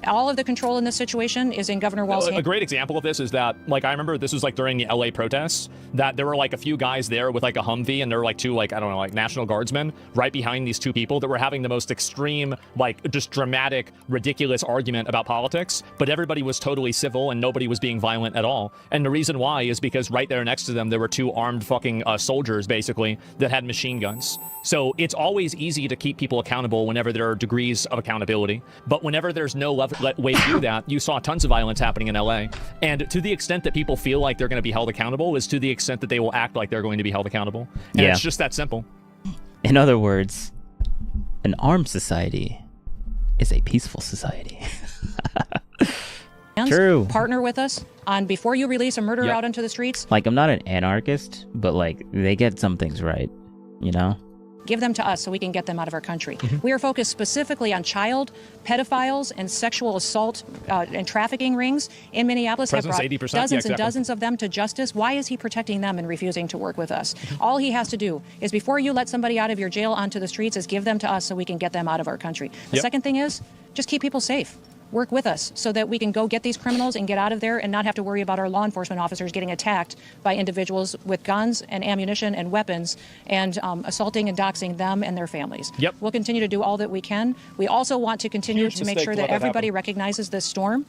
All of the control in this situation is in Governor Walz's hands. A great example of this is that, like, I remember this was like during the LA protests, that there were like a few guys there with like a Humvee, and there were like two, like, I don't know, like National Guardsmen right behind these two people that were having the most extreme, like, just dramatic, ridiculous argument about politics, but everybody was totally civil and nobody was being violent at all. And the reason why is because right there next to them, there were two armed fucking soldiers, basically, that had machine guns. So it's always easy to keep people accountable whenever there are degrees of accountability. But whenever there's no way to do that, you saw tons of violence happening in LA. And to the extent that people feel like they're going to be held accountable is to the extent that they will act like they're going to be held accountable. And it's just that simple. In other words, an armed society is a peaceful society. True. Partner with us on before you release a murderer out onto the streets. Like, I'm not an anarchist, but like, they get some things right, you know? Give them to us so we can get them out of our country. We are focused specifically on child pedophiles and sexual assault and trafficking rings in Minneapolis. Have brought 80%, dozens and dozens of them to justice. Why is he protecting them and refusing to work with us? All he has to do is, before you let somebody out of your jail onto the streets, is give them to us so we can get them out of our country. The second thing is just keep people safe. Work with us so that we can go get these criminals and get out of there and not have to worry about our law enforcement officers getting attacked by individuals with guns and ammunition and weapons and assaulting and doxing them and their families. We'll continue to do all that we can. We also want to continue to make sure that everybody recognizes this storm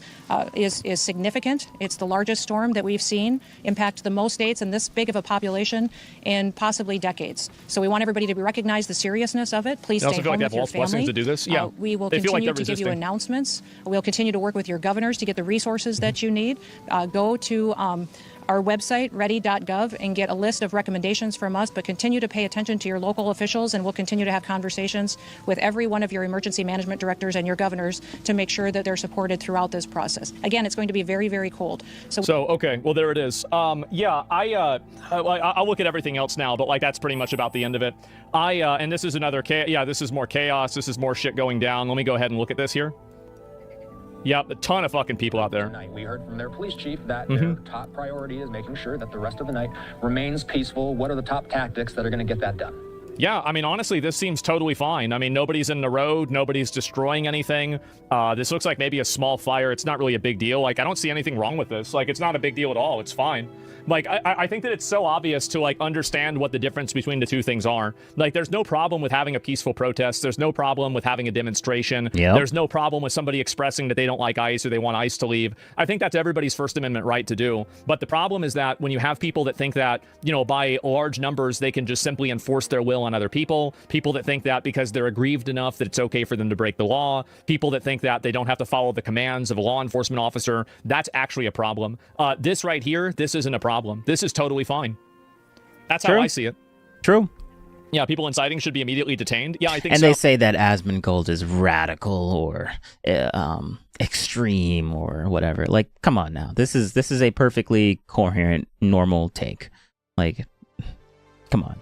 is significant. It's the largest storm that we've seen impact the most states and this big of a population in possibly decades. So we want everybody to recognize the seriousness of it. Please stay home with your family. To do this. We will continue to give you announcements. We'll continue to work with your governors to get the resources that you need. Go to our website, ready.gov, and get a list of recommendations from us, but continue to pay attention to your local officials, and we'll continue to have conversations with every one of your emergency management directors and your governors to make sure that they're supported throughout this process. Again, it's going to be very, very cold. So okay, well, there it is. I'll look at everything else now, but like that's pretty much about the end of it. And this is another this is more chaos. This is more shit going down. Let me go ahead and look at this here. Yep, a ton of fucking people out there. We heard from their police chief that their top priority is making sure that the rest of the night remains peaceful. What are the top tactics that are going to get that done? Yeah, I mean, honestly, this seems totally fine. I mean, nobody's in the road. Nobody's destroying anything. This looks like maybe a small fire. It's not really a big deal. Like, I don't see anything wrong with this. Like, it's not a big deal at all. It's fine. Like, I think that it's so obvious to, like, understand what the difference between the two things are. Like, there's no problem with having a peaceful protest. There's no problem with having a demonstration. Yep. There's no problem with somebody expressing that they don't like ICE or they want ICE to leave. I think that's everybody's First Amendment right to do. But the problem is that when you have people that think that, you know, by large numbers, they can just simply enforce their will on other people that think that because they're aggrieved enough that it's okay for them to break the law, people that think that they don't have to follow the commands of a law enforcement officer, that's actually a problem. This right here, this isn't a problem. This is totally fine. That's how I see it. True. Yeah, people inciting should be immediately detained. Yeah, I think and so. they say that Asmongold is radical or extreme or whatever. Like, come on now. This is a perfectly coherent, normal take. Like, come on.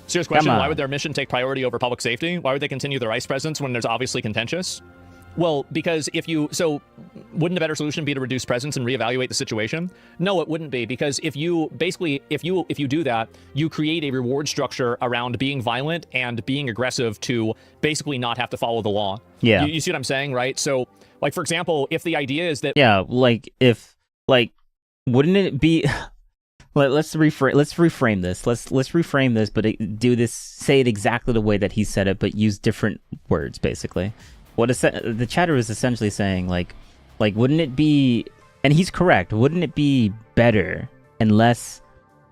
Serious question, why would their mission take priority over public safety? Why would they continue their ICE presence when there's obviously contentious? Well, because wouldn't a better solution be to reduce presence and reevaluate the situation? No, it wouldn't be, because if you do that, you create a reward structure around being violent and being aggressive to basically not have to follow the law. Yeah. You see what I'm saying, right? So, like, for example, if the idea is that... Yeah, wouldn't it be... Let's reframe this. Let's reframe this, but say it exactly the way that he said it, but use different words, basically. The chatter is essentially saying, like, wouldn't it be, and he's correct, wouldn't it be better and less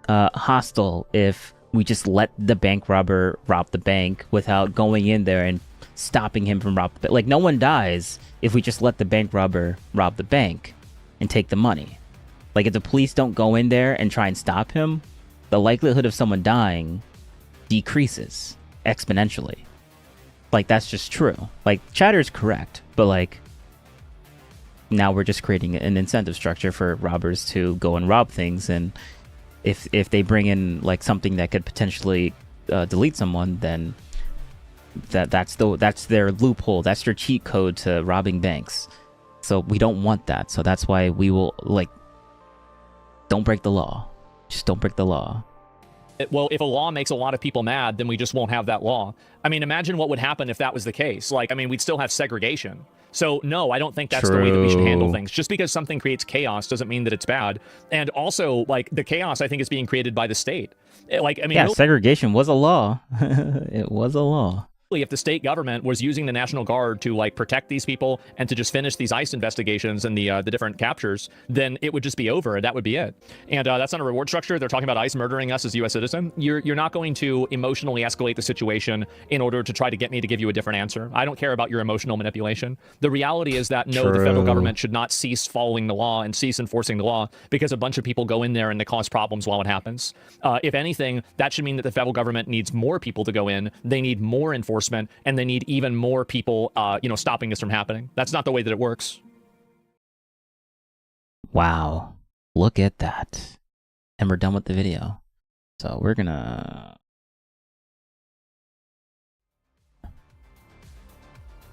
hostile if we just let the bank robber rob the bank without going in there and stopping him from robbing the bank? Like, no one dies if we just let the bank robber rob the bank and take the money. Like, if the police don't go in there and try and stop him, the likelihood of someone dying decreases exponentially. Like, that's just true. Like, chatter is correct, but, like, now we're just creating an incentive structure for robbers to go and rob things, and if they bring in, like, something that could potentially delete someone, then that's their loophole. That's their cheat code to robbing banks. So we don't want that. So that's why we will, like, don't break the law. Just don't break the law. Well, if a law makes a lot of people mad, then we just won't have that law. I mean, imagine what would happen if that was the case. Like, I mean, we'd still have segregation. So, no, I don't think that's the way that we should handle things. Just because something creates chaos doesn't mean that it's bad. And also, like, the chaos, I think, is being created by the state. Like, I mean, yeah, segregation was a law. It was a law. If the state government was using the National Guard to, like, protect these people and to just finish these ICE investigations and the different captures, then it would just be over, and that would be it. And that's not a reward structure. They're talking about ICE murdering us as a U.S. citizen. You're not going to emotionally escalate the situation in order to try to get me to give you a different answer. I don't care about your emotional manipulation. The reality is that, no, the federal government should not cease following the law and cease enforcing the law because a bunch of people go in there and they cause problems while it happens. If anything, that should mean that the federal government needs more people to go in. They need more enforcement. And they need even more people, stopping this from happening. That's not the way that it works. Wow. Look at that. And we're done with the video. So we're gonna...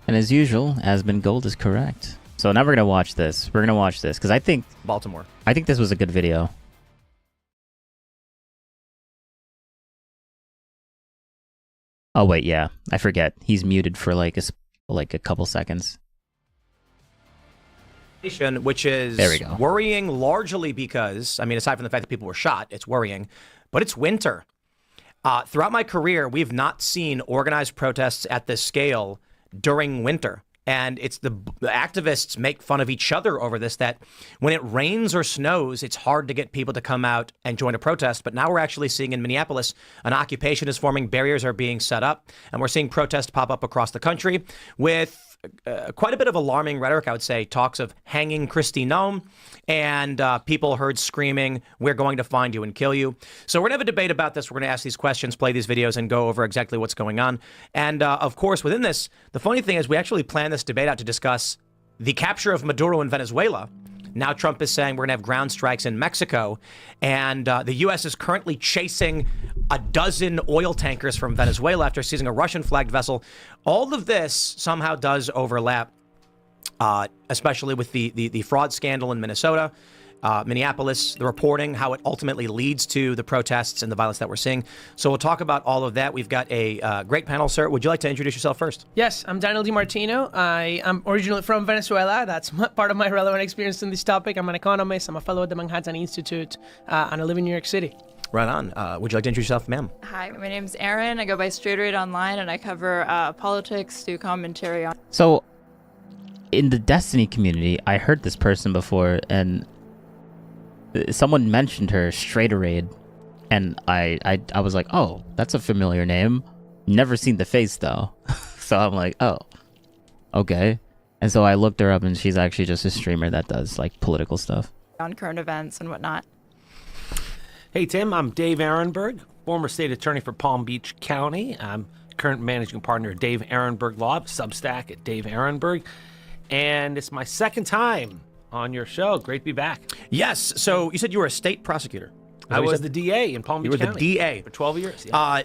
And as usual, Asmongold is correct. So now we're gonna watch this. We're gonna watch this, because I think... Baltimore. I think this was a good video. Oh wait, yeah, I forget. He's muted for like a couple seconds. Which is there we go. Worrying largely because, I mean, aside from the fact that people were shot, it's worrying, but it's winter. Throughout my career, we've not seen organized protests at this scale during winter. And it's the activists make fun of each other over this, that when it rains or snows, it's hard to get people to come out and join a protest. But now we're actually seeing in Minneapolis, an occupation is forming, barriers are being set up, and we're seeing protests pop up across the country with quite a bit of alarming rhetoric, I would say, talks of hanging Kristi Noem, and people heard screaming, "We're going to find you and kill you." So we're going to have a debate about this. We're going to ask these questions, play these videos, and go over exactly what's going on. And of course, within this, the funny thing is we actually planned this debate out to discuss the capture of Maduro in Venezuela. Now Trump is saying we're going to have ground strikes in Mexico, and the U.S. is currently chasing a dozen oil tankers from Venezuela after seizing a Russian-flagged vessel. All of this somehow does overlap, especially with the fraud scandal in Minnesota. Minneapolis, the reporting, how it ultimately leads to the protests and the violence that we're seeing. So we'll talk about all of that. We've got a great panel, sir. Would you like to introduce yourself first? Yes, I'm Daniel DiMartino. I am originally from Venezuela. That's part of my relevant experience in this topic. I'm an economist. I'm a fellow at the Manhattan Institute, and I live in New York City. Right on. Would you like to introduce yourself, ma'am? Hi, my name's Erin. I go by Straight Rate Online, and I cover politics, do commentary on. So, in the Destiny community, I heard this person before, and someone mentioned her, Straighterade, and I was like, oh, that's a familiar name. Never seen the face though. So I'm like, oh, okay. And so I looked her up, and she's actually just a streamer that does like political stuff On current events and whatnot. Hey, Tim, I'm Dave Ehrenberg, former state attorney for Palm Beach County. I'm current managing partner at Dave Ehrenberg Law, Substack at Dave Ehrenberg. And it's my second time on your show. Great to be back. Yes. So you said you were a state prosecutor. I was the DA in Palm Beach County. You were the DA. For 12 years, yeah.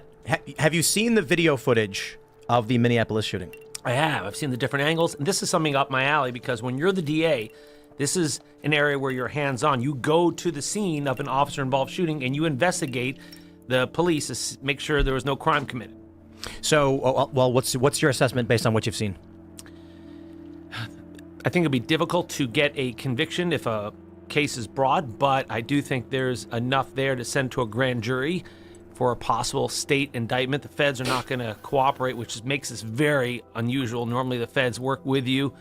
Have you seen the video footage of the Minneapolis shooting? I have. I've seen the different angles. And this is something up my alley because when you're the DA, this is an area where you're hands-on. You go to the scene of an officer-involved shooting and you investigate the police to make sure there was no crime committed. So, well, what's your assessment based on what you've seen? I think it'd be difficult to get a conviction if a case is broad, but I do think there's enough there to send to a grand jury for a possible state indictment. The feds are not going to cooperate, which makes this very unusual. Normally the feds work with you.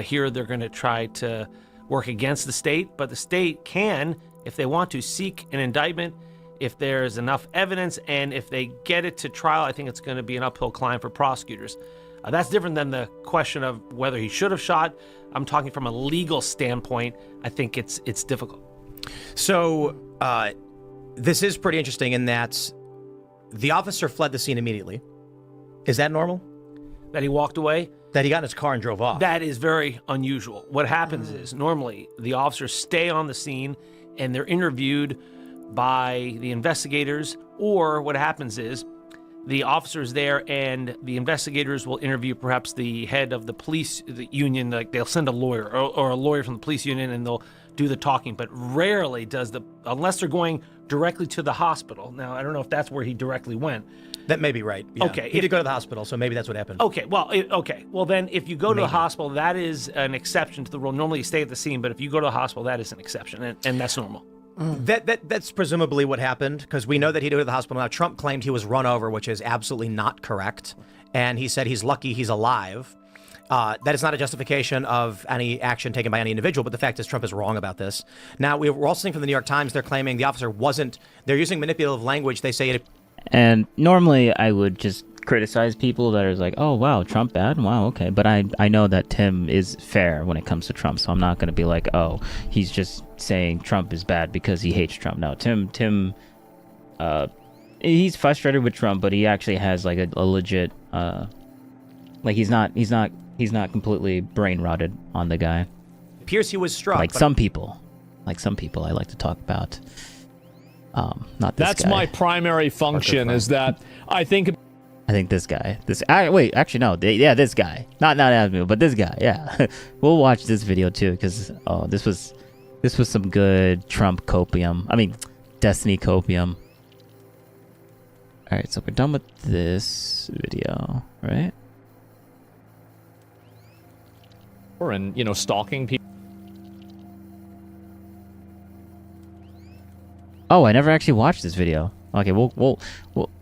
Here they're going to try to work against the state, but the state can, if they want to, seek an indictment if there's enough evidence, and if they get it to trial, I think it's going to be an uphill climb for prosecutors. That's different than the question of whether he should have shot. I'm talking from a legal standpoint. I think it's difficult. So this is pretty interesting in that the officer fled the scene immediately. Is that normal? That he walked away? That he got in his car and drove off? That is very unusual. What happens is normally the officers stay on the scene and they're interviewed by the investigators, or what happens is the officers there and the investigators will interview perhaps the head of the police union. Like they'll send a lawyer or a lawyer from the police union and they'll do the talking, but rarely does unless they're going directly to the hospital. Now, I don't know if that's where he directly went. That may be right. Yeah. Okay. He did go to the hospital, so maybe that's what happened. Okay. Well, then if you go to the hospital, that is an exception to the rule. Normally you stay at the scene, but if you go to the hospital, that is an exception, and that's normal. That's presumably what happened, because we know that he did go to the hospital. Now, Trump claimed he was run over, which is absolutely not correct. And he said he's lucky he's alive. That is not a justification of any action taken by any individual, but the fact is Trump is wrong about this. Now, we're also seeing from the New York Times, they're claiming the officer they're using manipulative language. They say And normally I would just criticize people that are like, oh, wow, Trump bad? Wow, okay. But I know that Tim is fair when it comes to Trump, so I'm not going to be like, oh, he's just saying Trump is bad because he hates Trump. No, Tim, he's frustrated with Trump, but he actually has like a legit, like he's not completely brain rotted on the guy. It appears he was struck. Like some people I like to talk about. Not this That's guy. my primary function, is that I think this guy. This guy. Not Asmil, but this guy. Yeah, we'll watch this video too because this was some good Trump copium. I mean, Destiny copium. All right, so we're done with this video, right? And stalking people. Oh, I never actually watched this video. Okay, well,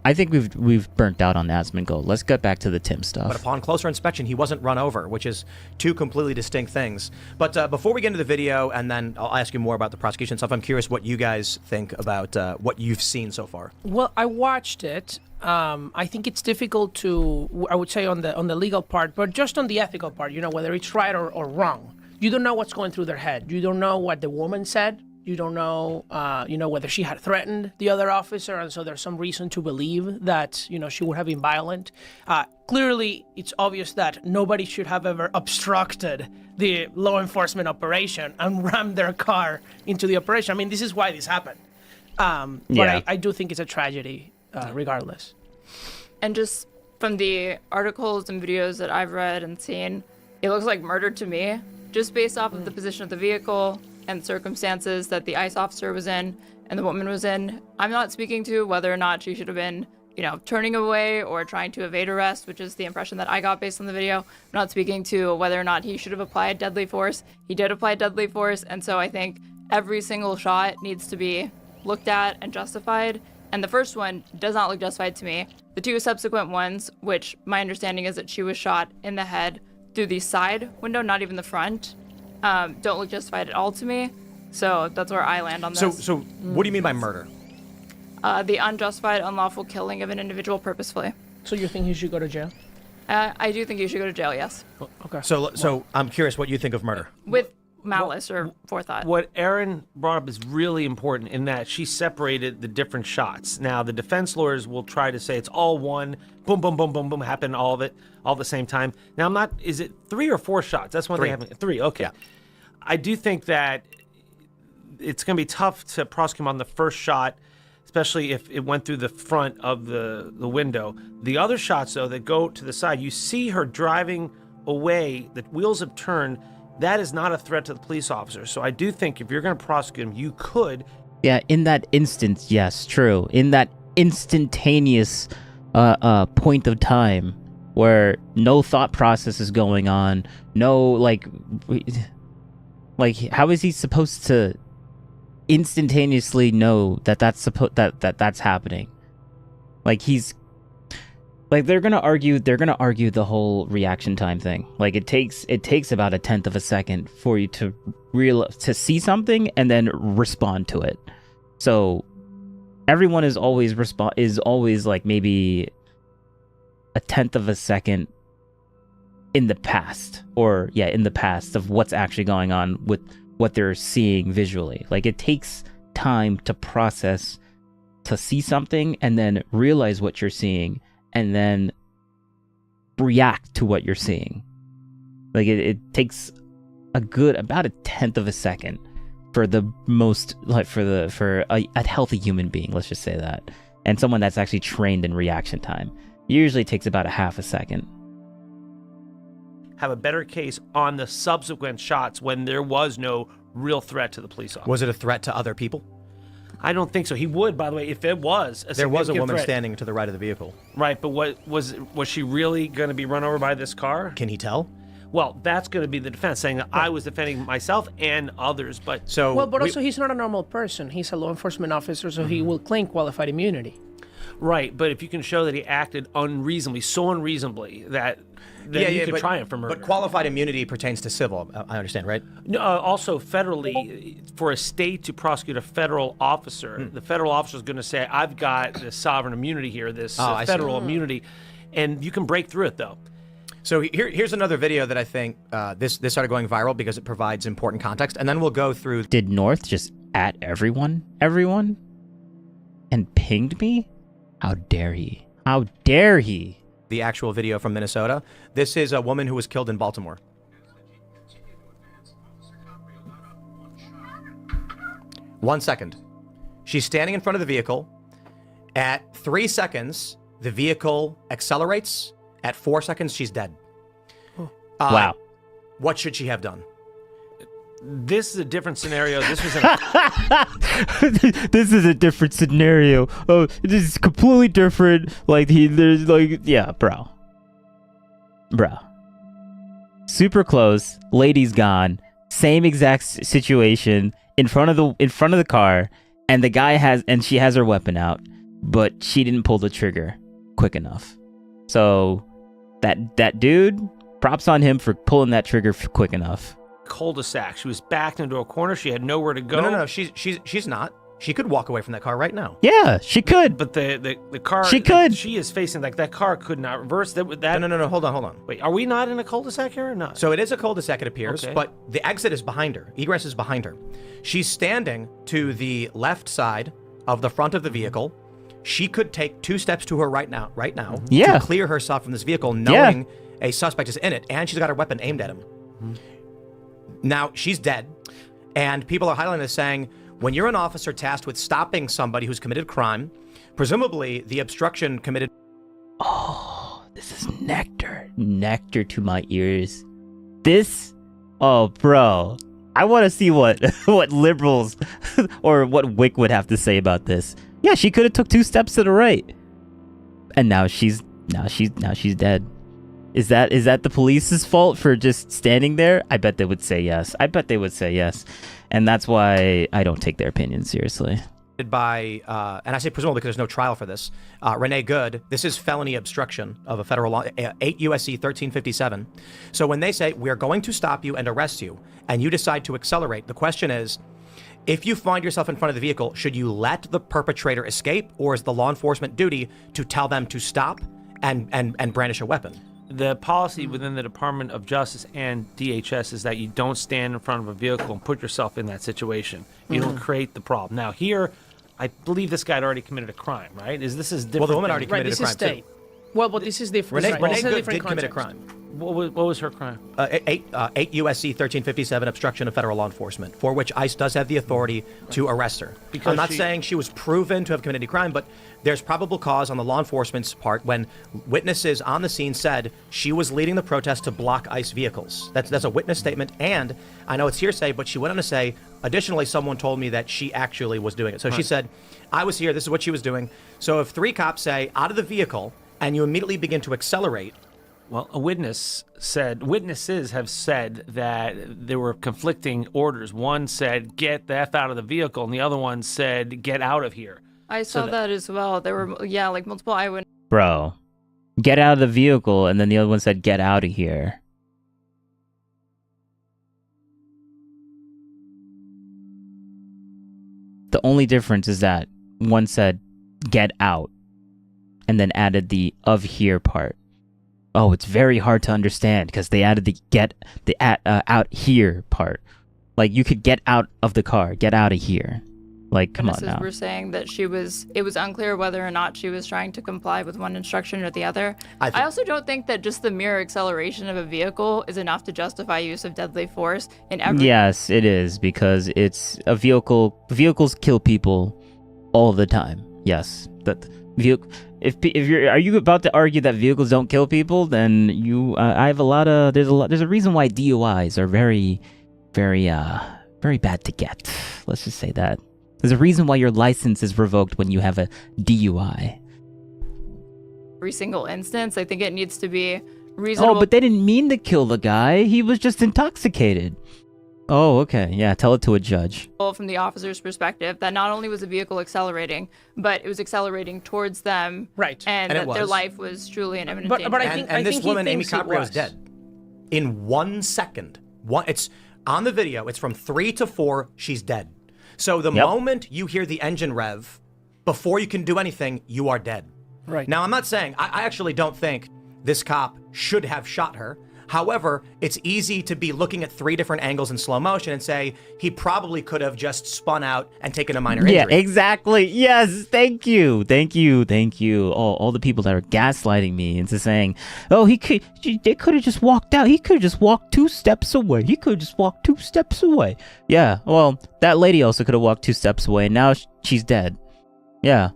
I think we've burnt out on Asmongold. Let's get back to the Tim stuff. But upon closer inspection, he wasn't run over, which is two completely distinct things. But before we get into the video, and then I'll ask you more about the prosecution stuff, I'm curious what you guys think about what you've seen so far. Well, I watched it. I think it's difficult to, I would say, on the legal part, but just on the ethical part, whether it's right or wrong. You don't know what's going through their head. You don't know what the woman said. You don't know, whether she had threatened the other officer, and so there's some reason to believe that, she would have been violent. Clearly, it's obvious that nobody should have ever obstructed the law enforcement operation and rammed their car into the operation. I mean, this is why this happened. But I do think it's a tragedy, regardless. And just from the articles and videos that I've read and seen, it looks like murder to me, just based off of the position of the vehicle, and circumstances that the ICE officer was in and the woman was in. I'm not speaking to whether or not she should have been, turning away or trying to evade arrest, which is the impression that I got based on the video. I'm not speaking to whether or not he should have applied deadly force. He did apply deadly force, and so I think every single shot needs to be looked at and justified. And the first one does not look justified to me. The 2 subsequent ones, which my understanding is that she was shot in the head through the side window, not even the front, don't look justified at all to me. So that's where I land on this. So what do you mean by murder? The unjustified, unlawful killing of an individual purposefully. So you think he should go to jail? I do think you should go to jail, yes. Okay. So I'm curious what you think of murder. With malice or forethought. What Erin brought up is really important in that she separated the different shots. Now, the defense lawyers will try to say it's all one, boom, boom, boom, boom, boom, happened, all of it, all at the same time. Now, is it 3 or 4 shots? That's one thing happening. 3, okay. Yeah. I do think that it's going to be tough to prosecute him on the first shot, especially if it went through the front of the window. The other shots, though, that go to the side, you see her driving away, the wheels have turned. That is not a threat to the police officer. So I do think if you're going to prosecute him, you could. Yeah, in that instance, yes, true. In that instantaneous point of time where no thought process is going on, no, like how is he supposed to instantaneously know that that's happening? Like they're gonna argue the whole reaction time thing. Like it takes about 1/10 of a second for you to see something and then respond to it. So everyone is always like maybe 1/10 of a second in the past of what's actually going on with what they're seeing visually. Like it takes time to process, to see something and then realize what you're seeing and then react to what you're seeing. Like it takes about 1/10 of a second for the most, like for a healthy human being, let's just say that. And someone that's actually trained in reaction time usually takes about 1/2 a second. Have a better case on the subsequent shots when there was no real threat to the police officer. Was it a threat to other people? I don't think so. He would, by the way, if it was a There was a woman threat. standing to the right of the vehicle. Right, but what was she really going to be run over by this car? Can he tell? Well, that's going to be the defense, saying that I was defending myself and others, but... Also he's not a normal person. He's a law enforcement officer, so he will claim qualified immunity. Right, but if you can show that he acted unreasonably, so unreasonably that you could try him for murder. But qualified immunity pertains to civil, I understand, right? No, also federally, for a state to prosecute a federal officer, the federal officer is going to say, I've got this sovereign immunity here, this federal immunity, and you can break through it, though. So here's another video that I think this started going viral because it provides important context, and then we'll go through... Did North just at everyone, and pinged me? How dare he? How dare he? The actual video from Minnesota. This is a woman who was killed in Baltimore. One second. She's standing in front of the vehicle. At 3 seconds, the vehicle accelerates. At 4 seconds, she's dead. Wow. What should she have done? This is a different scenario. This was This is a different scenario. Oh, this is completely different. Bro. Super close. Lady's gone. Same exact situation in front of the car, and she has her weapon out, but she didn't pull the trigger quick enough. So that dude, props on him for pulling that trigger quick enough. Cul-de-sac. She was backed into a corner. She had nowhere to go. No. She's not. She could walk away from that car right now. Yeah, she could. But the car. She could. She is facing that car could not reverse that. No. Hold on. Wait, are we not in a cul-de-sac here or not? So it is a cul-de-sac, it appears, Okay. but the exit is behind her. Egress is behind her. She's standing to the left side of the front of the vehicle. She could take 2 steps to her right now, Yeah. to clear herself from this vehicle, knowing a suspect is in it, and she's got her weapon aimed at him. Now, she's dead, and people are highlighting this, saying, when you're an officer tasked with stopping somebody who's committed crime, presumably the obstruction committed... Oh, this is nectar to my ears. Bro, I want to see what what liberals or what Wick would have to say about this. Yeah, she could have took 2 steps to the right, and now she's dead. Is that the police's fault for just standing there? I bet they would say yes. And that's why I don't take their opinion seriously. By, and I say presumably because there's no trial for this, Renee Good. This is felony obstruction of a federal law, 8 U.S.C. 1357. So when they say, we're going to stop you and arrest you, and you decide to accelerate, the question is, if you find yourself in front of the vehicle, should you let the perpetrator escape, or is the law enforcement duty to tell them to stop and brandish a weapon? The policy within the Department of Justice and DHS is that you don't stand in front of a vehicle and put yourself in that situation. You don't create the problem. Now here, I believe this guy had already committed a crime, right? This is different? Well, the woman already committed a crime too. Well, but this is different. Renee Good did commit a crime. What was her crime? 8 U.S.C. 1357, obstruction of federal law enforcement, for which ICE does have the authority to arrest her. Because I'm not saying she was proven to have committed a crime, but there's probable cause on the law enforcement's part when witnesses on the scene said she was leading the protest to block ICE vehicles. That's a witness statement, and I know it's hearsay, but she went on to say, additionally, someone told me that she actually was doing it. So she said, I was here, this is what she was doing. So if 3 cops say, out of the vehicle, and you immediately begin to accelerate. Well, witnesses have said that there were conflicting orders. One said, get the F out of the vehicle, and the other one said, get out of here. I saw that as well. There were, like multiple eyewitnesses. Bro, get out of the vehicle, and then the other one said, get out of here. The only difference is that one said, get out, and then added the of here part. Oh, it's very hard to understand because they added the out here part. Like, you could get out of the car, get out of here. Like, come on now. Were saying that it was unclear whether or not she was trying to comply with one instruction or the other. I also don't think that just the mere acceleration of a vehicle is enough to justify use of deadly force in every. Yes, it is, because it's a vehicle. Vehicles kill people all the time. Yes, that vehicle. If are you about to argue that vehicles don't kill people, then you I have a lot of there's a reason why DUIs are very bad to get. Let's just say that. There's a reason why your license is revoked when you have a DUI. Every single instance, I think it needs to be reasonable. Oh, but they didn't mean to kill the guy. He was just intoxicated. Oh, okay. Yeah, tell it to a judge. From the officer's perspective, that not only was the vehicle accelerating, but it was accelerating towards them. Right. And that their life was truly an imminent danger. But I think this woman, Amy Caprio, is dead. In 1 second. It's on the video. It's from 3 to 4. She's dead. So the moment you hear the engine rev, before you can do anything, you are dead. Right. Now, I'm not saying, I actually don't think this cop should have shot her. However, it's easy to be looking at 3 different angles in slow motion and say he probably could have just spun out and taken a minor injury. Yeah, exactly. Yes, thank you. All the people that are gaslighting me into saying, oh, they could have just walked out. He could have just walked 2 steps away. Yeah, well, that lady also could have walked 2 steps away, and now she's dead. Yeah.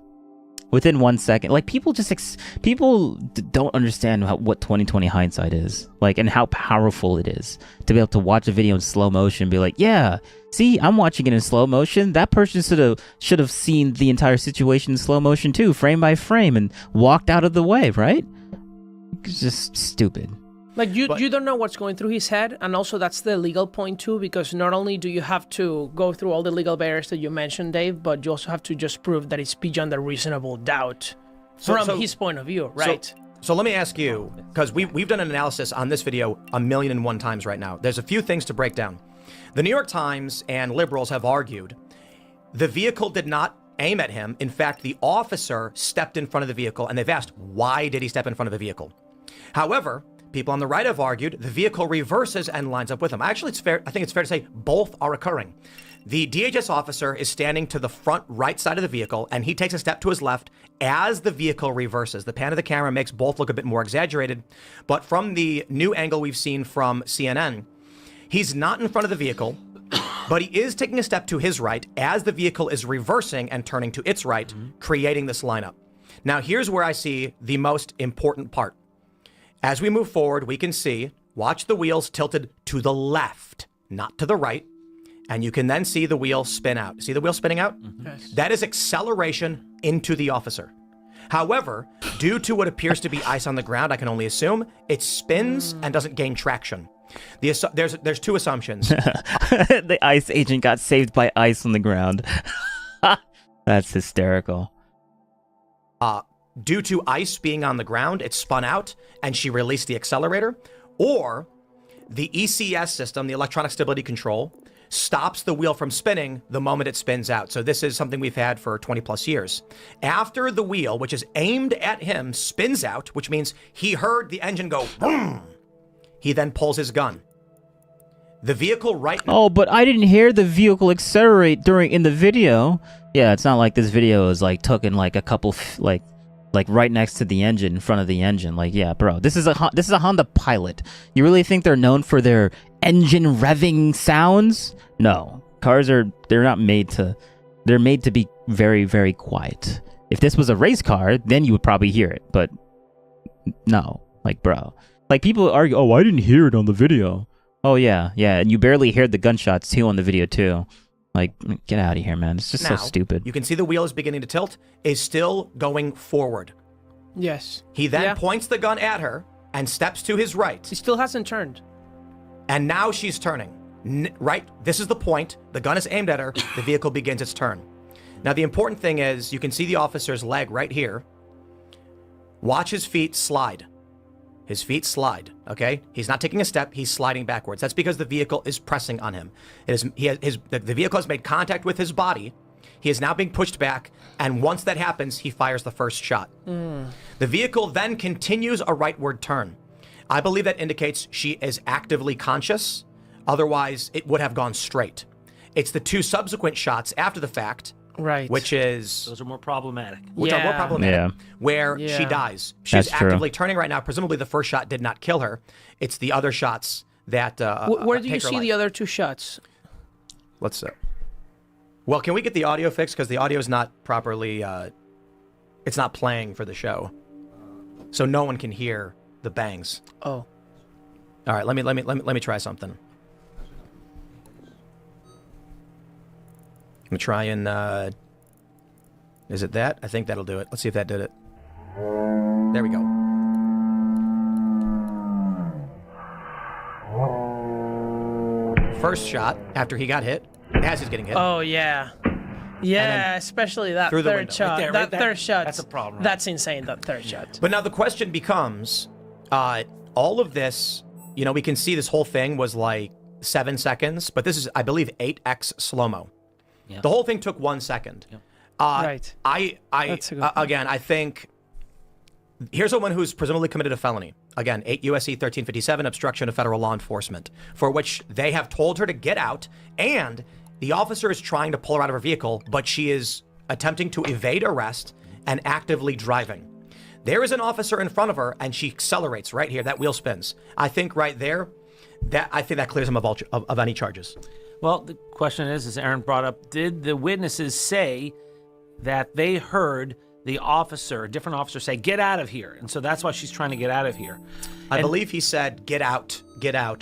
Within 1 second. Like, people don't understand what 2020 hindsight is. Like, and how powerful it is to be able to watch a video in slow motion and be like, yeah, see, I'm watching it in slow motion. That person should have seen the entire situation in slow motion too, frame by frame, and walked out of the way, right? It's just stupid. Like, you don't know what's going through his head, and also that's the legal point too, because not only do you have to go through all the legal barriers that you mentioned, Dave, but you also have to just prove that it's beyond a reasonable doubt from his point of view, right? So let me ask you, because we've done an analysis on this video 1,000,001 times right now. There's a few things to break down. The New York Times and liberals have argued the vehicle did not aim at him. In fact, the officer stepped in front of the vehicle, and they've asked, why did he step in front of the vehicle? However, people on the right have argued the vehicle reverses and lines up with him. Actually, I think it's fair to say both are occurring. The DHS officer is standing to the front right side of the vehicle, and he takes a step to his left as the vehicle reverses. The pan of the camera makes both look a bit more exaggerated, but from the new angle we've seen from CNN, he's not in front of the vehicle, but he is taking a step to his right as the vehicle is reversing and turning to its right, creating this lineup. Now, here's where I see the most important part. As we move forward, we can see, watch the wheels tilted to the left, not to the right. And you can then see the wheel spin out. See the wheel spinning out? Yes. That is acceleration into the officer. However, due to what appears to be ice on the ground, I can only assume it spins and doesn't gain traction. There's two assumptions. The ICE agent got saved by ice on the ground. That's hysterical. Due to ice being on the ground, it spun out and she released the accelerator, or the ECS system, the electronic stability control, stops the wheel from spinning the moment it spins out. So this is something we've had for 20 plus years. After the wheel, which is aimed at him, spins out, which means he heard the engine go boom, he then pulls his gun. The vehicle right now. Oh, but I didn't hear the vehicle accelerate in the video. Yeah, it's not like this video is like taken like a couple like right next to the engine, in front of the engine. Like, yeah, bro, this is a Honda Pilot. You really think they're known for their engine revving sounds? No, cars they're made to be very, very quiet. If this was a race car, then you would probably hear it. But no, like, bro, like people argue, oh, I didn't hear it on the video. Oh yeah, and you barely heard the gunshots too on the video too. Like, get out of here, man. It's just so stupid. You can see the wheel is beginning to tilt, is still going forward. Yes. He then points the gun at her and steps to his right. He still hasn't turned. And now she's turning. Right? This is the point. The gun is aimed at her. The vehicle begins its turn. Now, the important thing is you can see the officer's leg right here. Watch his feet slide. His feet slide, okay? He's not taking a step, he's sliding backwards. That's because the vehicle is pressing on him. The vehicle has made contact with his body. He is now being pushed back, and once that happens, he fires the first shot. The vehicle then continues a rightward turn. I believe that indicates she is actively conscious. Otherwise, it would have gone straight. It's the two subsequent shots after the fact, right? Which is those are more problematic. Where she dies. She's actively turning right now. Presumably, the first shot did not kill her. It's the other shots that. Where do you see the other two shots? Let's. Well, can we get the audio fixed because the audio is not properly. It's not playing for the show, so no one can hear the bangs. Oh. All right. Let me try something. I'm gonna try and, is it that? I think that'll do it. Let's see if that did it. There we go. First shot after he got hit, as he's getting hit. Oh, yeah. Yeah, especially that third shot. That third shot. That's a problem. Right? That's insane, that third shot. But now the question becomes, all of this, you know, we can see this whole thing was like 7 seconds, but this is, I believe, 8x slow-mo. Yeah. The whole thing took 1 second. Yeah. Right. Again, I think here's a woman who's presumably committed a felony. Again, 8 U.S.C. 1357, obstruction of federal law enforcement, for which they have told her to get out, and the officer is trying to pull her out of her vehicle, but she is attempting to evade arrest and actively driving. There is an officer in front of her, and she accelerates right here. That wheel spins. I think right there, I think that clears him of any charges. Well, the question is, as Aaron brought up, did the witnesses say that they heard the officer, a different officer, say, get out of here? And so that's why she's trying to get out of here. I believe he said, get out,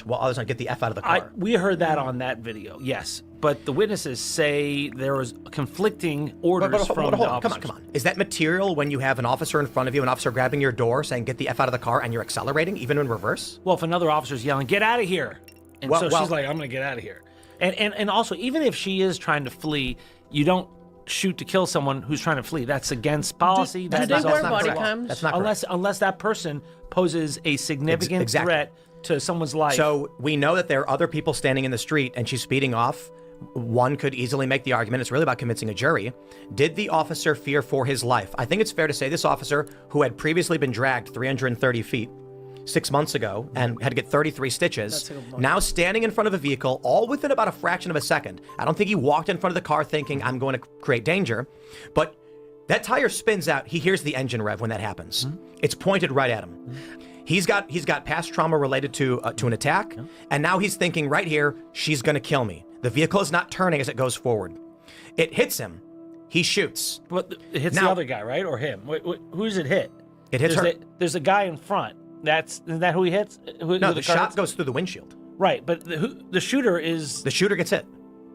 while others get the F out of the car. We heard that on that video, yes. But the witnesses say there was conflicting orders from the officers. Come on. Is that material when you have an officer in front of you, an officer grabbing your door saying, get the F out of the car, and you're accelerating, even in reverse? Well, if another officer's yelling, get out of here. And so she's like, I'm going to get out of here. And also, even if she is trying to flee, you don't shoot to kill someone who's trying to flee. That's against policy. Do they wear body cams? That's not correct. Unless that person poses a significant threat to someone's life. So we know that there are other people standing in the street and she's speeding off. One could easily make the argument, it's really about convincing a jury. Did the officer fear for his life? I think it's fair to say this officer, who had previously been dragged 330 feet 6 months ago and had to get 33 stitches, now standing in front of a vehicle, all within about a fraction of a second. I don't think he walked in front of the car thinking, I'm going to create danger, but that tire spins out. He hears the engine rev when that happens. It's pointed right at him. He's got past trauma related to an attack, and now he's thinking right here, she's going to kill me. The vehicle is not turning as it goes forward. It hits him. He shoots. But it hits the other guy, right? Or him? Who's it hit? It hits her. There's a guy in front. Is that who he hits? No, the shot goes through the windshield. Right, but the shooter is... The shooter gets hit.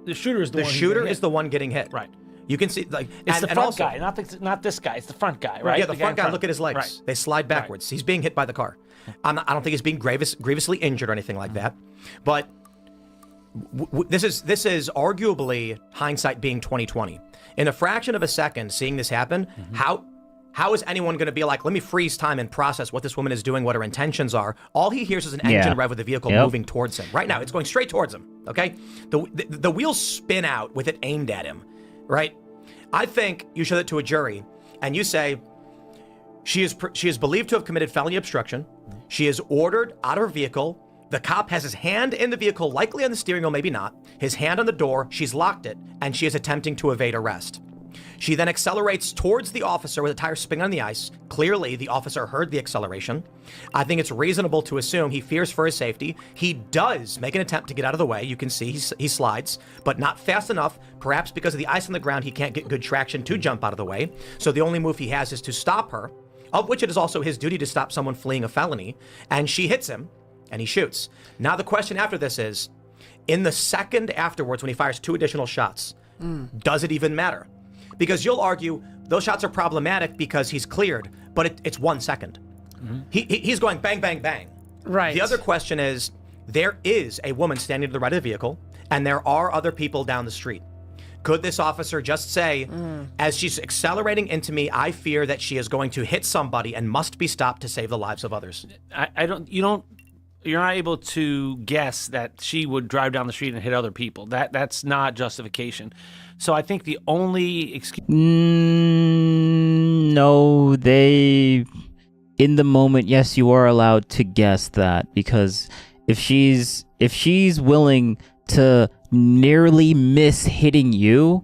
The shooter is the one. shooter is the one getting hit. Right. You can see like It's and, the and front also, guy, not this guy. It's the front guy, right? Yeah, the front guy. Look at his legs. Right. They slide backwards. He's being hit by the car. I don't think he's being grievously injured or anything like that. But this is arguably hindsight being 20/20. In a fraction of a second, seeing this happen, how is anyone going to be like, let me freeze time and process what this woman is doing, what her intentions are? All he hears is an engine rev with the vehicle moving towards him. Right now, it's going straight towards him, okay? The wheels spin out with it aimed at him, right? I think you show that to a jury, and you say, she is believed to have committed felony obstruction. She is ordered out of her vehicle. The cop has his hand in the vehicle, likely on the steering wheel, maybe not. His hand on the door, she's locked it, and she is attempting to evade arrest. She then accelerates towards the officer with a tire spinning on the ice. Clearly, the officer heard the acceleration. I think it's reasonable to assume he fears for his safety. He does make an attempt to get out of the way. You can see he slides, but not fast enough. Perhaps because of the ice on the ground, he can't get good traction to jump out of the way. So the only move he has is to stop her, of which it is also his duty to stop someone fleeing a felony. And she hits him, and he shoots. Now the question after this is, in the second afterwards, when he fires 2 additional shots, does it even matter? Because you'll argue those shots are problematic because he's cleared, but it's 1 second. He's going bang, bang, bang. Right. The other question is, there is a woman standing to the right of the vehicle, and there are other people down the street. Could this officer just say, as she's accelerating into me, I fear that she is going to hit somebody and must be stopped to save the lives of others? You're not able to guess that she would drive down the street and hit other people. That's not justification. So I think the only excuse. No, in the moment, yes, you are allowed to guess that, because if she's willing to nearly miss hitting you,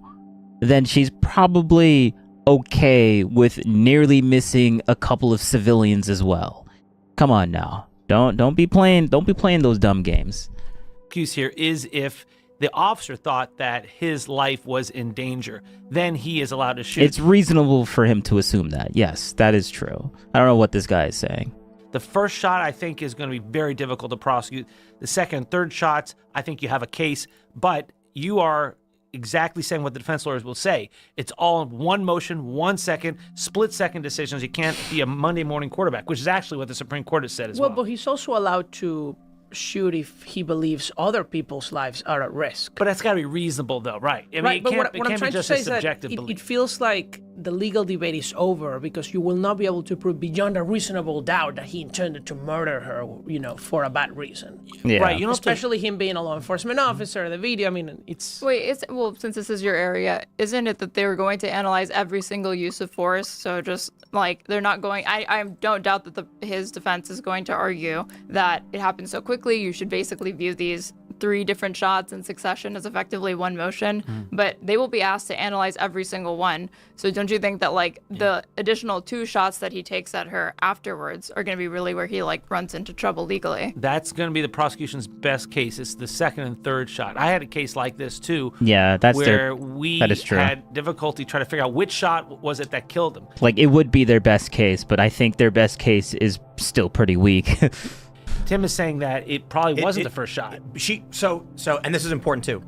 then she's probably okay with nearly missing a couple of civilians as well. Come on now. Don't be playing those dumb games. Excuse here is if the officer thought that his life was in danger, then he is allowed to shoot. It's reasonable for him to assume that. Yes, that is true. I don't know what this guy is saying. The first shot, I think, is going to be very difficult to prosecute. The second and third shots, I think you have a case, but you are exactly saying what the defense lawyers will say. It's all in one motion, 1 second, split-second decisions. You can't be a Monday morning quarterback, which is actually what the Supreme Court has said as well. Well, but he's also allowed to shoot if he believes other people's lives are at risk. But that's got to be reasonable, though, right? I mean, but it what I'm can't be trying to just say a is that subjective belief. it feels like the legal debate is over because you will not be able to prove beyond a reasonable doubt that he intended to murder her, for a bad reason. Yeah. Right. Especially him being a law enforcement officer, the video, I mean, it's... Wait, since this is your area, isn't it that they were going to analyze every single use of force? So just, they're not going... I don't doubt that his defense is going to argue that it happened so quickly, you should basically view these 3 different shots in succession as effectively one motion, but they will be asked to analyze every single one. So don't you think that the additional 2 shots that he takes at her afterwards are going to be really where he runs into trouble legally? That's going to be the prosecution's best case. It's the second and third shot. I had a case like this too. Yeah, that is true. Had difficulty trying to figure out which shot was it that killed him. It would be their best case, but I think their best case is still pretty weak. Tim is saying that it probably wasn't the first shot. And this is important too.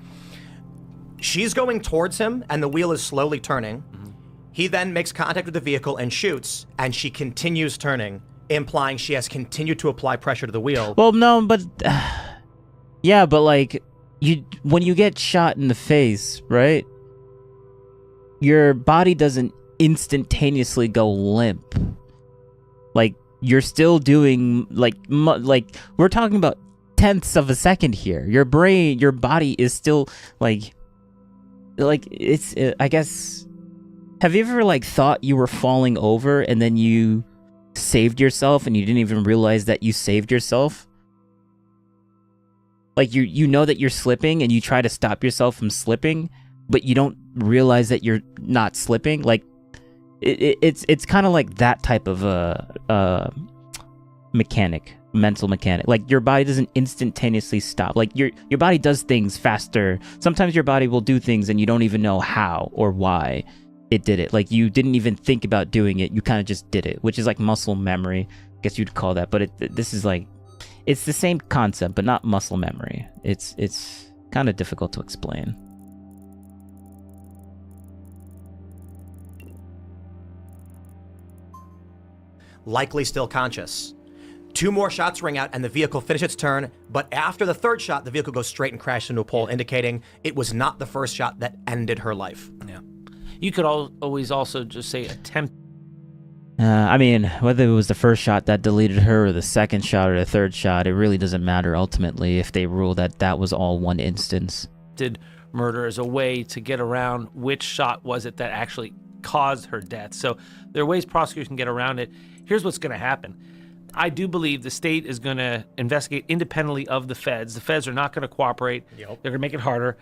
She's going towards him, and the wheel is slowly turning. He then makes contact with the vehicle and shoots, and she continues turning, implying she has continued to apply pressure to the wheel. Well, no, but yeah, but when you get shot in the face, right? Your body doesn't instantaneously go limp. You're still doing we're talking about tenths of a second here. Your body is still it's I guess. Have you ever thought you were falling over and then you saved yourself and you didn't even realize that you saved yourself? You know that you're slipping and you try to stop yourself from slipping, but you don't realize that you're not slipping. It's kind of like that type of mental mechanic. Your body doesn't instantaneously stop. Your body does things faster. Sometimes your body will do things and you don't even know how or why it did it. You didn't even think about doing it. You kind of just did it, which is muscle memory. I guess you'd call that. But this is it's the same concept, but not muscle memory. It's kind of difficult to explain. likely still conscious. 2 more shots ring out and the vehicle finishes its turn, but after the 3rd shot, the vehicle goes straight and crashes into a pole, indicating it was not the first shot that ended her life. Yeah. You could always also just say attempt. I mean, whether it was the first shot that deleted her or the second shot or the 3rd shot, it really doesn't matter ultimately if they rule that that was all one instance. Did murder as a way to get around which shot was it that actually caused her death. So there are ways prosecutors can get around it. Here's what's going to happen. I do believe the state is going to investigate independently of the feds. The feds are not going to cooperate. Yep. They're going to make it harder.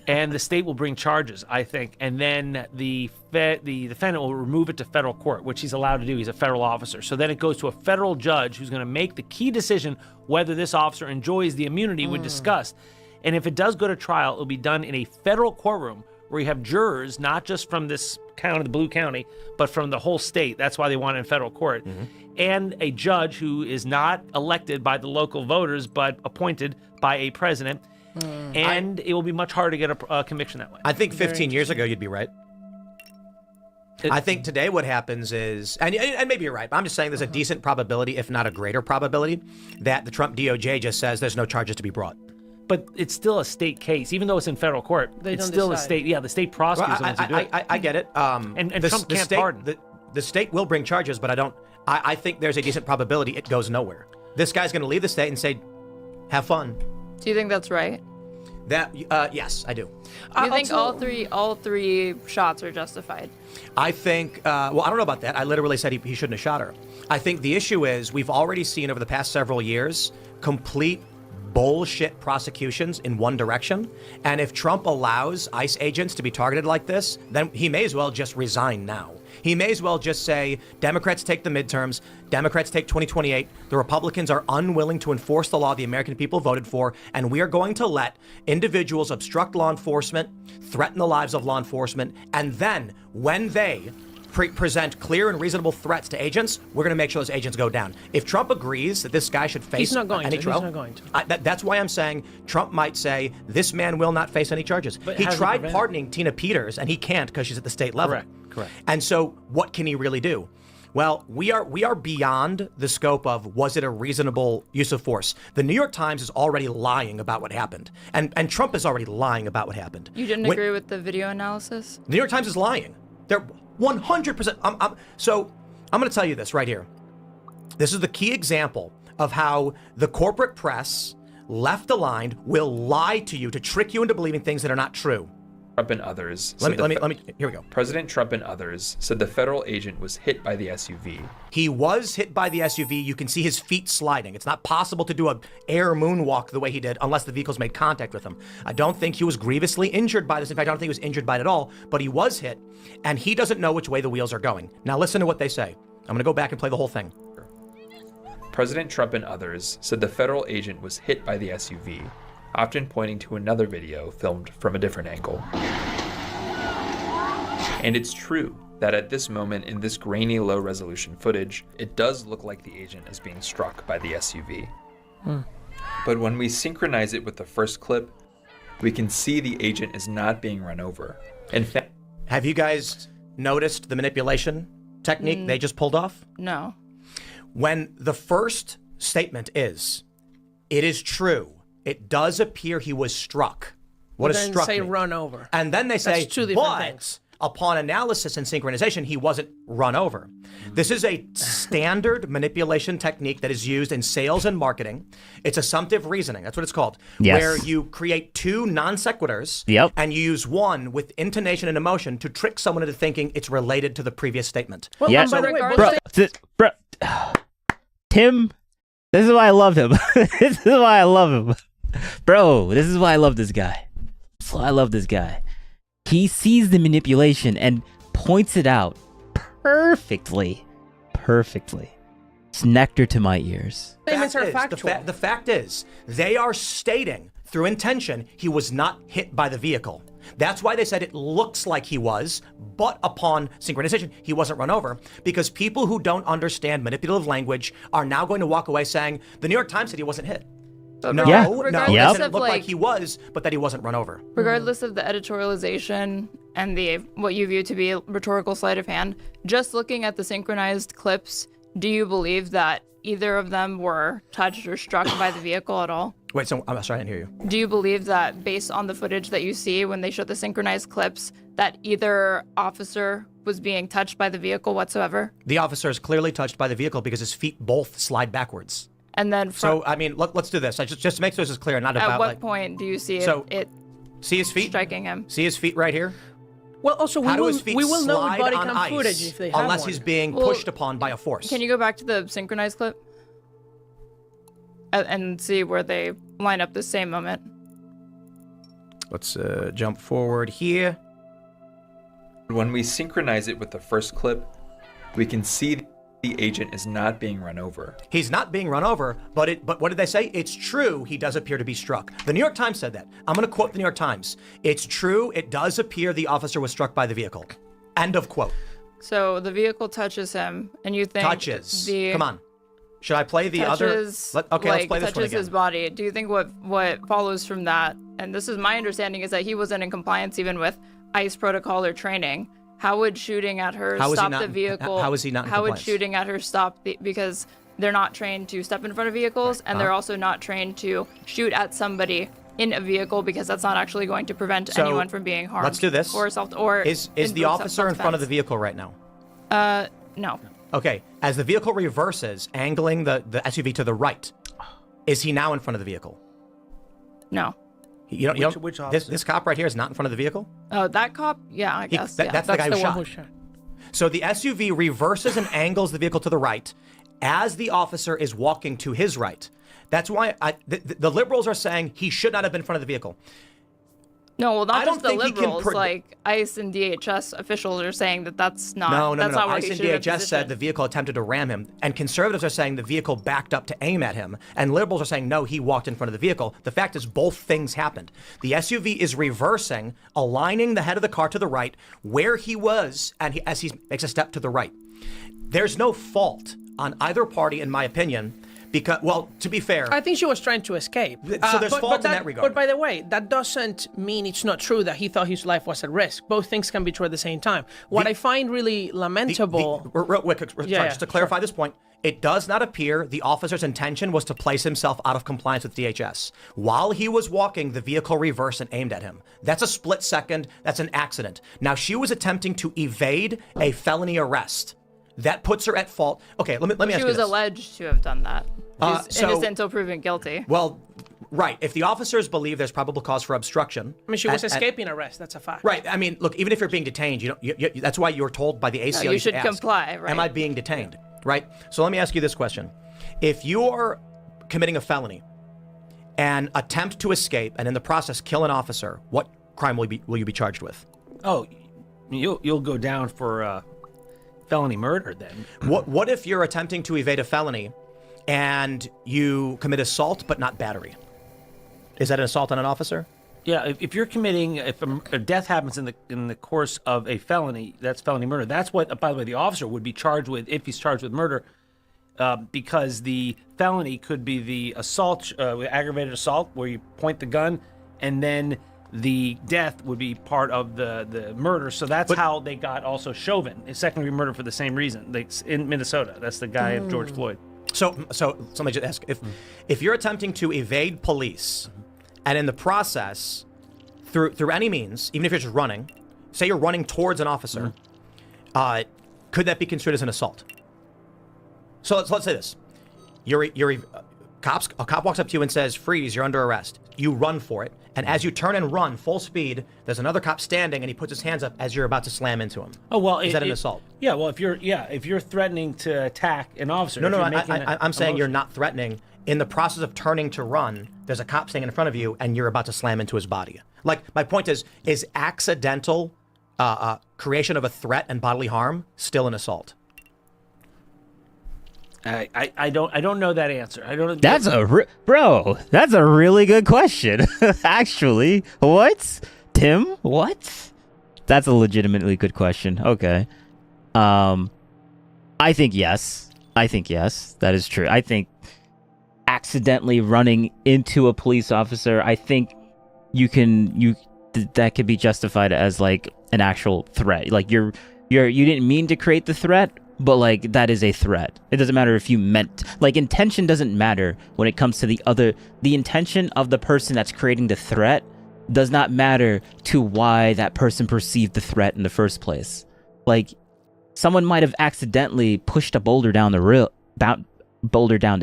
And the state will bring charges, I think. And then the defendant will remove it to federal court, which he's allowed to do. He's a federal officer. So then it goes to a federal judge who's going to make the key decision whether this officer enjoys the immunity we discussed. And if it does go to trial, it'll be done in a federal courtroom where you have jurors, not just from this county, the Blue County, but from the whole state. That's why they want it in federal court. And a judge who is not elected by the local voters, but appointed by a president. And it will be much harder to get a conviction that way. I think 15 years ago, you'd be right. I think today what happens is, and maybe you're right, but I'm just saying there's a decent probability, if not a greater probability, that the Trump DOJ just says there's no charges to be brought. But it's still a state case, even though it's in federal court. It's still a state. Yeah, the state prosecutors are the ones who do it. I get it. And Trump can't pardon. The state will bring charges, but I think there's a decent probability it goes nowhere. This guy's going to leave the state and say, "Have fun." Do you think that's right? Yes, I do. Do you think all three shots are justified? I think, well, I don't know about that. I literally said he shouldn't have shot her. I think the issue is we've already seen over the past several years complete bullshit prosecutions in one direction. And if Trump allows ICE agents to be targeted like this, then he may as well just resign now. He may as well just say, Democrats take the midterms, Democrats take 2028, the Republicans are unwilling to enforce the law the American people voted for, and we are going to let individuals obstruct law enforcement, threaten the lives of law enforcement, and then when they present clear and reasonable threats to agents, we're going to make sure those agents go down. If Trump agrees that this guy should face any trial, he's not going to. That's why I'm saying Trump might say this man will not face any charges. But he tried pardoning Tina Peters, and he can't because she's at the state level. Correct. And so what can he really do? Well, we are beyond the scope of was it a reasonable use of force. The New York Times is already lying about what happened. And Trump is already lying about what happened. You didn't agree with the video analysis? The New York Times is lying. They're 100%. So I'm going to tell you this right here. This is the key example of how the corporate press, left aligned, will lie to you to trick you into believing things that are not true. Trump and others. Let me. Here we go. President Trump and others said the federal agent was hit by the SUV. He was hit by the SUV. You can see his feet sliding. It's not possible to do an air moonwalk the way he did unless the vehicle's made contact with him. I don't think he was grievously injured by this. In fact, I don't think he was injured by it at all, but he was hit, and he doesn't know which way the wheels are going. Now listen to what they say. I'm going to go back and play the whole thing. President Trump and others said the federal agent was hit by the SUV, often pointing to another video filmed from a different angle. And it's true that at this moment in this grainy low-resolution footage, it does look like the agent is being struck by the SUV. But when we synchronize it with the first clip, we can see the agent is not being run over. In fact, have you guys noticed the manipulation technique they just pulled off? No. When the first statement is, it is true, it does appear he was struck. What does struck say mean? Run over. And then they say, That's two different but things. Upon analysis and synchronization, he wasn't run over. This is a standard manipulation technique that is used in sales and marketing. It's assumptive reasoning. That's what it's called. Yes. Where you create two non sequiturs and you use one with intonation and emotion to trick someone into thinking it's related to the previous statement. Well, yeah, by the way, bro, Tim, this is why I love him. This is why I love him. Bro, this is why I love this guy. That's why I love this guy. He sees the manipulation and points it out perfectly. It's nectar to my ears. Statements are factual. The fact is, they are stating through intention he was not hit by the vehicle. That's why they said it looks like he was, but upon synchronization, he wasn't run over. Because people who don't understand manipulative language are now going to walk away saying, the New York Times said he wasn't hit. No, it doesn't look like he was, but that he wasn't run over. Regardless of the editorialization and what you view to be a rhetorical sleight of hand, just looking at the synchronized clips Do you believe that either of them were touched or struck by the vehicle at all? Wait, so I'm sorry, I didn't hear you. Do you believe that based on the footage that you see when they show the synchronized clips, that either officer was being touched by the vehicle whatsoever? The officer is clearly touched by the vehicle because his feet both slide backwards. And then So, I mean, let's do this. Just to make sure this is clear, not about at what like... point do you see it see his feet? striking him? See his feet right here? Well, also, How do his feet we will know with slide body on cam ice footage if they have unless one. he's being Well, pushed upon by a force? Can you go back to the synchronized clip? And see where they line up the same moment? Let's jump forward here. When we synchronize it with the first clip, we can see the agent is not being run over. He's not being run over, but what did they say? It's true he does appear to be struck. The New York Times said that. I'm going to quote the New York Times. It's true it does appear the officer was struck by the vehicle. End of quote. So the vehicle touches him, and you think Touches. the Come on. Should I play the touches, other? Okay, let's play this one touches again. his body. Do you think what follows from that? And this is my understanding is that he wasn't in compliance even with ICE protocol or training. How would shooting at her How is he stop not the in- vehicle? how is he not in How would compliance? shooting at her stop because they're not trained to step in front of vehicles, and they're Uh-huh. also not trained to shoot at somebody in a vehicle because that's not actually going to prevent So, anyone from being harmed. let's do this. Or assault or Is the invoke officer in front of the self-defense. vehicle right now? No. Okay, as the vehicle reverses, angling the SUV to the right, is he now in front of the vehicle? No. You don't, Which this cop right here is not in front of the vehicle? Oh, that cop? Yeah, I guess. Yeah. That's the guy who shot. So the SUV reverses and angles the vehicle to the right as the officer is walking to his right. That's why the liberals are saying he should not have been in front of the vehicle. No, well, I not don't just the think he can liberals. predict- Like ICE and DHS officials are saying that that's not. No. That's not where ICE he and should have been DHS said positioned. the vehicle attempted to ram him, and conservatives are saying the vehicle backed up to aim at him, and liberals are saying no, he walked in front of the vehicle. The fact is both things happened. The SUV is reversing, aligning the head of the car to the right where he was, and as he makes a step to the right. There's no fault on either party, in my opinion, because, well, to be fair, I think she was trying to escape. So there's fault in that regard. But by the way, that doesn't mean it's not true that he thought his life was at risk. Both things can be true at the same time. What I find really lamentable... real quick, sorry, Yeah, just to clarify this point, it does not appear the officer's intention was to place himself out of compliance with DHS. While he was walking, the vehicle reversed and aimed at him. That's a split second. That's an accident. Now, she was attempting to evade a felony arrest. That puts her at fault. Okay, let me ask She you was this. alleged to have done that. She's so- innocent until proven guilty. Well, right. If the officers believe there's probable cause for obstruction... I mean, she was escaping arrest. That's a fact. Right. I mean, look, even if you're being detained, that's why you're told by the ACO you should ask, comply, right? Am I being detained? Right. So let me ask you this question. If you're committing a felony and attempt to escape and in the process kill an officer, what crime will you be charged with? Oh, you'll go down for felony murder then. What if you're attempting to evade a felony and you commit assault but not battery? Is that an assault on an officer? Yeah, if you're committing, if a death happens in the course of a felony, that's felony murder. That's what, by the way, the officer would be charged with if he's charged with murder, because the felony could be the assault, aggravated assault, where you point the gun, and then the death would be part of the murder. So that's how they got also Chauvin, a second-degree murder for the same reason. In Minnesota, that's the guy of George Floyd. So let me just ask, if you're attempting to evade police, and in the process, through any means, even if you're just running, say you're running towards an officer, could that be construed as an assault? So let's say this: a cop walks up to you and says, "Freeze! You're under arrest." You run for it, and as you turn and run full speed, there's another cop standing, and he puts his hands up as you're about to slam into him. Oh well, is that an assault? Yeah, well, if you're threatening to attack an officer. No, if you're making I'm saying motion. you're not threatening. In the process of turning to run, there's a cop standing in front of you, and you're about to slam into his body. Like, my point is accidental creation of a threat and bodily harm still an assault? I don't know that answer. I don't. That's bro. That's a really good question. Actually, what? Tim? What? That's a legitimately good question. Okay. I think yes. That is true. I think accidentally running into a police officer, I think that could be justified as like an actual threat. Like you didn't mean to create the threat, but like that is a threat. It doesn't matter if you meant, like, intention doesn't matter when it comes to the intention of the person that's creating the threat does not matter to why that person perceived the threat in the first place. Like, someone might have accidentally pushed a boulder down the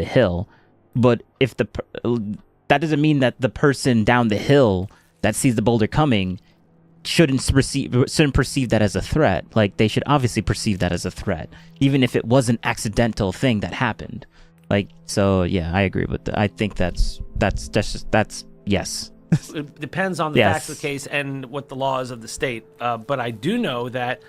hill, but if that doesn't mean that the person down the hill that sees the boulder coming shouldn't perceive that as a threat. Like, they should obviously perceive that as a threat, even if it was an accidental thing that happened. Like, so yeah, I agree with that. I think that's yes. It depends on the facts of the case and what the law is of the state. But I do know that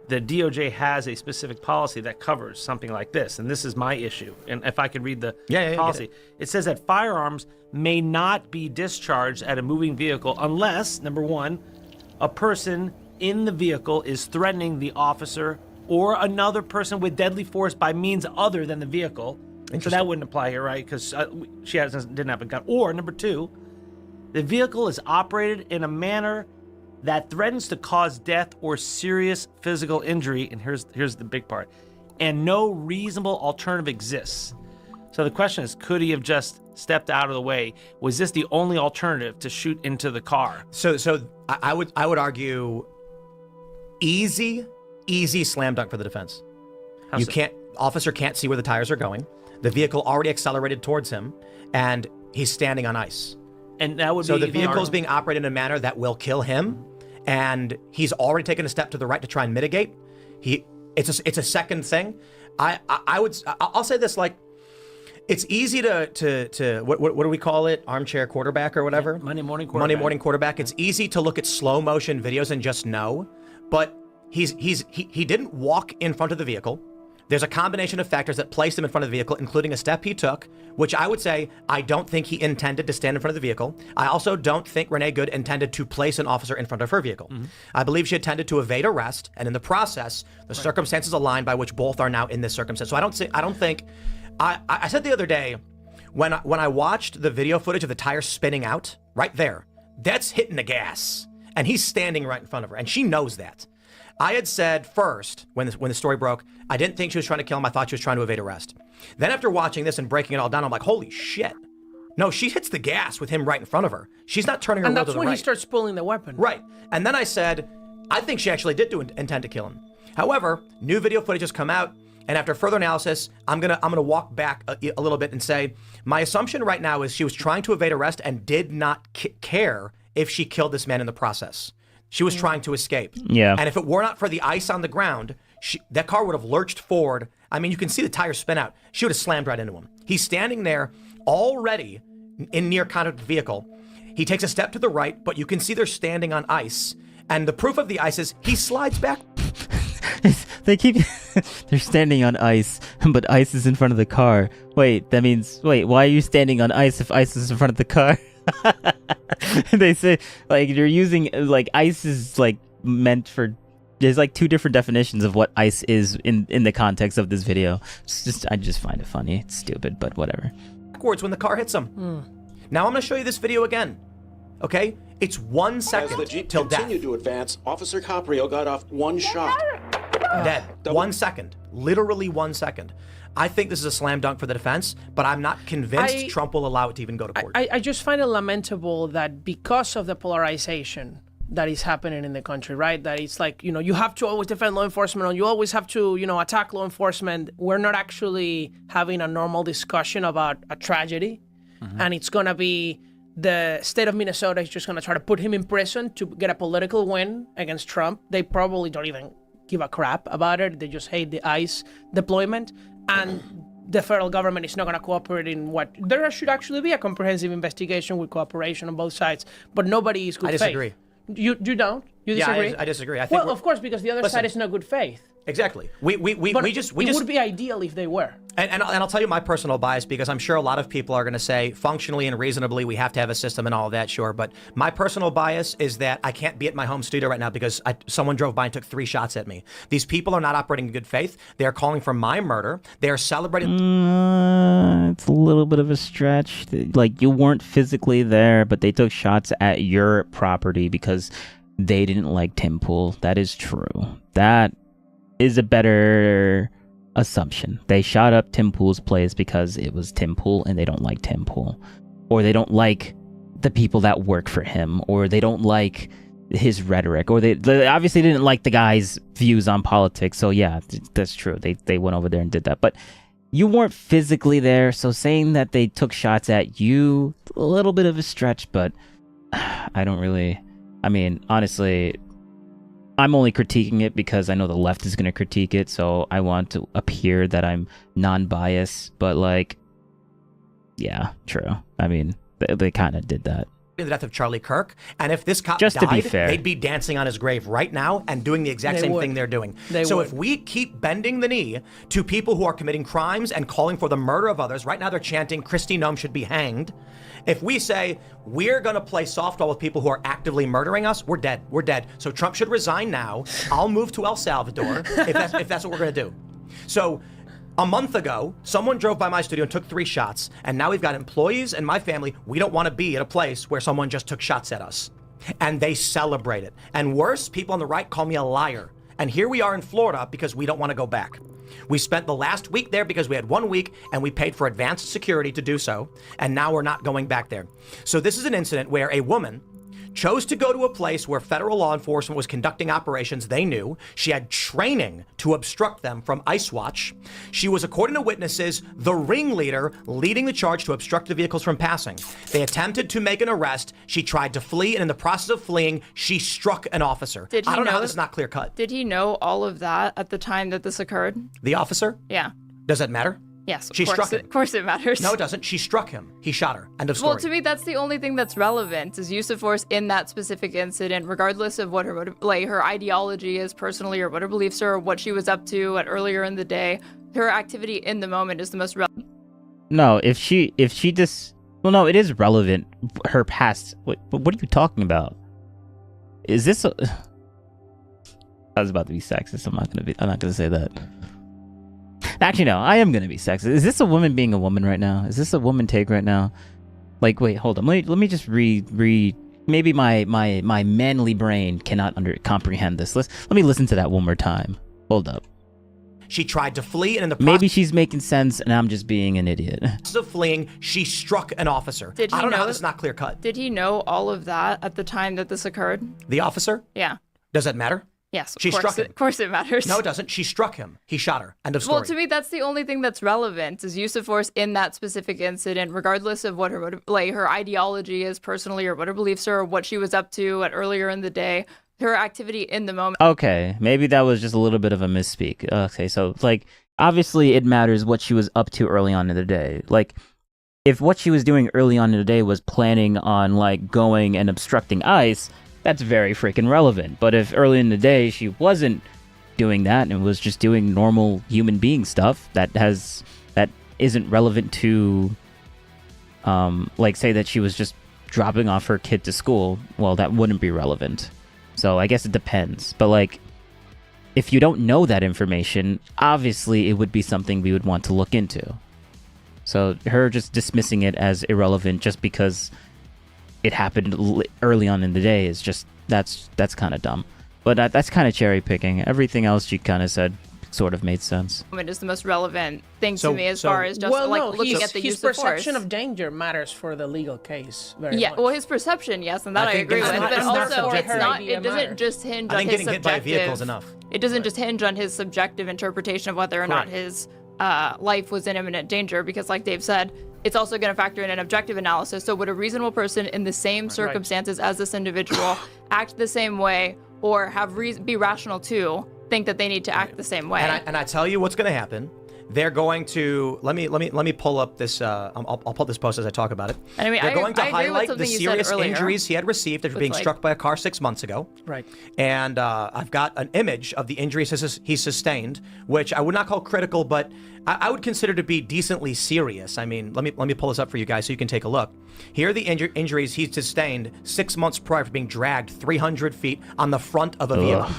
the DOJ has a specific policy that covers something like this, and this is my issue. And if I could read the policy, it says that firearms may not be discharged at a moving vehicle unless, number one, a person in the vehicle is threatening the officer or another person with deadly force by means other than the vehicle. So that wouldn't apply here, right? Because she didn't have a gun. Or number two, the vehicle is operated in a manner that threatens to cause death or serious physical injury, and here's the big part, and no reasonable alternative exists. So the question is, could he have just stepped out of the way? Was this the only alternative to shoot into the car? So I would argue easy slam dunk for the defense. Officer can't see where the tires are going. The vehicle already accelerated towards him, and he's standing on ice. And that would so the vehicle is being operated in a manner that will kill him, and he's already taken a step to the right to try and mitigate. It's a second thing. I'll say this, like, it's easy to what do we call it? Armchair quarterback or whatever? Yeah, Monday morning quarterback. It's easy to look at slow motion videos and just know, but he didn't walk in front of the vehicle. There's a combination of factors that placed him in front of the vehicle, including a step he took, which I would say I don't think he intended to stand in front of the vehicle. I also don't think Renee Good intended to place an officer in front of her vehicle. Mm-hmm. I believe she intended to evade arrest, and in the process, the circumstances aligned by which both are now in this circumstance. So I don't think. I said the other day, when I watched the video footage of the tire spinning out, right there, that's hitting the gas, and he's standing right in front of her, and she knows that. I had said first, when the story broke, I didn't think she was trying to kill him. I thought she was trying to evade arrest. Then after watching this and breaking it all down, I'm like, holy shit. No, she hits the gas with him right in front of her. She's not turning her wheel to the right. And that's when he starts pulling the weapon. Right. And then I said, I think she actually did intend to kill him. However, new video footage has come out, and after further analysis, I'm gonna walk back a little bit and say, my assumption right now is she was trying to evade arrest and did not care if she killed this man in the process. She was trying to escape. Yeah. And if it were not for the ice on the ground, that car would have lurched forward. I mean, you can see the tires spin out. She would have slammed right into him. He's standing there already in near contact with the vehicle. He takes a step to the right, but you can see they're standing on ice. And the proof of the ice is he slides back. They're standing on ice, but ice is in front of the car. Wait, why are you standing on ice if ice is in front of the car? They say, like, you're using, like, ice is, like, meant for, there's, like, two different definitions of what ice is in the context of this video. I just find it funny. It's stupid, but whatever. Backwards when the car hits him. Now I'm going to show you this video again. Okay? It's 1 second As the Jeep till death. continued to advance, Officer Caprio got off one shot. Dead. 1 second. Literally 1 second. I think this is a slam dunk for the defense, but I'm not convinced Trump will allow it to even go to court. I just find it lamentable that because of the polarization that is happening in the country, right? That it's like, you have to always defend law enforcement, or you always have to, attack law enforcement. We're not actually having a normal discussion about a tragedy. Mm-hmm. And it's going to be the state of Minnesota is just going to try to put him in prison to get a political win against Trump. They probably don't even give a crap about it. They just hate the ICE deployment. And the federal government is not going to cooperate in what... There should actually be a comprehensive investigation with cooperation on both sides, but nobody is good faith. I disagree. You don't? You disagree? Yeah, I disagree. I think of course, because the other side is not good faith. Exactly. It would be ideal if they were. And I'll tell you my personal bias, because I'm sure a lot of people are going to say functionally and reasonably we have to have a system and all of that, sure. But my personal bias is that I can't be at my home studio right now because someone drove by and took 3 shots at me. These people are not operating in good faith. They are calling for my murder. They are celebrating... It's a little bit of a stretch. Like, you weren't physically there, but they took shots at your property because they didn't like Tim Pool. That is true. That is a better assumption. They shot up Tim Pool's place because it was Tim Pool and they don't like Tim Pool. Or they don't like the people that work for him. Or they don't like his rhetoric. Or they obviously didn't like the guy's views on politics. So yeah, that's true. They went over there and did that. But you weren't physically there, so saying that they took shots at you, a little bit of a stretch, but I don't really... I mean, honestly, I'm only critiquing it because I know the left is going to critique it, so I want to appear that I'm non-biased, but like, yeah, true. I mean, they kind of did that. The death of Charlie Kirk, and if this cop Just died, to be fair. they'd be dancing on his grave right now and doing the exact same thing they're doing. So if we keep bending the knee to people who are committing crimes and calling for the murder of others, right now they're chanting Kristi Noem should be hanged. If we say we're going to play softball with people who are actively murdering us, we're dead. We're dead. So Trump should resign now. I'll move to El Salvador if that's what we're going to do. So a month ago, someone drove by my studio and took 3 shots, and now we've got employees and my family. We don't want to be at a place where someone just took shots at us. And they celebrate it. And worse, people on the right call me a liar. And here we are in Florida because we don't want to go back. We spent the last week there because we had 1 week and we paid for advanced security to do so. And now we're not going back there. So this is an incident where a woman chose to go to a place where federal law enforcement was conducting operations they knew. She had training to obstruct them from ICE Watch. She was, according to witnesses, the ringleader leading the charge to obstruct the vehicles from passing. They attempted to make an arrest. She tried to flee, and in the process of fleeing, she struck an officer. I don't know how this is not clear cut. Did he know all of that at the time that this occurred? The officer? Yeah. Does that matter? Yes, she struck him. Of course it matters. No, it doesn't. She struck him. He shot her. End of story. Well, to me, that's the only thing that's relevant is use of force in that specific incident, regardless of what her ideology is personally or what her beliefs are or what she was up to earlier in the day. Her activity in the moment is the most relevant. No, if she just... Well, no, it is relevant. Her past... What are you talking about? Is this a... I was about to be sexist. I'm not gonna say that. Actually, no, I am going to be sexist. Is this a woman being a woman right now? Is this a woman take right now? Like, wait, hold on. Let me just read. Maybe my manly brain cannot comprehend this. Let me listen to that one more time. Hold up. She tried to flee, and in the maybe she's making sense, and I'm just being an idiot. Of fleeing, she struck an officer. I don't know how this is not clear cut. Did he know all of that at the time that this occurred? The officer? Yeah. Does that matter? Yes, she struck him. Of course it matters. No, it doesn't. She struck him. He shot her. End of story. Well, to me, that's the only thing that's relevant is use of force in that specific incident, regardless of what her ideology is personally or what her beliefs are or what she was up to earlier in the day. Her activity in the moment. Okay, maybe that was just a little bit of a misspeak. Okay, so like obviously it matters what she was up to early on in the day. Like if what she was doing early on in the day was planning on like going and obstructing ICE, that's very freaking relevant. But if early in the day she wasn't doing that and was just doing normal human being stuff that isn't relevant to like say that she was just dropping off her kid to school, well, that wouldn't be relevant. So I guess it depends. But like if you don't know that information, obviously it would be something we would want to look into. So her just dismissing it as irrelevant just because it happened early on in the day is just that's kind of dumb. But that's kind of cherry picking. Everything else she kind of said sort of made sense. It is the most relevant thing to me as far as just looking at the use of force. His perception of danger matters for the legal case very much. Yeah, well, his perception, yes, and that I agree with. But also, it doesn't just hinge on his subjective. Hit by vehicles enough. It doesn't just hinge on his subjective interpretation of whether or not his life was in imminent danger, because like Dave said, it's also going to factor in an objective analysis. So would a reasonable person in the same circumstances as this individual act the same way or be rational too, think that they need to act the same way? And I tell you what's going to happen. They're going to let me pull up this. I'll pull this post as I talk about it. And I mean, they're going to highlight the serious earlier, injuries he had received after being struck by a car 6 months ago. Right. And I've got an image of the injuries he sustained, which I would not call critical, but I would consider to be decently serious. I mean, let me pull this up for you guys so you can take a look. Here are the injuries he sustained 6 months prior to being dragged 300 feet on the front of a vehicle.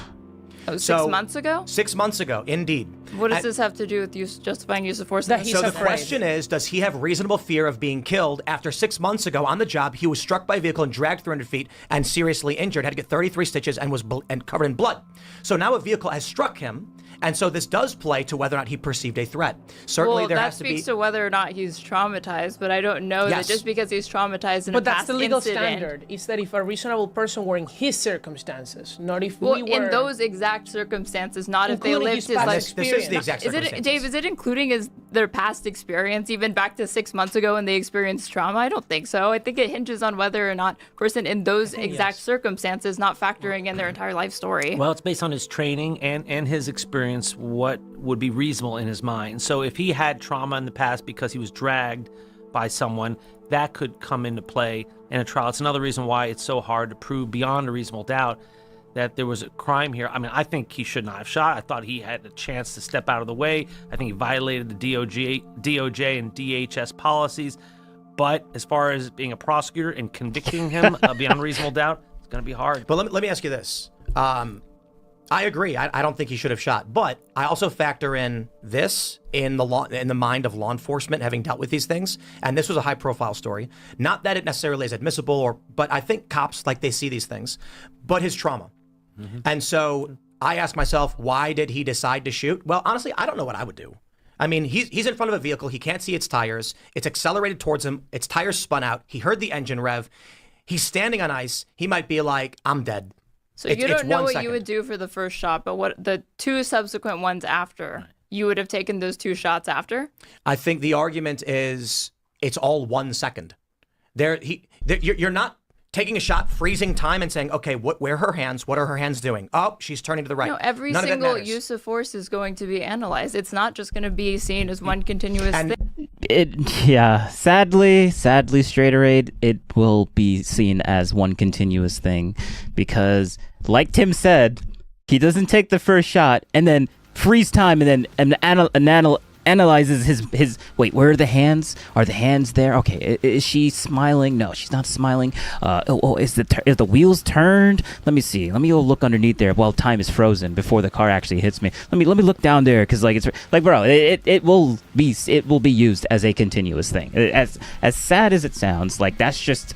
Oh, 6 months ago? 6 months ago, indeed. What does this have to do with justifying use of force? So the question is, does he have reasonable fear of being killed after 6 months ago on the job? He was struck by a vehicle and dragged 300 feet and seriously injured, had to get 33 stitches and was covered in blood. So now a vehicle has struck him And so this does play to whether or not he perceived a threat. Certainly, well, there that has to be. speaks to whether or not he's traumatized, but I don't know that just because he's traumatized in But a that's past the legal incident. standard. It's that if a reasonable person were in his circumstances, not if Well, we were in those exact circumstances, not if they Including lived his his past life. This is the exact Is it, circumstances. Dave? Is it including their past experience, even back to 6 months ago when they experienced trauma? I don't think so. I think it hinges on whether or not a person in those exact circumstances, not factoring in their entire life story. Well, it's based on his training and his experience, what would be reasonable in his mind. So if he had trauma in the past because he was dragged by someone, that could come into play in a trial. It's another reason why it's so hard to prove beyond a reasonable doubt that there was a crime here. I mean, I think he should not have shot. I thought he had a chance to step out of the way. I think he violated the DOJ and DHS policies. But as far as being a prosecutor and convicting him beyond reasonable doubt, it's going to be hard. But let me ask you this. I agree. I don't think he should have shot, but I also factor in this in the mind of law enforcement having dealt with these things. And this was a high-profile story. Not that it necessarily is admissible, but I think cops they see these things. But his trauma, and so I ask myself, why did he decide to shoot? Well, honestly, I don't know what I would do. I mean, he's in front of a vehicle. He can't see its tires. It's accelerated towards him. Its tires spun out. He heard the engine rev. He's standing on ice. He might be like, I'm dead. So you don't know what you would do for the first shot, but what the two subsequent ones after, you would have taken those two shots after? I think the argument is it's all 1 second. You're not taking a shot, freezing time, and saying, okay, where are her hands? What are her hands doing? Oh, she's turning to the right. No, every None single of it matters. use of force is going to be analyzed. It's not just going to be seen as one continuous thing. Sadly, Straighter Aid, it will be seen as one continuous thing because, like Tim said, he doesn't take the first shot and then freeze time and then analyzes his wait, where are the hands? Are the hands there? Okay, is she smiling? No, she's not smiling. Is the wheels turned? Let me see. Let me go look underneath there while time is frozen before the car actually hits me. Let me look down there because it's bro, it will be used as a continuous thing. As sad as it sounds, that's just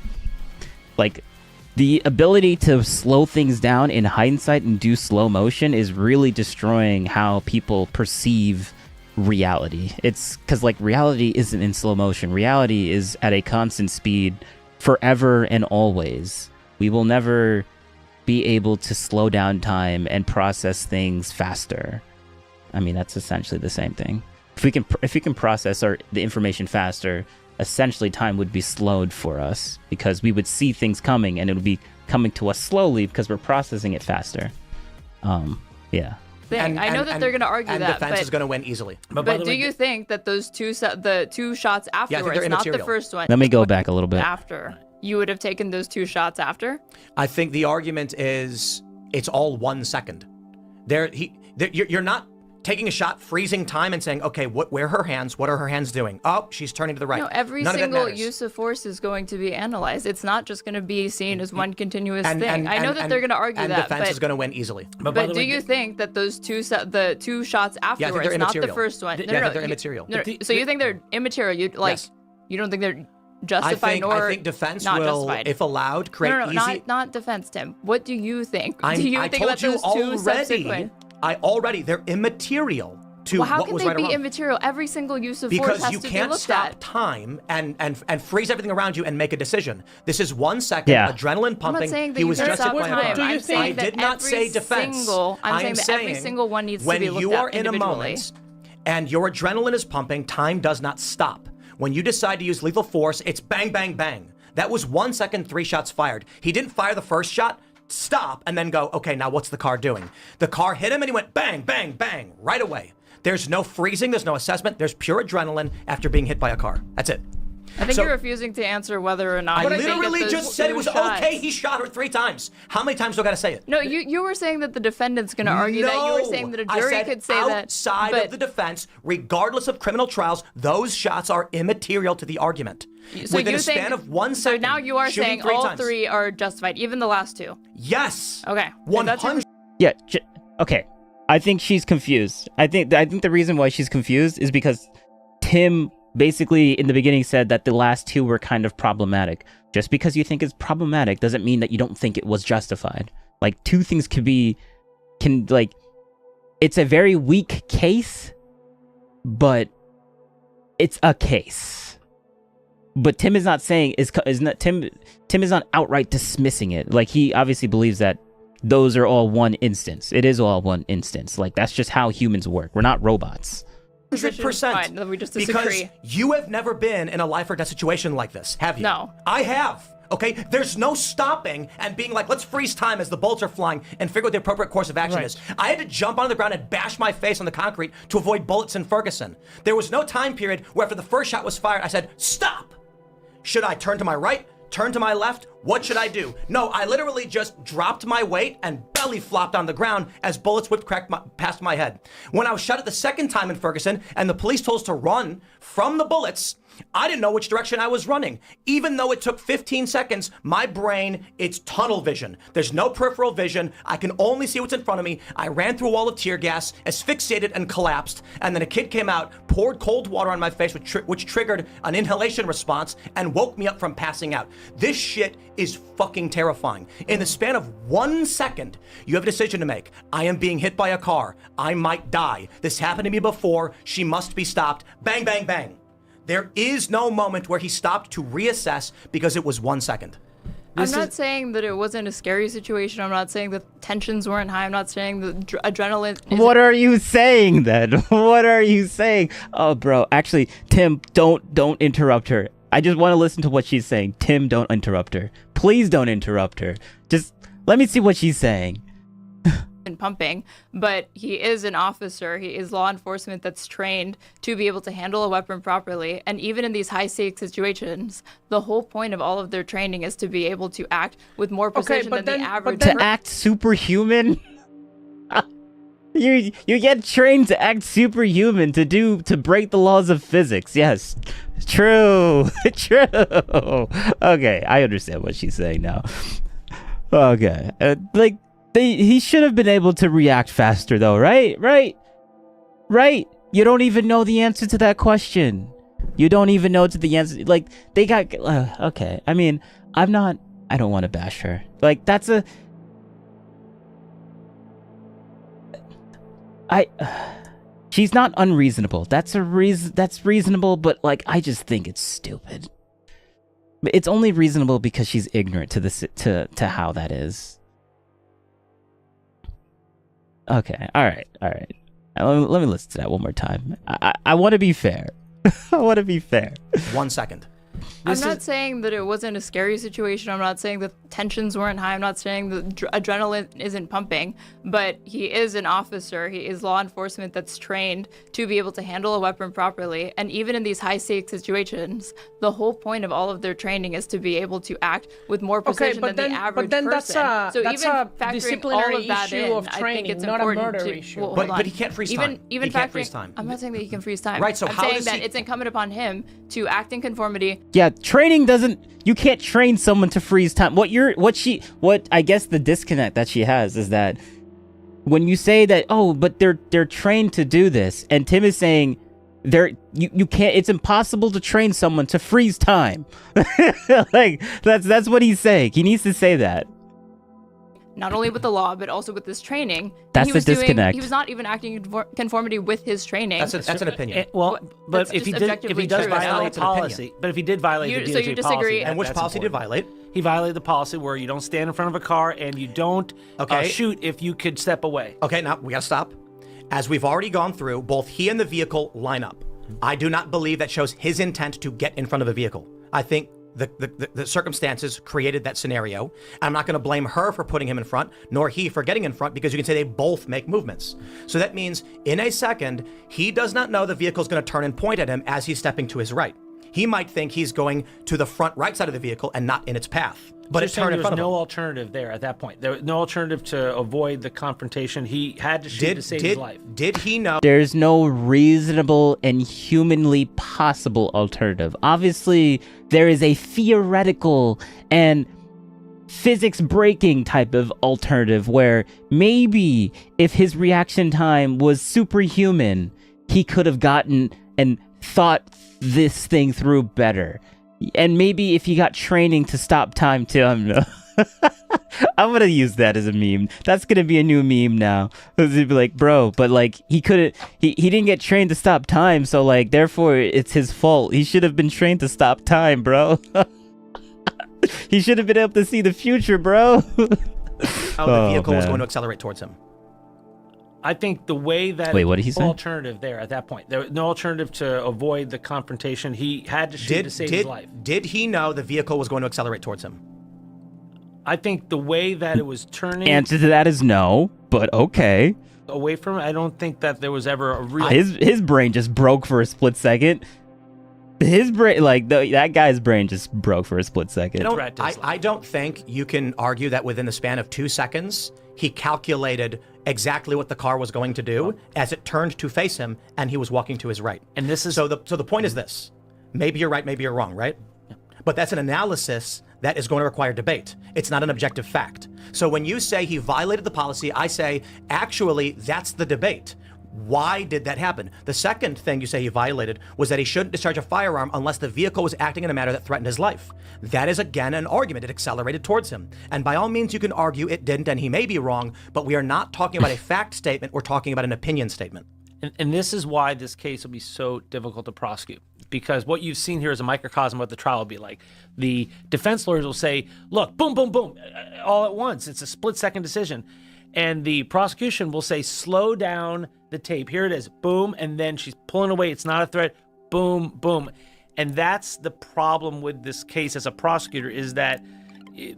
the ability to slow things down in hindsight and do slow motion is really destroying how people perceive reality. It's because reality isn't in slow motion. Reality is at a constant speed forever and always. We will never be able to slow down time and process things faster. I mean, that's essentially the same thing. If we can process the information faster, essentially time would be slowed for us because we would see things coming and it would be coming to us slowly because we're processing it faster. Yeah. I know that they're going to argue and that, defense is going to win easily. But do you think that those the two shots afterwards, not the first one? Let me go back a little bit. After you would have taken those two shots after? I think the argument is it's all 1 second. You're not taking a shot, freezing time, and saying, okay, where are her hands? What are her hands doing? Oh, she's turning to the right. No, every None single of it matters. use of force is going to be analyzed. It's not just going to be seen as one continuous thing. And I know that they're going to argue and that, defense is going to win easily. But do you think that those the two shots afterwards, they're not the immaterial. first one? I think they're immaterial. So you think they're immaterial? You don't think they're justified I think defense not will, justified. if allowed, create easy. not defense, Tim. What do you think? I do you think told about you those two subsequent? they're immaterial to Well, how what can was they right or be wrong. immaterial? Every single use of force Because has you to be can't looked stop at. time and freeze everything around you and make a decision. This is 1 second, adrenaline pumping. I'm not saying that he you was can't just stop hit by a time. car. I'm saying I that did not every say defense. single- I'm I saying am that every saying single one needs to when be looked you at are in a individually. moment and your adrenaline is pumping, time does not stop. When you decide to use lethal force, it's bang, bang, bang. That was 1 second, 3 shots fired. He didn't fire the first shot, stop, and then go, okay, now what's the car doing? The car hit him and he went bang, bang, bang, right away. There's no freezing, there's no assessment, there's pure adrenaline after being hit by a car. That's it. I think you're refusing to answer whether or not. I you think that literally those just said it two was shots- okay. He shot her 3 times. How many times do I got to say it? No, you were saying that the defendant's going to argue that. You were saying that a I jury said could say that. outside of the defense, regardless of criminal trials, those shots are immaterial to the argument. So Within you a span think, of 1 So second. now you are shooting saying 3 all times. 3 are justified, even the last 2. Yes. Okay. 100. Yeah. Okay. I think she's confused. I think the reason why she's confused is because Tim basically in the beginning said that the last 2 were kind of problematic. Just because you think it's problematic doesn't mean that you don't think it was justified. 2 things it's a very weak case, but it's a case. But Tim is not saying Tim is not outright dismissing it. Like, he obviously believes that those are all one instance. It is all one instance. Like, that's just how humans work. We're not robots. 100%. We just because disagree. you have never been in a life or death situation like this, have you? No. I have. Okay, there's no stopping and being like, let's freeze time as the bullets are flying and figure what the appropriate course of action is. I had to jump onto the ground and bash my face on the concrete to avoid bullets in Ferguson. There was no time period where after the first shot was fired, I said, stop. Should I turn to my right? Turn to my left? What should I do? No, I literally just dropped my weight and belly flopped on the ground as bullets whipped past my head. When I was shot at the second time in Ferguson and the police told us to run from the bullets, I didn't know which direction I was running. Even though it took 15 seconds, my brain, it's tunnel vision. There's no peripheral vision. I can only see what's in front of me. I ran through a wall of tear gas, asphyxiated and collapsed. And then a kid came out, poured cold water on my face, which triggered an inhalation response and woke me up from passing out. This shit is fucking terrifying. In the span of 1 second, you have a decision to make. I am being hit by a car. I might die. This happened to me before. She must be stopped. Bang, bang, bang. There is no moment where he stopped to reassess because it was 1 second. I'm not saying that it wasn't a scary situation. I'm not saying that tensions weren't high. I'm not saying that adrenaline. What are you saying then? What are you saying? Oh, bro. Actually, Tim, don't interrupt her. I just want to listen to what she's saying. Tim, don't interrupt her. Please don't interrupt her. Just let me see what she's saying. And pumping, but he is an officer. He is law enforcement that's trained to be able to handle a weapon properly. And even in these high-stakes situations, the whole point of all of their training is to be able to act with more precision than the average person. To act superhuman? You get trained to act superhuman to break the laws of physics. Yes, true, true. Okay, I understand what she's saying now. Okay, he should have been able to react faster, though, right? You don't even know the answer to that question. You don't even know the answer. Like, they got okay. I mean, I don't want to bash her. Like, she's not unreasonable. That's reasonable, but like, I just think it's stupid. It's only reasonable because she's ignorant to how that is. Okay, all right. Let me listen to that one more time. I want to be fair. I want to be fair. 1 second. I'm not saying that it wasn't a scary situation. I'm not saying that tensions weren't high. I'm not saying that adrenaline isn't pumping, but he is an officer. He is law enforcement that's trained to be able to handle a weapon properly. And even in these high-stakes situations, the whole point of all of their training is to be able to act with more precision than the average person. That's so that's even a factoring disciplinary all of that issue in, of training, I think it's not important a murder to. issue. Well, But he can't freeze time. Even He can't freeze time. I'm not saying that he can freeze time. Right, so I'm how saying does that he- it's incumbent upon him to act in conformity. Yeah, training you can't train someone to freeze time. What I guess the disconnect that she has is that when you say that, oh, but they're trained to do this, and Tim is saying you can't, it's impossible to train someone to freeze time. Like, that's what he's saying. He needs to say that. Not only with the law, but also with this training. That's the disconnect. He was not even acting in conformity with his training. That's an opinion. But if he does violate the policy, but if he did violate the DOJ so you disagree? policy, And which policy did he violate? He violated the policy where you don't stand in front of a car and you don't shoot if you could step away. Okay, now we gotta stop. As we've already gone through, both he and the vehicle line up. I do not believe that shows his intent to get in front of a vehicle. I think the circumstances created that scenario. I'm not going to blame her for putting him in front, nor he for getting in front, because you can say they both make movements. So that means in a second, he does not know the vehicle's going to turn and point at him as he's stepping to his right. He might think he's going to the front right side of the vehicle and not in its path. But So it turned in front of there was him. no alternative there at that point. There was no alternative to avoid the confrontation. He had to shoot to save his life. Did he know? There's no reasonable and humanly possible alternative. Obviously, there is a theoretical and physics breaking type of alternative where maybe if his reaction time was superhuman, he could have gotten and thought this thing through better. And maybe if he got training to stop time too, I don't know. I'm gonna use that as a meme. That's gonna be a new meme now. It'd be like, bro, but like he didn't get trained to stop time, so like therefore it's his fault. He should have been trained to stop time, bro. He should have been able to see the future, bro. The vehicle was going to accelerate towards him. I think the way that Wait, what did he say? Alternative there at that point. There was no alternative to avoid the confrontation. He had to shoot to save his life. Did he know the vehicle was going to accelerate towards him? I think the way that it was turning Answer to that is no, but okay. away from it, I don't think that there was ever a real. His brain just broke for a split second. His brain, like that guy's brain, just broke for a split second. I don't think you can argue that within the span of 2 seconds, he calculated exactly what the car was going to do as it turned to face him, and he was walking to his right. And this is so the point is this: maybe you're right, maybe you're wrong, right? Yeah. But that's an analysis that is going to require debate. It's not an objective fact. So when you say he violated the policy, I say actually that's the debate. Why did that happen? The second thing you say he violated was that he shouldn't discharge a firearm unless the vehicle was acting in a manner that threatened his life. That is, again, an argument. It accelerated towards him. And by all means, you can argue it didn't, and he may be wrong, but we are not talking about a fact statement. We're talking about an opinion statement. And this is why this case will be so difficult to prosecute. Because what you've seen here is a microcosm of what the trial will be like. The defense lawyers will say, look, boom, boom, boom, all at once. It's a split-second decision. And the prosecution will say, slow down the tape. Here it is. Boom. And then she's pulling away. It's not a threat. Boom, boom. And that's the problem with this case as a prosecutor, is that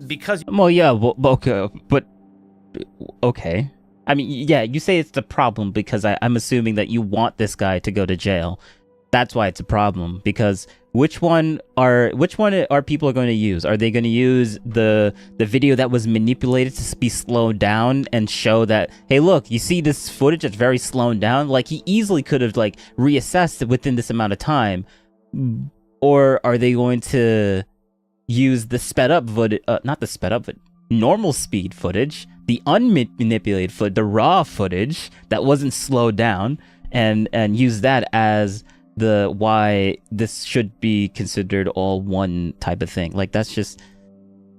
because... Well, yeah, okay, but... Okay. I mean, yeah, you say it's the problem because I'm assuming that you want this guy to go to jail. That's why it's a problem, because which one are people going to use? Are they going to use the video that was manipulated to be slowed down and show that, hey, look, you see this footage that's very slowed down? Like, he easily could have like reassessed it within this amount of time. Or are they going to use the sped up footage, not the sped up, but normal speed footage, the unmanipulated footage, the raw footage that wasn't slowed down, and use that as the why this should be considered all one type of thing? Like, that's just,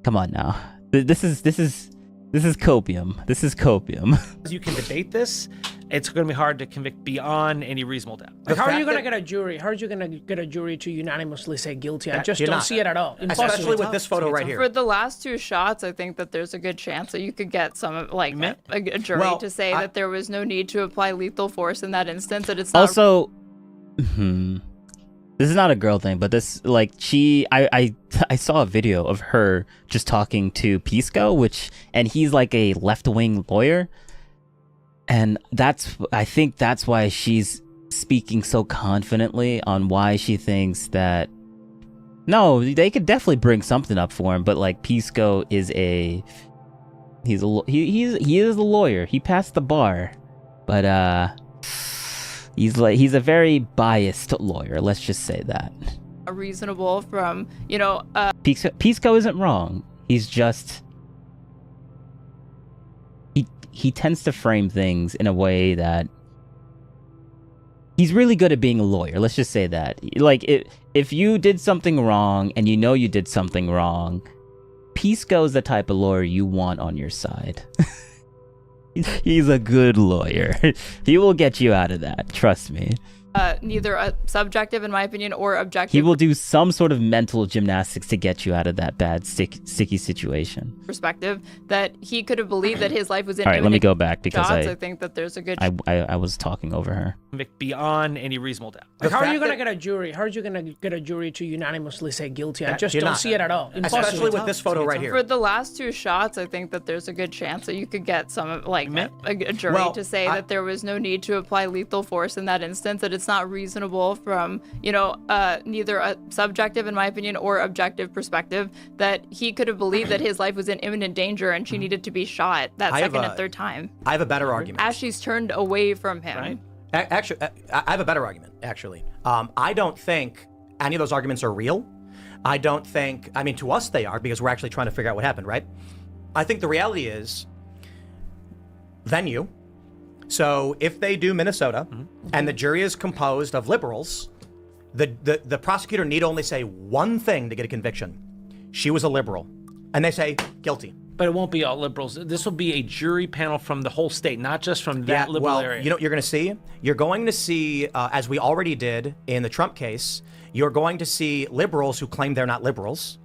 come on now. This is copium. This is copium. You can debate this. It's going to be hard to convict beyond any reasonable doubt. Like, how are you going to get a jury? How are you going to get a jury to unanimously say guilty? I just don't see it at all. Impossible. Especially with this photo right here. For the last two shots, I think that there's a good chance that you could get some, like, a jury to say that there was no need to apply lethal force in that instance. That it's not also. This is not a girl thing, but this, like, I saw a video of her just talking to Pisco, and he's like a left-wing lawyer. And I think that's why she's speaking so confidently on why she thinks that, no, they could definitely bring something up for him, but like Pisco is he is a lawyer. He passed the bar, but he's a very biased lawyer. Let's just say that. Reasonable from, Pisco isn't wrong. He's just, he tends to frame things in a way that he's really good at being a lawyer. Let's just say that. Like, if you did something wrong and you know you did something wrong, Pisco's the type of lawyer you want on your side. He's a good lawyer. He will get you out of that. Trust me. Neither subjective, in my opinion, or objective. He will do some sort of mental gymnastics to get you out of that bad, sticky situation. Perspective that he could have believed that his life was in. All right, let me go back because I think that there's a good. I was talking over her. Beyond any reasonable doubt. Like, how are you going to get a jury? How are you going to get a jury to unanimously say guilty? I just don't see it at all. Impossible. Especially with this photo right here. For the last two shots, I think that there's a good chance that you could get some, like, a jury to say that there was no need to apply lethal force in that instance. That it's not reasonable from, neither a subjective, in my opinion, or objective perspective, that he could have believed that his life was in imminent danger and she needed to be shot that second and third time. I have a better argument. As she's turned away from him. Right? Actually, I have a better argument, actually. I don't think any of those arguments are real. I don't think, to us they are, because we're actually trying to figure out what happened, right? I think the reality is venue. So if they do Minnesota and the jury is composed of liberals, the prosecutor need only say one thing to get a conviction. She was a liberal. And they say guilty. But it won't be all liberals. This will be a jury panel from the whole state, not just from that liberal well, area. You know what you're going to see? You're going to see, as we already did in the Trump case, you're going to see liberals who claim they're not liberals.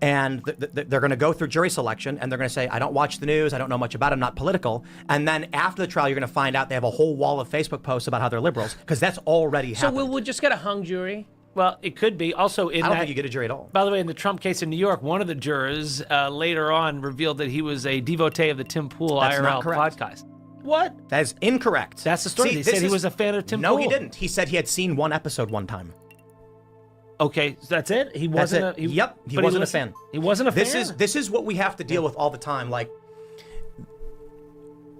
And they're going to go through jury selection, and they're going to say, I don't watch the news, I don't know much about it, I'm not political. And then after the trial, you're going to find out they have a whole wall of Facebook posts about how they're liberals, because that's already happened. So will we just get a hung jury? Well, it could be. Also, I don't think you get a jury at all. By the way, in the Trump case in New York, one of the jurors later on revealed that he was a devotee of the Tim Pool That's IRL not correct. podcast. What? That is incorrect. That's the story. See, They said he was a fan of Tim No, Pool. he didn't. He said he had seen one episode one time. Okay, so that's it? He That's wasn't it. a... Yep, he wasn't a fan. He wasn't a fan? This is what we have to deal with all the time. Like,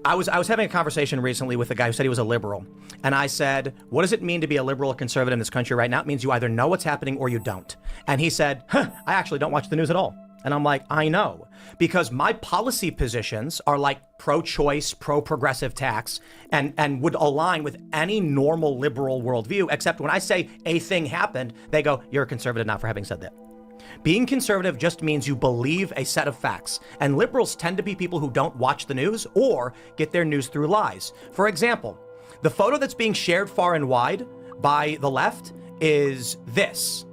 I was having a conversation recently with a guy who said he was a liberal. And I said, what does it mean to be a liberal or conservative in this country right now? It means you either know what's happening or you don't. And he said, I actually don't watch the news at all. And I'm like, I know. Because my policy positions are like pro-choice, pro-progressive tax, and would align with any normal liberal worldview, except when I say a thing happened, they go, you're a conservative now for having said that. Being conservative just means you believe a set of facts, and liberals tend to be people who don't watch the news or get their news through lies. For example, the photo that's being shared far and wide by the left is this.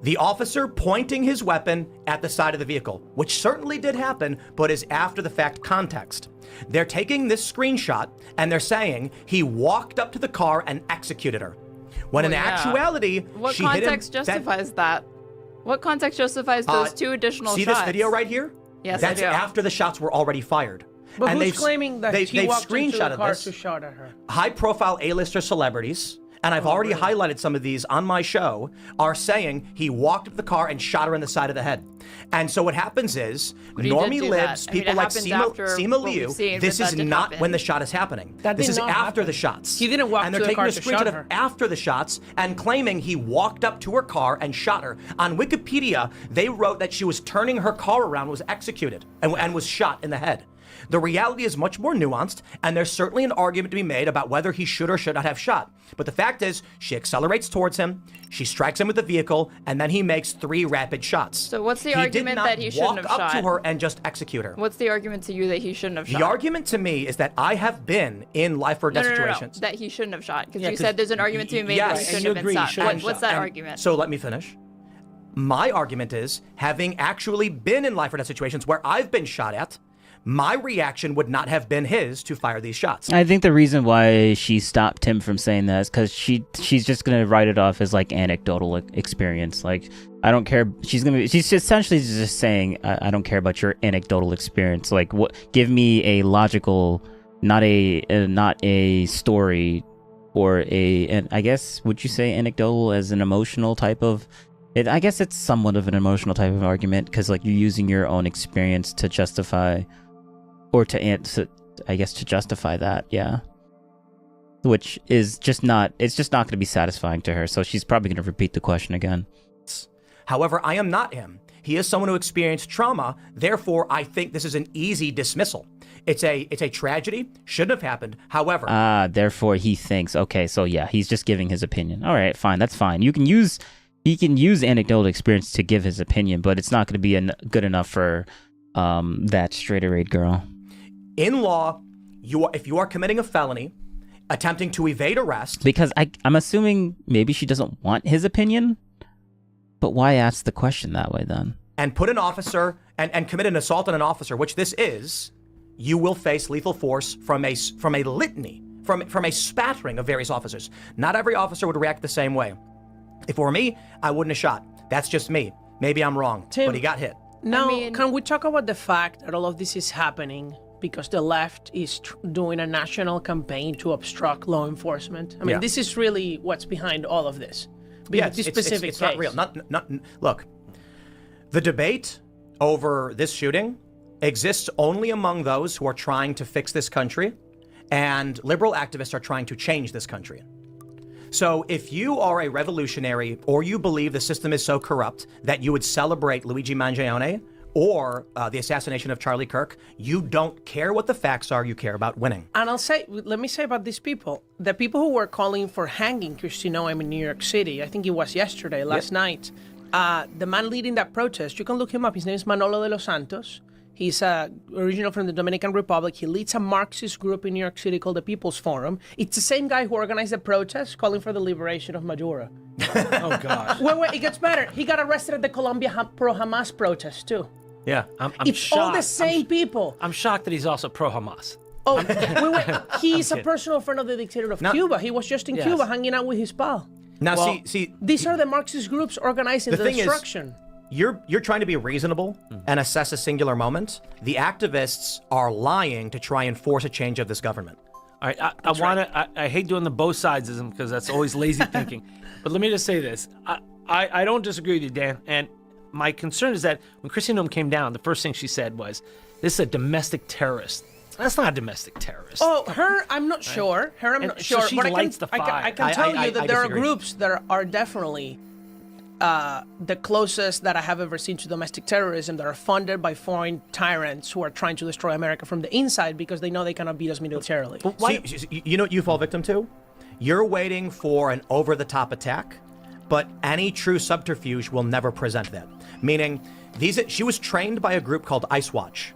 The officer pointing his weapon at the side of the vehicle, which certainly did happen, but is after the fact context. They're taking this screenshot and they're saying he walked up to the car and executed her. When in actuality, what she hit him. context justifies that? What context justifies those two additional see shots? this video right here? Yes, That's I do. after the shots were already fired. But and who's claiming that he they've walked into the screenshotted car this. to shout at her? High-profile A-lister celebrities, and I've already highlighted some of these on my show, are saying he walked up to the car and shot her in the side of the head. And so what happens is, But he did normie do libs, that. I mean, people it like happens after Sima what we've Liu, seen, this but is that did not happen. when the shot is happening. That This did is not after happen. the shots. He didn't walk and to they're the taking car a to shout screenshot of her. after the shots and claiming he walked up to her car and shot her. On Wikipedia, they wrote that she was turning her car around, was executed, and was shot in the head. The reality is much more nuanced, and there's certainly an argument to be made about whether he should or should not have shot. But the fact is, she accelerates towards him, she strikes him with the vehicle, and then he makes 3 rapid shots. So what's the He argument did not that he shouldn't have walk up shot? to her and just execute her. What's the argument to you that he shouldn't have shot? The argument to me is that I have been in life or death no, situations. that he shouldn't have shot. Because Yeah, you 'cause said there's an argument to be made that he yes, shouldn't have been shot. What's that And argument? So let me finish. My argument is, having actually been in life or death situations where I've been shot at, my reaction would not have been his to fire these shots. I think the reason why she stopped him from saying that is because she's just gonna write it off as like anecdotal experience. Like, I don't care. She's essentially just saying, I don't care about your anecdotal experience. Like, what? Give me a logical, not a story, or and I guess, would you say anecdotal as an emotional type of? I guess it's somewhat of an emotional type of argument because like you're using your own experience to justify. Or to answer, I guess, to justify that, yeah. Which is just not, it's just not going to be satisfying to her, so she's probably going to repeat the question again. However, I am not him. He is someone who experienced trauma, therefore I think this is an easy dismissal. It's a tragedy, shouldn't have happened, however. Therefore he thinks, okay, so yeah, he's just giving his opinion. All right, fine, that's fine. He can use anecdotal experience to give his opinion, but it's not going to be good enough for that straight-arrayed girl. In law, if you are committing a felony, attempting to evade arrest... Because I'm assuming maybe she doesn't want his opinion, but why ask the question that way then? And put an officer, and commit an assault on an officer, which this is, you will face lethal force from a litany, from a spattering of various officers. Not every officer would react the same way. If it were me, I wouldn't have shot. That's just me. Maybe I'm wrong, Tim, but he got hit. Now, can we talk about the fact that all of this is happening because the left is doing a national campaign to obstruct law enforcement? I mean, this is really what's behind all of this. Yeah, this specific it's not real. Look, the debate over this shooting exists only among those who are trying to fix this country, and liberal activists are trying to change this country. So if you are a revolutionary or you believe the system is so corrupt that you would celebrate Luigi Mangione or the assassination of Charlie Kirk, you don't care what the facts are, you care about winning. And let me say about these people, the people who were calling for hanging Kristi Noem in New York City, I think it was yesterday, last night, the man leading that protest, you can look him up, his name is Manolo de los Santos. He's original from the Dominican Republic. He leads a Marxist group in New York City called the People's Forum. It's the same guy who organized the protest calling for the liberation of Maduro. Oh, gosh. Wait, it gets better. He got arrested at the Colombia pro-Hamas protest, too. Yeah. I'm It's shocked. all the same people. I'm shocked that he's also pro-Hamas. Oh, wait. He's a personal friend of the dictator of Cuba. He was just in Yes. Cuba hanging out with his pal. Now, see, These are the Marxist groups organizing the thing destruction. Is, you're trying to be reasonable and assess a singular moment. The activists are lying to try and force a change of this government. All right, I want to. I hate doing the both sidesism because that's always lazy thinking. But let me just say this: I don't disagree with you, Dan. And my concern is that when Kristi Noem came down, the first thing she said was, "This is a domestic terrorist." That's not a domestic terrorist. Oh, her, I'm not sure. Her, I'm not so sure. she but lights the fire. I can tell you that there are disagree. groups that are definitely the closest that I have ever seen to domestic terrorism that are funded by foreign tyrants who are trying to destroy America from the inside because they know they cannot beat us militarily. See, you know what you fall victim to? You're waiting for an over-the-top attack, but any true subterfuge will never present that. Meaning, she was trained by a group called Ice Watch.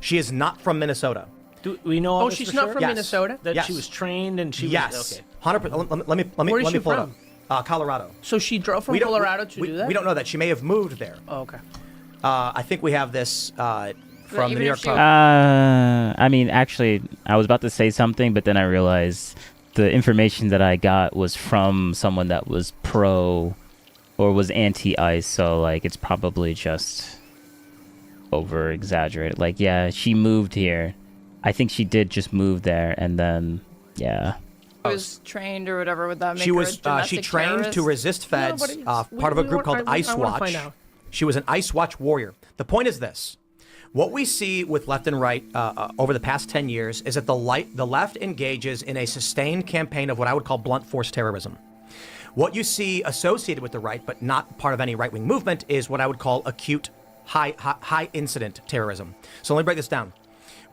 She is not from Minnesota. Do we know? Oh, she's not from Yes. Minnesota? That Yes. she was trained and she Yes. was okay. 100%. Let me Where is she pull it from? up. Colorado. So she drove from We don't- Colorado to do that? We don't know that. She may have moved there. Oh, okay. I think we have this from the even New York if she- Times. I mean, actually, I was about to say something, but then I realized the information that I got was from someone that was pro or was anti-ICE, so, like, it's probably just over-exaggerated. Like, yeah, she moved here. I think she did just move there, and then, yeah. Was trained or whatever. Would that make She her was a domestic she trained terrorist? to resist feds, but it's- part of a we group want- called I Ice wanna Watch. find out. She was an Ice Watch warrior. The point is this. What we see with left and right over the past 10 years is that the left engages in a sustained campaign of what I would call blunt force terrorism. What you see associated with the right, but not part of any right-wing movement, is what I would call acute, high incident terrorism. So let me break this down.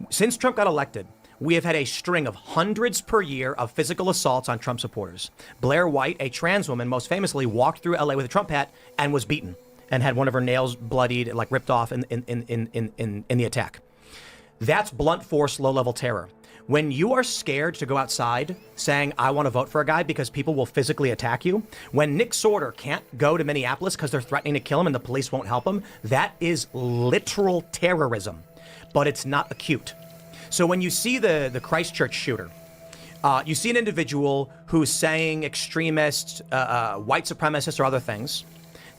Since Trump got elected, we have had a string of hundreds per year of physical assaults on Trump supporters. Blair White, a trans woman, most famously walked through LA with a Trump hat and was beaten and had one of her nails bloodied, like ripped off in the attack. That's blunt force, low-level terror. When you are scared to go outside saying, I want to vote for a guy because people will physically attack you, when Nick Sorter can't go to Minneapolis because they're threatening to kill him and the police won't help him, that is literal terrorism, but it's not acute. So when you see the Christchurch shooter, you see an individual who's saying extremist, white supremacist, or other things.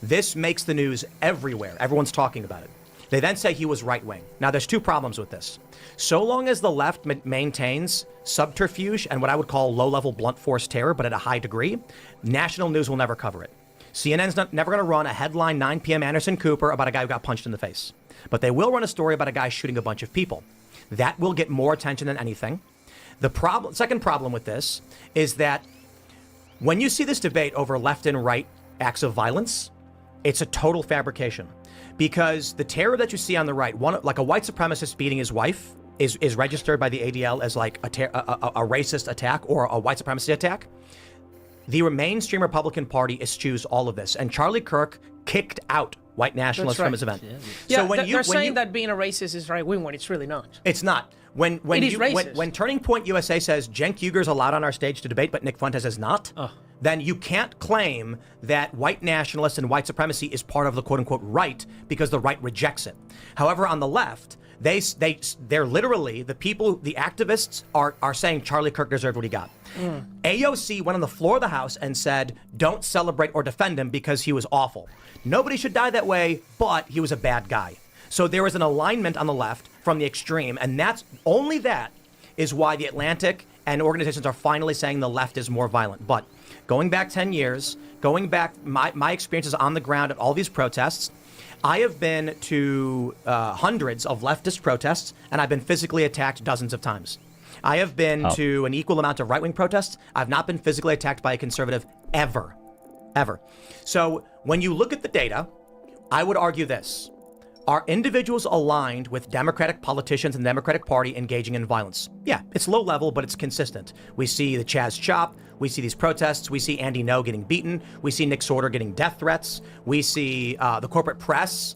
This makes the news everywhere. Everyone's talking about it. They then say he was right-wing. Now, there's two problems with this. So long as the left maintains subterfuge and what I would call low-level blunt force terror, but at a high degree, national news will never cover it. CNN's never going to run a headline 9 p.m. Anderson Cooper about a guy who got punched in the face. But they will run a story about a guy shooting a bunch of people. That will get more attention than anything. The second problem with this is that when you see this debate over left and right acts of violence, it's a total fabrication. Because the terror that you see on the right, like a white supremacist beating his wife, is registered by the ADL as like a racist attack or a white supremacy attack. The mainstream Republican Party eschews all of this, and Charlie Kirk kicked out white nationalists from his event. Yeah, So they're saying that being a racist is right-wing when it's really not. It's not. When It is racist. when Turning Point USA says Cenk Uygur's allowed on our stage to debate, but Nick Fuentes is not, then you can't claim that white nationalists and white supremacy is part of the quote-unquote right because the right rejects it. However, on the left, they're literally, the people, the activists are saying Charlie Kirk deserved what he got. AOC went on the floor of the House and said, don't celebrate or defend him because he was awful. Nobody should die that way, but he was a bad guy. So there is an alignment on the left from the extreme, and that is why The Atlantic and organizations are finally saying the left is more violent. But going back 10 years, going back my experiences on the ground at all these protests, I have been to hundreds of leftist protests, and I've been physically attacked dozens of times. I have been to an equal amount of right-wing protests. I've not been physically attacked by a conservative ever. So when you look at the data, I would argue this. Are individuals aligned with Democratic politicians and the Democratic Party engaging in violence? Yeah, it's low level, but it's consistent. We see the Chaz Chop. We see these protests. We see Andy Ngo getting beaten. We see Nick Sorter getting death threats. We see the corporate press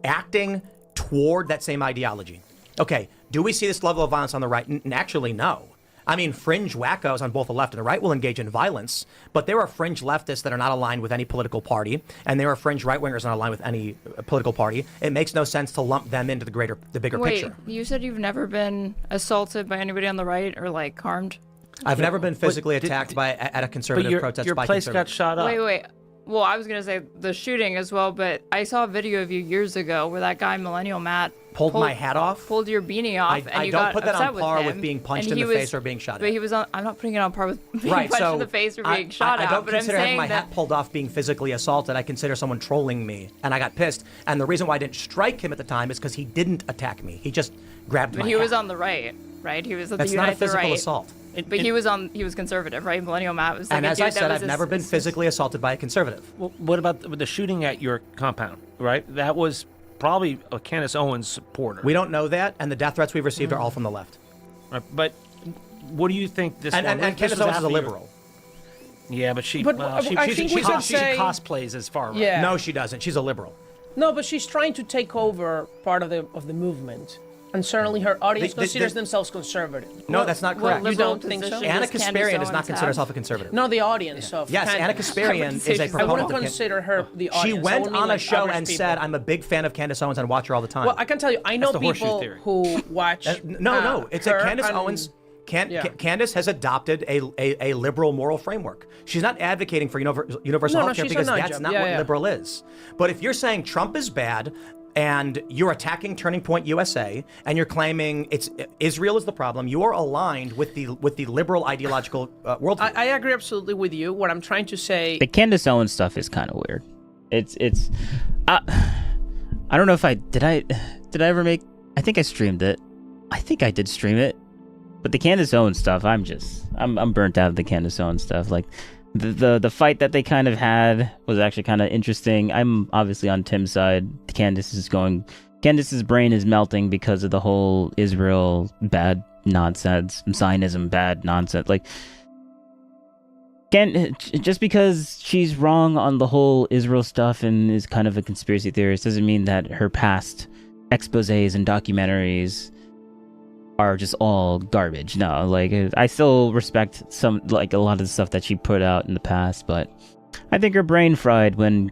acting toward that same ideology. Okay, do we see this level of violence on the right? Actually, no. I mean, fringe wackos on both the left and the right will engage in violence, but there are fringe leftists that are not aligned with any political party, and there are fringe right-wingers not aligned with any political party. It makes no sense to lump them into the bigger picture. Wait, you said you've never been assaulted by anybody on the right or like harmed? I've never been physically attacked at a conservative protest by place got shot up. Wait. Well, I was going to say the shooting as well, but I saw a video of you years ago where that guy, Millennial Matt, pulled my hat off? Pulled your beanie off, and I you don't got put that upset on par with with being punched in the face or being shot at. But he was on, I'm not putting it on par with being Right, punched so in the face or being shot at. I don't but I'm consider having saying my that hat pulled off being physically assaulted. I consider someone trolling me, and I got pissed. And the reason why I didn't strike him at the time is because he didn't attack me. He just grabbed but my he hat. was on the right, right? He was at That's the not a Unite the physical Right. assault. But he was conservative, right? Millennial Matt was like And a as dude I that said, was I've never been physically assaulted by a conservative. Well, what about the shooting at your compound, right? That was probably a Candace Owens supporter. We don't know that, and the death threats we've received are all from the left. Right, but what do you think this And Candace Owens is a liberal. Yeah, but she But I think we can she say- cosplays as far right. Yeah. No, she doesn't. She's a liberal. No, but she's trying to take over part of the movement, and certainly her audience considers themselves conservative. No, that's not correct. You don't think so? Anna Kasparian does not consider herself a conservative. No, the audience of Yes, Anna Candace. Kasparian is a I proponent wouldn't of consider her the audience. She I went would mean, on a like, show average and people. said, "I'm a big fan of Candace Owens and watch her all the time." Well, I can tell you, I know That's the horseshoe people theory. who watch. No. It's that her Candace and- Owens. Yeah. Candace has adopted a liberal moral framework. She's not advocating for universal No, health care she's a because nut that's job. not Yeah, what yeah. liberal is. But if you're saying Trump is bad and you're attacking Turning Point USA and you're claiming Israel is the problem, you are aligned with the liberal ideological worldview. I agree absolutely with you. What I'm trying to say. The Candace Owens stuff is kind of weird. It's I don't know if I ever make. I think I streamed it. I think I did stream it. But the Candace Owens stuff, I'm burnt out of the Candace Owens stuff. Like the fight that they kind of had was actually kind of interesting. I'm obviously on Tim's side. Candace's brain is melting because of the whole Israel bad nonsense, Zionism bad nonsense. Like, just because she's wrong on the whole Israel stuff and is kind of a conspiracy theorist doesn't mean that her past exposés and documentaries are just all garbage. No, like, I still respect a lot of the stuff that she put out in the past, but I think her brain fried when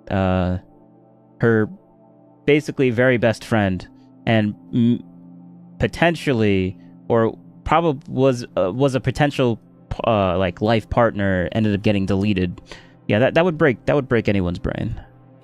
her basically very best friend and potentially or probably was a potential life partner ended up getting deleted. Yeah, that would break anyone's brain.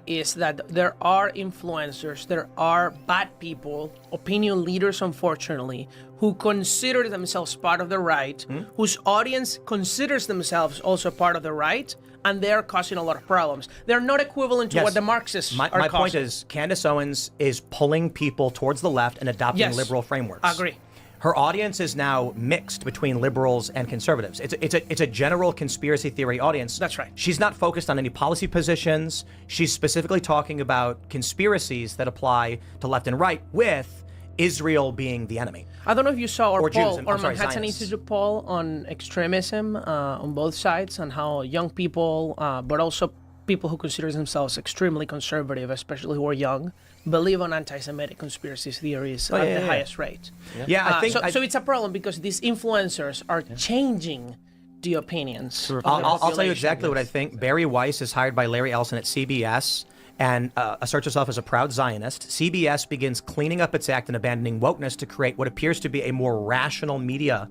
Is that there are influencers, there are bad people, opinion leaders, unfortunately, who consider themselves part of the right, whose audience considers themselves also part of the right, and they're causing a lot of problems. They're not equivalent to Yes. what the Marxists My are point causing. is, Candace Owens is pulling people towards the left and adopting Yes. liberal frameworks. I agree. Her audience is now mixed between liberals and conservatives. It's a general conspiracy theory audience. That's right. She's not focused on any policy positions. She's specifically talking about conspiracies that apply to left and right, with Israel being the enemy. I don't know if you saw our Or Jews, poll, I'm or sorry, Manhattan Zionists. Institute poll on extremism on both sides, and how young people, but also people who consider themselves extremely conservative, especially who are young, believe on anti-Semitic conspiracy theories at the highest rate. Yeah, I think so it's a problem because these influencers are changing the opinions. of the I'll tell you population. exactly what I think. Barry Weiss is hired by Larry Ellison at CBS and asserts herself as a proud Zionist. CBS begins cleaning up its act and abandoning wokeness to create what appears to be a more rational media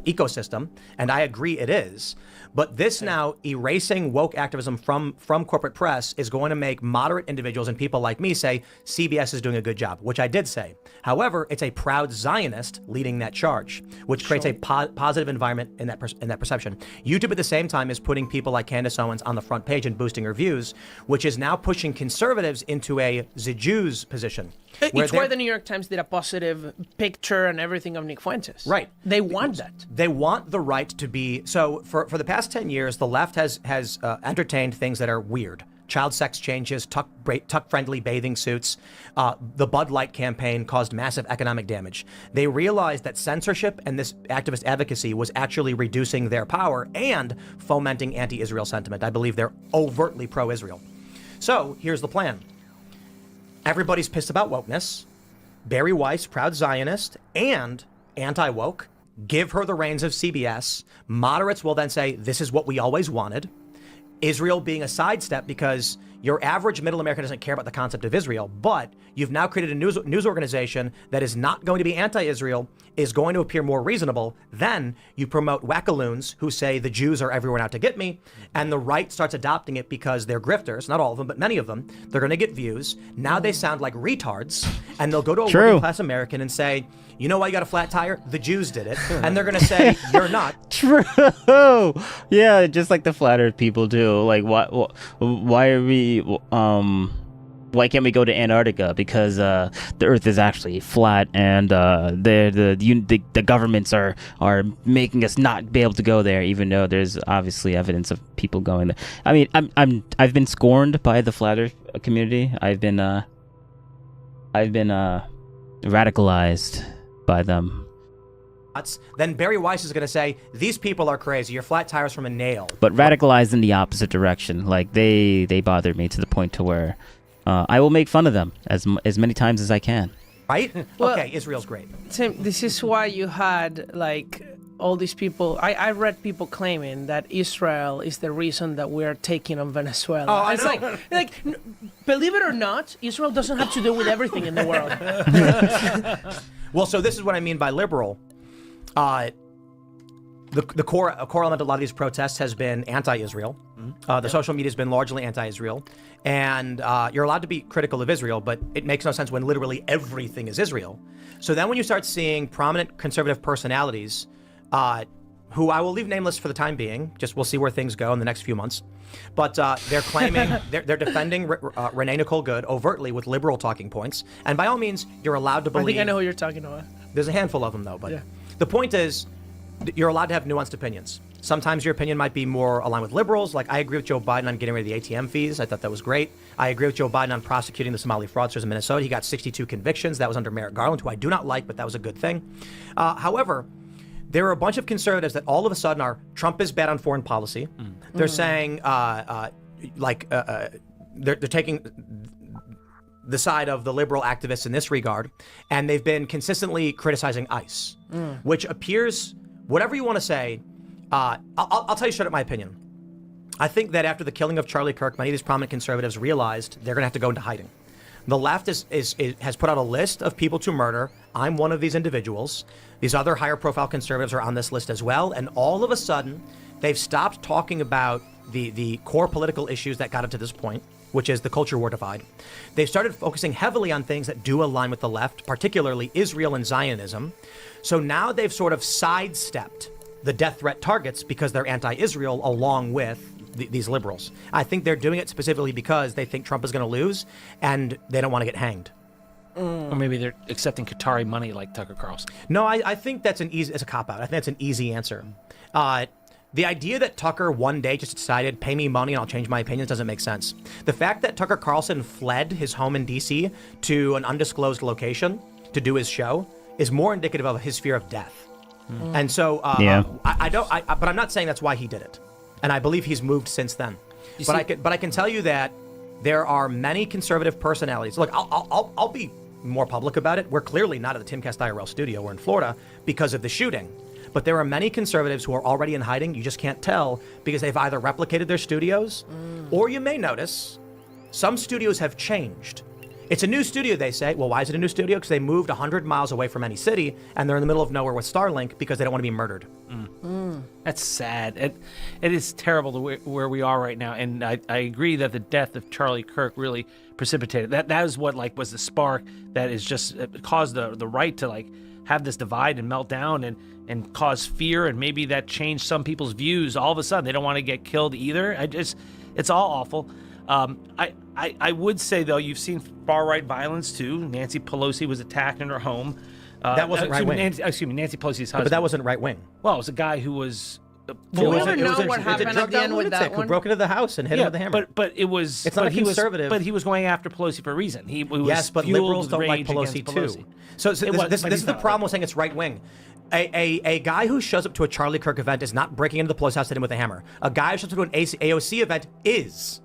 ecosystem, and I agree it is. But this now erasing woke activism from corporate press is going to make moderate individuals and people like me say CBS is doing a good job, which I did say. However, it's a proud Zionist leading that charge, which creates a positive environment in that perception. YouTube at the same time is putting people like Candace Owens on the front page and boosting her views, which is now pushing conservatives into a the Jews position. It's why the New York Times did a positive picture and everything of Nick Fuentes. Right. They want that. They want the right to be. So for the past 10 years, the left has entertained things that are weird. Child sex changes, tuck-friendly bathing suits. The Bud Light campaign caused massive economic damage. They realized that censorship and this activist advocacy was actually reducing their power and fomenting anti-Israel sentiment. I believe they're overtly pro-Israel. So here's the plan. Everybody's pissed about wokeness. Barry Weiss, proud Zionist and anti-woke, give her the reins of CBS. Moderates will then say, this is what we always wanted. Israel being a sidestep because your average middle American doesn't care about the concept of Israel, but you've now created a news organization that is not going to be anti-Israel, is going to appear more reasonable. Then you promote wackaloons who say the Jews are everyone out to get me, and the right starts adopting it because they're grifters, not all of them, but many of them. They're going to get views. Now they sound like retards, and they'll go to a working class American and say, you know why you got a flat tire? The Jews did it. And they're going to say, you're not. True. Yeah, just like the flat earth people do. Like, why are we, why can't we go to Antarctica? Because the earth is actually flat, and the governments are making us not be able to go there, even though there's obviously evidence of people going there. I mean, I've been scorned by the flat earth community. I've been radicalized by them. Then Barry Weiss is going to say, these people are crazy. Your flat tire's from a nail. But radicalized in the opposite direction. Like, they bother me to the point to where I will make fun of them as many times as I can. Right? Well, okay, Israel's great. Tim, this is why you had, like, all these people. I read people claiming that Israel is the reason that we're taking on Venezuela. Oh, I it's know. like, believe it or not, Israel doesn't have to do with everything in the world. Well, so this is what I mean by liberal. The core element of a lot of these protests has been anti-Israel. The social media has been largely anti-Israel. And you're allowed to be critical of Israel, but it makes no sense when literally everything is Israel. So then when you start seeing prominent conservative personalities, who I will leave nameless for the time being, just we'll see where things go in the next few months. But they're claiming, they're defending Renee Nicole Good overtly with liberal talking points. And by all means, you're allowed to believe. I think I know who you're talking about. There's a handful of them, though. But the point is, you're allowed to have nuanced opinions. Sometimes your opinion might be more aligned with liberals. Like, I agree with Joe Biden on getting rid of the ATM fees. I thought that was great. I agree with Joe Biden on prosecuting the Somali fraudsters in Minnesota. He got 62 convictions. That was under Merrick Garland, who I do not like, but that was a good thing. However, there are a bunch of conservatives that all of a sudden are, Trump is bad on foreign policy. They're saying, they're taking the side of the liberal activists in this regard, and they've been consistently criticizing ICE, which appears, whatever you want to say, I'll tell you straight up my opinion. I think that after the killing of Charlie Kirk, many of these prominent conservatives realized they're going to have to go into hiding. The left has put out a list of people to murder. I'm one of these individuals. These other higher profile conservatives are on this list as well. And all of a sudden, they've stopped talking about the core political issues that got it to this point, which is the culture war divide. They've started focusing heavily on things that do align with the left, particularly Israel and Zionism. So now they've sort of sidestepped the death threat targets because they're anti-Israel along with these liberals. I think they're doing it specifically because they think Trump is going to lose and they don't want to get hanged. Or maybe they're accepting Qatari money like Tucker Carlson. No, I think that's it's a cop-out. I think that's an easy answer. The idea that Tucker one day just decided, pay me money and I'll change my opinions doesn't make sense. The fact that Tucker Carlson fled his home in D.C. to an undisclosed location to do his show is more indicative of his fear of death. And so, but I'm not saying that's why he did it. And I believe he's moved since then. But I can tell you that there are many conservative personalities. Look, I'll be more public about it. We're clearly not at the Timcast IRL studio. We're in Florida because of the shooting. But there are many conservatives who are already in hiding. You just can't tell because they've either replicated their studios, or you may notice some studios have changed. It's a new studio, they say. Well, why is it a new studio? Because they moved 100 miles away from any city, and they're in the middle of nowhere with Starlink because they don't want to be murdered. That's sad. It is terrible where we are right now, and I agree that the death of Charlie Kirk really precipitated that is what was the spark that is just caused the right to have this divide and melt down and cause fear, and maybe that changed some people's views. All of a sudden, they don't want to get killed either. It's all awful. I would say, though, you've seen far-right violence, too. Nancy Pelosi was attacked in her home. That wasn't right-wing. Nancy Pelosi's husband. But that wasn't right-wing. Well, it was a guy who was... We never know what happened at the end with that one. Who broke into the house and hit him with a hammer. But it was... It's not a conservative. But he was going after Pelosi for a reason. He was yes, but liberals don't like Pelosi, too. So this is the problem with saying it's right-wing. A guy who shows up to a Charlie Kirk event is not breaking into the Pelosi house and hit him with a hammer. A guy who shows up to an AOC event is...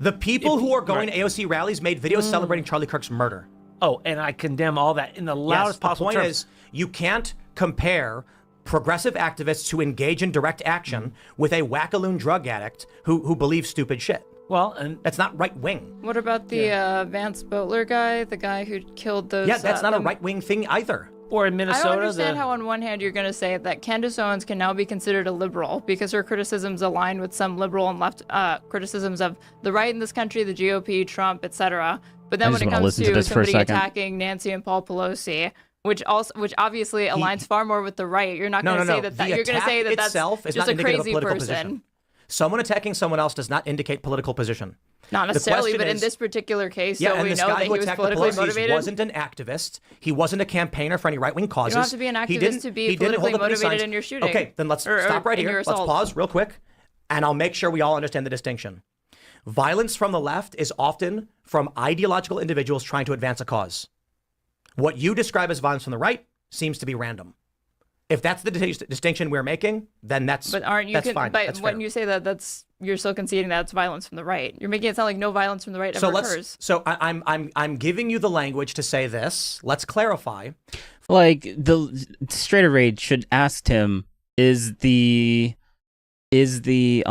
The people who are going to AOC rallies made videos celebrating Charlie Kirk's murder. Oh, and I condemn all that in the loudest possible The point terms. is, you can't compare progressive activists who engage in direct action with a wackaloon drug addict who believes stupid shit. Well, and that's not right wing. What about the Vance Butler guy, the guy who killed those? Yeah, that's not a right wing thing either. Or in Minnesota, I don't understand how on one hand you're going to say that Candace Owens can now be considered a liberal because her criticisms align with some liberal and left criticisms of the right in this country, the GOP, Trump, etc. But then when it comes to somebody attacking Nancy and Paul Pelosi, which obviously aligns far more with the right, you're not going to say that you're going to say that that's just a crazy person. Position. Someone attacking someone else does not indicate political position. Not necessarily, but in this particular case, so we know that he was politically motivated. He wasn't an activist. He wasn't a campaigner for any right-wing causes. You don't have to be an activist to be politically motivated in your shooting. Okay, then let's stop right here. Let's pause real quick, and I'll make sure we all understand the distinction. Violence from the left is often from ideological individuals trying to advance a cause. What you describe as violence from the right seems to be random. If that's the distinction we're making, then that's fine. But that's when fair. you say that, you're still conceding that's violence from the right. You're making it sound like no violence from the right ever occurs. So I'm giving you the language to say this. Let's clarify. Like the Straighter Rage should ask him: is the basically,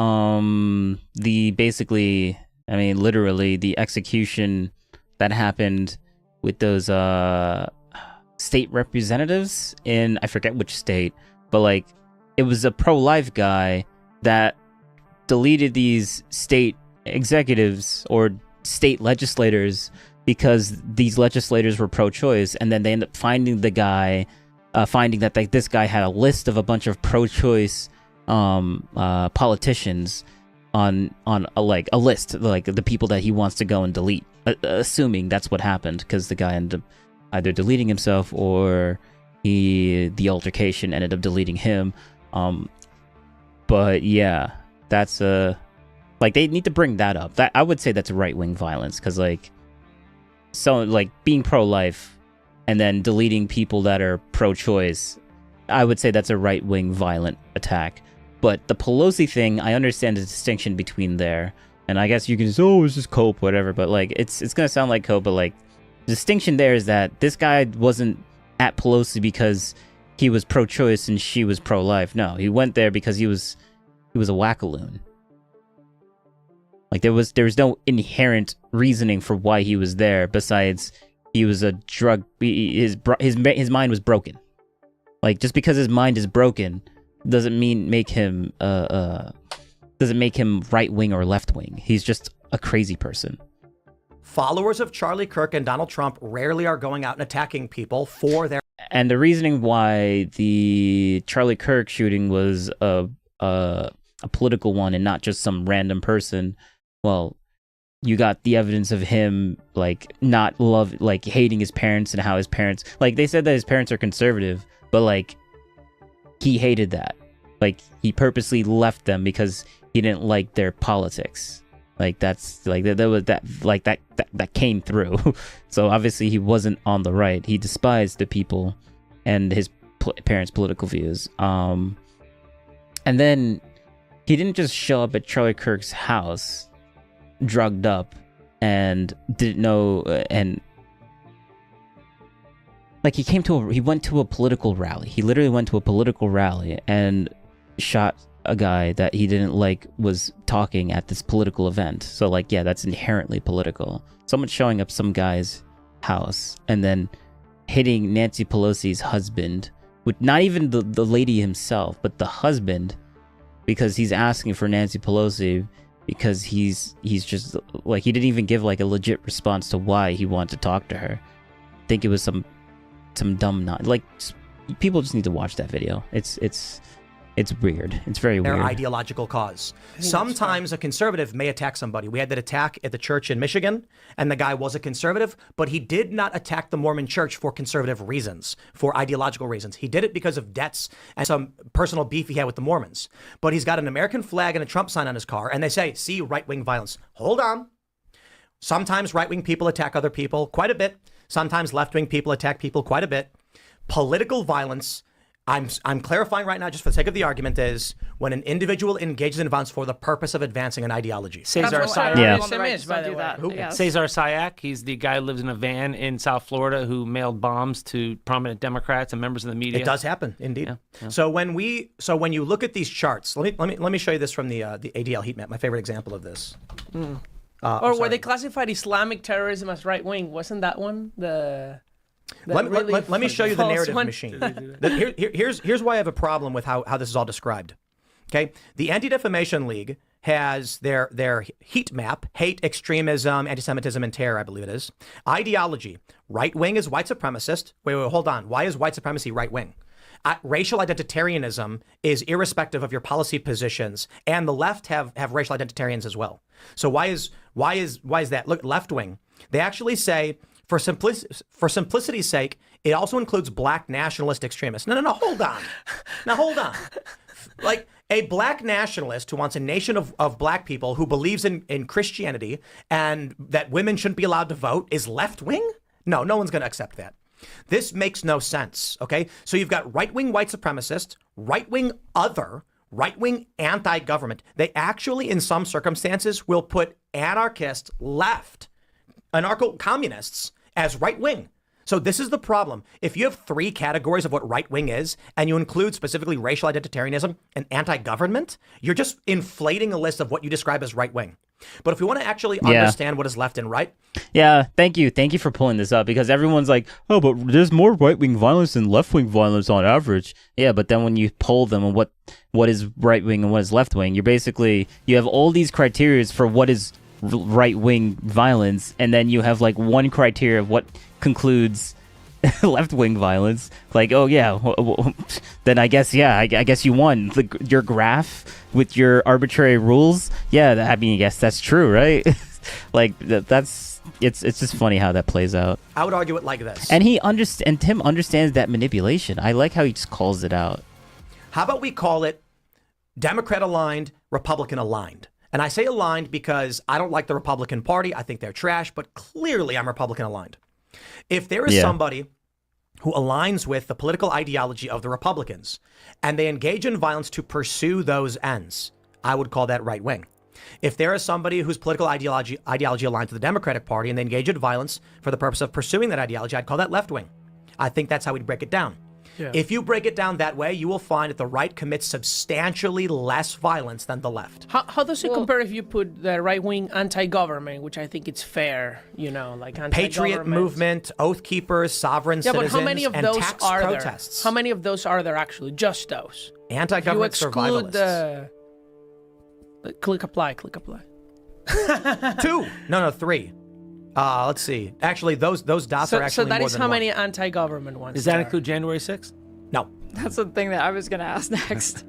I mean, literally the execution that happened with those state representatives in, I forget which state, but like it was a pro-life guy that deleted these state executives or state legislators because these legislators were pro-choice, and then they end up finding the guy, finding that this guy had a list of a bunch of pro-choice politicians on a list, like the people that he wants to go and delete, assuming that's what happened, because the guy ended up either deleting himself or the altercation ended up deleting him. But yeah, that's like they need to bring that up. That I would say that's right-wing violence, because being pro-life and then deleting people that are pro-choice, I would say that's a right-wing violent attack. But the Pelosi thing, I understand the distinction between there, and I guess you can say, oh, it's just cope, whatever. But like it's gonna sound like cope, but like the distinction there is that this guy wasn't at Pelosi because he was pro-choice and she was pro-life. No, he went there because he was a wackaloon. Like there was no inherent reasoning for why he was there besides he was a drug. His mind was broken. Like just because his mind is broken doesn't make him right wing or left wing. He's just a crazy person. Followers of Charlie Kirk and Donald Trump rarely are going out and attacking people for their. And the reasoning why the Charlie Kirk shooting was a political one and not just some random person, well, you got the evidence of him hating his parents and how his parents, like they said that his parents are conservative, but like he hated that. Like he purposely left them because he didn't like their politics. Like that's like that came through. So obviously he wasn't on the right. He despised the people and his parents' political views. And then he didn't just show up at Charlie Kirk's house, drugged up, and didn't know. And like he went to a political rally. He literally went to a political rally and shot a guy that he didn't like was talking at this political event. So like, yeah, that's inherently political. Someone showing up some guy's house and then hitting Nancy Pelosi's husband, with not even the lady himself, but the husband, because he's asking for Nancy Pelosi because he's just like, he didn't even give like a legit response to why he wanted to talk to her. I think it was some dumb people just need to watch that video. It's weird. It's very weird. Their ideological cause. Sometimes a conservative may attack somebody. We had that attack at the church in Michigan, and the guy was a conservative, but he did not attack the Mormon church for conservative reasons, for ideological reasons. He did it because of debts and some personal beef he had with the Mormons. But he's got an American flag and a Trump sign on his car, and they say, see, right-wing violence. Hold on. Sometimes right-wing people attack other people quite a bit. Sometimes left-wing people attack people quite a bit. Political violence I'm clarifying right now, just for the sake of the argument, is when an individual engages in violence for the purpose of advancing an ideology. Cesar Sayak. Who? Cesar Sayak. He's the guy who lives in a van in South Florida who mailed bombs to prominent Democrats and members of the media. It does happen, indeed. Yeah. So when you look at these charts, let me show you this from the ADL heat map. My favorite example of this. Or where they classified Islamic terrorism as right wing, wasn't that one Let me show you the narrative machine. Here's why I have a problem with how this is all described. Okay, the Anti-Defamation League has their heat map: hate, extremism, anti-Semitism, and terror. I believe it is. Ideology: right wing is white supremacist. Wait, hold on. Why is white supremacy right wing? Racial identitarianism is irrespective of your policy positions, and the left have racial identitarians as well. So why is that? Look, left wing. They actually say, for simplicity's sake, it also includes black nationalist extremists. No, hold on. Now, hold on. Like, a black nationalist who wants a nation of black people who believes in Christianity and that women shouldn't be allowed to vote is left wing? No one's going to accept that. This makes no sense, okay? So you've got right-wing white supremacists, right-wing other, right-wing anti-government. They actually, in some circumstances, will put anarchist left, anarcho-communists as right-wing. So this is the problem. If you have three categories of what right-wing is, and you include specifically racial identitarianism and anti-government, you're just inflating a list of what you describe as right-wing. But if we want to actually understand what is left and right. Yeah, thank you for pulling this up, because everyone's like, oh, but there's more right-wing violence than left-wing violence on average. Yeah, but then when you poll them on what is right-wing and what is left-wing, you have all these criteria for what is right-wing violence, and then you have like one criteria of what concludes left-wing violence. Like, oh yeah, then I guess you won. Your graph with your arbitrary rules. Yeah, I guess that's true, right? Like it's just funny how that plays out. I would argue it like this. And Tim understands that manipulation. I like how he just calls it out. How about we call it Democrat aligned, Republican aligned? And I say aligned because I don't like the Republican Party. I think they're trash, but clearly I'm Republican aligned. If there is somebody who aligns with the political ideology of the Republicans and they engage in violence to pursue those ends, I would call that right wing. If there is somebody whose political ideology aligns to the Democratic Party and they engage in violence for the purpose of pursuing that ideology, I'd call that left wing. I think that's how we'd break it down. Yeah. If you break it down that way, you will find that the right commits substantially less violence than the left. How does it compare if you put the right wing anti-government, which I think it's fair, like anti-government? Patriot movement, Oath Keepers, sovereign citizens, but how many of and those tax are protests. There? How many of those are there actually? Just those. Anti-government survivalists. Click apply. 2. No, 3. Let's see. Actually, those dots are actually more than one. So that is how many anti-government ones. Does that include January 6th? No. That's the thing that I was going to ask next.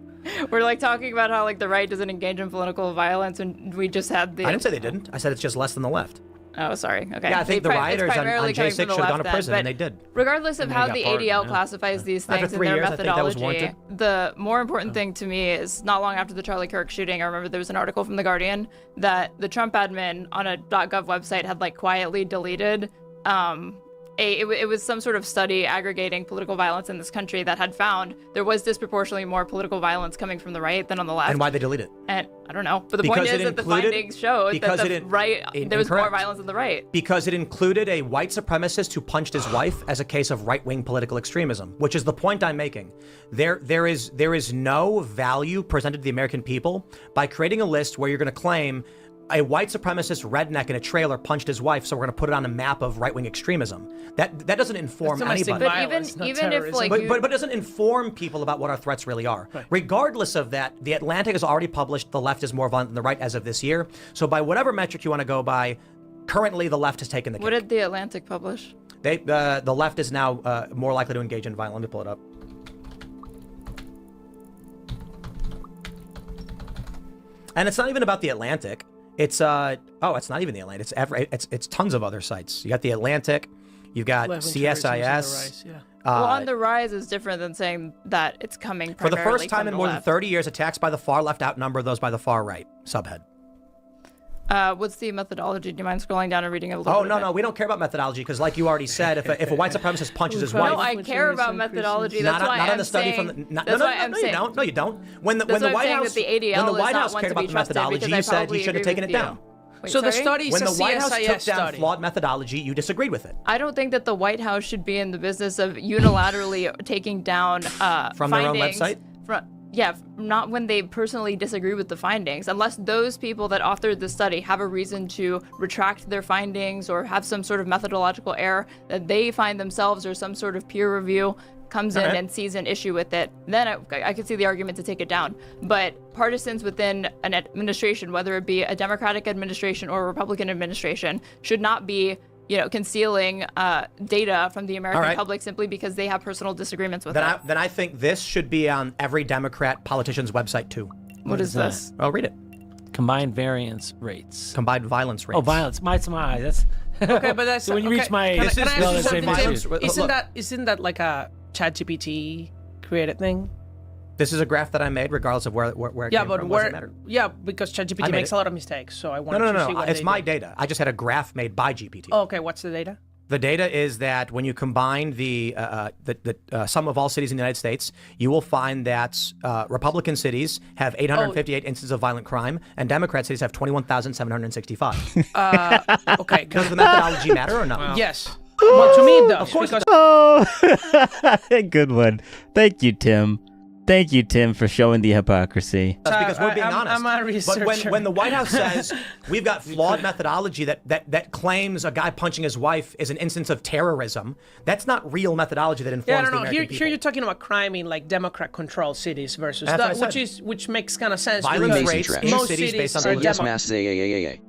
We're talking about how the right doesn't engage in political violence, and we just had the. I didn't say they didn't. I said it's just less than the left. Oh, sorry. Okay. Yeah, I think the rioters on J6 should have gone to prison, and they did. Regardless of how the ADL classifies these things and their methodology, the more important thing to me is not long after the Charlie Kirk shooting, I remember there was an article from The Guardian that the Trump admin on a .gov website had quietly deleted it was some sort of study aggregating political violence in this country that had found there was disproportionately more political violence coming from the right than on the left. And why'd they delete it? And I don't know. But the point is that the findings showed that the right, there was more violence on the right. Because it included a white supremacist who punched his wife as a case of right-wing political extremism, which is the point I'm making. There is no value presented to the American people by creating a list where you're going to claim a white supremacist redneck in a trailer punched his wife, so we're going to put it on a map of right-wing extremism. That doesn't inform anybody. But even if but it doesn't inform people about what our threats really are. Right. Regardless of that, The Atlantic has already published the left is more violent than the right as of this year. So by whatever metric you want to go by, currently the left has taken the cake. What did The Atlantic publish? The left is now more likely to engage in violence. Let me pull it up. And it's not even about The Atlantic. It's it's not even The Atlantic. It's tons of other sites. You got The Atlantic, you've got CSIS. Well, on the rise is different than saying that it's coming for the primarily first time in more than 30 years. Attacks by the far left outnumber those by the far right. Subhead. What's the methodology? Do you mind scrolling down and reading a little bit? No, we don't care about methodology because, like you already said, if a white supremacist punches his wife, no, I care about methodology. That's why I'm saying. No, you don't. When the White House, the ADL when the White is not Hould one cared to about be the trusted methodology, you because I said probably he should have agree taken with it down. Wait, So the sorry? study is When a the White House CSIS took down study. flawed methodology, you disagreed with it. I don't think that the White House should be in the business of unilaterally taking down From their own findings website? Not when they personally disagree with the findings, unless those people that authored the study have a reason to retract their findings or have some sort of methodological error that they find themselves or some sort of peer review comes in and sees an issue with it, then I could see the argument to take it down. But partisans within an administration, whether it be a Democratic administration or a Republican administration, should not be concealing data from the American public simply because they have personal disagreements with it. Then I think this should be on every Democrat politician's website too. What is this? I'll read it. Combined variance rates. Combined violence rates. Oh, violence. That's Okay, but that's so when you reach my Can I ask you same something, issue. Tim? Isn't that like a ChatGPT created thing? This is a graph that I made, regardless of where it came from. What does it matter? Yeah, because ChatGPT makes a lot of mistakes, so I wanted to see what It's they my did. data. I just had a graph made by GPT. Oh, okay, what's the data? The data is that when you combine the sum of all cities in the United States, you will find that Republican cities have 858 instances of violent crime, and Democrat cities have 21,765. Okay. Does the methodology matter or not? Yes. Well, to me it does. Of course because Oh, good one. Thank you, Tim. Thank you, Tim, for showing the hypocrisy. That's because we're being honest. I'm a researcher. But when the White House says we've got flawed methodology that claims a guy punching his wife is an instance of terrorism, that's not real methodology that informs the American people. Here you're talking about crime in like Democrat-controlled cities versus That's what I which makes kind of sense. Violence because rates in most cities based on are Yes, Demo- mass AAAA.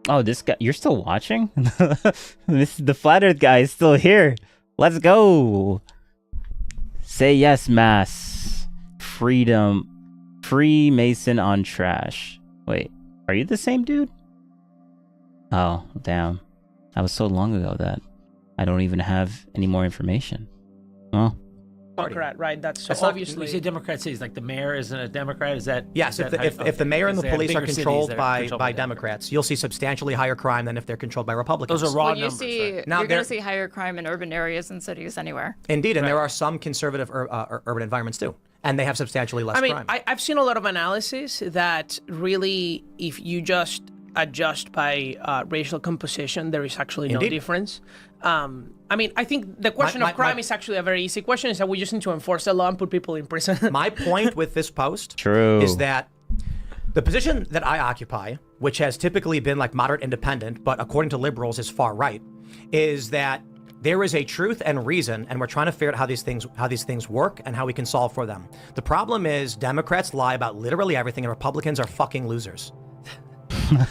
Oh, this guy, you're still watching? The flat earth guy is still here. Let's go. Say yes, mass. Freedom. Freemason on trash. Wait, are you the same dude? Oh, damn. That was so long ago that I don't even have any more information. Well. Democrat, right? That's It's obviously. Not, when you say Democrat cities, like the mayor isn't a Democrat. Is that? Yes, is if the mayor and the police are controlled by Democrats. Democrats, you'll see substantially higher crime than if they're controlled by Republicans. Those are raw Well, numbers. you're going to see higher crime in urban areas and cities anywhere. Indeed, and there are some conservative urban environments too, and they have substantially less crime. I've seen a lot of analysis that really, if you just adjust by racial composition, there is actually no Indeed. difference. I think the question of crime is actually a very easy question. Is that we just need to enforce the law and put people in prison. My point with this post True. is that the position that I occupy, which has typically been like moderate independent, but according to liberals is far right, is that there is a truth and reason, and we're trying to figure out how these things work and how we can solve for them. The problem is Democrats lie about literally everything, and Republicans are fucking losers.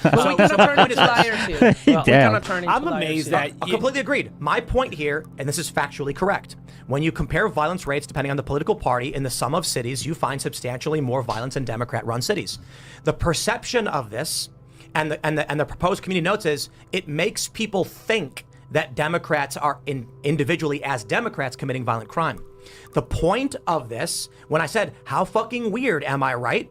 But we cannot turn into liars here. We cannot turn into I'm liars amazed here. that I completely agreed. My point here, and this is factually correct, when you compare violence rates depending on the political party in the sum of cities, you find substantially more violence in Democrat-run cities. The perception of this and the proposed community notes is it makes people think that Democrats are individually as Democrats committing violent crime. The point of this, when I said, how fucking weird am I, right?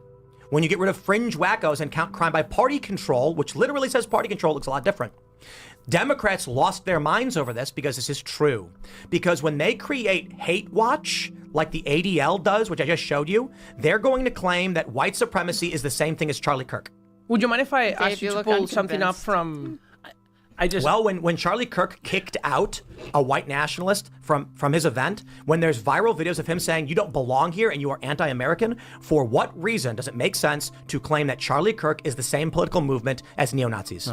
When you get rid of fringe wackos and count crime by party control, which literally says party control, looks a lot different. Democrats lost their minds over this because this is true. Because when they create hate watch, like the ADL does, which I just showed you, they're going to claim that white supremacy is the same thing as Charlie Kirk. Would you mind if I Dave, ask you you to look pull something up unconvinced. from? Well, when Charlie Kirk kicked out a white nationalist from his event, when there's viral videos of him saying you don't belong here and you are anti-American, for what reason does it make sense to claim that Charlie Kirk is the same political movement as neo-Nazis?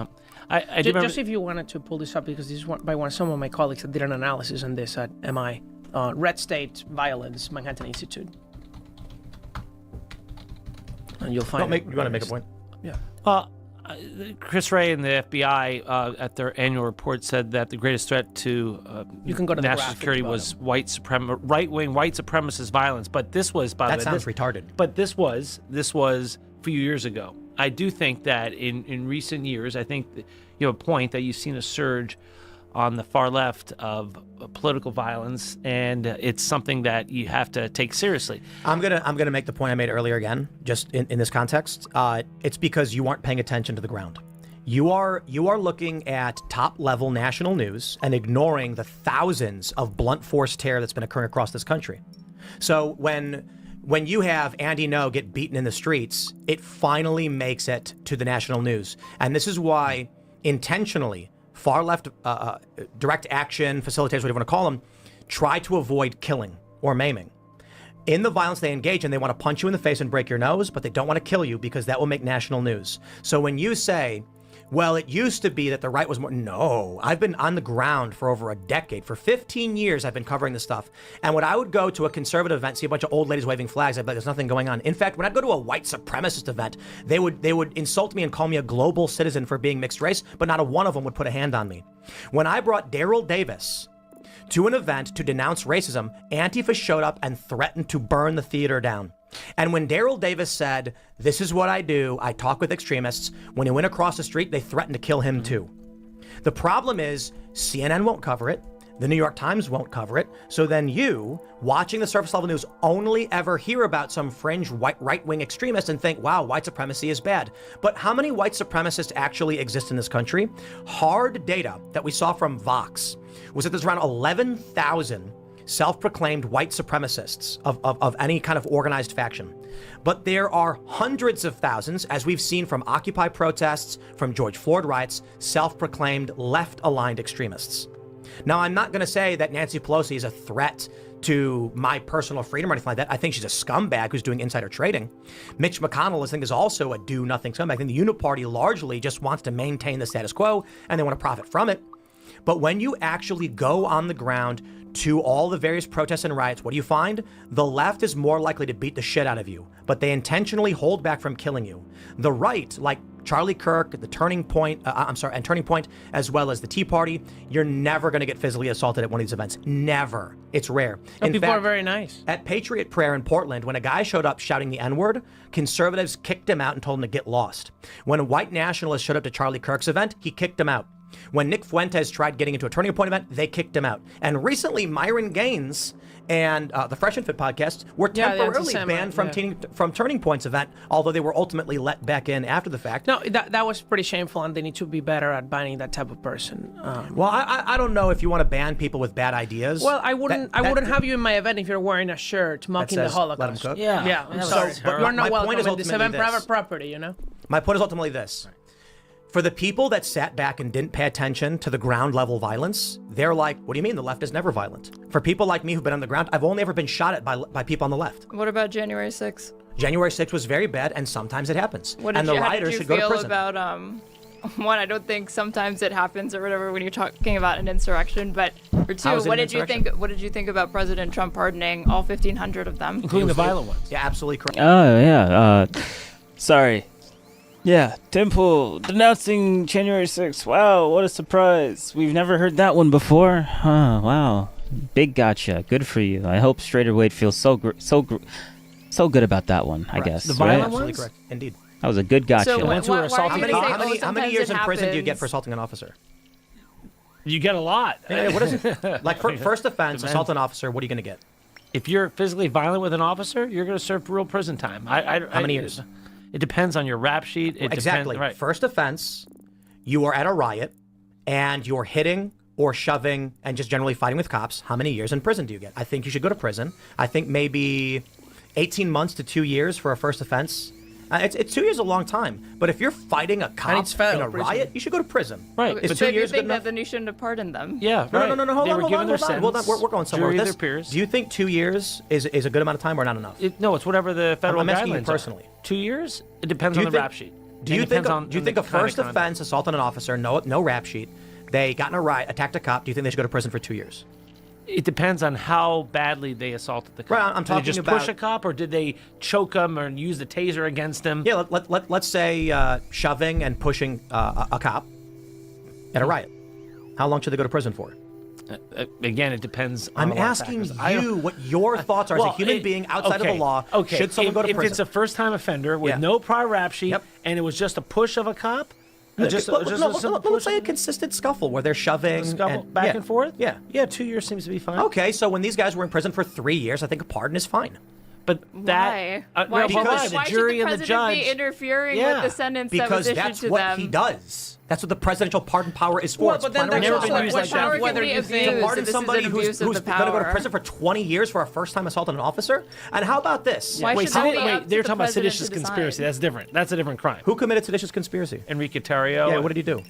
I do remember. Just if you wanted to pull this up, because this is by some of my colleagues that did an analysis on this at MI, Red State Violence, Manhattan Institute. And you'll find You want to make a point? Yeah. Chris Wray and the FBI at their annual report said that the greatest threat to You can go to the national graphic security bottom. was right-wing white supremacist violence. But this was, by the That way, sounds retarded. But this was a few years ago. I do think that in recent years, I think that you have a point that you've seen a surge on the far left of political violence, and it's something that you have to take seriously. I'm gonna make the point I made earlier again, just in this context. It's because you aren't paying attention to the ground. You are looking at top-level national news and ignoring the thousands of blunt force terror that's been occurring across this country. So when you have Andy Ngo get beaten in the streets, it finally makes it to the national news. And this is why, intentionally, far-left direct action facilitators, whatever you want to call them, try to avoid killing or maiming. In the violence they engage in, they want to punch you in the face and break your nose, but they don't want to kill you because that will make national news. So when you say, well, it used to be that the right was more... No, I've been on the ground for over a decade. For 15 years, I've been covering this stuff. And when I would go to a conservative event, see a bunch of old ladies waving flags, I'd be like, there's nothing going on. In fact, when I'd go to a white supremacist event, they would insult me and call me a global citizen for being mixed race, but not a one of them would put a hand on me. When I brought Daryl Davis to an event to denounce racism, Antifa showed up and threatened to burn the theater down. And when Daryl Davis said, this is what I do, I talk with extremists, when he went across the street, they threatened to kill him too. The problem is CNN won't cover it. The New York Times won't cover it. So then you, watching the surface level news, only ever hear about some fringe right-wing extremist and think, wow, white supremacy is bad. But how many white supremacists actually exist in this country? Hard data that we saw from Vox was that there's around 11,000 self-proclaimed white supremacists of any kind of organized faction. But there are hundreds of thousands, as we've seen from Occupy protests, from George Floyd riots, self-proclaimed left-aligned extremists. Now, I'm not going to say that Nancy Pelosi is a threat to my personal freedom or anything like that. I think she's a scumbag who's doing insider trading. Mitch McConnell, I think, is also a do-nothing scumbag. I think the Uniparty largely just wants to maintain the status quo, and they want to profit from it. But when you actually go on the ground to all the various protests and riots, what do you find? The left is more likely to beat the shit out of you, but they intentionally hold back from killing you. The right, like Charlie Kirk, the Turning Point, and Turning Point, as well as the Tea Party, you're never going to get physically assaulted at one of these events. Never. It's rare. And people are very nice. At Patriot Prayer in Portland, when a guy showed up shouting the N-word, conservatives kicked him out and told him to get lost. When a white nationalist showed up to Charlie Kirk's event, he kicked him out. When Nick Fuentes tried getting into a Turning Point event, they kicked him out. And recently, Myron Gaines and the Fresh and Fit podcast were temporarily banned from Turning Point's event, although they were ultimately let back in after the fact. No, that was pretty shameful, and they need to be better at banning that type of person. Well, I don't know if you want to ban people with bad ideas. Well, I wouldn't have you in my event if you're wearing a shirt mocking the Holocaust. Let 'em cook. Yeah. I'm sorry, but you're not welcome in this event, private property. You know. My point is ultimately this. For the people that sat back and didn't pay attention to the ground level violence, they're like, what do you mean? The left is never violent. For people like me who've been on the ground, I've only ever been shot at by people on the left. What about January 6th? January 6th was very bad, and sometimes it happens. How did you feel about, one, I don't think sometimes it happens or whatever when you're talking about an insurrection, but for two, what did you think about President Trump pardoning all 1,500 of them? Including the violent ones. Yeah, absolutely correct. Oh, yeah. Sorry. Yeah, Temple denouncing January 6th. Wow, what a surprise. We've never heard that one before. Huh, wow. Big gotcha. Good for you. I hope Strader Wade feels so good about that one, I guess. The violent ones? Absolutely correct. Indeed. That was a good gotcha. So how many years in prison do you get for assaulting an officer? You get a lot. What is it? Like, first offense, assault an officer, what are you going to get? If you're physically violent with an officer, you're going to serve real prison time. How many years? It depends on your rap sheet. Exactly. Right. First offense, you are at a riot and you're hitting or shoving and just generally fighting with cops. How many years in prison do you get? I think you should go to prison. I think maybe 18 months to 2 years for a first offense. It's 2 years a long time. But if you're fighting a cop in a riot, you should go to prison. Right. Okay, so if you think that, then you shouldn't have pardoned them. Yeah. No. Right. Hold on. We're going somewhere with this. Peers. Do you think 2 years is a good amount of time or not enough? No, it's whatever the federal I'm asking you guidelines personally. 2 years? It depends on the rap sheet. Do you think a first offense, assault on an officer, no rap sheet, they got in a riot, attacked a cop, do you think they should go to prison for 2 years? It depends on how badly they assaulted the cop. Right, I'm talking did they just push a cop, or did they choke him or use the taser against him? Yeah, let's say shoving and pushing a cop at a riot. How long should they go to prison for? Again, it depends on I'm asking you what your thoughts are as a human being outside of the law. Okay. Should someone go to prison? If it's a first-time offender with no prior rap sheet and it was just a push of a cop, Just let's say a consistent scuffle where they're shoving back and forth. Yeah, yeah. 2 years seems to be fine. Okay, so when these guys were in prison for 3 years, I think a pardon is fine. But Why? that Why because should the jury the and the president judge be interfering with the sentence that was because issued that's to what them? he does. That's what the presidential pardon power is for. Well, It's but then plenary there's power. also a question of whether you think to pardon this is somebody an who's abuse of the going to go to power. prison for 20 years for a first-time assault on an officer. And how about this? Why Wait, should that be up to they're the talking about president seditious to decide? conspiracy. That's different. That's a different crime. Who committed seditious conspiracy? Enrique Tarrio. Yeah, what did he do?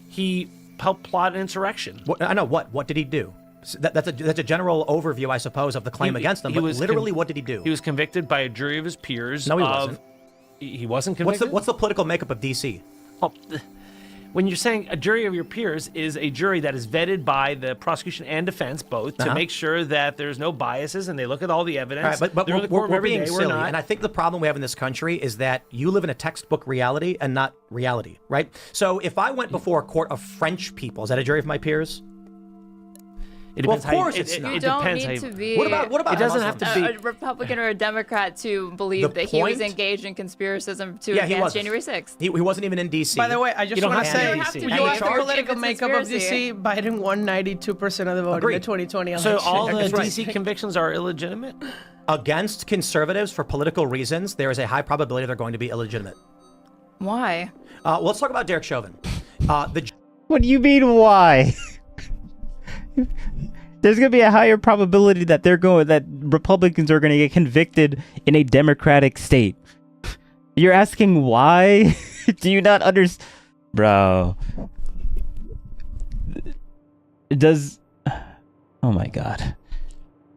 He helped plot an insurrection. I know what. What did he do? That's a general overview, I suppose, of the claim against him. But literally, what did he do? He was convicted by a jury of his peers. No, he wasn't. He wasn't convicted. What's the political makeup of D.C.? Well, when you're saying a jury of your peers is a jury that is vetted by the prosecution and defense both to make sure that there's no biases and they look at all the evidence. All right, but They're in the courtroom we're every being day, silly, not. and I think the problem we have in this country is that you live in a textbook reality and not reality, right? So if I went before a court of French people, is that a jury of my peers? It Well, depends of how you- course it's not. You It don't depends need how you- to be. What about It doesn't have to be. a Republican or a Democrat to believe The that he was point- engaged in conspiracism to Yeah, he advance wasn't. January 6th. He wasn't even in D.C. By the way, I just don't want to have to say, be in You have to you be look in at the charge political of makeup of conspiracy. DC, Biden won 92% of the vote in Agreed. the 2020 So election. all the That's right. DC convictions are illegitimate? Against conservatives for political reasons, there is a high probability they're going to be illegitimate. Why? Well, let's talk about Derek Chauvin. What do you mean, why? There's going to be a higher probability that that Republicans are going to get convicted in a Democratic state. You're asking why? Do you not understand? Bro. Oh my God.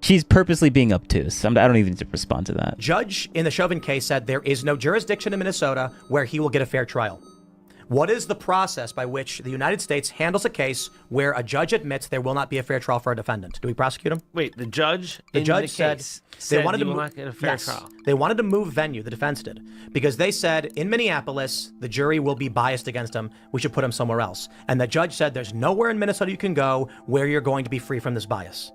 She's purposely being obtuse. I don't even need to respond to that. Judge in the Chauvin case said there is no jurisdiction in Minnesota where he will get a fair trial. What is the process by which the United States handles a case where a judge admits there will not be a fair trial for a defendant? Do we prosecute him? Wait, the judge said they wanted you to will mo- not get a fair yes, trial. They wanted to move venue, the defense did, because they said in Minneapolis, the jury will be biased against him. We should put him somewhere else. And the judge said there's nowhere in Minnesota you can go where you're going to be free from this bias.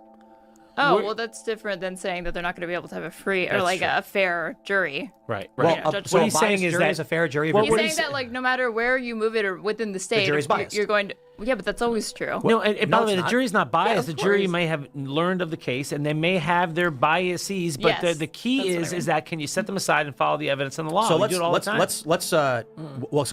Oh, well, that's different than saying that they're not going to be able to have a free or That's like true. a fair jury. Right. Well, You know, judge- so what a he's biased saying is jury that- is a fair jury. Well, He's what saying he's- that like no matter where you move it or within the state, jury's you're- biased. you're going to. Yeah, but that's always true. No, and by No, the way, it's the not. jury's not biased. of The jury course. may have learned of the case, and they may have their biases. But Yes, the key that's what I is mean. that can you set them aside and follow the evidence and the law? So We let's do it all the time. let's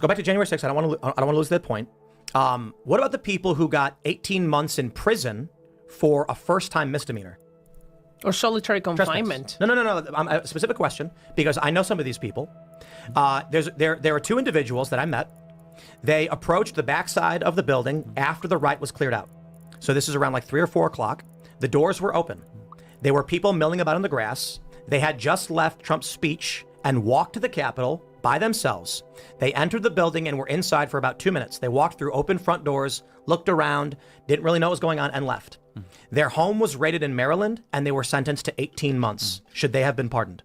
go back to January 6th. I don't want to lose that point. What about the people who got 18 months in prison for a first-time misdemeanor? Or solitary Trespass. confinement. No. A specific question, because I know some of these people. There are two individuals that I met. They approached the backside of the building after the riot was cleared out. So this is around like 3 or 4 o'clock. The doors were open. There were people milling about on the grass. They had just left Trump's speech and walked to the Capitol by themselves. They entered the building and were inside for about 2 minutes. They walked through open front doors, looked around, didn't really know what was going on, and left. Their home was raided in Maryland, and they were sentenced to 18 months. Should they have been pardoned?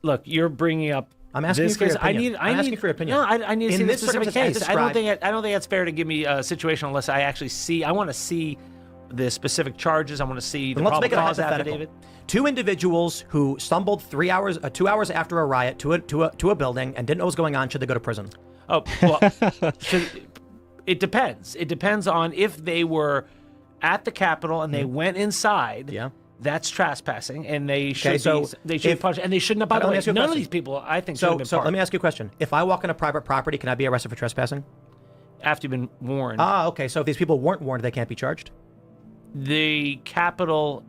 Look, you're bringing up. I'm asking this you for your case. opinion. I'm asking for your opinion. No, I need to In see the this specific circumstance case. I I don't think that's fair to give me a situation unless I actually see. I want to see the specific charges. I want to see the Then let's probable make it a cause hypothetical. affidavit. Two individuals who stumbled 2 hours after a riot to a building and didn't know what was going on. Should they go to prison? Oh, well, it depends. It depends on if they were at the Capitol and they went inside. Yeah. That's trespassing, and they should so be punished, and they shouldn't have. By the Let me way, ask you a none of question. these people, I think, should So, have been so let pardoned me ask you a question. If I walk on a private property, can I be arrested for trespassing? after you've been warned. Okay. So if these people weren't warned, they can't be charged? The Capitol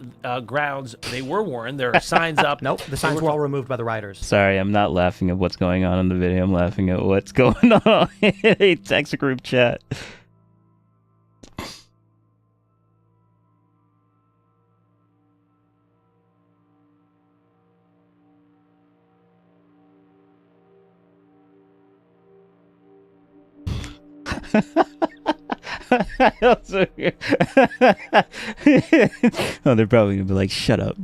grounds, they were warned. There are signs up. Nope. The signs were all removed by the rioters. Sorry, I'm not laughing at what's going on in the video. I'm laughing at what's going on in a text group chat. Also, oh, they're probably gonna be like, "Shut up."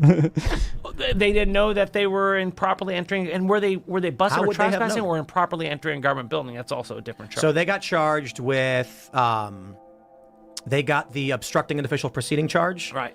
They didn't know that they were improperly entering, and were they busted How or would they have trespassing known? or improperly entering a government building? That's also a different charge. So they got charged with, they got the obstructing an official proceeding charge. Right.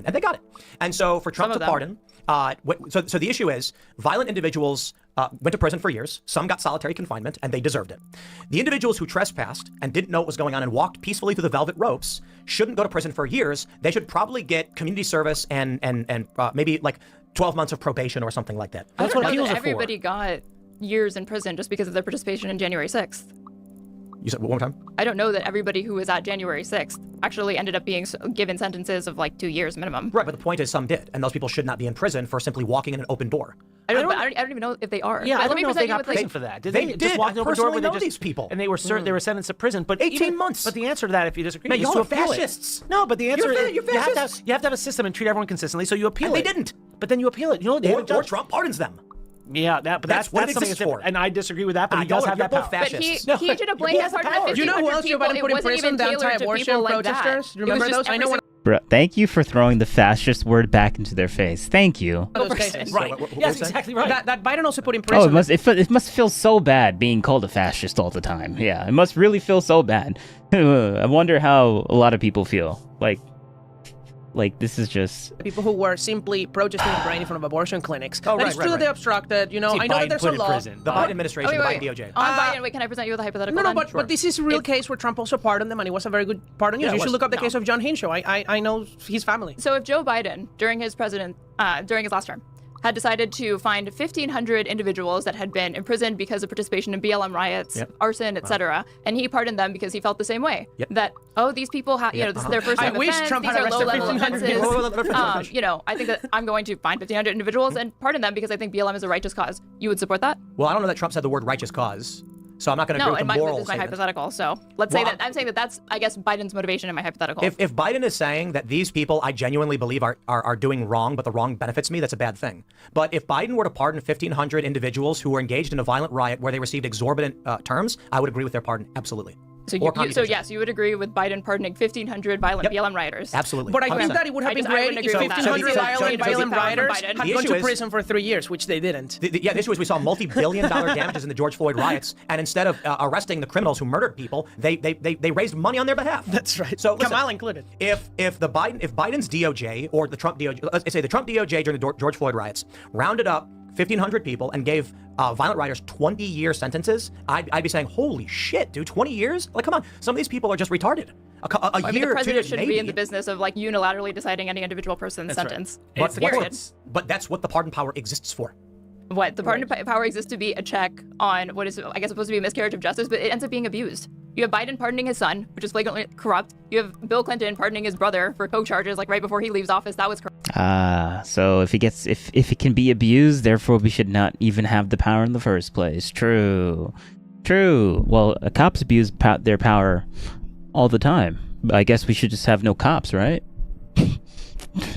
opinion. And they got it. And so for Trump to pardon, so the issue is violent individuals went to prison for years. Some got solitary confinement, and they deserved it. The individuals who trespassed and didn't know what was going on and walked peacefully through the velvet ropes shouldn't go to prison for years. They should probably get community service and maybe like 12 months of probation or something like that. That's what appeals are for. Everybody got years in prison just because of their participation in January 6th. You said one more time? I don't know that everybody who was at January 6th actually ended up being given sentences of like 2 years minimum. Right, but the point is some did, and those people should not be in prison for simply walking in an open door. I don't even know if they are. Yeah, But I let don't me know if present they you got with, prison like, for that. Did They just did. walk in I an open door where personally they know just these people. and they were they were sentenced to prison? But 18 months. But the answer to that, if you disagree, Man, is y'all to are appeal fascists. it. No, but the answer You're is you fascists. have to have a system and treat everyone consistently. So you appeal And it. they didn't. But then you appeal it. You know, Or Trump pardons them. Yeah, but that's what it something exists that's for. And I disagree with that, but he does have that power. But he should have blamed his partner at You know who 1,500 else Joe people. Biden It put in wasn't prison? even The tailored to anti-abortion people like protesters. that. You remember those? I know when. Bruh, thank you for throwing the fascist word back into their face. Thank you. Those cases. Right. Yes, exactly right. That Biden also put in Oh, prison. it must feel so bad being called a fascist all the time. Yeah, it must really feel so bad. I wonder how a lot of people feel. Like this is just people who were simply protesting and praying in front of abortion clinics. Oh, That is true that they obstructed. You know, See, I know Biden that there's put a in law. prison. The Biden administration, the Biden DOJ. On Biden, wait, can I present you with a hypothetical? No, then? but this is a real case where Trump also pardoned them, and it was a very good pardon. Yeah, you it should was. look up the No. case of John Hinshaw. I know his family. So if Joe Biden, during his last term, had decided to find 1,500 individuals that had been imprisoned because of participation in BLM riots, arson, etc., and he pardoned them because he felt the same way. That these people have, this is their first time I wish offense. Trump These had are arrested low-level 1,500 offenses. I think that I'm going to find 1,500 individuals and pardon them because I think BLM is a righteous cause. You would support that? Well, I don't know that Trump said the word righteous cause, so I'm not going to agree with the moral this is my statement. hypothetical. So let's say that I'm saying that that's, I guess, Biden's motivation in my hypothetical. If Biden is saying that these people I genuinely believe are doing wrong, but the wrong benefits me, that's a bad thing. But if Biden were to pardon 1,500 individuals who were engaged in a violent riot where they received exorbitant terms, I would agree with their pardon, absolutely. So yes, you would agree with Biden pardoning 1,500 violent BLM rioters. Absolutely. But I think that it would have been great if 1,500 violent BLM rioters had gone to prison for 3 years, which they didn't. The issue is we saw multi-billion-dollar damages in the George Floyd riots, and instead of arresting the criminals who murdered people, they raised money on their behalf. That's right. So listen, Kamala included. If Biden's DOJ or the Trump DOJ, let's say the Trump DOJ during the George Floyd riots rounded up 1,500 people and gave violent rioters 20-year sentences, I'd be saying, holy shit, dude, 20 years? Like, come on, some of these people are just retarded. A I mean, year the president to shouldn't maybe. be in the business of unilaterally deciding any individual person's sentence. But that's what the pardon power exists for. What? The pardon power exists to be a check on what is, I guess, supposed to be a miscarriage of justice, but it ends up being abused. You have Biden pardoning his son, which is flagrantly corrupt. You have Bill Clinton pardoning his brother for coke charges, right before he leaves office. That was corrupt. So if it can be abused, therefore we should not even have the power in the first place. True. Well, cops abuse their power all the time. I guess we should just have no cops, right?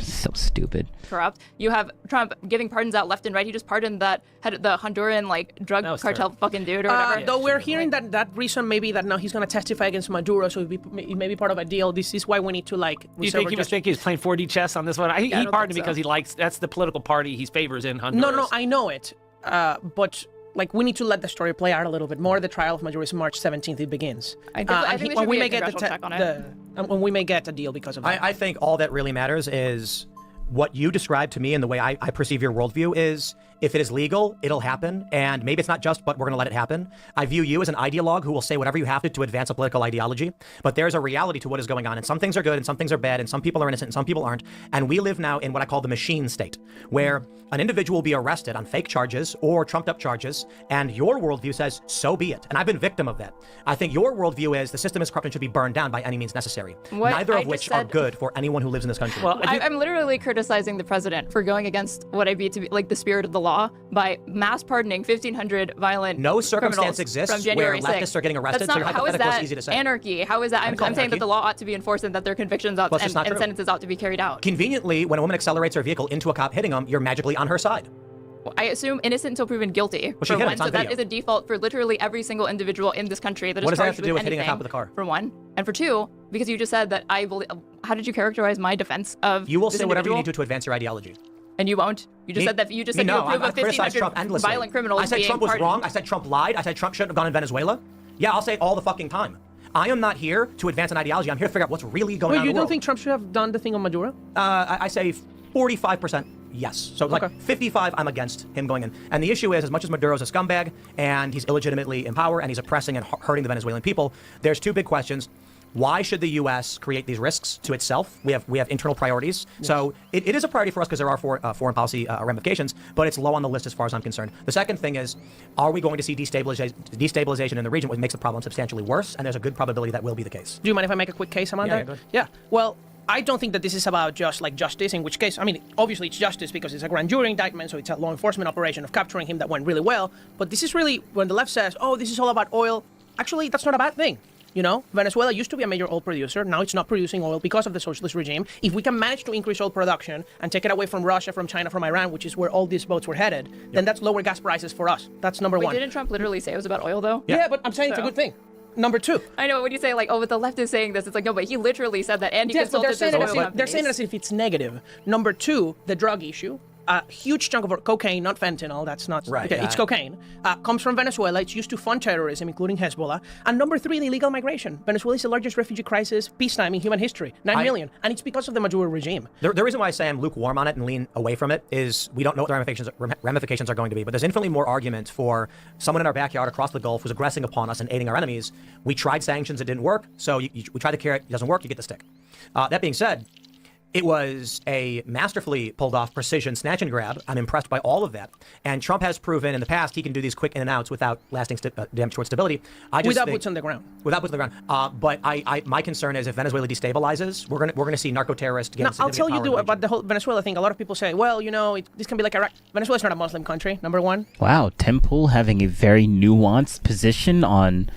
So stupid. Corrupt. You have Trump giving pardons out left and right. He just pardoned the Honduran drug cartel fucking dude or whatever. Though we're hearing that reason maybe that now he's going to testify against Maduro, so it may be part of a deal. This is why we need to Do you think he was thinking he was playing 4D chess on this one? He pardoned because he likes, that's the political party he favors in Honduras. No, I know it. But we need to let the story play out a little bit more. The trial of Maduro is March 17th. It begins. I think there should be a congressional check on it. When we may get a deal because of that. I think all that really matters is what you described to me and the way I perceive your worldview is if it is legal, it'll happen. And maybe it's not just, but we're going to let it happen. I view you as an ideologue who will say whatever you have to advance a political ideology. But there's a reality to what is going on. And some things are good and some things are bad. And some people are innocent and some people aren't. And we live now in what I call the machine state, where an individual will be arrested on fake charges or trumped up charges. And your worldview says, so be it. And I've been victim of that. I think your worldview is the system is corrupt and should be burned down by any means necessary. Neither of which are good for anyone who lives in this country. Well, I'm literally criticizing the president for going against what I view to be the spirit of the law by mass pardoning 1,500 violent no circumstance criminals exists from January where 6th. leftists are getting arrested. That's not, so your how is hypothetical that is easy to say. anarchy? How is that? I'm saying that the law ought to be enforced and that their convictions ought and sentences ought to be carried out. Conveniently, when a woman accelerates her vehicle into a cop hitting them, you're magically on her side. I assume innocent until proven guilty. Well, she hit him, it's on so that video. is a default for literally every single individual in this country that What is does that have charged to do with hitting anything. a cop with a car? For one, and for two, because you just said that I believe. How did you characterize my defense of? You will this say whatever you individual? need to advance your ideology. And you won't. You just said that. You just said you No, approve I of criticized Trump 1,500 endlessly. violent criminals. I said being Trump was pardoned. wrong. I said Trump lied. I said Trump shouldn't have gone in Venezuela. Yeah, I'll say all the fucking time. I am not here to advance an ideology. I'm here to figure out what's really going on in You the don't world. think Trump should have done the thing on Maduro? I say 45%. yes. So like 55, I'm against him going in. And the issue is, as much as Maduro's a scumbag and he's illegitimately in power and he's oppressing and hurting the Venezuelan people, there's two big questions. Why should the U.S. create these risks to itself? We have internal priorities. Yes. So it is a priority for us because there are foreign policy ramifications, but it's low on the list as far as I'm concerned. The second thing is, are we going to see destabilization in the region, which makes the problem substantially worse? And there's a good probability that will be the case. Do you mind if I make a quick case, Amanda? Yeah, go ahead. Yeah. Well, I don't think that this is about just like justice, in which case, I mean, obviously it's justice because it's a grand jury indictment, so it's a law enforcement operation of capturing him that went really well. But this is really, when the left says, oh, this is all about oil, actually, that's not a bad thing. You know, Venezuela used to be a major oil producer. Now it's not producing oil because of the socialist regime. If we can manage to increase oil production and take it away from Russia, from China, from Iran, which is where all these boats were headed, then that's lower gas prices for us. That's number one. Didn't Trump literally say it was about oil, though? Yeah, but I'm saying it's a good thing. Number two. I know, when you say, like, oh, but the left is saying this, it's like, no, but he literally said that, and he yes, but consulted they're saying, those oil they're saying it as if it's negative. Number two, the drug issue. A huge chunk of cocaine, not fentanyl, that's not right. Okay, it's cocaine, comes from Venezuela. It's used to fund terrorism, including Hezbollah. And number three, the illegal migration. Venezuela is the largest refugee crisis peacetime in human history, 9 million, and it's because of the Maduro regime. The reason why I say I'm lukewarm on it and lean away from it is we don't know what the ramifications are going to be, but there's infinitely more argument for someone in our backyard across the Gulf who's aggressing upon us and aiding our enemies. We tried sanctions, it didn't work, so we tried the carrot, it doesn't work, you get the stick. That being said, it was a masterfully pulled off precision snatch and grab. I'm impressed by all of that. And Trump has proven in the past he can do these quick in and outs without lasting damage towards stability. Without boots on the ground. Without boots on the ground. But my concern is if Venezuela destabilizes, we're gonna see narco terrorists get. Now, I'll tell you about the whole Venezuela thing. A lot of people say, well, you know, this can be like Iraq. Venezuela's not a Muslim country. Number one. Wow, Tim Pool having a very nuanced position on.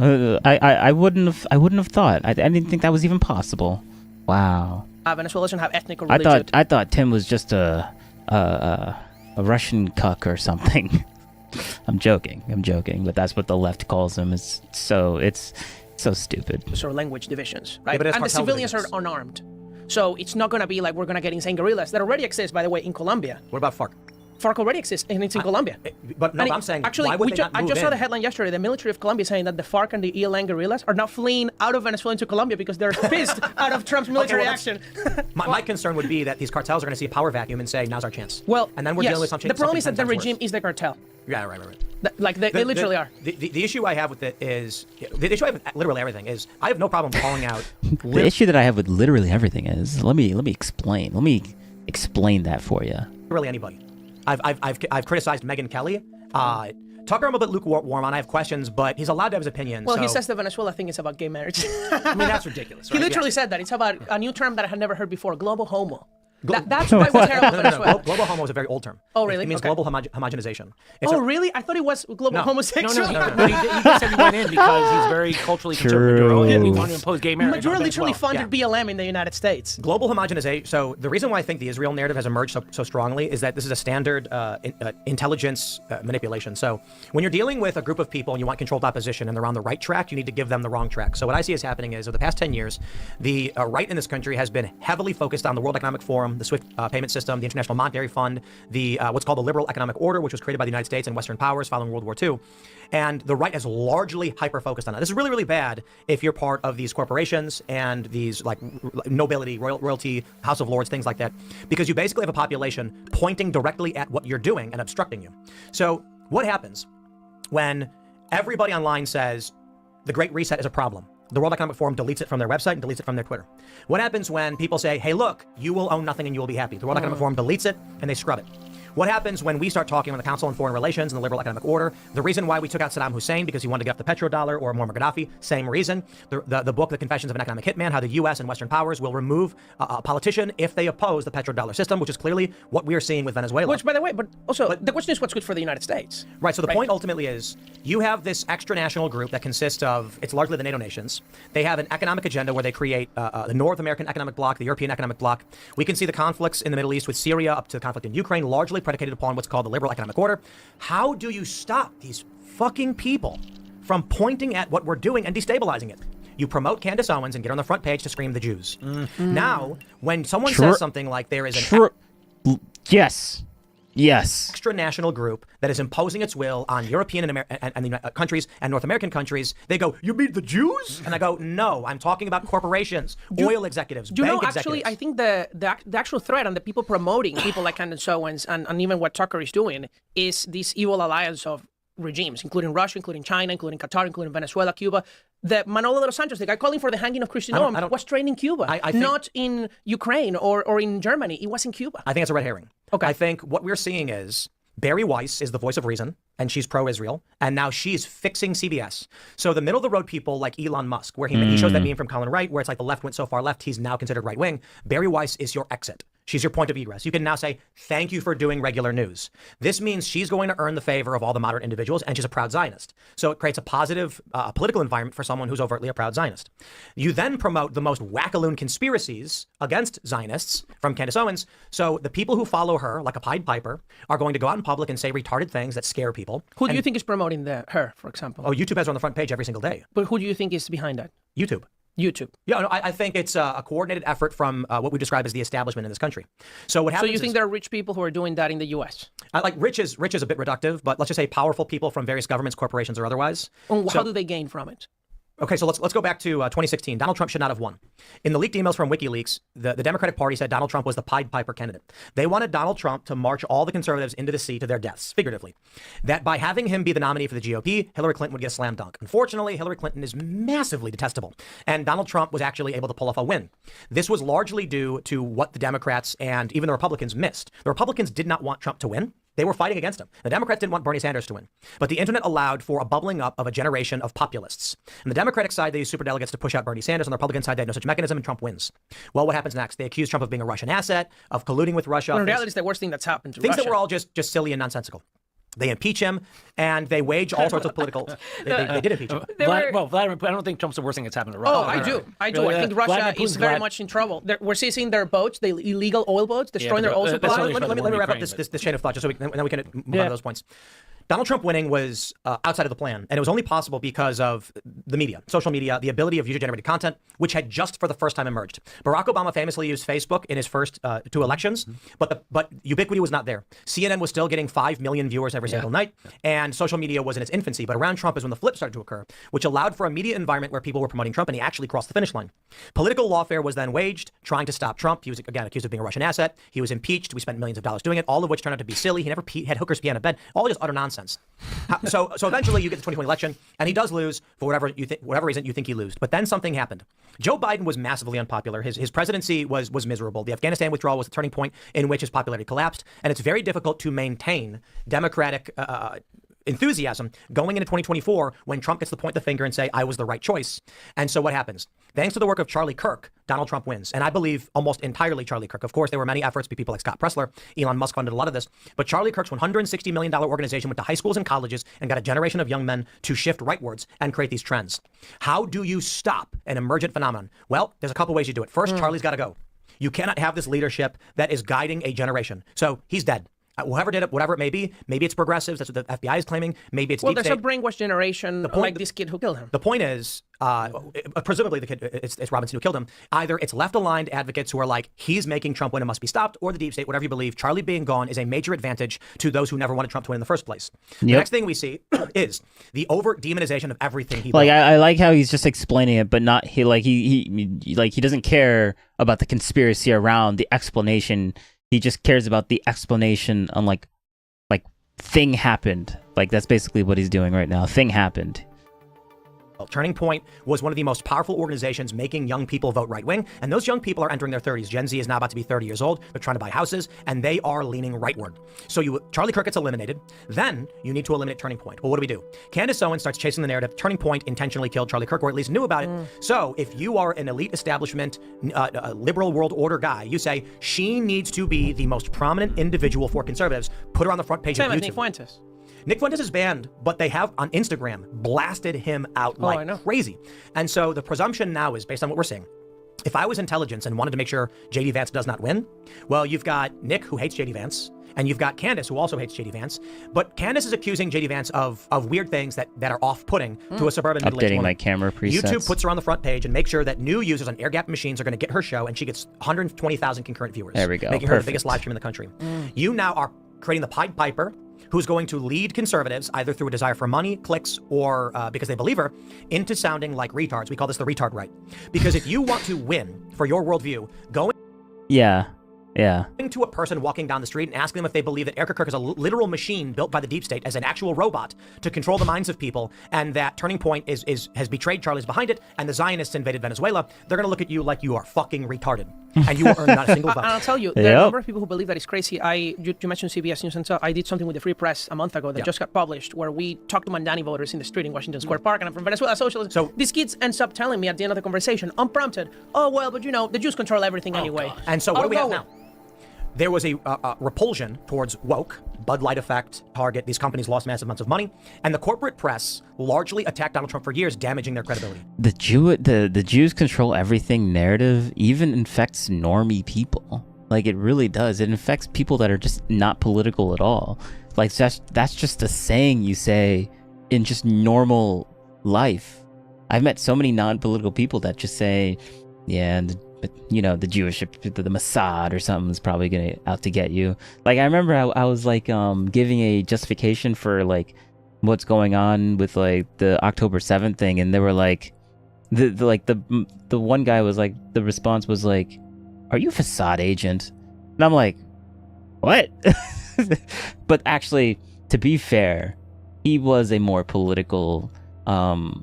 I wouldn't have thought. I didn't think that was even possible. Wow. Venezuela doesn't have ethnic or religious. I thought Tim was just a Russian cuck or something. I'm joking, but that's what the left calls him. It's so stupid. Sort of language divisions, right? Yeah, and the civilians are unarmed. So it's not going to be like we're going to get insane guerrillas that already exist, by the way, in Colombia. What about FARC? FARC already exists, and it's in Colombia. But no, I'm saying, actually, why would they not move I just in? saw the headline yesterday. The military of Colombia saying that the FARC and the ELN guerrillas are now fleeing out of Venezuela into Colombia because they're pissed out of Trump's military action. My concern would be that these cartels are going to see a power vacuum and say, now's our chance. Well, and then we're dealing with something. The problem is that the regime is the cartel. Yeah, right. They literally are. The issue I have with it is, the issue I have with literally everything is, I have no problem calling out. The issue that I have with literally everything is, let me explain. Let me explain that for you. Literally anybody. I've criticized Megyn Kelly. Tucker, I'm a bit lukewarm on. I have questions, but he's allowed to have his opinion. Well, he says the Venezuela thing is about gay marriage. I mean, that's ridiculous. Right? He literally said that. It's about a new term that I had never heard before, global homo. That's what's terrible for Venezuela. Global homo is a very old term. Oh, really? It means global homogenization. Really? I thought it was global homosexual. No. But he said he went in because he's very culturally conservative and he wanted to impose gay marriage. Maduro literally funded BLM in the United States. Global homogenization. So the reason why I think the Israel narrative has emerged so strongly is that this is a standard intelligence manipulation. So when you're dealing with a group of people and you want controlled opposition and they're on the right track, you need to give them the wrong track. So what I see is happening is over the past 10 years, the right in this country has been heavily focused on the World Economic Forum, the SWIFT payment system, the International Monetary Fund, the what's called the Liberal Economic Order, which was created by the United States and Western powers following World War II. And the right has largely hyper-focused on that. This is really, really bad if you're part of these corporations and these like nobility, royalty, House of Lords, things like that, because you basically have a population pointing directly at what you're doing and obstructing you. So what happens when everybody online says the Great Reset is a problem? The World Economic Forum deletes it from their website and deletes it from their Twitter. What happens when people say, hey, look, you will own nothing and you will be happy? The World Economic Forum deletes it and they scrub it. What happens when we start talking on the Council on Foreign Relations and the Liberal Economic Order? The reason why we took out Saddam Hussein because he wanted to get off the petrodollar, or Muammar Gaddafi, same reason. The book, The Confessions of an Economic Hitman, how the U.S. and Western powers will remove a politician if they oppose the petrodollar system, which is clearly what we are seeing with Venezuela. Which, by the way, but the question is what's good for the United States. Right, so the point ultimately is you have this extra-national group that consists of, it's largely the NATO nations. They have an economic agenda where they create the North American economic bloc, the European economic bloc. We can see the conflicts in the Middle East with Syria up to the conflict in Ukraine, largely predicated upon what's called the Liberal Economic Order. How do you stop these fucking people from pointing at what we're doing and destabilizing it? You promote Candace Owens and get on the front page to scream the Jews. Now, when someone says something like there is an... Yes. Yes. Extra national group that is imposing its will on European and countries and North American countries. They go, you mean the Jews? And I go, no, I'm talking about corporations, oil executives, bank executives. Actually, I think the actual threat and the people promoting people like Candace Owens and even what Tucker is doing is this evil alliance of regimes, including Russia, including China, including Qatar, including Venezuela, Cuba. The Manolo de los Santos, the guy calling for the hanging of Kristi Noem, was trained in Cuba, not in Ukraine or in Germany. It was in Cuba. I think it's a red herring. Okay. I think what we're seeing is Barry Weiss is the voice of reason, and she's pro-Israel, and now she's fixing CBS. So the middle-of-the-road people like Elon Musk, where he shows that meme from Colin Wright, where it's like the left went so far left, he's now considered right-wing. Barry Weiss is your exit. She's your point of egress. You can now say, thank you for doing regular news. This means she's going to earn the favor of all the moderate individuals, and she's a proud Zionist. So it creates a positive political environment for someone who's overtly a proud Zionist. You then promote the most wackaloon conspiracies against Zionists from Candace Owens. So the people who follow her, like a Pied Piper, are going to go out in public and say retarded things that scare people. Who do you think is promoting her, for example? Oh, YouTube has her on the front page every single day. But who do you think is behind that? YouTube. Yeah, no, I think it's a coordinated effort from what we describe as the establishment in this country. So what happens? So you think there are rich people who are doing that in the U.S.? Rich is a bit reductive, but let's just say powerful people from various governments, corporations, or otherwise. And how do they gain from it? Okay, so let's go back to 2016. Donald Trump should not have won. In the leaked emails from WikiLeaks, the Democratic Party said Donald Trump was the Pied Piper candidate. They wanted Donald Trump to march all the conservatives into the sea to their deaths, figuratively. That by having him be the nominee for the GOP, Hillary Clinton would get a slam dunk. Unfortunately, Hillary Clinton is massively detestable, and Donald Trump was actually able to pull off a win. This was largely due to what the Democrats and even the Republicans missed. The Republicans did not want Trump to win. They were fighting against him. The Democrats didn't want Bernie Sanders to win. But the internet allowed for a bubbling up of a generation of populists. On the Democratic side, they used superdelegates to push out Bernie Sanders. On the Republican side, they had no such mechanism, and Trump wins. Well, what happens next? They accuse Trump of being a Russian asset, of colluding with Russia. Well, in reality, it's the worst thing that's happened to Russia. Things that were all just silly and nonsensical. They impeach him, and they wage all sorts of political... They did impeach him. Well, Vladimir, I don't think Trump's the worst thing that's happened to Russia. Oh, I do. I think Russia is very much in trouble. We're seizing their boats, the illegal oil boats, destroying their oil supply. Let me wrap up this chain of thought, just so we can move on to those points. Donald Trump winning was outside of the plan, and it was only possible because of the media, social media, the ability of user-generated content, which had just for the first time emerged. Barack Obama famously used Facebook in his first two elections, but ubiquity was not there. CNN was still getting 5 million viewers every single night, and social media was in its infancy. But around Trump is when the flip started to occur, which allowed for a media environment where people were promoting Trump, and he actually crossed the finish line. Political lawfare was then waged, trying to stop Trump. He was, again, accused of being a Russian asset. He was impeached. We spent millions of dollars doing it, all of which turned out to be silly. He never had hookers pee on a bed. All just utter nonsense. So eventually you get the 2020 election, and he does lose for whatever reason you think he lost. But then something happened. Joe Biden was massively unpopular. His presidency was miserable. The Afghanistan withdrawal was the turning point in which his popularity collapsed, and it's very difficult to maintain Democratic enthusiasm going into 2024 when Trump gets to point the finger and say, I was the right choice. And so what happens? Thanks to the work of Charlie Kirk, Donald Trump wins. And I believe almost entirely Charlie Kirk. Of course, there were many efforts by people like Scott Pressler. Elon Musk funded a lot of this. But Charlie Kirk's $160 million organization went to high schools and colleges and got a generation of young men to shift rightwards and create these trends. How do you stop an emergent phenomenon? Well, there's a couple ways you do it. First, Charlie's got to go. You cannot have this leadership that is guiding a generation. So he's dead. Whoever did it, whatever it may be, maybe it's progressives, that's what the FBI is claiming, maybe it's deep state. Well, there's a brainwashed generation like this kid who killed him. The point is, presumably the kid, it's Robinson who killed him. Either it's left-aligned advocates who are like, he's making Trump win, it must be stopped, or the deep state, whatever you believe. Charlie being gone is a major advantage to those who never wanted Trump to win in the first place. The next thing we see is the overt demonization of everything he like. I like how he's just explaining it, but not he doesn't care about the conspiracy around the explanation. He just cares about the explanation on like thing happened. Like that's basically what he's doing right now. Thing happened. Turning Point was one of the most powerful organizations making young people vote right-wing, and those young people are entering their 30s. Gen Z is now about to be 30 years old. They're trying to buy houses, and they are leaning rightward. So Charlie Kirk gets eliminated. Then you need to eliminate Turning Point. Well, what do? Candace Owens starts chasing the narrative. Turning Point intentionally killed Charlie Kirk, or at least knew about it. So if you are an elite establishment, liberal world order guy, you say she needs to be the most prominent individual for conservatives. Put her on the front page of YouTube. Nick Fuentes. Nick Fuentes is banned, but they have on Instagram blasted him out like crazy. And so the presumption now is, based on what we're seeing, if I was intelligence and wanted to make sure J.D. Vance does not win, well, you've got Nick, who hates J.D. Vance, and you've got Candace, who also hates J.D. Vance. But Candace is accusing J.D. Vance of weird things that are off-putting to a suburban middle-aged woman. Updating my camera presets. YouTube puts her on the front page and makes sure that new users on air-gapped machines are going to get her show, and she gets 120,000 concurrent viewers. There we go. Making her the biggest live stream in the country. You now are creating the Pied Piper, who's going to lead conservatives, either through a desire for money, clicks, or because they believe her, into sounding like retards. We call this the retard right. Because if you want to win for your worldview, going to a person walking down the street and asking them if they believe that Erica Kirk is a literal machine built by the deep state as an actual robot to control the minds of people, and that Turning Point has betrayed Charlie's behind it, and the Zionists invaded Venezuela, they're going to look at you like you are fucking retarded. And you will earn not a single vote. And I'll tell you, there are a number of people who believe that it's crazy. You mentioned CBS News, and so I did something with the Free Press a month ago that just got published, where we talked to Mandani voters in the street in Washington Square Park, and I'm from Venezuela Socialism. So these kids ends up telling me at the end of the conversation, unprompted, oh, well, but the Jews control everything anyway. God. And so what do we have now? There was a repulsion towards woke, Bud Light Effect, Target. These companies lost massive amounts of money, and the corporate press largely attacked Donald Trump for years, damaging their credibility. The Jews control everything narrative even infects normie people. Like, it really does. It infects people that are just not political at all. Like, that's just a saying you say in just normal life. I've met so many non-political people that just say, yeah, the Jewish, the Mossad or something is probably out to get you. Like, I remember I was like giving a justification for like what's going on with like the October 7th thing, and they were like, the one guy was like, the response was like, "Are you a facade agent?" And I'm like, what? But actually, to be fair, he was a more political person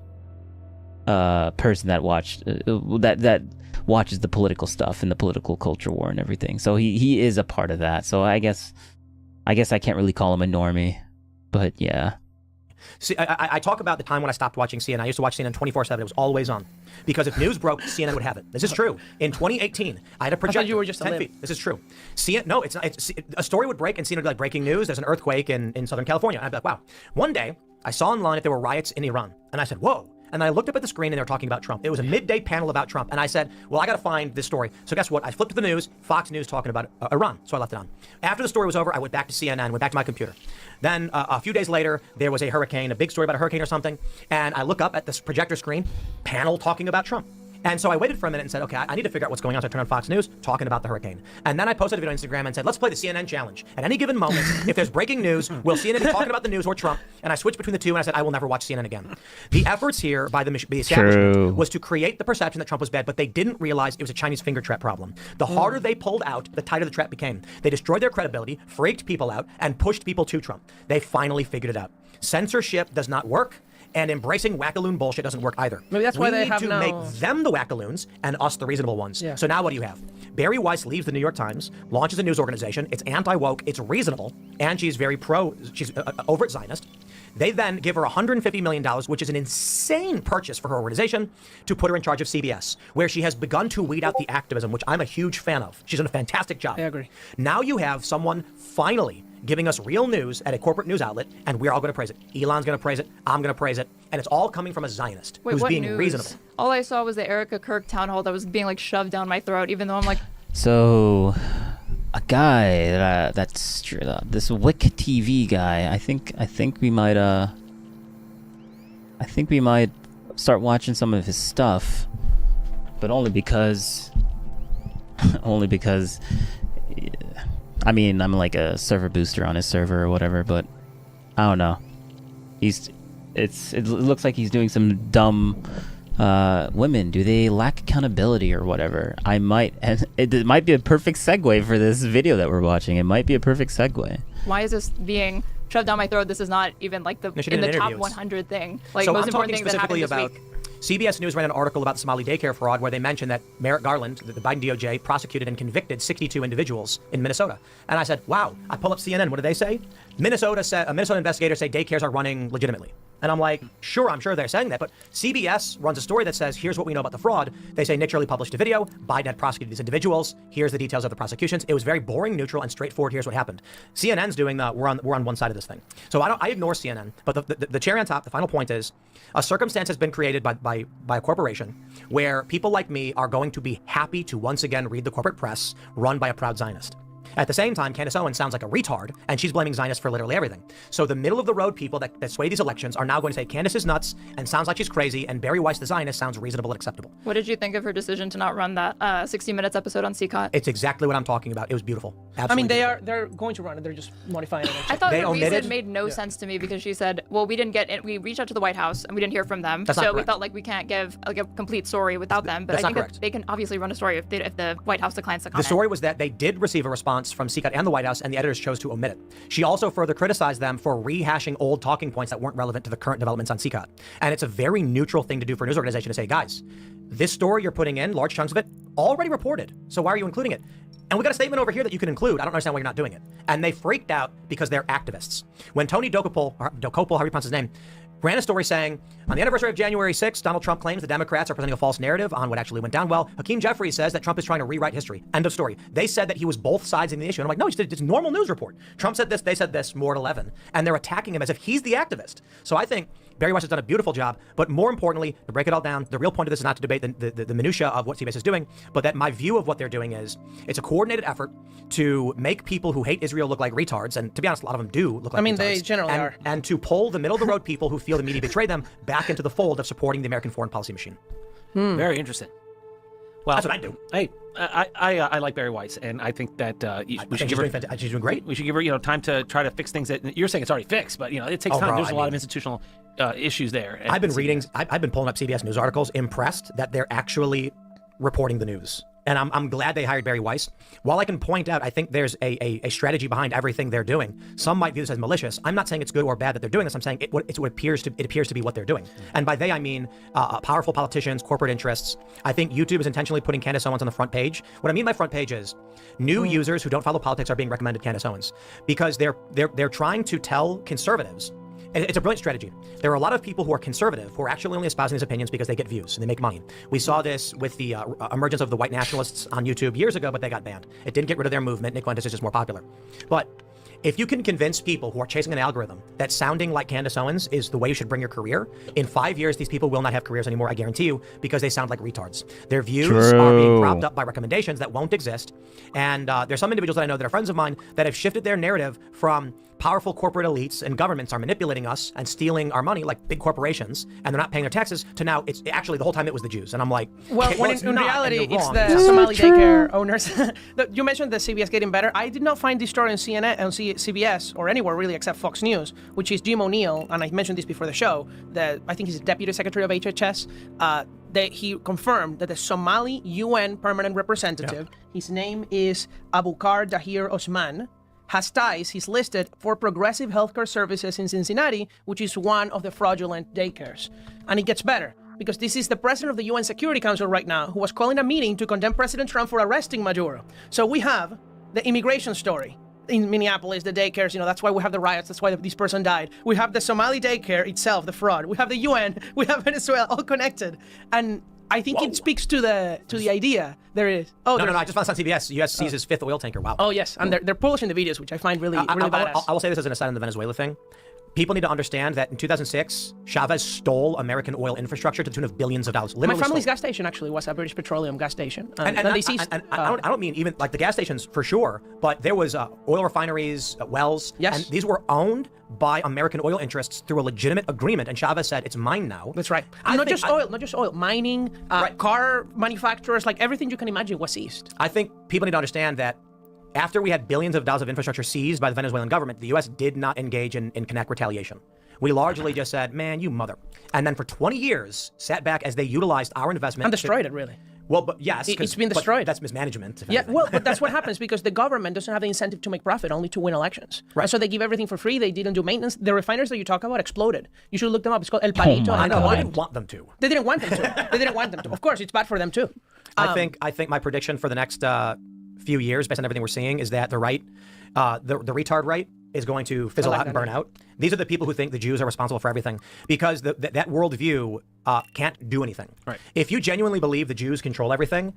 that watched that watches the political stuff and the political culture war and everything. So he is a part of that. So I guess I can't really call him a normie, but yeah. See, I talk about the time when I stopped watching CNN. I used to watch CNN 24/7. It was always on. Because if news broke, CNN would have it. This is true. In 2018, I had a projector. I thought you were just 10 feet. This is true. No, it's not. A story would break and CNN would be like, breaking news, there's an earthquake in Southern California. And I'd be like, wow. One day, I saw online that there were riots in Iran. And I said, whoa. And I looked up at the screen and they were talking about Trump. It was a midday panel about Trump. And I said, well, I got to find this story. So guess what? I flipped to the news, Fox News talking about Iran. So I left it on. After the story was over, I went back to CNN, went back to my computer. Then a few days later, there was a hurricane, a big story about a hurricane or something. And I look up at this projector screen, panel talking about Trump. And so I waited for a minute and said, okay, I need to figure out what's going on. So I turned on Fox News, talking about the hurricane. And then I posted a video on Instagram and said, let's play the CNN challenge. At any given moment, if there's breaking news, will CNN be talking about the news or Trump? And I switched between the two, and I said, I will never watch CNN again. The efforts here by the establishment was to create the perception that Trump was bad, but they didn't realize it was a Chinese finger trap problem. The harder they pulled out, the tighter the trap became. They destroyed their credibility, freaked people out, and pushed people to Trump. They finally figured it out. Censorship does not work. And embracing wackaloon bullshit doesn't work either. Maybe that's why they have to make them the wackaloons and us the reasonable ones. Yeah. So now what do you have? Barry Weiss leaves the New York Times, launches a news organization. It's anti-woke, it's reasonable, and she's very she's overt Zionist. They then give her $150 million, which is an insane purchase for her organization, to put her in charge of CBS, where she has begun to weed out the activism, which I'm a huge fan of. She's done a fantastic job. I agree. Now you have someone finally giving us real news at a corporate news outlet, and we're all going to praise it. Elon's going to praise it. I'm going to praise it. And it's all coming from a Zionist who's being reasonable. All I saw was the Erica Kirk town hall that was being like shoved down my throat, even though I'm like... So, a guy that's this Wick TV guy, I think we might start watching some of his stuff, but only because I mean, I'm like a server booster on his server or whatever, but I don't know. It looks like he's doing some dumb women. Do they lack accountability or whatever? It might be a perfect segue for this video that we're watching. It might be a perfect segue. Why is this being shoved down my throat? This is not even like in the top 100 thing. Like, so most I'm important talking thing that happened specifically this about week. CBS News ran an article about the Somali daycare fraud where they mentioned that Merrick Garland, the Biden DOJ, prosecuted and convicted 62 individuals in Minnesota. And I said, wow. I pull up CNN. What do they say? Minnesota investigators say daycares are running legitimately. And I'm like, sure, I'm sure they're saying that. But CBS runs a story that says, here's what we know about the fraud. They say Nick Shirley published a video. Biden had prosecuted these individuals. Here's the details of the prosecutions. It was very boring, neutral, and straightforward. Here's what happened. CNN's doing we're on one side of this thing. So I ignore CNN. But the cherry on top, the final point is, a circumstance has been created by a corporation where people like me are going to be happy to once again read the corporate press run by a proud Zionist. At the same time, Candace Owens sounds like a retard, and she's blaming Zionists for literally everything. So the middle-of-the-road people that sway these elections are now going to say Candace is nuts and sounds like she's crazy, and Bari Weiss, the Zionist, sounds reasonable and acceptable. What did you think of her decision to not run that 60 Minutes episode on CCOT? It's exactly what I'm talking about. It was beautiful. Absolutely. I mean, they're going to run it. They're just modifying it. I thought the reason made no sense to me because she said, well, we didn't get it. We reached out to the White House and we didn't hear from them. That's so not we correct. felt like we can't give like a complete story without them. But That's I think not that correct. they can obviously run a story if the White House declines to The comment. story was that they did receive a response from CCOT and the White House, and the editors chose to omit it. She also further criticized them for rehashing old talking points that weren't relevant to the current developments on CCOT. And it's a very neutral thing to do for a news organization to say, guys, this story you're putting in, large chunks of it, already reported. So why are you including it? And we got a statement over here that you can include. I don't understand why you're not doing it. And they freaked out because they're activists. When Tony Dokopol, however you pronounce his name, ran a story saying, on the anniversary of January 6th, Donald Trump claims the Democrats are presenting a false narrative on what actually went down. Well, Hakeem Jeffries says that Trump is trying to rewrite history. End of story. They said that he was both sides in the issue. And I'm like, no, it's a normal news report. Trump said this, they said this, more at 11. And they're attacking him as if he's the activist. So I think Bari Weiss has done a beautiful job. But more importantly, to break it all down, the real point of this is not to debate the minutia of what CBS is doing, but that my view of what they're doing is it's a coordinated effort to make people who hate Israel look like retards. And to be honest, a lot of them do look like retards. I mean, they generally are. And to pull the middle-of-the-road people who feel the media betrayed them back into the fold of supporting the American foreign policy machine. Very interesting. Well, that's what I do. Hey, I like Bari Weiss, and I think that we should give her. She's doing great. We should give her, time to try to fix things. That you're saying it's already fixed, but it takes time. Bro, There's a lot of institutional issues there. I've been reading. I've been pulling up CBS News articles, impressed that they're actually reporting the news. And I'm glad they hired Bari Weiss. While I can point out, I think there's a strategy behind everything they're doing. Some might view this as malicious. I'm not saying it's good or bad that they're doing this. I'm saying it appears to be what they're doing. And by they, I mean powerful politicians, corporate interests. I think YouTube is intentionally putting Candace Owens on the front page. What I mean by front page is new users who don't follow politics are being recommended Candace Owens because they're trying to tell conservatives. It's a brilliant strategy. There are a lot of people who are conservative who are actually only espousing these opinions because they get views and they make money. We saw this with the emergence of the white nationalists on YouTube years ago, but they got banned. It didn't get rid of their movement. Nick Fuentes is just more popular. But if you can convince people who are chasing an algorithm that sounding like Candace Owens is the way you should bring your career, in 5 years, these people will not have careers anymore, I guarantee you, because they sound like retards. Their views are being propped up by recommendations that won't exist. And there's some individuals that I know that are friends of mine that have shifted their narrative from powerful corporate elites and governments are manipulating us and stealing our money like big corporations, and they're not paying their taxes, to now it's actually the whole time it was the Jews. And I'm like, well, okay, when it's in not, reality, and you're it's wrong. the Somali daycare owners. You mentioned the CBS getting better. I did not find this story on CNN, on CBS, or anywhere really except Fox News, which is Jim O'Neill, and I mentioned this before the show, that I think he's Deputy Secretary of HHS, that he confirmed that the Somali UN permanent representative, his name is Abukar Dahir Osman, has ties, he's listed for Progressive Healthcare Services in Cincinnati, which is one of the fraudulent daycares. And it gets better, because this is the president of the UN Security Council right now, who was calling a meeting to condemn President Trump for arresting Maduro. So we have the immigration story in Minneapolis, the daycares, that's why we have the riots, that's why this person died. We have the Somali daycare itself, the fraud. We have the UN, we have Venezuela, all connected. And I think it speaks to the idea. There is. No, I just found this on CBS. U.S. seizes fifth oil tanker. Wow. Oh, yes. And they're publishing the videos, which I find really badass. I will say this as an aside on the Venezuela thing. People need to understand that in 2006, Chavez stole American oil infrastructure to the tune of billions of dollars. My family's gas station actually was a British Petroleum gas station. And I don't mean even like the gas stations for sure, but there was oil refineries, wells, and these were owned by American oil interests through a legitimate agreement. And Chavez said, it's mine now. That's right. Not just oil, mining, car manufacturers, like everything you can imagine was seized. I think people need to understand that after we had billions of dollars of infrastructure seized by the Venezuelan government, the U.S. did not engage in connect retaliation. We largely just said, man, you mother. And then for 20 years, sat back as they utilized our investment. And destroyed it, really. Well, but yes. It's been destroyed. That's mismanagement. Yeah, well, but that's what happens because the government doesn't have the incentive to make profit, only to win elections. Right. And so they give everything for free. They didn't do maintenance. The refiners that you talk about exploded. You should look them up. It's called El Palito. I know. They didn't want them to. They didn't want them to. Of course, it's bad for them too. I think my prediction for the next few years, based on everything we're seeing, is that the right, the retard right, is going to fizzle out and burn out. These are the people who think the Jews are responsible for everything because that worldview can't do anything. Right. If you genuinely believe the Jews control everything,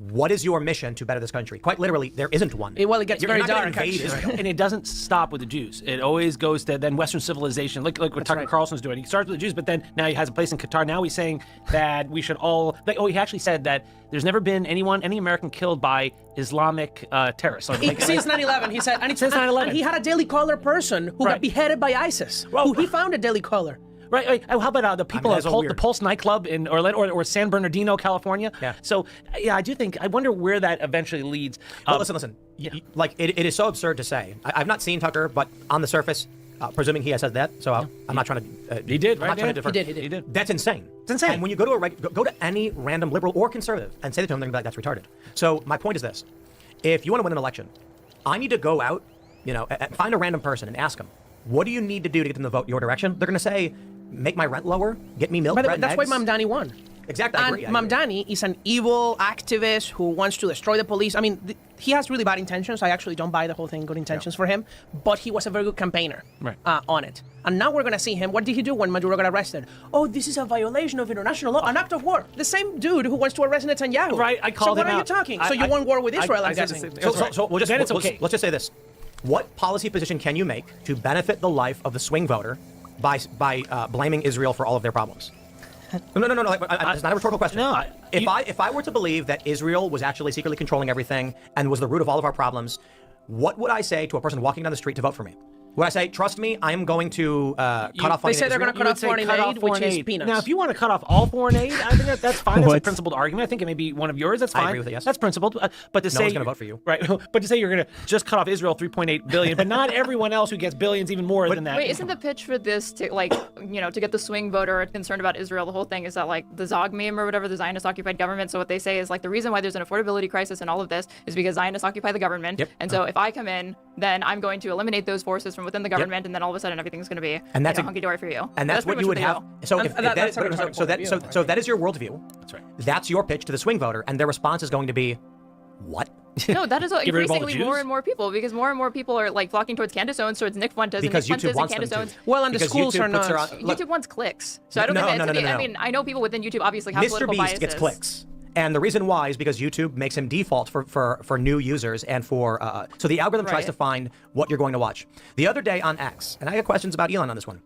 what is your mission to better this country? Quite literally, there isn't one. Well, it gets You're very not gonna dark. invade actually. Israel. And it doesn't stop with the Jews. It always goes to then Western civilization. Look what Tucker Carlson's doing. He starts with the Jews, but then now he has a place in Qatar. Now he's saying that we should all. He actually said that there's never been any American killed by Islamic terrorists. Since 9/11, he said. And Since 9/11. And he had a Daily Caller person who got beheaded by ISIS. Who he found a Daily Caller. Right. How about the people at the Pulse nightclub in Orlando or San Bernardino, California? Yeah. So, I do think, I wonder where that eventually leads. Well, listen. Like, it is so absurd to say. I've not seen Tucker, but on the surface, presuming he has said that, so I'm not trying to... he did, I'm not trying to differ. He did. That's insane. It's insane. And when you go to go to any random liberal or conservative and say that to them, they're going to be like, that's retarded. So my point is this. If you want to win an election, I need to go out, find a random person and ask them, what do you need to do to get them to vote your direction? They're going to say, make my rent lower, get me milk, bread, and That's eggs. why Mamdani won. Exactly, I agree. Mamdani is an evil activist who wants to destroy the police. I mean, he has really bad intentions. I actually don't buy the whole thing, good intentions for him. But he was a very good campaigner on it. And now we're going to see him. What did he do when Maduro got arrested? Oh, this is a violation of international law, an act of war. The same dude who wants to arrest Netanyahu. Right, I called him out. So what are you talking? So you want war with Israel, I'm guessing. So let's just say this. What policy position can you make to benefit the life of the swing voter by blaming Israel for all of their problems? No. It's not a rhetorical question. No. If I were to believe that Israel was actually secretly controlling everything and was the root of all of our problems, what would I say to a person walking down the street to vote for me? Would I say, trust me, I am going to cut off foreign aid? They say they're going to cut off foreign aid, which is peanuts. Now, if you want to cut off all foreign aid, I think that's fine. That's a principled argument. I think it may be one of yours. That's fine. I agree with it, yes. That's principled. But to say... No one's going to vote for you. Right. But to say you're going to just cut off Israel $3.8 billion, but not everyone else who gets billions even more than that. Wait, isn't the pitch for this to, to get the swing voter concerned about Israel, the whole thing is that, the Zog meme or whatever, the Zionist-occupied government, so what they say is, the reason why there's an affordability crisis in all of this is because Zionists occupy the government, and so if I come in, then I'm going to eliminate those forces from within the government, and then all of a sudden everything's going to be hunky-dory for you. And that's what you would have. So if that is your worldview, that's right. That's your pitch to the swing voter, and their response is going to be, what? No, that is increasingly more Jews? and more people, because more and more people are flocking towards Candace Owens, towards Nick Fuentes, because and Nick YouTube Fuentes wants and Candace them Owens. to. Well, and the Because schools YouTube are not. YouTube wants clicks, so I don't No. I mean, I know people within YouTube obviously have Mr. political Beast biases. gets clicks. And the reason why is because YouTube makes him default for new users and for so the algorithm tries to find what you're going to watch. The other day on X, and I got questions about Elon on this one.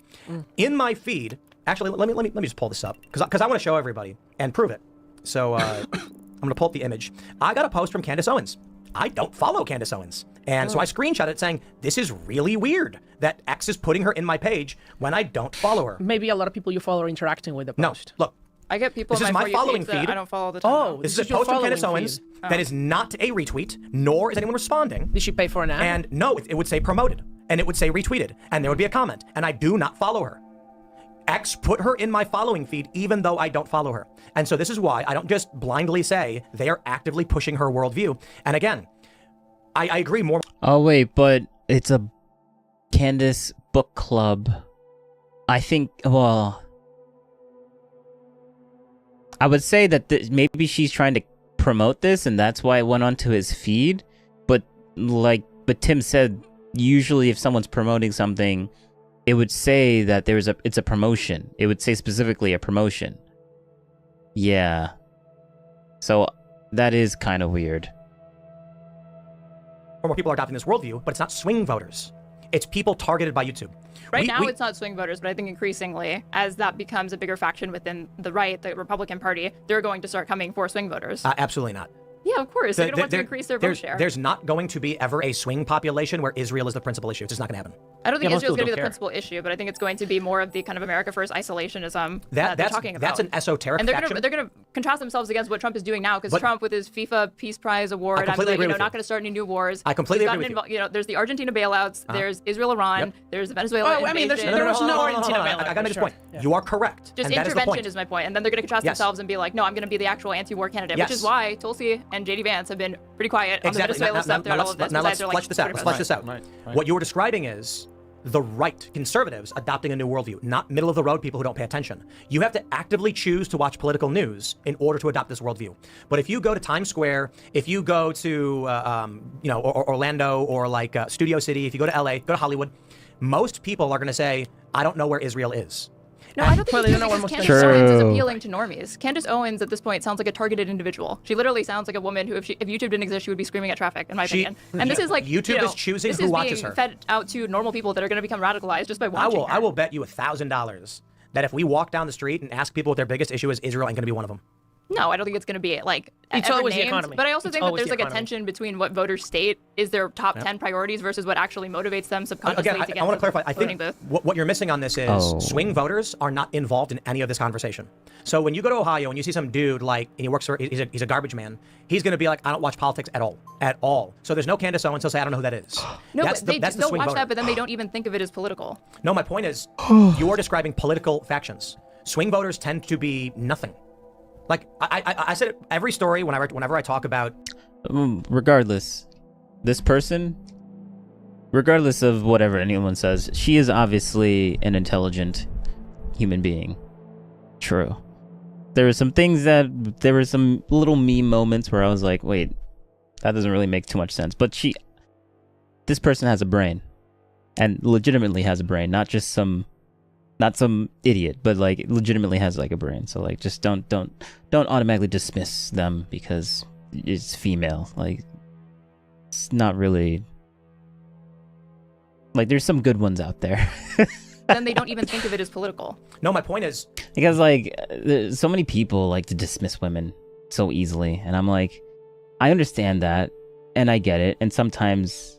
In my feed, actually, let me just pull this up because I want to show everybody and prove it. So I'm going to pull up the image. I got a post from Candace Owens. I don't follow Candace Owens. And so I screenshot it saying, this is really weird that X is putting her in my page when I don't follow her. Maybe a lot of people you follow are interacting with the post. No, look. I get people This on is my my For You following feed that feed. I don't follow all the time. This is a post from Candace Owens that is not a retweet, nor is anyone responding. Did she pay for an ad? And no, it would say promoted, and it would say retweeted, and there would be a comment, and I do not follow her. X put her in my following feed even though I don't follow her. And so this is why I don't just blindly say they are actively pushing her worldview. And again, I agree more. Oh, wait, but it's a Candace book club. I think, well, I would say that maybe she's trying to promote this and that's why it went onto his feed. But Tim said, usually if someone's promoting something, it would say that it's a promotion. It would say specifically a promotion. Yeah. So that is kind of weird. More people are adopting this worldview, but it's not swing voters. It's people targeted by YouTube. Right now, it's not swing voters, but I think increasingly, as that becomes a bigger faction within the right, the Republican Party, they're going to start coming for swing voters. Absolutely not. Yeah, of course. They're going to want to increase their vote share. There's not going to be ever a swing population where Israel is the principal issue. It's just not going to happen. I don't think Israel's going to be the principal issue, but I think it's going to be more of the kind of America First isolationism that they're talking about. That's an esoteric and faction. They're going to contrast themselves against what Trump is doing now, because Trump with his FIFA Peace Prize award, I'm not going to start any new wars. I completely agree with you. There's the Argentina bailouts, there's Israel-Iran, there's the Venezuela invasion. There was no Argentina bailout. I got to make this point. You are correct. Just intervention is my point. And then they're going to contrast themselves and be like, no, I'm going to be the actual anti-war candidate, which is why Tulsi and JD Vance have been pretty quiet on the Venezuela stuff throughout all of this. Now let's flesh this out. Let's flesh this out. What you were describing is the right, conservatives adopting a new worldview, not middle of the road people who don't pay attention. You have to actively choose to watch political news in order to adopt this worldview. But if you go to Times Square, if you go to Orlando or Studio City, if you go to LA, go to Hollywood, most people are going to say, I don't know where Israel is. No, I don't think Well, it's you know because almost Candace Owens is True. appealing to normies. Candace Owens at this point sounds like a targeted individual. She literally sounds like a woman who, if YouTube didn't exist, she would be screaming at traffic, in my opinion. And this is like YouTube is choosing this who is watches being her. fed out to normal people that are going to become radicalized just by watching. I will bet you $1,000 that if we walk down the street and ask people what their biggest issue is, Israel ain't going to be one of them. No, I don't think it's going to be like It's ever always the named, economy. But I also It's think that always there's the like a economy. tension between what voters state is their top Yeah. 10 priorities versus what actually motivates them subconsciously Again, to get I want to to the clarify. I voting think booth. what you're missing on this is swing voters are not involved in any of this conversation. So when you go to Ohio and you see some dude like, and he works for, he's a garbage man, he's going to be like, I don't watch politics at all. So there's no Candace Owens. He'll say, I don't know who that is. No, that's but they that's the don't swing watch voter. that, but then they don't even think of it as political. No, my point is, you're describing political factions. Swing voters tend to be nothing. Like I said, it, every story whenever I talk about. Regardless, this person, regardless of whatever anyone says, she is obviously an intelligent human being. True. There were some little meme moments where I was like, wait, that doesn't really make too much sense. But this person has a brain, and legitimately has a brain, not some idiot, but like legitimately has like a brain. So like, just don't automatically dismiss them because it's female. Like, it's not really like, there's some good ones out there. Then they don't even think of it as political. No, my point is because like so many people like to dismiss women so easily, and I'm like, I understand that, and I get it, and sometimes,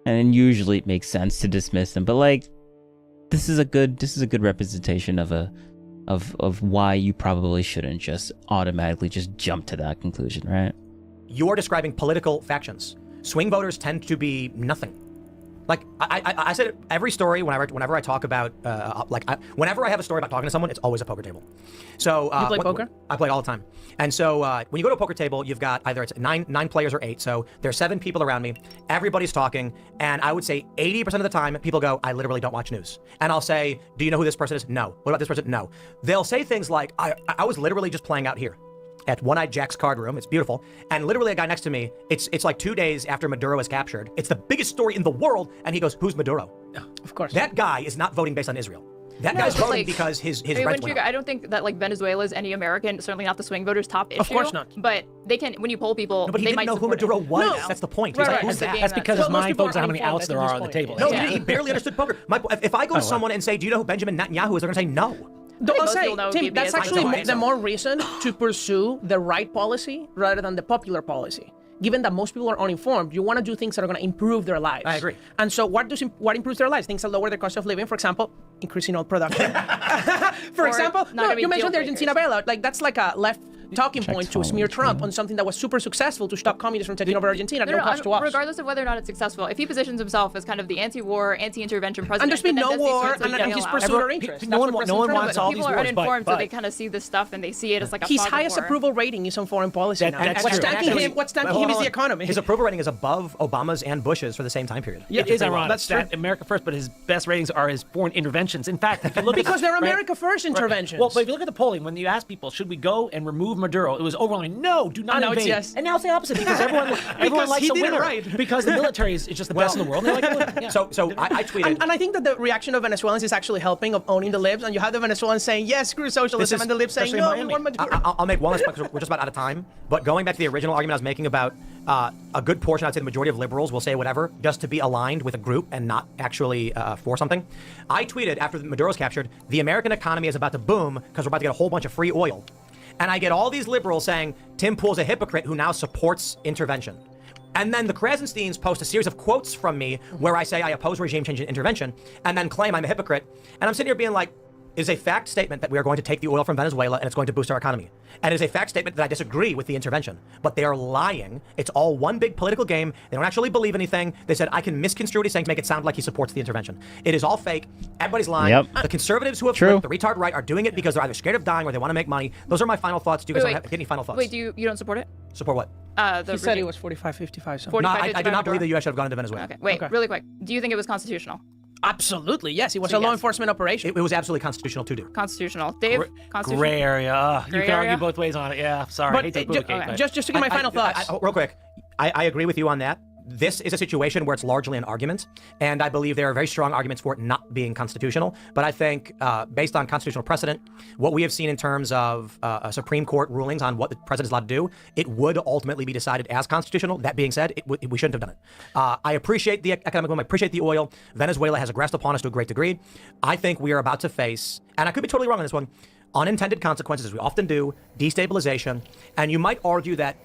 and usually it makes sense to dismiss them, but like, this is a good representation of why you probably shouldn't just automatically just jump to that conclusion, right? You're describing political factions. Swing voters tend to be nothing. Like I said, it, every story whenever I talk about whenever I have a story about talking to someone, it's always a poker table. So You play poker? I play all the time. And so when you go to a poker table, you've got either it's nine players or 8. So there's 7 people around me. Everybody's talking, and I would say 80% of the time people go, I literally don't watch news. And I'll say, do you know who this person is? No. What about this person? No. They'll say things like, I was literally just playing out here at One-Eyed Jack's card room. It's beautiful. And literally a guy next to me, it's like 2 days after Maduro is captured. It's the biggest story in the world. And he goes, who's Maduro? Of course. That guy is not voting based on Israel. That No, guy's but, voting like, because his I mean, rent went up. I don't think that like Venezuela is any American, certainly not the swing voters' top issue. Of course not. But they can, when you poll people, No, but he they didn't might know who support Maduro it. was. No. That's the point. Right, He's like, right. who's that? That's because his mind focuses on how many outs there are on the table. No, Yeah. he barely understood poker. If I go to someone and say, do you know who Benjamin Netanyahu is? They're going to say no. Don't most say, people know Tim, BB that's is actually like the more reason to pursue the right policy rather than the popular policy. Given that most people are uninformed, you want to do things that are going to improve their lives. I agree. And so what improves their lives? Things that lower their cost of living, for example, increasing oil production. For Or example, not no, gonna be you mentioned the deal Argentina bailout. Like, that's like a left talking point to smear Trump on something that was super successful to stop communists from taking over Argentina at no cost to us. Regardless of whether or not it's successful, if he positions himself as kind of the anti-war, anti-intervention president, And there's been but no then does these war, sorts of and things he's allowed. pursued our interests. No one wants all People these are wars, uninformed, so but they kind of see this stuff and they see it as like a his fog of highest war. approval rating is on foreign policy now. That's What's true. tanking him? What's tanking him is the economy. His approval rating is above Obama's and Bush's for the same time period. It is ironic. That's that true. America First, but his best ratings are his foreign interventions. In fact, if you look Because at they're right? America First interventions. Well, but if you look at the polling, when you ask people, should we go and remove Maduro, it was overwhelming, no, do not And now it's invade. yes. And now it's the opposite because everyone likes he a did it winner. right. Because the military is just the best in the world. And they like a winner. Yeah. So I tweeted. And I think that the reaction of Venezuelans is actually helping of owning the libs, and you have the Venezuelans saying, yes, screw socialism, and the libs saying, no, we want Maduro. I'll make one last point because we're just about out of time. But going back to the original argument I was making about a good portion, I'd say the majority of liberals will say whatever just to be aligned with a group and not actually for something. I tweeted after Maduro's captured, the American economy is about to boom because we're about to get a whole bunch of free oil. And I get all these liberals saying Tim Pool's a hypocrite who now supports intervention. And then the Krasensteins post a series of quotes from me where I say I oppose regime change and intervention and then claim I'm a hypocrite. And I'm sitting here being like, it is a fact statement that we are going to take the oil from Venezuela and it's going to boost our economy. And it is a fact statement that I disagree with the intervention. But they are lying. It's all one big political game. They don't actually believe anything. They said, I can misconstrue what he's saying to make it sound like he supports the intervention. It is all fake. Everybody's lying. Yep. The conservatives who have True. flipped, the retard right, are doing it because they're either scared of dying or they want to make money. Those are my final thoughts. Do you guys have any final thoughts? Wait, you don't support it? Support what? The He said regime. it was 45, 55. So. 45, No, I 55 do not believe Maduro? the U.S. should have gone into Venezuela. Okay, wait, really quick. Do you think it was constitutional? Absolutely, yes. It was So a law yes. enforcement operation. It was absolutely constitutional to do. Constitutional. Dave? Constitutional? Gray area. You Gray can argue area? both ways on it. Yeah, sorry. But I hate to ju- equivocate, but- just to give my final thoughts. Real quick, I agree with you on that. this is a situation where it's largely an argument, and I believe there are very strong arguments for it not being constitutional. But I think, based on constitutional precedent, what we have seen in terms of Supreme Court rulings on what the president is allowed to do, it would ultimately be decided as constitutional. That being said, we shouldn't have done it. I appreciate the economic boom. I appreciate the oil. Venezuela has aggressed upon us to a great degree. I think we are about to face, and I could be totally wrong on this one, unintended consequences, as we often do, destabilization, and you might argue that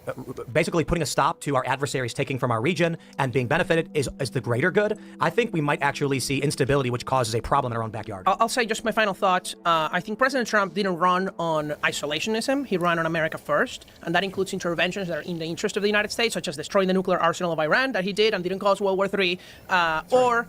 basically putting a stop to our adversaries taking from our region and being benefited is the greater good. I think we might actually see instability, which causes a problem in our own backyard. I'll say just my final thoughts. I think President Trump didn't run on isolationism. He ran on America first, and that includes interventions that are in the interest of the United States, such as destroying the nuclear arsenal of Iran that he did and didn't cause World War III, or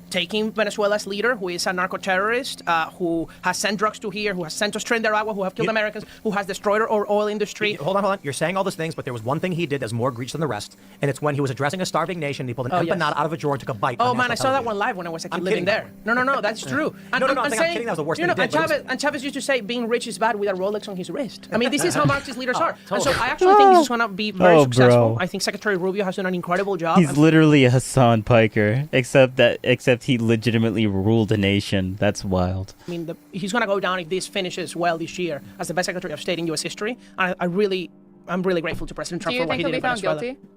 taking Venezuela's leader, who is a narco-terrorist, who has sent drugs to here, who has sent us to Nicaragua, who have killed Americans, who has destroyed our oil industry. Hold on. You're saying all those things, but there was one thing he did that's more egregious than the rest, and it's when he was addressing a starving nation, he pulled an empanada out of a drawer and took a bite. Oh, man, I saw that one live when I was living there. No, that's true. I'm kidding. That was the worst thing he did. And Chavez used to say being rich is bad with a Rolex on his wrist. I mean, this is how Marxist leaders are. Totally. And so I actually think this is going to be very successful. I think Secretary Rubio has done an incredible job. He's literally a Hassan Piker, except he legitimately ruled a nation. That's wild. I mean, he's going to go down if this finishes well this year as the best Secretary of State in U.S. history. I'm really grateful to President Trump for what he did in Venezuela. Do you think he'll be found guilty?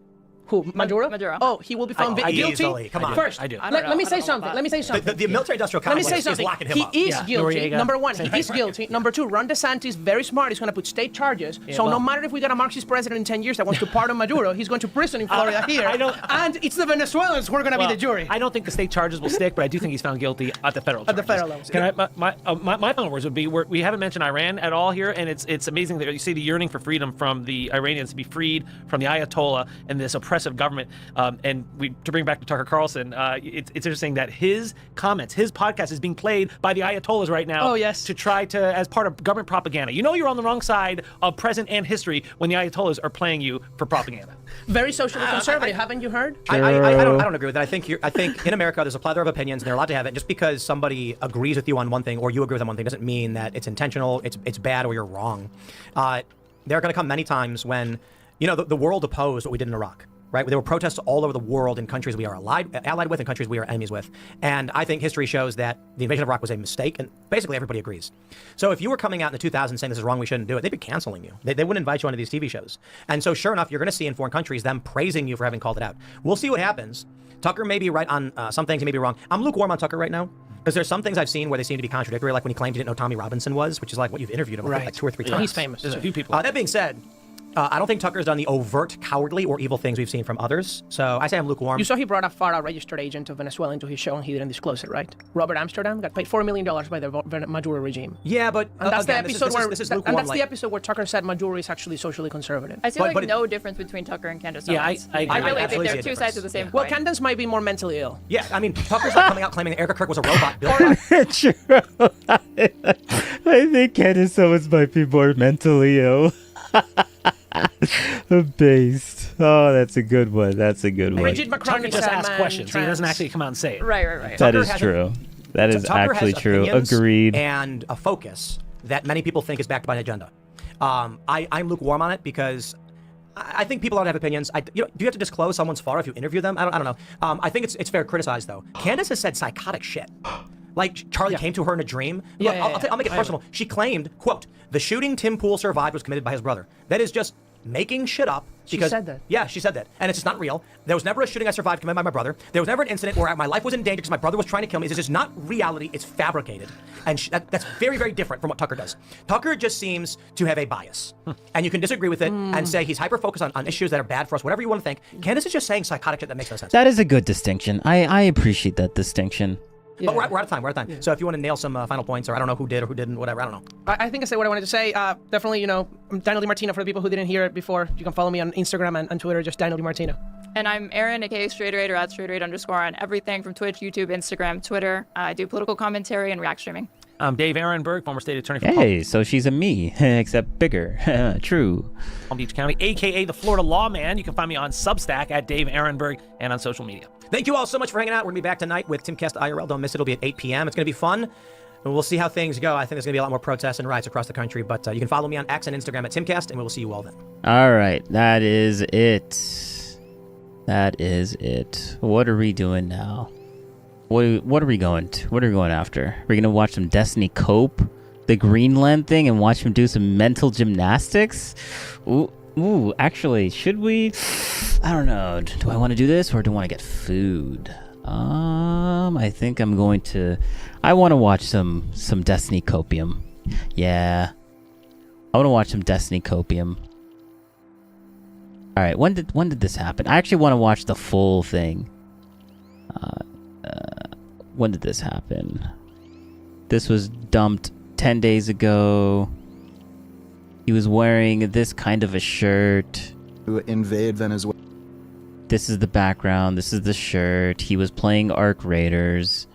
Who? Maduro? Oh, he will be found guilty? Easily. Come on. First, I do. Let me say something. The military-industrial complex is locking him up. He is guilty. Number one, he is guilty. Number two, Ron DeSantis, very smart. He's going to put state charges. No matter if we get a Marxist president in 10 years that wants to pardon Maduro, he's going to prison in Florida here. And it's the Venezuelans who are going to be the jury. I don't think the state charges will stick, but I do think he's found guilty at the federal charges. At the federal level. Can my final words would be, we haven't mentioned Iran at all here, and it's amazing that you see the yearning for freedom from the Iranians to be freed from the Ayatollah and this oppressive government. And to bring back to Tucker Carlson, it's interesting that his comments, his podcast is being played by the Ayatollahs right now. Oh, yes. To try to, as part of government propaganda. You know you're on the wrong side of present and history when the Ayatollahs are playing you for propaganda. Very socially conservative, haven't you heard? I don't agree with that. I think in America there's a plethora of opinions and they're allowed to have it. Just because somebody agrees with you on one thing or you agree with them on one thing doesn't mean that it's intentional, it's bad, or you're wrong. There are going to come many times when, the world opposed what we did in Iraq. Right? There were protests all over the world in countries we are allied with and countries we are enemies with. And I think history shows that the invasion of Iraq was a mistake, and basically everybody agrees. So if you were coming out in the 2000s saying this is wrong, we shouldn't do it, they'd be canceling you. They wouldn't invite you onto these TV shows. And so sure enough, you're going to see in foreign countries them praising you for having called it out. We'll see what happens. Tucker may be right on some things, he may be wrong. I'm lukewarm on Tucker right now, because there's some things I've seen where they seem to be contradictory, like when he claimed he didn't know Tommy Robinson was, which is like what you've interviewed him like 2 or 3 times. He's famous. There's a few people. That being said, I don't think Tucker's done the overt, cowardly, or evil things we've seen from others. So I say I'm lukewarm. You saw he brought a FARA registered agent of Venezuela into his show and he didn't disclose it, right? Robert Amsterdam got paid $4 million by the Maduro regime. Yeah, but and that's again, the episode the episode where Tucker said Maduro is actually socially conservative. I see no difference between Tucker and Candace Owens. I really think they're two sides of the same coin. Well, Candace might be more mentally ill. Yeah, I mean, Tucker's not coming out claiming that Erica Kirk was a robot. True. I think Candace Owens might be more mentally ill. Based. Oh, that's a good one. Bridget McCrony Tucker just asks questions. He doesn't actually come out and say it. Right. That is true. That is actually true. Agreed. And a focus that many people think is backed by an agenda. I'm lukewarm on it because I think people ought to have opinions. Do you have to disclose someone's FARA if you interview them? I don't know. I think it's fair to criticize, though. Candace has said psychotic shit. Like Charlie came to her in a dream. I'll make it personal. She claimed, quote, the shooting Tim Pool survived was committed by his brother. That is just making shit up. She said that. Yeah, she said that. And it's just not real. There was never a shooting I survived committed by my brother. There was never an incident where my life was in danger because my brother was trying to kill me. It's just not reality. It's fabricated. And that's very, very different from what Tucker does. Tucker just seems to have a bias. And you can disagree with it and say he's hyper-focused on issues that are bad for us, whatever you want to think. Candace is just saying psychotic shit that makes no sense. That is a good distinction. I appreciate that distinction. Yeah. But we're out of time. Yeah. So if you want to nail some final points, or I don't know who did or who didn't, whatever, I don't know. I think I said what I wanted to say. Definitely, I'm Daniel DiMartino for the people who didn't hear it before. You can follow me on Instagram and Twitter, just Daniel DiMartino. And I'm Aaron, aka Straighterate or @Straighterate_ on everything from Twitch, YouTube, Instagram, Twitter. I do political commentary and React streaming. I'm Dave Ehrenberg, former state attorney for Hey, so she's a me, except bigger. True. Palm Beach County, aka the Florida Lawman. You can find me on Substack at Dave Ehrenberg and on social media. Thank you all so much for hanging out. We're going to be back tonight with Timcast IRL. Don't miss it. It'll be at 8 p.m. It's going to be fun. And we'll see how things go. I think there's going to be a lot more protests and riots across the country. But you can follow me on X and Instagram at Timcast, and we will see you all then. All right. That is it. That is it. What are we doing now? What are we going to? What are we going after? We're gonna watch some Destiny Cope, the Greenland thing, and watch him do some mental gymnastics? Ooh, actually, should we? I don't know. Do I want to do this or do I want to get food? I think I'm going to... I want to watch some Destiny Copium. Yeah. I want to watch some Destiny Copium. Alright, when did this happen? I actually want to watch the full thing. When did this happen? This was dumped 10 days ago. He was wearing this kind of a shirt. To invade Venezuela. This is the background. This is the shirt. He was playing Arc Raiders.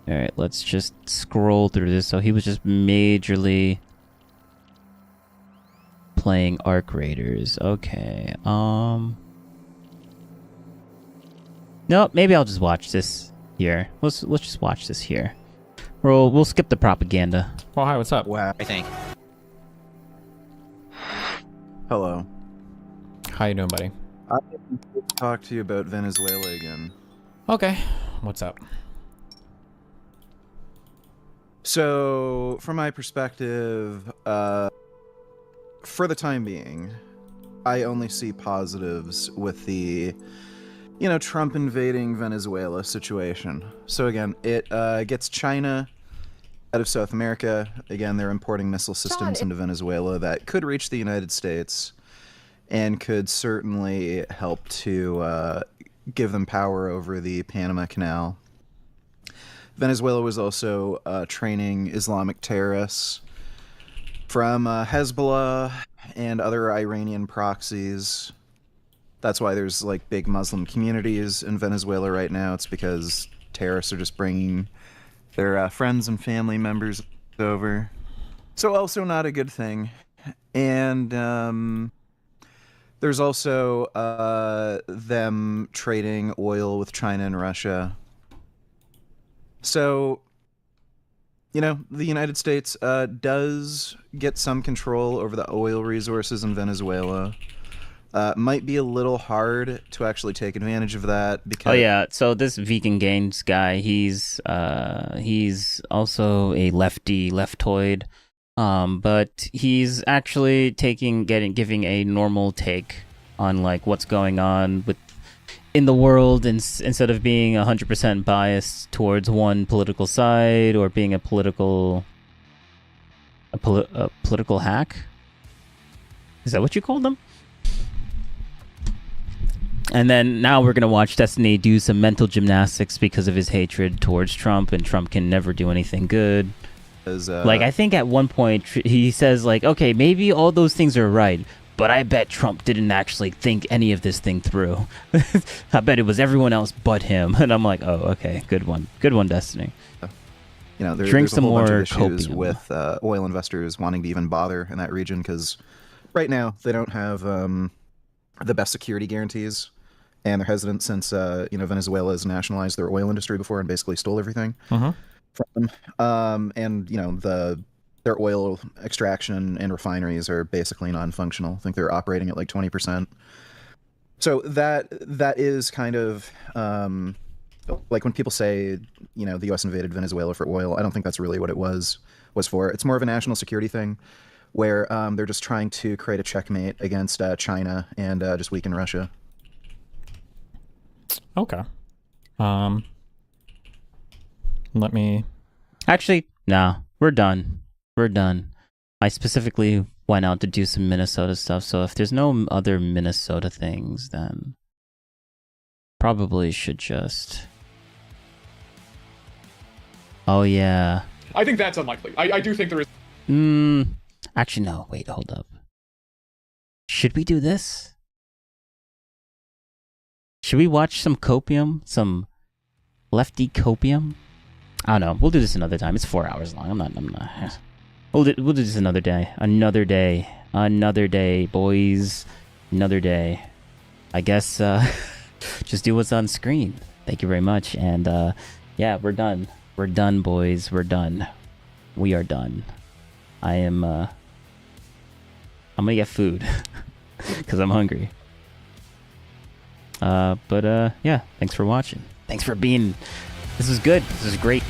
Alright, let's just scroll through this. So he was just majorly playing Arc Raiders. Okay. No, maybe I'll just watch this here. Let's just watch this here. We'll skip the propaganda. Well, hi, what's up? Wow. I think. Hello. How you doing, buddy? I want to talk to you about Venezuela again. Okay. What's up? So, from my perspective, for the time being, I only see positives with the, Trump invading Venezuela situation. So again, it gets China out of South America. Again, they're importing missile systems into Venezuela that could reach the United States and could certainly help to give them power over the Panama Canal. Venezuela was also training Islamic terrorists from Hezbollah and other Iranian proxies. That's why there's big Muslim communities in Venezuela right now. It's because terrorists are just bringing their friends and family members over. So also not a good thing. And there's also them trading oil with China and Russia. So, the United States does get some control over the oil resources in Venezuela. Might be a little hard to actually take advantage of that because... Oh yeah, so this Vegan Gains guy, he's also a leftoid, but he's actually giving a normal take on what's going on in the world, instead of being 100% biased towards one political side or being a political hack. Is that what you called them? And then now we're going to watch Destiny do some mental gymnastics because of his hatred towards Trump, and Trump can never do anything good. I think at one point he says okay, maybe all those things are right, but I bet Trump didn't actually think any of this thing through. I bet it was everyone else but him. And I'm like, oh, okay, good one, Destiny. Drink some more bunch of issues with oil investors wanting to even bother in that region because right now they don't have the best security guarantees, and they're hesitant since Venezuela has nationalized their oil industry before and basically stole everything from them. And their oil extraction and refineries are basically non-functional. I think they're operating at 20%. So that is kind of when people say the U.S. invaded Venezuela for oil. I don't think that's really what it was for. It's more of a national security thing, where they're just trying to create a checkmate against China and just weaken Russia. Okay. Let me... Actually, no. We're done. I specifically went out to do some Minnesota stuff, so if there's no other Minnesota things, then probably should just... Oh, yeah. I think that's unlikely. I do think there is... Actually, no. Wait, hold up. Should we do this? Should we watch some Copium? Some lefty Copium? I don't know. We'll do this another time. It's 4 hours long. I'm not. We'll do this another day. Another day, boys. Another day. I guess just do what's on screen. Thank you very much. And yeah, we're done. We're done, boys. We're done. We are done. I'm gonna get food because I'm hungry. Yeah, thanks for watching. Thanks for being. This is good. This is great.